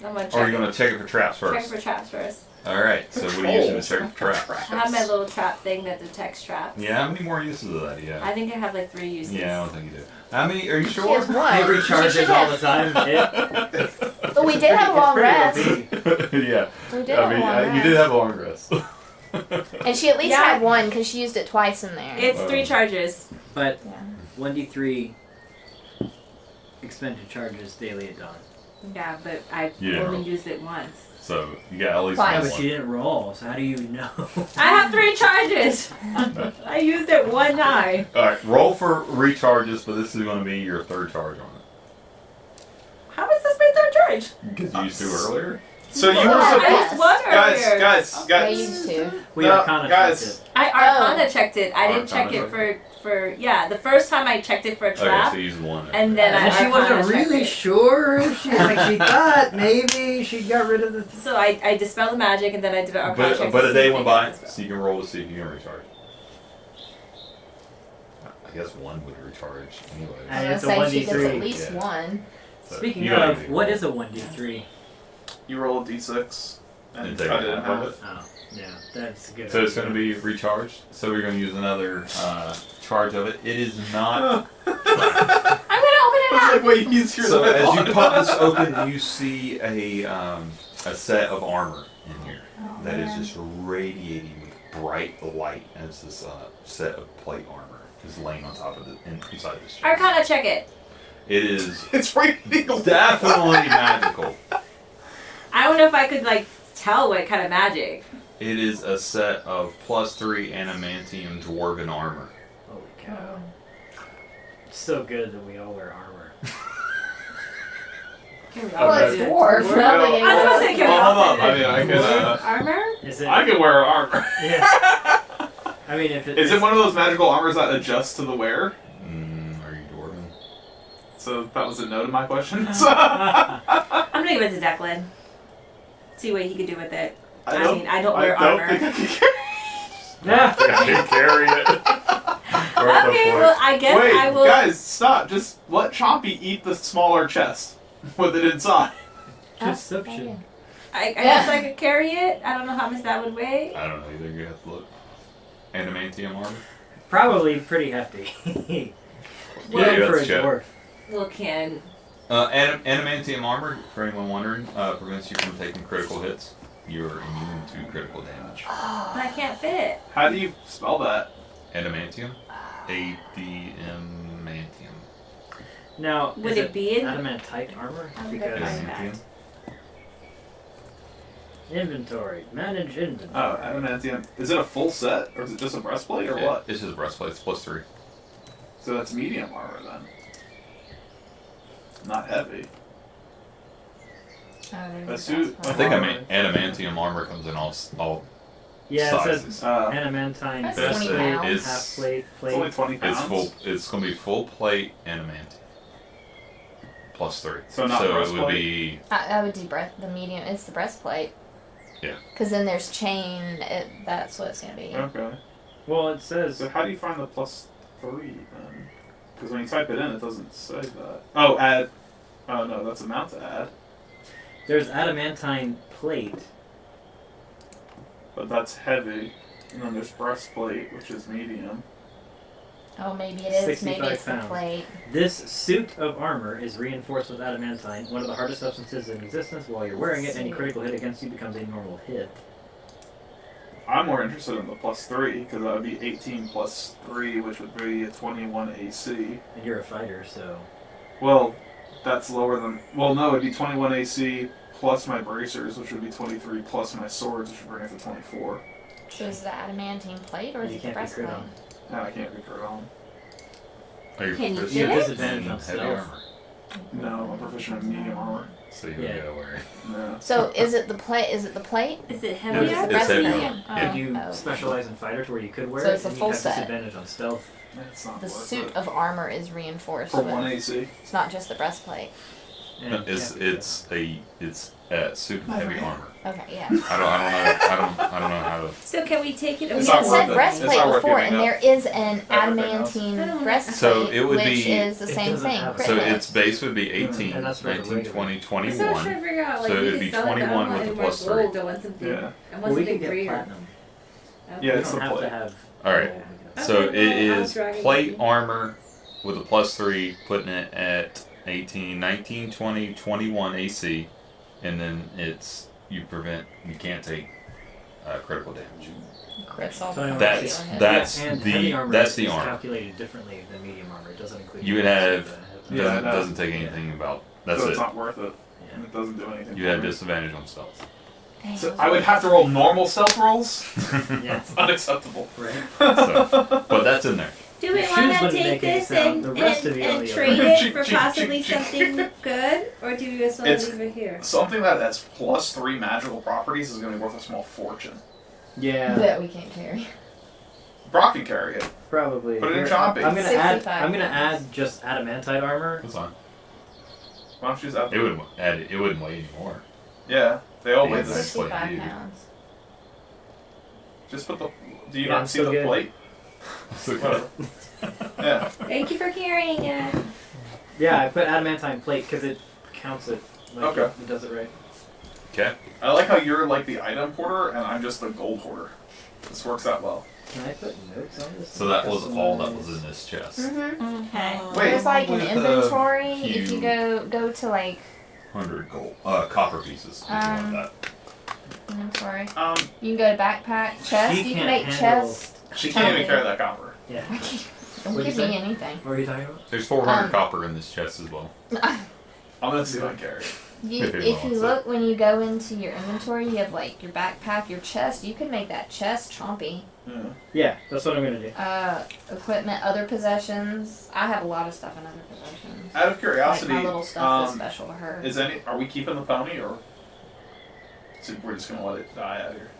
S5: I'm gonna check.
S2: Or are you going to check it for traps
S5: check
S2: first?
S5: for traps first.
S2: All right. So what are you using to check for traps?
S5: I have my little trap thing that detects traps.
S2: Yeah. How many more uses of that? Yeah.
S5: I think I have like 3 uses.
S2: Yeah, I don't think you do. How many? Are you
S4: She
S2: sure?
S4: has one.
S3: It
S4: She
S3: recharges
S4: should
S3: all the
S4: have-
S3: time. Yeah.
S4: But we did have a long rest.
S2: Yeah.
S4: We did have a long rest.
S2: you did have a long rest.
S4: And she at least
S5: Yeah.
S4: had one because she used it twice in there.
S5: It's 3 charges.
S3: But
S4: Yeah.
S3: 1d3 expended charges daily at dawn.
S5: Yeah, but I've
S2: Yeah.
S5: only used it once.
S2: So you got at least
S4: Fine.
S3: Yeah,
S2: one.
S3: but she didn't roll, so how do you know?
S5: I have 3 charges. I used it one time.
S2: All right. Roll for recharges, but this is going to be your third charge on it
S5: How is this my 3rd charge?
S2: because you used to earlier.
S6: So you
S4: Yeah.
S6: were
S5: I
S6: supposed,
S5: used one earlier.
S6: guys.
S4: Yeah, you used to.
S3: We
S6: No,
S3: Arcana
S6: guys.
S3: checked it.
S5: I Arcana checked it. I didn't check
S2: Arcana
S5: it for the first time I checked it for a
S2: Okay,
S5: trap.
S2: so you used one.
S5: And then I
S3: And she
S5: Arcana
S3: wasn't
S5: checked
S3: really
S5: it.
S3: sure if she she thought maybe she got rid of the.
S5: So I dispelled the magic and then I did an Arcana check.
S2: But
S5: to
S2: a
S5: see
S2: day
S5: if
S2: went
S5: it
S2: by,
S5: got dispelled.
S2: so you can roll to see if you can recharge. I guess one would recharge anyway.
S4: I
S3: It's
S4: was
S3: a
S4: gonna say she gets
S3: 1d3.
S4: at least
S2: Yeah.
S4: one.
S2: So
S3: Speaking
S2: you gotta
S3: of,
S2: do
S3: what
S2: one.
S3: is a 1d3?
S6: you roll a d6 and
S2: And take
S6: cut
S2: it
S6: it in
S2: half of
S6: half.
S2: it.
S3: Oh, yeah, that's a good.
S2: So it's going to
S3: idea.
S2: be recharged. So we're going to use another charge of it. It is not.
S5: I'm gonna open it
S6: I was
S5: up.
S6: like, wait, easier
S2: So
S6: than I
S2: as you
S6: thought.
S2: pop this open, you see a set of armor in here that is just radiating with bright light as this set of plate armor is laying on top of it inside this chest.
S5: Arcana check it.
S2: It is
S6: It's raining.
S2: definitely magical.
S5: I don't know if I could like tell what kind of magic.
S2: It is a set of +3 adamantium dwarven armor.
S3: Holy cow! It's so good that we all wear armor.
S4: Oh, it's
S6: Okay.
S4: dwarf.
S6: Well,
S4: Nothing
S5: I was thinking
S6: Well, hold
S5: about
S6: on. I mean, I can.
S5: Armor?
S3: Is it?
S6: I can wear armor.
S3: Yeah. I mean, if it
S6: Is it one of those magical armors that adjusts to the wearer?
S2: Are you dwarven?
S6: So that was a no to my question.
S5: I'm gonna give it to Declan. See what he could do with it. I mean, I don't wear armor.
S6: think I can carry.
S3: Yeah.
S2: I can carry it.
S5: Okay, well I guess
S6: Wait,
S5: I will.
S6: guys, stop! Just let Chompy eat the smaller chest with it inside.
S3: Deception.
S5: I guess I could carry it. I don't know how much that would weigh.
S2: I don't know either. You have to look. Adamantium armor?
S3: Probably pretty hefty.
S5: Well,
S3: Even for a
S2: let's check.
S3: dwarf.
S5: Little can.
S2: Adamantium armor, for anyone wondering, prevents you from taking critical hits. You are immune to critical damage.
S5: But I can't fit it.
S6: How do you spell that?
S2: Adamantium? Adamantium.
S3: Now,
S5: Would
S3: is
S5: it be in-
S3: adamantite armor?
S5: I'm
S3: Because
S5: gonna find
S2: Adamantium.
S3: inventory, manage inventory.
S6: Oh, adamantium. Is it a full set, or is it just a breastplate, or
S2: Yeah,
S6: what?
S2: This is breastplate. It's +3.
S6: So that's medium armor then. Not heavy. A suit.
S2: I think adamantium armor comes in all
S3: Yeah, it
S2: sizes.
S3: says
S6: Uh,
S3: adamantine
S4: That's
S3: breast
S4: 20
S3: plate,
S4: pounds.
S3: half plate,
S6: it's only
S3: plate.
S6: 20 pounds.
S2: It's full. It's going to be full plate adamantium. +3.
S6: So not
S2: it would
S6: breastplate?
S2: be.
S4: I would do the medium. It's the breastplate.
S2: Yeah.
S4: Because then there's chain. That's what it's gonna be.
S6: Okay.
S3: Well, it says
S6: So how do you find the +3 then? Because when you type it in, it doesn't say that. Oh, add. Oh no, that's amount to add.
S3: there's adamantine plate.
S6: But that's heavy. And then there's breastplate, which is medium.
S4: Oh, maybe it is. Maybe
S3: 65
S4: it's the
S3: pounds.
S4: plate.
S3: This suit of armor is reinforced with adamantine, one of the hardest substances in existence. While you're wearing it, any critical hit against you becomes a normal hit.
S6: I'm more interested in the +3 because that would be 18 plus 3, which would be a 21 AC.
S3: And you're a fighter, so
S6: Well, that's lower than. Well, no, it'd be 21 AC plus my bracers, which would be 23 plus my swords, which would bring it to 24.
S4: So is it the adamantine plate or is
S3: You
S4: it the
S3: can't be crit
S4: breastplate?
S3: on.
S6: No, I can't be crit on.
S2: Are you
S1: Can you
S2: proficient
S3: You have
S1: Yes.
S3: disadvantage
S2: in
S3: on
S2: heavy
S3: stealth.
S2: armor?
S6: No, I'm proficient in medium armor.
S2: So you
S3: Yeah.
S2: would go wear it.
S6: No.
S4: So is it the plate? Is it the plate?
S1: Is it
S3: No,
S1: heavy?
S3: it's
S1: armor?
S2: It's heavy
S4: breastplate?
S2: armor.
S1: Oh.
S2: Yeah.
S3: You
S4: Oh.
S3: specialize in fighter to where you could wear
S4: So
S3: it,
S4: it's a
S3: and
S4: full
S3: you have
S4: set.
S3: disadvantage on stealth.
S6: That's not
S4: The
S6: worth
S4: suit
S6: it.
S4: of armor is reinforced.
S6: For
S4: with-
S6: 1 AC.
S4: It's not just the breastplate.
S3: And
S2: No,
S3: you
S2: it's
S3: can't be crit
S2: it's a suit of heavy armor.
S4: Okay, yeah.
S2: I don't know how to.
S5: So can we take it?
S6: It's
S4: You
S6: not
S4: had
S6: worth
S4: said
S6: it.
S4: breastplate
S6: It's not worth
S4: before,
S6: giving
S4: and
S6: up.
S4: there is an
S6: Everything else.
S4: adamantine
S5: I don't know.
S4: breastplate,
S2: So it would
S4: which
S2: be-
S4: is the
S3: It
S4: same
S3: doesn't
S4: thing.
S3: have-
S4: crit
S2: So
S4: hit.
S2: its base would be 18,
S3: And that's for the
S2: 19,
S3: regular.
S2: 20,
S5: I'm still trying to
S2: 21.
S5: figure out, like,
S2: So
S5: we
S2: it'd
S5: could
S2: be
S5: sell it,
S2: 21
S5: but I don't
S2: with
S5: want
S2: a
S5: any more
S2: plus 3.
S5: gold. I want something.
S6: Yeah.
S5: I
S3: Well,
S5: want
S3: we
S5: something
S3: can get
S5: greater.
S3: platinum.
S6: Yeah,
S3: We
S6: it's
S3: don't
S6: the
S3: have
S6: plate.
S3: to have.
S2: All right.
S3: gold.
S2: So
S5: Okay,
S2: it
S5: well, I'll
S2: is
S5: drag it
S2: plate
S5: in.
S2: armor with a +3, putting it at 18, 19, 20, 21 AC, and then you can't take critical damage.
S4: Crits all
S3: So anyway,
S2: That's-
S4: hit.
S2: that's
S3: and
S2: the-
S3: heavy armor
S2: that's the
S3: is
S2: armor.
S3: calculated differently than medium armor. It doesn't include.
S2: You would have
S6: Yeah,
S2: doesn't,
S6: no.
S2: doesn't take anything about that's
S6: so
S2: it.
S6: it's not worth it.
S3: Yeah.
S6: It doesn't do anything.
S2: You
S6: for
S2: have
S6: me.
S2: disadvantage on stealth.
S4: Dang,
S6: So
S4: those
S6: I
S4: are-
S6: would have to roll normal stealth rolls?
S3: Yeah.
S6: That's unacceptable.
S3: Right.
S2: So, but that's in there.
S5: Do we
S3: Your
S5: want
S3: shoes
S5: to
S3: wouldn't
S5: take
S3: make any
S5: this
S3: sound.
S5: and,
S3: The rest of
S5: and,
S3: the
S5: and
S3: audio-
S5: trade it for
S6: Chink, chink,
S5: possibly
S6: chink, chink.
S5: something good? Or do you just want
S6: It's-
S5: to leave it here?
S6: Something that has +3 magical properties is going to be worth a small fortune.
S3: Yeah.
S4: that we can't carry.
S6: Brock can carry it.
S3: Probably.
S6: Put it in
S3: Here,
S6: chopping.
S3: I'm gonna
S4: 65
S3: add
S4: pounds.
S3: just adamantite armor.
S2: That's fine.
S6: Why don't you use that?
S2: It wouldn't weigh anymore.
S6: Yeah, they all
S2: Yeah,
S6: weigh
S2: that's-
S6: this.
S4: 65
S2: you.
S4: pounds.
S6: Just put the. Do you
S3: Yeah, I'm
S6: not see
S3: still
S6: the
S3: good.
S6: plate? Whatever. Yeah.
S5: Thank you for carrying it.
S3: Yeah, I put adamantine plate because it counts it. Like
S6: Okay.
S3: It does it right.
S2: Okay.
S6: I like how you're like the item hoarder and I'm just the gold hoarder. This works out well.
S3: Can I put notes on this?
S2: So that was all that was in this chest.
S4: Mm-hmm.
S1: Okay.
S6: Wait.
S4: There's like an
S2: With,
S4: inventory. If
S2: few-
S4: you go to like
S2: 100 gold, copper pieces. If you want that.
S4: inventory,
S6: Um,
S4: you can go to backpack, chest.
S3: She
S4: You can
S3: can't
S4: make
S3: handle-
S4: chest.
S6: she can't even carry that copper.
S3: Yeah.
S4: Don't
S3: What'd
S4: give
S3: you
S4: me
S3: say?
S4: anything.
S3: What are you talking about?
S2: There's 400
S4: Um,
S2: copper in this chest as well.
S6: I'm gonna see if I can carry it.
S2: If anyone
S4: If you
S2: wants it.
S4: look when you go into your inventory, you have like your backpack, your chest. You can make that chest chompy.
S6: Yeah.
S3: Yeah, that's what I'm gonna do.
S4: Equipment, other possessions. I have a lot of stuff in other possessions.
S6: Out of
S4: Like
S6: curiosity,
S4: my little stuff that's special to her.
S6: are we keeping the pony or so we're just gonna let it die out here?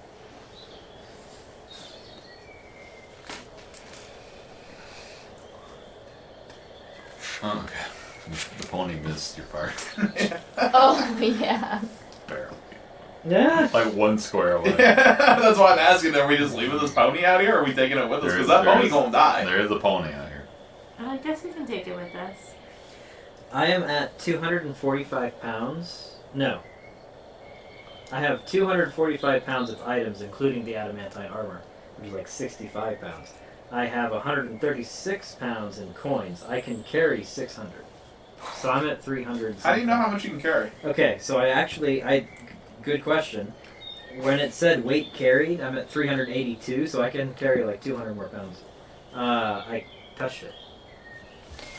S2: Oh, okay. The pony missed your fire.
S4: Oh yeah.
S6: Barely.
S3: Yeah.
S2: Like 1 square away.
S6: That's why I'm asking. Are we just leaving this pony out here, or are we taking it with us?
S2: There
S6: Because
S2: is-
S6: that
S2: there
S6: pony
S2: is-
S6: gonna die.
S2: There is a pony out here.
S1: I guess we can take it with us.
S3: I am at 245 pounds. No. I have 245 pounds of items, including the adamantine armor, which is like 65 pounds. I have 136 pounds in coins. I can carry 600. So I'm at 300.
S6: How do you know how much you can carry?
S3: Okay, so good question. When it said weight carried, I'm at 382, so I can carry like 200 more pounds. I touched it.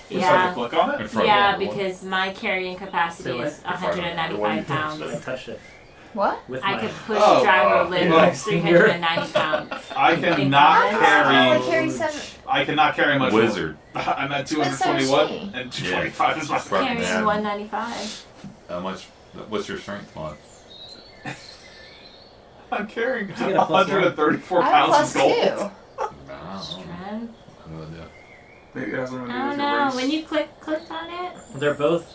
S6: Just have to
S1: Yeah.
S6: click on
S2: In
S6: it.
S2: front
S1: Yeah,
S2: of the
S1: because my carrying capacity
S3: So
S1: is
S2: what? In front of the one.
S1: 195
S3: So I
S1: pounds.
S3: touched it
S4: What?
S3: with
S1: I
S3: my.
S1: could push,
S6: Oh,
S1: drive, or lift
S3: yeah.
S1: 390 pounds.
S6: I
S1: Think
S6: cannot
S1: about it.
S4: I only
S6: carry.
S4: carry 7.
S6: I cannot carry much. more.
S2: Wizard.
S6: I'm at
S4: But so is
S6: 221
S4: she.
S6: and 225 is my
S2: Right.
S1: Carrying
S2: Yeah.
S1: 195.
S2: How much? What's your strength mod?
S6: I'm carrying
S3: You get a plus
S6: 134
S4: I have
S6: pounds
S4: plus
S6: of gold.
S4: 2.
S2: I don't know.
S1: Strength.
S2: I have no idea.
S6: Maybe it has something to
S1: I
S6: do
S1: don't
S6: with
S1: know.
S6: your race.
S1: When you clicked on it,
S3: They're both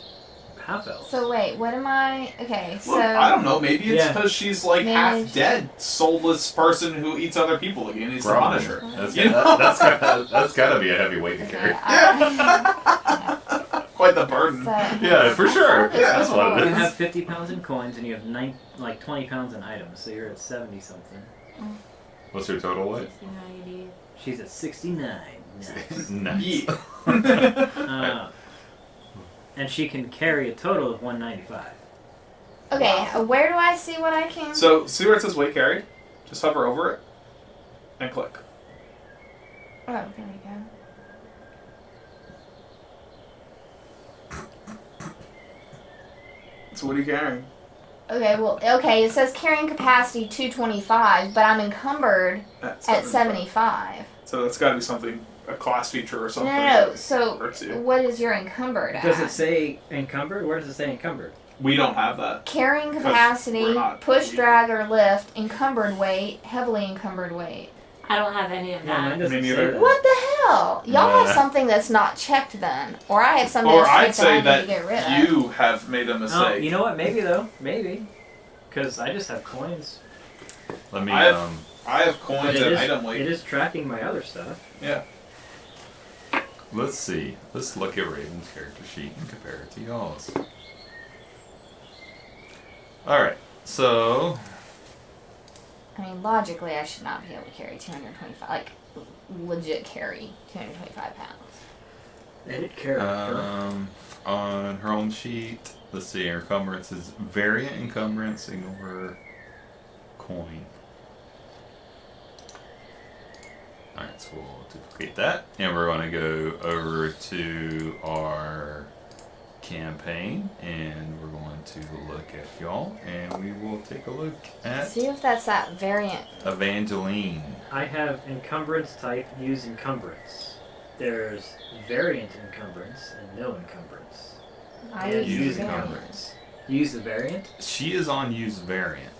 S3: half elves.
S4: So wait, what am I? Okay, so
S6: Look, I don't know. Maybe it's
S3: Yeah.
S6: because she's like
S4: Manage.
S6: half dead, soulless person who eats other people again. Needs to
S2: Probably.
S6: punish her.
S2: That's,
S6: You know?
S2: that's gotta be a heavy weight to
S4: Okay,
S2: carry.
S6: Quite the burden.
S4: So,
S2: Yeah, for sure.
S6: Yeah, that's what it
S3: You
S6: is.
S3: have 50 pounds in coins, and you have 20 pounds in items, so you're at 70 something.
S2: What's your total weight?
S1: 69.
S3: She's at 69. Nice.
S2: Nice.
S6: Yeah.
S3: And she can carry a total of 195.
S4: Okay, where do I see what I can?
S6: So, see where it says weight carried? Just hover over it. And click.
S4: Oh, there we go.
S6: So what are you carrying?
S4: Okay, it says carrying capacity 225, but I'm encumbered at 75.
S6: So that's got to be something, a class feature or something.
S4: No. So
S6: Hurts you.
S4: what is your encumbered at?
S3: Does it say encumbered? Where does it say encumbered?
S6: We don't have that.
S4: Carrying
S6: we're
S4: capacity,
S6: not
S4: push,
S6: legal.
S4: drag, or lift, encumbered weight, heavily encumbered weight.
S1: I don't have any of
S3: Yeah, mine
S1: that.
S3: doesn't
S6: Me
S3: say
S6: neither.
S3: that.
S4: What the hell? Y'all
S2: Nah.
S4: have something that's not checked then, or I have something
S6: Or
S4: that's
S6: I'd
S4: checked
S6: say
S4: that I need to get rid
S6: that
S4: of.
S6: you have made a mistake.
S3: Oh, you know what? Maybe though. Maybe. Because I just have coins.
S2: Let me.
S6: I have
S3: But
S6: coins
S3: it
S6: and
S3: is,
S6: item weight.
S3: it is tracking my other stuff.
S6: Yeah.
S2: Let's see. Let's look at Raven's character sheet and compare it to y'all's. Alright, so.
S4: I mean, logically, I should not be able to carry 225, like, legit carry 225 pounds.
S3: Edit character.
S2: On her own sheet, let's see, her encumbrance is variant encumbrance, ignore coin. Alright, so we'll duplicate that. And we're going to go over to our campaign, and we're going to look at y'all, and we will take a look at
S4: See if that's that variant.
S2: Evangeline.
S3: I have encumbrance type, use encumbrance. There's variant encumbrance and no encumbrance.
S4: I
S3: Yeah,
S4: use
S2: Use
S4: variant.
S2: encumbrance.
S3: Use the variant?
S2: She is on use variant.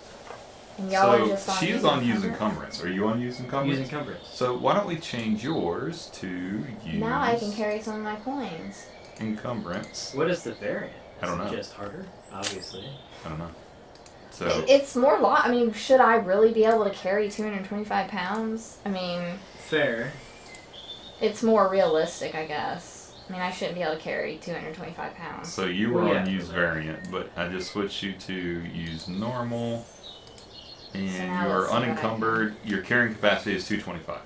S4: And y'all are
S2: So
S4: just on
S2: she
S4: use
S2: is on use
S4: encumbrance?
S2: encumbrance. Are you on use encumbrance?
S3: Use encumbrance.
S2: So why don't we change yours to use
S4: Now I can carry some of my coins.
S2: encumbrance?
S3: What is the variant?
S2: I don't
S3: Is it
S2: know.
S3: just harder? Obviously.
S2: I don't know. So
S4: It's more I mean, should I really be able to carry 225 pounds? I mean,
S3: Fair.
S4: it's more realistic, I guess. I mean, I shouldn't be able to carry 225 pounds.
S2: so you were
S3: Well,
S2: on
S3: yeah.
S2: use variant, but I just switched you to use normal, and
S4: So
S2: you
S4: now
S2: are
S4: let's see what I
S2: unencumbered. Your carrying capacity is 225.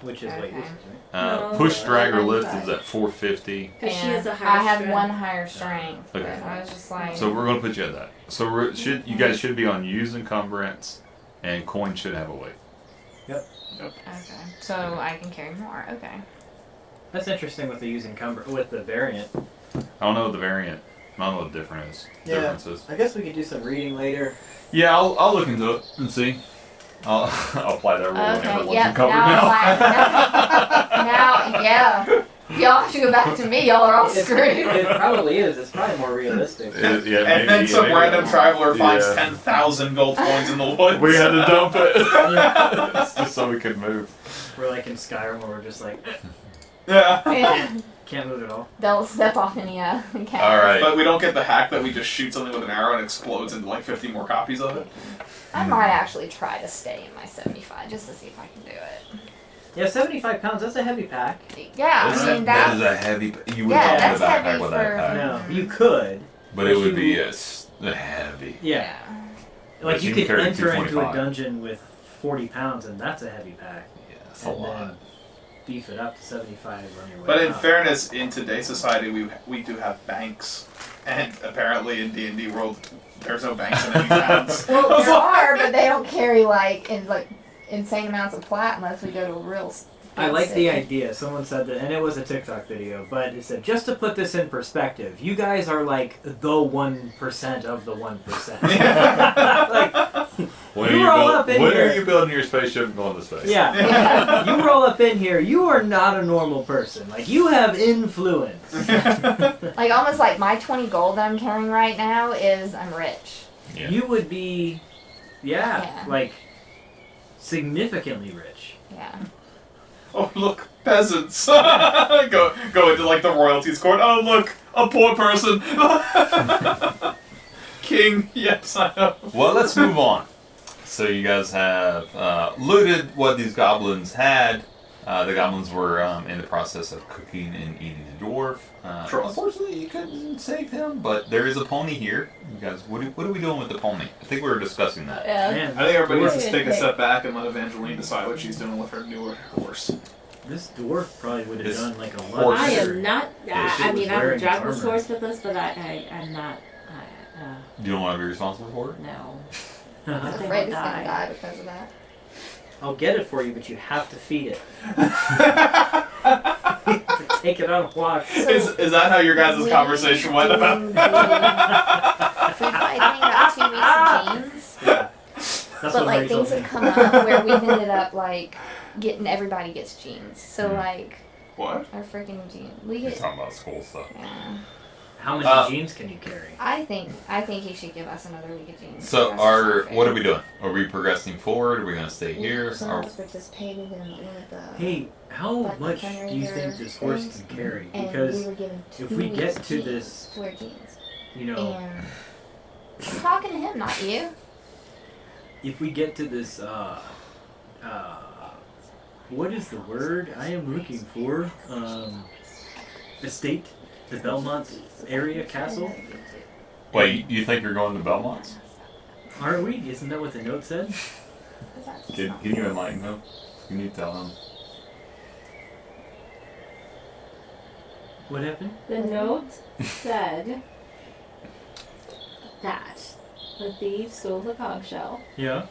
S3: Which is what
S4: Okay.
S3: yours is, right?
S5: No,
S2: Push, drag, or lift
S5: 95.
S2: is at 450.
S5: Because she
S4: And
S5: has a higher
S4: I have
S5: strength.
S4: one higher strength,
S2: Okay.
S4: but I was just like,
S2: So we're going to put you at that. So you guys should be on use encumbrance, and coin should have a weight.
S4: okay, so I can carry more. Okay.
S3: That's interesting with the use with the variant.
S2: I don't know what the variant. I don't know what the difference is.
S3: I guess we could do some reading later.
S2: Yeah, I'll look into it and see. I'll apply that rule whenever
S4: Okay.
S2: one's
S4: Yep.
S2: encumbered
S4: Now,
S2: now.
S4: now, yeah. Y'all have to go back to me. Y'all are all screwed.
S3: It probably is. It's probably more realistic.
S2: Yeah,
S6: And
S2: maybe-
S6: then some
S2: maybe
S6: random
S2: that-
S6: traveler finds
S2: Yeah.
S6: 10,000 gold coins in the woods.
S2: We had to dump it just so we could move.
S3: We're like in Skyrim where we're just like,
S6: Yeah.
S4: Yeah.
S3: can't move at all.
S4: They'll step off any encounter.
S2: All right.
S6: But we don't get the hack that we just shoot something with an arrow and it explodes into like 50 more copies of it.
S4: I might actually try to stay in my 75 just to see if I can do it.
S3: Yeah, 75 pounds, that's a heavy pack.
S4: Yeah,
S2: That's
S4: I mean
S2: that is
S4: that.
S2: a heavy. You would
S4: Yeah,
S2: not
S4: that's
S2: have a backpack
S4: heavy
S2: with that
S4: for-
S2: pack.
S3: No, you could.
S2: But it would be a heavy.
S3: Yeah.
S2: But
S3: Like you
S2: you
S3: could
S2: carry
S3: enter into a
S2: 225.
S3: dungeon with 40 pounds and that's a heavy pack.
S2: Yeah, that's a
S3: And
S2: lot.
S3: then beef it up to 75 on your way
S6: But in
S3: out.
S6: fairness, in today's society, we do have banks, and apparently in D&D world, there's no banks in any towns.
S4: Well, there are, but they don't carry like insane amounts of plat unless we go to a real.
S3: I like the
S4: city.
S3: idea. Someone said that, and it was a TikTok video, but it said, just to put this in perspective, you guys are like the 1% of the 1%. like,
S2: When,
S3: You
S2: are you,
S3: roll
S2: build-
S3: up in
S2: when
S3: here.
S2: are you building your spaceship and going to space?
S3: yeah. You roll up in here, you are not a normal person. Like, you have influence.
S4: Like almost like my 20 gold that I'm carrying right now is I'm rich.
S2: Yeah.
S3: You would be,
S4: Yeah.
S3: like, significantly rich.
S4: Yeah.
S6: Oh look, peasants! go into like the royalties court. Oh look, a poor person. King, yes I know.
S2: Well, let's move on. So you guys have looted what these goblins had. The goblins were in the process of cooking and eating the dwarf.
S6: Sure.
S2: Unfortunately, you couldn't save him, but there is a pony here. You guys, what are we doing with the pony? I think we were discussing that.
S4: Yeah.
S3: Man,
S6: I think everybody needs to
S4: Dwarf.
S6: take a step back and let Evangeline decide what she's doing with her newer horse.
S3: this dwarf probably would have
S2: This
S3: done like a
S2: horse.
S3: lot
S5: I
S3: better.
S5: am not.
S3: Yeah, she
S5: I
S3: was
S5: mean, I'm
S3: wearing
S5: a Dragon's
S3: armor.
S5: horse with us, but I'm not.
S2: You don't want to be responsible for it?
S5: No.
S3: Uh-huh.
S4: I'm
S5: They
S4: afraid
S5: will
S4: it's gonna
S5: die.
S4: die because of that.
S3: I'll get it for you, but you have to feed it. You have to take it on a walk.
S4: So
S6: is that how your guys'
S4: we
S6: conversation went about?
S4: doing the food fight thing got 2 weeks of jeans.
S3: Yeah. That's
S4: But
S3: what
S4: like
S3: Marie told
S4: things
S3: me.
S4: have come up where we've ended up like getting everybody gets jeans. So like
S6: What?
S4: our freaking jeans. We
S2: You're
S4: get
S2: talking about school stuff.
S4: yeah.
S3: How many jeans can you carry?
S4: I think he should give us another week of jeans.
S2: So,
S4: That's just not
S2: what are
S4: fair.
S2: we doing? Are we progressing forward? Are we gonna stay here?
S4: Some
S2: Are-
S4: of us participated in one of the
S3: Hey, how
S4: Like
S3: much do you
S4: fundraiser
S3: think this horse
S4: things,
S3: can carry?
S4: and
S3: Because
S4: we were given 2
S3: if we
S4: weeks
S3: get
S4: of
S3: to
S4: jeans
S3: this-
S4: to wear jeans.
S3: you know,
S4: And I'm talking to him, not you.
S3: if we get to this, what is the word I am looking for? Estate, the Belmont area castle.
S2: Wait, you think you're going to Belmont's?
S3: Aren't we? Isn't that what the note said?
S2: Can you enlighten him? You need to tell him.
S3: What happened?
S1: The note said that the thieves stole the conch shell
S3: Yeah.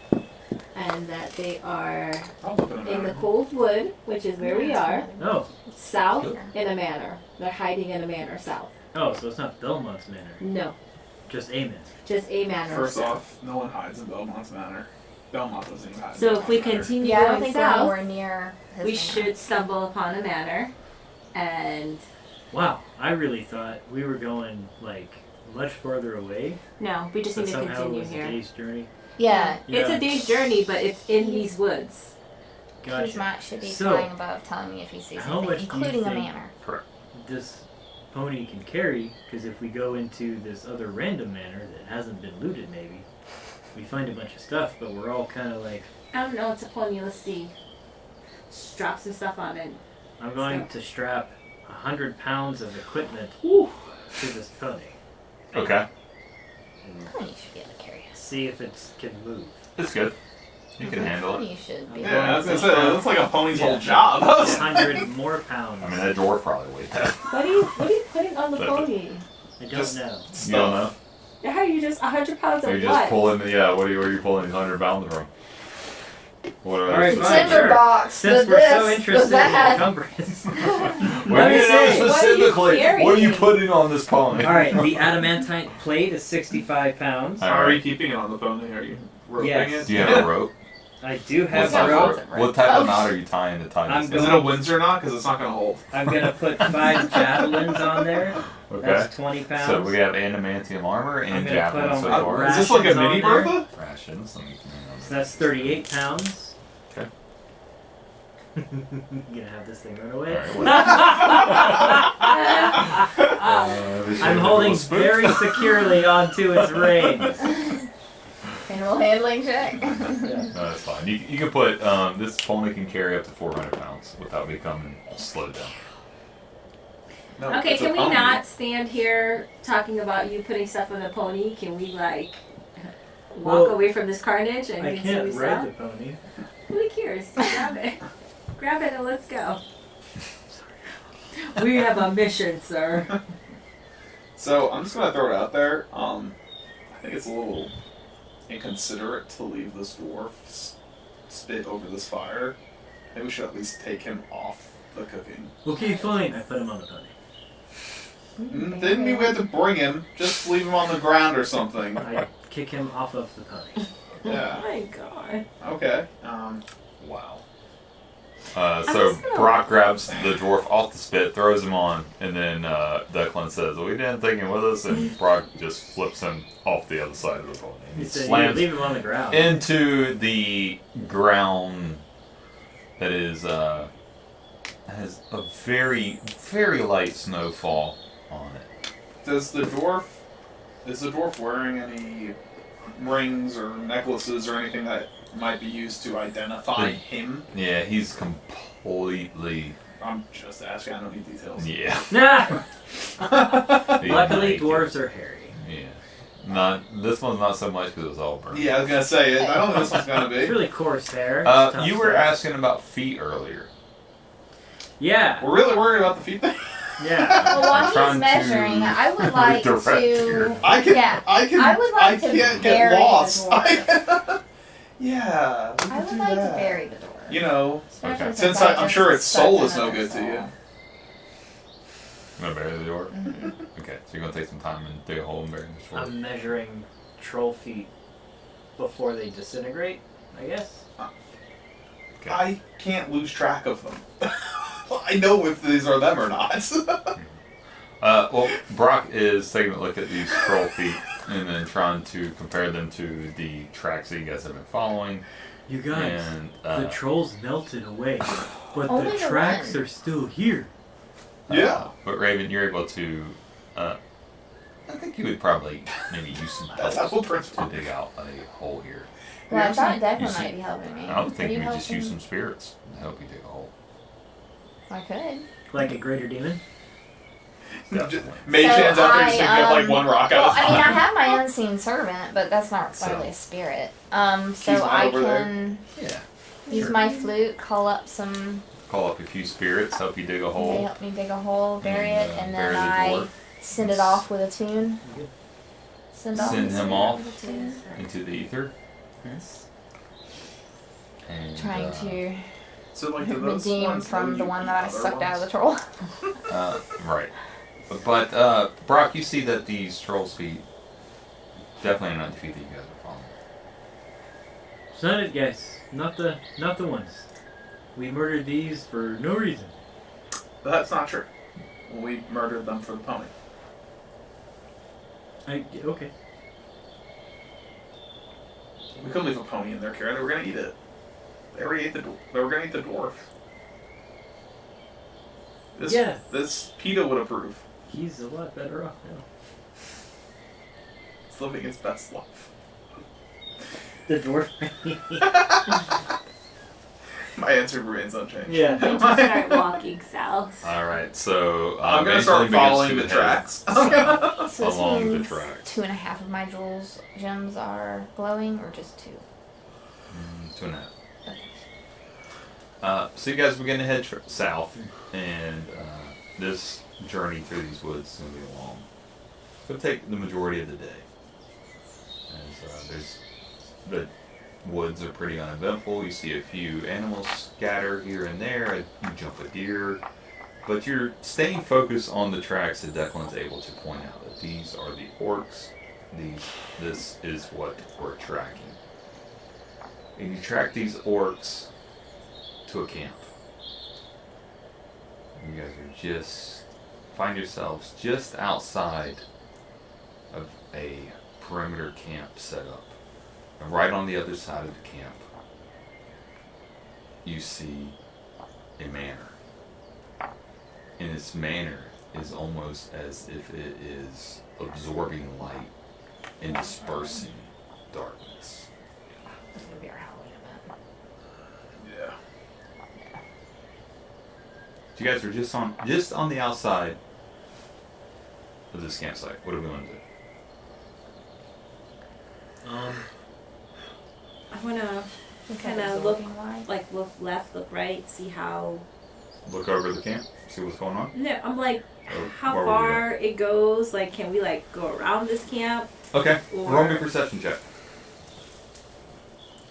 S1: and that they are
S6: I'll look at
S1: in the
S6: it.
S1: cold wood, which is where we are,
S3: Oh.
S1: south in a manor. They're hiding in a manor south.
S3: Oh, so it's not Belmont's manor.
S1: No,
S3: Just a manor.
S1: just a manor
S6: First
S1: south.
S6: off, no one hides in Belmont's Manor. Belmont doesn't even hide in
S1: So if
S6: Belmont's
S1: we
S6: Manor.
S1: continue
S4: Yeah, I don't
S1: going
S4: think we're
S1: south,
S4: anywhere near his
S5: We
S4: manor.
S5: should stumble upon a manor, and
S3: Wow, I really thought we were going like much farther away.
S1: no, we just
S3: So
S1: need to
S3: somehow it
S1: continue
S3: was a
S1: here.
S3: day's journey.
S4: Yeah,
S1: It's
S3: Yeah.
S1: a day's journey, but it's in these woods.
S4: he
S3: Gotcha.
S4: should be
S3: So,
S4: flying above, telling me if he sees
S3: how
S4: anything,
S3: much do you
S4: including a
S3: think-
S4: manor.
S3: This pony can carry, because if we go into this other random manor that hasn't been looted, maybe we find a bunch of stuff, but we're all kind of like,
S5: I don't know. It's a pony. Let's see. Just drop some stuff on it.
S3: I'm going to strap 100 pounds of equipment
S1: Whew.
S3: to this pony
S2: Okay,
S4: Pony should be able to carry us.
S3: see if it can move.
S2: that's good. You can handle it.
S4: Pony should be.
S6: Yeah, I was gonna say, that's like a pony's whole job.
S3: 100 more pounds.
S2: I mean, that dwarf probably weighed that.
S1: What are you putting on the pony?
S3: I don't
S6: Just-
S3: know.
S2: You don't know?
S5: How are you just 100 pounds
S2: Or
S5: of
S2: you just
S5: what?
S2: pulling? Yeah. Where are you pulling these 100 pounds from? What are
S3: All right,
S2: those?
S3: fine.
S4: Tinderbox.
S3: Since
S4: the
S3: we're so
S4: this,
S3: interested
S4: the
S3: in
S4: that.
S3: encumbrance.
S2: We
S3: Let me
S2: need to know
S3: see.
S1: What are you
S2: specifically. What are you
S1: carrying?
S2: putting on this pony?
S3: All right, the adamantine plate is 65 pounds.
S2: All
S6: How are
S2: right.
S6: you keeping it on the pony? Are you roping
S3: Yes.
S6: it?
S2: Do you have a rope?
S3: I do have
S2: What type
S3: rope.
S2: of What type of knot are you tying to tie
S3: I'm
S2: this?
S6: Is it a Windsor knot? Because it's not gonna hold.
S3: I'm gonna put 5 javelins on there.
S2: Okay.
S3: That's 20 pounds.
S2: So we have adamantium armor
S3: I'm
S2: and
S3: gonna
S2: javelins
S3: put
S2: so
S3: on
S2: far.
S6: Is this like a
S3: Rations
S6: mini
S3: on there.
S6: Bertha?
S2: Rations.
S3: So that's 38 pounds.
S2: Okay.
S3: You gonna have this thing run away?
S2: Alright,
S3: I'm holding very securely onto its reins.
S4: Animal handling check.
S2: No, that's fine. You can put this pony can carry up to 400 pounds without becoming slowed down.
S6: No,
S5: Okay,
S6: it's a
S5: can we
S6: pony.
S5: not stand here talking about you putting stuff on the pony? Can we like walk
S3: Well,
S5: away from this carnage and
S3: I
S5: continue
S3: can't ride
S5: south?
S3: the pony.
S5: Who cares? Grab it. Grab it and let's go. We have a mission, sir.
S6: So I'm just gonna throw it out there. I think it's a little inconsiderate to leave this dwarf spit over this fire. Maybe we should at least take him off the cooking.
S3: Okay, fine. I put him on the pony.
S6: Didn't mean we had to bring him. Just leave him on the ground or something.
S3: I kick him off of the pony.
S6: Yeah.
S5: Oh my god.
S6: Okay.
S2: Wow.
S5: I'm
S2: So
S5: just gonna-
S2: Brock grabs the dwarf off the spit, throws him on, and then Declan says, "We didn't take him with us," and Brock just flips him off the other side of the pony.
S3: He
S2: He
S3: said, "You
S2: slams
S3: leave him on the ground."
S2: into the ground that is has a very, very light snowfall on it.
S6: Is the dwarf wearing any rings or necklaces or anything that might be used to identify him?
S2: Yeah, he's completely.
S6: I'm just asking. I don't need details.
S2: Yeah.
S3: Nah!
S2: He's
S3: Luckily,
S2: naked.
S3: dwarves are hairy.
S2: Yeah. Not this one's not so much because it was all burnt.
S6: Yeah, I was gonna say. I don't think this one's gonna
S3: It's
S6: be.
S3: really coarse hair. It's tough
S2: You were
S3: stuff.
S2: asking about feet earlier.
S3: Yeah,
S6: We're really worried about the feet thing.
S3: yeah.
S4: Well, while
S2: I'm trying
S4: he's measuring,
S2: to
S4: I would like
S2: redirect
S4: to.
S2: here.
S6: I can.
S4: Yeah,
S6: I can.
S4: I would like to
S6: can't
S4: bury
S6: get lost.
S4: the dwarf.
S6: Yeah, we
S4: I
S6: could
S4: would
S6: do
S4: like
S6: that.
S4: to bury the door.
S6: You know,
S4: Especially
S2: Okay.
S6: since
S4: I
S6: I'm
S4: just
S6: sure its
S4: stuck
S6: soul is no
S4: another
S6: good to you.
S4: soul.
S2: I'm gonna bury the door.
S4: Mhm.
S2: Okay, so you're gonna take some time and dig a hole and bury this door.
S3: I'm measuring troll feet before they disintegrate, I guess.
S2: Okay.
S6: I can't lose track of them. I know if these are them or not.
S2: Well, Brock is taking a look at these troll feet and then trying to compare them to the tracks that you guys have been following.
S3: You guys,
S2: And
S3: the trolls melted away, but
S4: Only
S3: the
S4: the
S3: tracks
S4: one.
S3: are still here.
S6: Yeah.
S2: But Raven, you're able to. I think you would probably maybe use some
S6: That's
S2: help
S6: how footprints
S2: to
S6: work.
S2: dig out a hole here.
S4: Well, I thought
S2: You
S4: Declan
S2: see-
S4: might be helping me.
S2: I would
S4: Could
S2: think
S4: you
S2: you would
S4: help
S2: just use
S4: him?
S2: some spirits to help you dig a hole.
S4: I could.
S3: Like a greater demon?
S2: Definitely.
S6: Mage
S4: So
S6: hands out there just
S4: I,
S6: picking up like one rock
S4: Well,
S6: out of
S4: I mean, I have my unseen servant, but that's not
S2: So-
S4: really a spirit.
S6: He's
S4: So
S6: not
S4: I
S6: over there?
S4: can
S2: Yeah.
S4: use
S2: Sure.
S4: my flute, call up some.
S2: Call up a few spirits, help you dig a
S4: They
S2: hole.
S4: help me dig a hole, bury
S2: And,
S4: it, and
S2: bury
S4: then
S2: the
S4: I
S2: dwarf.
S4: send it off with a tune.
S3: Good.
S4: Send
S2: Send him off
S4: with a tune.
S2: into the ether. And,
S4: Trying to
S6: So like do those
S4: redeem
S6: ones
S4: from
S6: know
S4: the
S6: you
S4: one
S6: eat
S4: that I
S6: other
S4: sucked out of the
S6: ones?
S4: troll.
S2: Right. But Brock, you see that these trolls' feet definitely are not the feet that you guys are following.
S3: It's not it, guys. Not the ones. We murdered these for no reason.
S6: That's not true. We murdered them for the pony.
S3: Okay.
S6: We couldn't leave a pony in their care. They were gonna eat it. They already ate they were gonna eat the dwarf. This,
S3: Yeah.
S6: This PETA would approve.
S3: He's a lot better off now.
S6: It's living its best life.
S3: The dwarf.
S6: My answer remains unchanged.
S3: Yeah.
S1: We just start walking south.
S2: All right, so
S6: I'm gonna start
S2: Evangeline
S6: following the
S2: begins to head
S6: tracks.
S4: So this
S2: along the
S4: means
S2: tracks.
S4: 2.5 of my jewels gems are glowing, or just 2?
S2: 2.5.
S4: Okay.
S2: So you guys begin to head south, and this journey through these woods is going to be long. It's going to take the majority of the day. As there's the woods are pretty uneventful. You see a few animals scatter here and there. You jump a deer, but you're staying focused on the tracks that Declan's able to point out that these are the orcs. This is what we're tracking, and you track these orcs to a camp. You guys are find yourselves just outside of a perimeter camp set up. And right on the other side of the camp, you see a manor. And this manor is almost as if it is absorbing light and dispersing darkness.
S4: This is going to be our Halloween event.
S6: Yeah.
S2: You guys are just on the outside of this campsite. What are we going to do?
S5: I wanna kinda look left, look right, see how.
S2: Look over the camp, see what's going on.
S5: No, I'm like,
S2: Or
S5: how
S2: where were we
S5: far it goes. Like, can we like go around this camp?
S2: Okay,
S5: Or-
S2: roll me a perception check.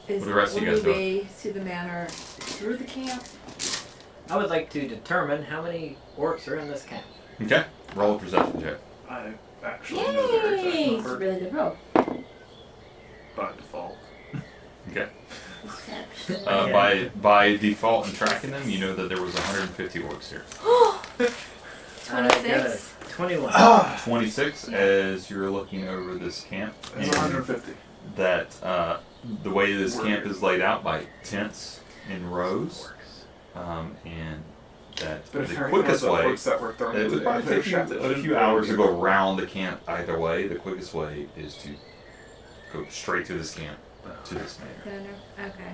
S5: Is
S2: What are the rest of you
S5: only
S2: guys doing?
S5: way to the manor through the camp?
S3: I would like to determine how many orcs are in this camp.
S2: Okay, roll a perception check.
S6: I actually know their exact
S5: Yay! It's a
S6: number
S5: really good roll.
S6: by default.
S2: Okay.
S3: Yeah.
S2: By default in tracking them, you know that there was 150 orcs here.
S3: I got a
S5: 26.
S3: 21.
S2: 26
S5: Yeah.
S2: as you're looking over this camp.
S6: It's
S2: and
S6: 150.
S2: that the way this camp is laid out by tents in rows, and that
S6: But if
S2: the
S6: there are
S2: quickest
S6: any of the
S2: way,
S6: orcs that were thrown
S2: it
S6: into
S2: would
S6: the
S2: probably
S6: other
S2: take you
S6: shaft that
S2: a
S6: shouldn't
S2: few
S6: be
S2: hours to
S6: able
S2: go around the camp either way. The quickest way is to go straight to this camp, to this manor.
S5: Okay.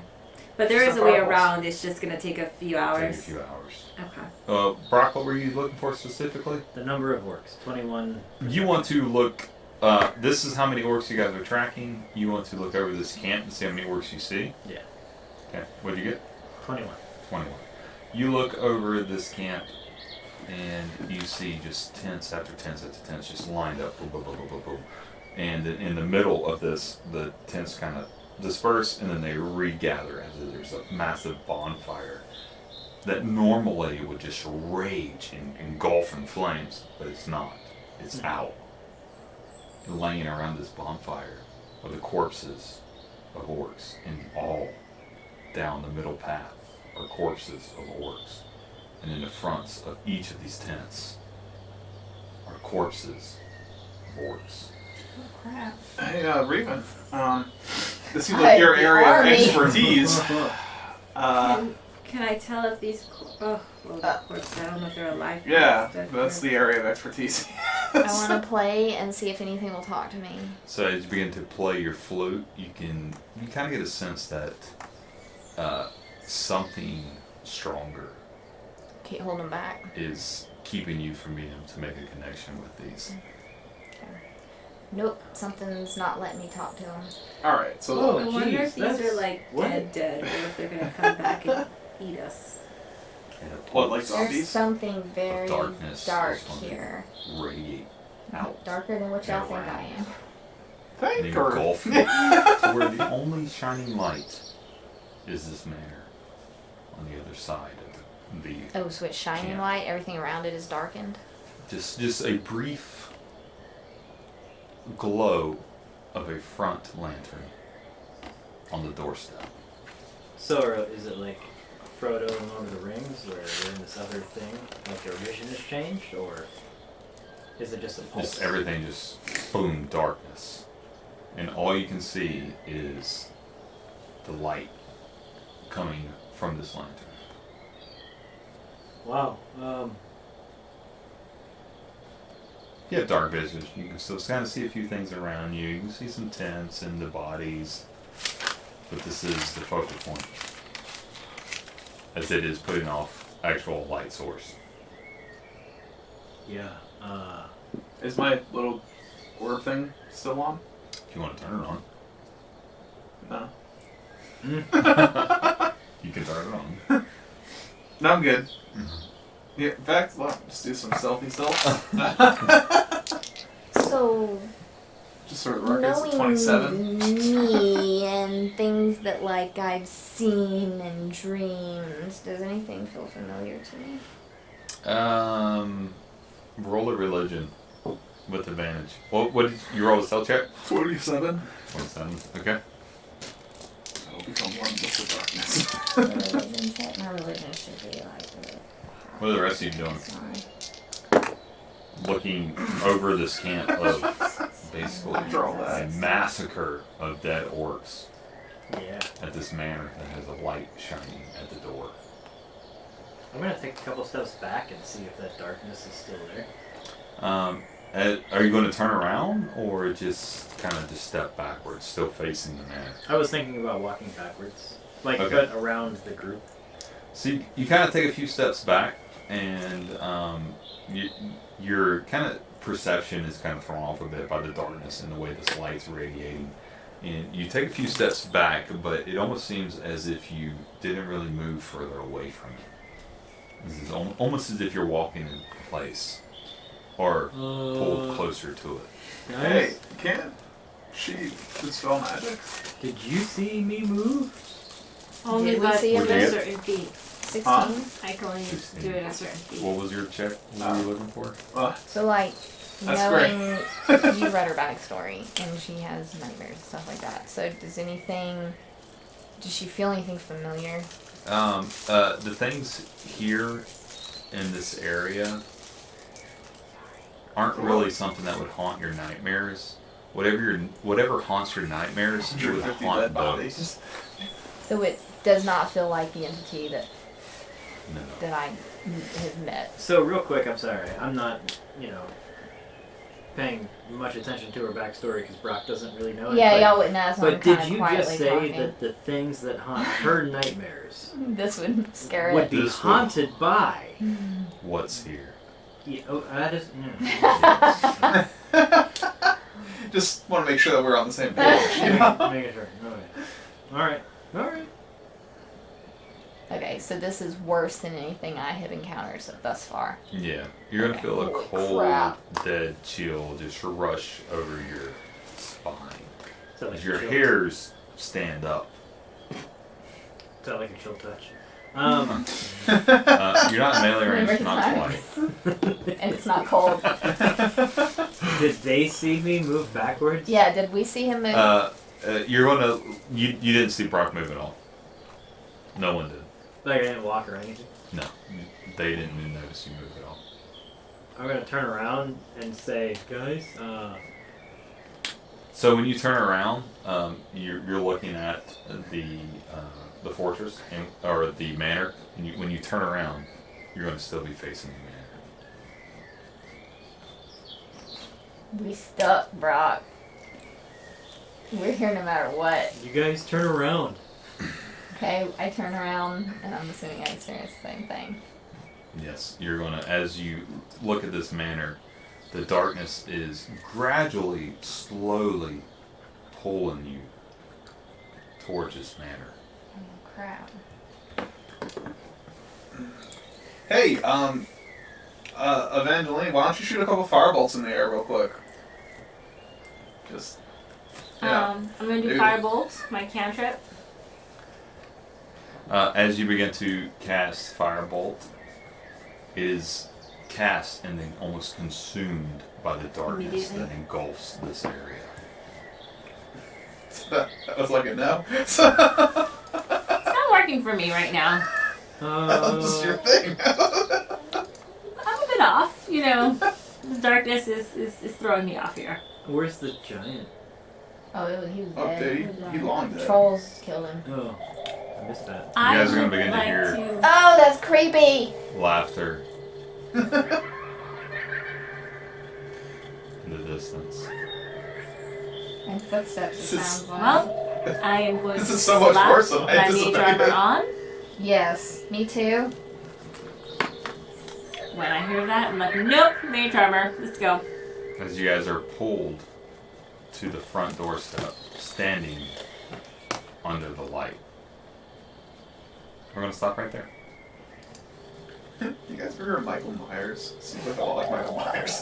S5: But there is a way around. It's just gonna take a few
S2: Take a
S5: hours.
S2: few hours.
S5: Okay.
S2: Brock, what were you looking for specifically?
S3: The number of orcs, 21.
S2: You want to look. This is how many orcs you guys are tracking. You want to look over this camp and see how many orcs you see.
S3: Yeah.
S2: Okay. What did you get?
S3: 21.
S2: 21. You look over this camp and you see just tents after tents after tents just lined up. Boom, boom, boom, boom, boom, boom. And in the middle of this, the tents kind of disperse and then they regather as if there's a massive bonfire that normally would just rage and engulf in flames, but it's not. It's out. Laying around this bonfire are the corpses of orcs, and all down the middle path are corpses of orcs. And in the fronts of each of these tents are corpses of orcs.
S4: Crap.
S6: Hey, Raven. This seems like your area of
S4: Army.
S6: expertise.
S5: Can I tell if these? Well, of course, I don't know if they're alive.
S6: Yeah, that's the area of expertise.
S4: I want to play and see if anything will talk to me.
S2: So as you begin to play your flute, you kind of get a sense that something stronger
S4: Keep holding back.
S2: is keeping you from being able to make a connection with these.
S4: Nope, something's not letting me talk to him.
S6: Alright, so
S3: Oh,
S5: I wonder
S3: jeez,
S5: if these
S3: that's-
S5: are like
S3: what?
S5: dead, or if they're gonna come back and eat us.
S2: And a
S6: What, like
S2: pulse
S4: There's
S6: zombies?
S4: something very
S2: darkness
S4: dark
S2: is going to
S4: here.
S2: radiate out.
S4: Darker than what y'all
S2: and
S4: think I
S2: around.
S4: am.
S2: And
S6: thank
S2: engulf
S6: her.
S2: you to where the only shining light is this manor on the other side of the
S4: Oh, so it's shining
S2: Yeah.
S4: light, everything around it is darkened.
S2: just a brief glow of a front lantern on the doorstep.
S3: So is it like Frodo in Lord of the Rings, where we're in this other thing, like your vision has changed, or is it just a pulse?
S2: Just everything just boom, darkness. And all you can see is the light coming from this lantern.
S3: Wow.
S2: You have dark vision. You can still kind of see a few things around you. You can see some tents and the bodies. But this is the focal point. As it is putting off actual light source.
S3: Yeah.
S6: Is my little orb thing still on?
S2: If you want to turn it on,
S6: No.
S2: you can turn it on.
S6: No, I'm good. Yeah, in fact, just do some stealthy stealth.
S4: So,
S6: Just sort of records at
S4: knowing
S6: 27.
S4: me and things that like I've seen and dreams, does anything feel familiar to me?
S2: Roll a religion with advantage. What did you roll a stealth check?
S6: 47.
S2: 27. Okay.
S6: I'll become one with the darkness.
S4: My religion check? My religion should be like.
S2: What are the rest of you doing?
S4: Sorry.
S2: Looking over this camp of basically
S6: After all that.
S2: a massacre of dead orcs
S3: Yeah.
S2: at this manor that has a light shining at the door.
S3: I'm gonna take a couple steps back and see if that darkness is still there.
S2: Are you going to turn around or just kind of just step backwards, still facing the manor?
S3: I was thinking about walking backwards, like
S2: Okay.
S3: but around the group.
S2: So you kind of take a few steps back, and your kind of perception is kind of thrown off a bit by the darkness and the way this light's radiating. And you take a few steps back, but it almost seems as if you didn't really move further away from it. This is almost as if you're walking in place, or pulled closer to it.
S6: Hey, can't she dispel magic?
S3: Did you see me move?
S1: Only
S4: Did we
S1: but
S4: see
S1: with
S2: him?
S1: a certain feet.
S4: 16?
S1: I can only do it at certain feet.
S2: What was your check? What were you looking for?
S4: So, like,
S6: That's
S4: knowing you read her backstory and she has nightmares and stuff like that. So, does she feel anything familiar?
S2: The things here in this area aren't really something that would haunt your nightmares. Whatever haunts your nightmares, it would
S6: 150
S2: haunt
S6: dead
S2: those.
S6: bodies.
S4: So, it does not feel like the entity that
S2: No.
S4: I have met.
S3: So real quick, I'm sorry, I'm not, paying much attention to her backstory because Brock doesn't really know it.
S4: Yeah,
S3: but,
S4: y'all wouldn't ask. So I'm
S3: But did
S4: kinda
S3: you
S4: quietly
S3: just say
S4: talking.
S3: that the things that haunt her nightmares
S4: This would scare
S3: would
S4: it.
S3: be
S2: This would-
S3: haunted by?
S2: What's here?
S3: Yeah, oh, that is.
S6: Just want to make sure that we're on the same page. You know?
S3: Making sure. All right.
S4: Okay, so this is worse than anything I have encountered thus far.
S2: Yeah, you're gonna feel a
S4: Holy
S2: cold,
S4: crap.
S2: dead chill just rush over your spine.
S3: So
S2: As your hair's stand up.
S3: Is that like a chill touch?
S2: You're not in melee range,
S4: Remember
S2: not
S4: time.
S2: quite.
S4: And it's not cold.
S3: Did they see me move backwards?
S4: Yeah, did we see him move?
S2: You're gonna. You didn't see Brock move at all. No one did.
S3: Like I didn't walk or anything.
S2: No, they didn't even notice you move at all.
S3: I'm gonna turn around and say, guys,
S2: So when you turn around, you're looking at the fortress or the manor. And when you turn around, you're going to still be facing the manor.
S4: We stuck, Brock. We're here no matter what.
S3: you guys turn around.
S4: Okay, I turn around, and I'm assuming I experience the same thing.
S2: Yes, you're going to. As you look at this manor, the darkness is gradually, slowly pulling you towards this manor.
S4: Oh, crap.
S6: Hey, Evangeline, why don't you shoot a couple firebolts in the air real quick? Just. Yeah.
S1: I'm gonna do
S6: Dude.
S1: firebolt, my cantrip.
S2: As you begin to cast Firebolt, it is cast and then almost consumed by the darkness
S1: Immediately.
S2: that engulfs this area.
S6: That was like a no.
S1: It's not working for me right now.
S6: This is your thing.
S1: I'm a bit off, you know. The darkness is throwing me off here.
S3: Where's the giant?
S4: Oh, he was
S6: Oh,
S4: dead.
S6: dude, he long dead.
S4: Trolls killed him.
S3: Oh, I missed that.
S1: I
S2: guys are gonna
S1: would
S2: begin to
S1: like
S2: hear-
S4: Oh, that's creepy!
S2: Laughter in the distance.
S4: And footsteps, it
S6: This is-
S4: sounds like.
S1: Well, I am going
S6: This
S1: to
S6: is so much
S1: slap
S6: worse than I
S1: my mage
S6: anticipated.
S1: armor on.
S4: Yes, me too.
S1: When I hear that, I'm like, nope, mage armor, let's go.
S2: As you guys are pulled to the front doorstep, standing under the light. We're gonna stop right there.
S6: You guys remember Michael Myers? Seems like a lot like Michael Myers.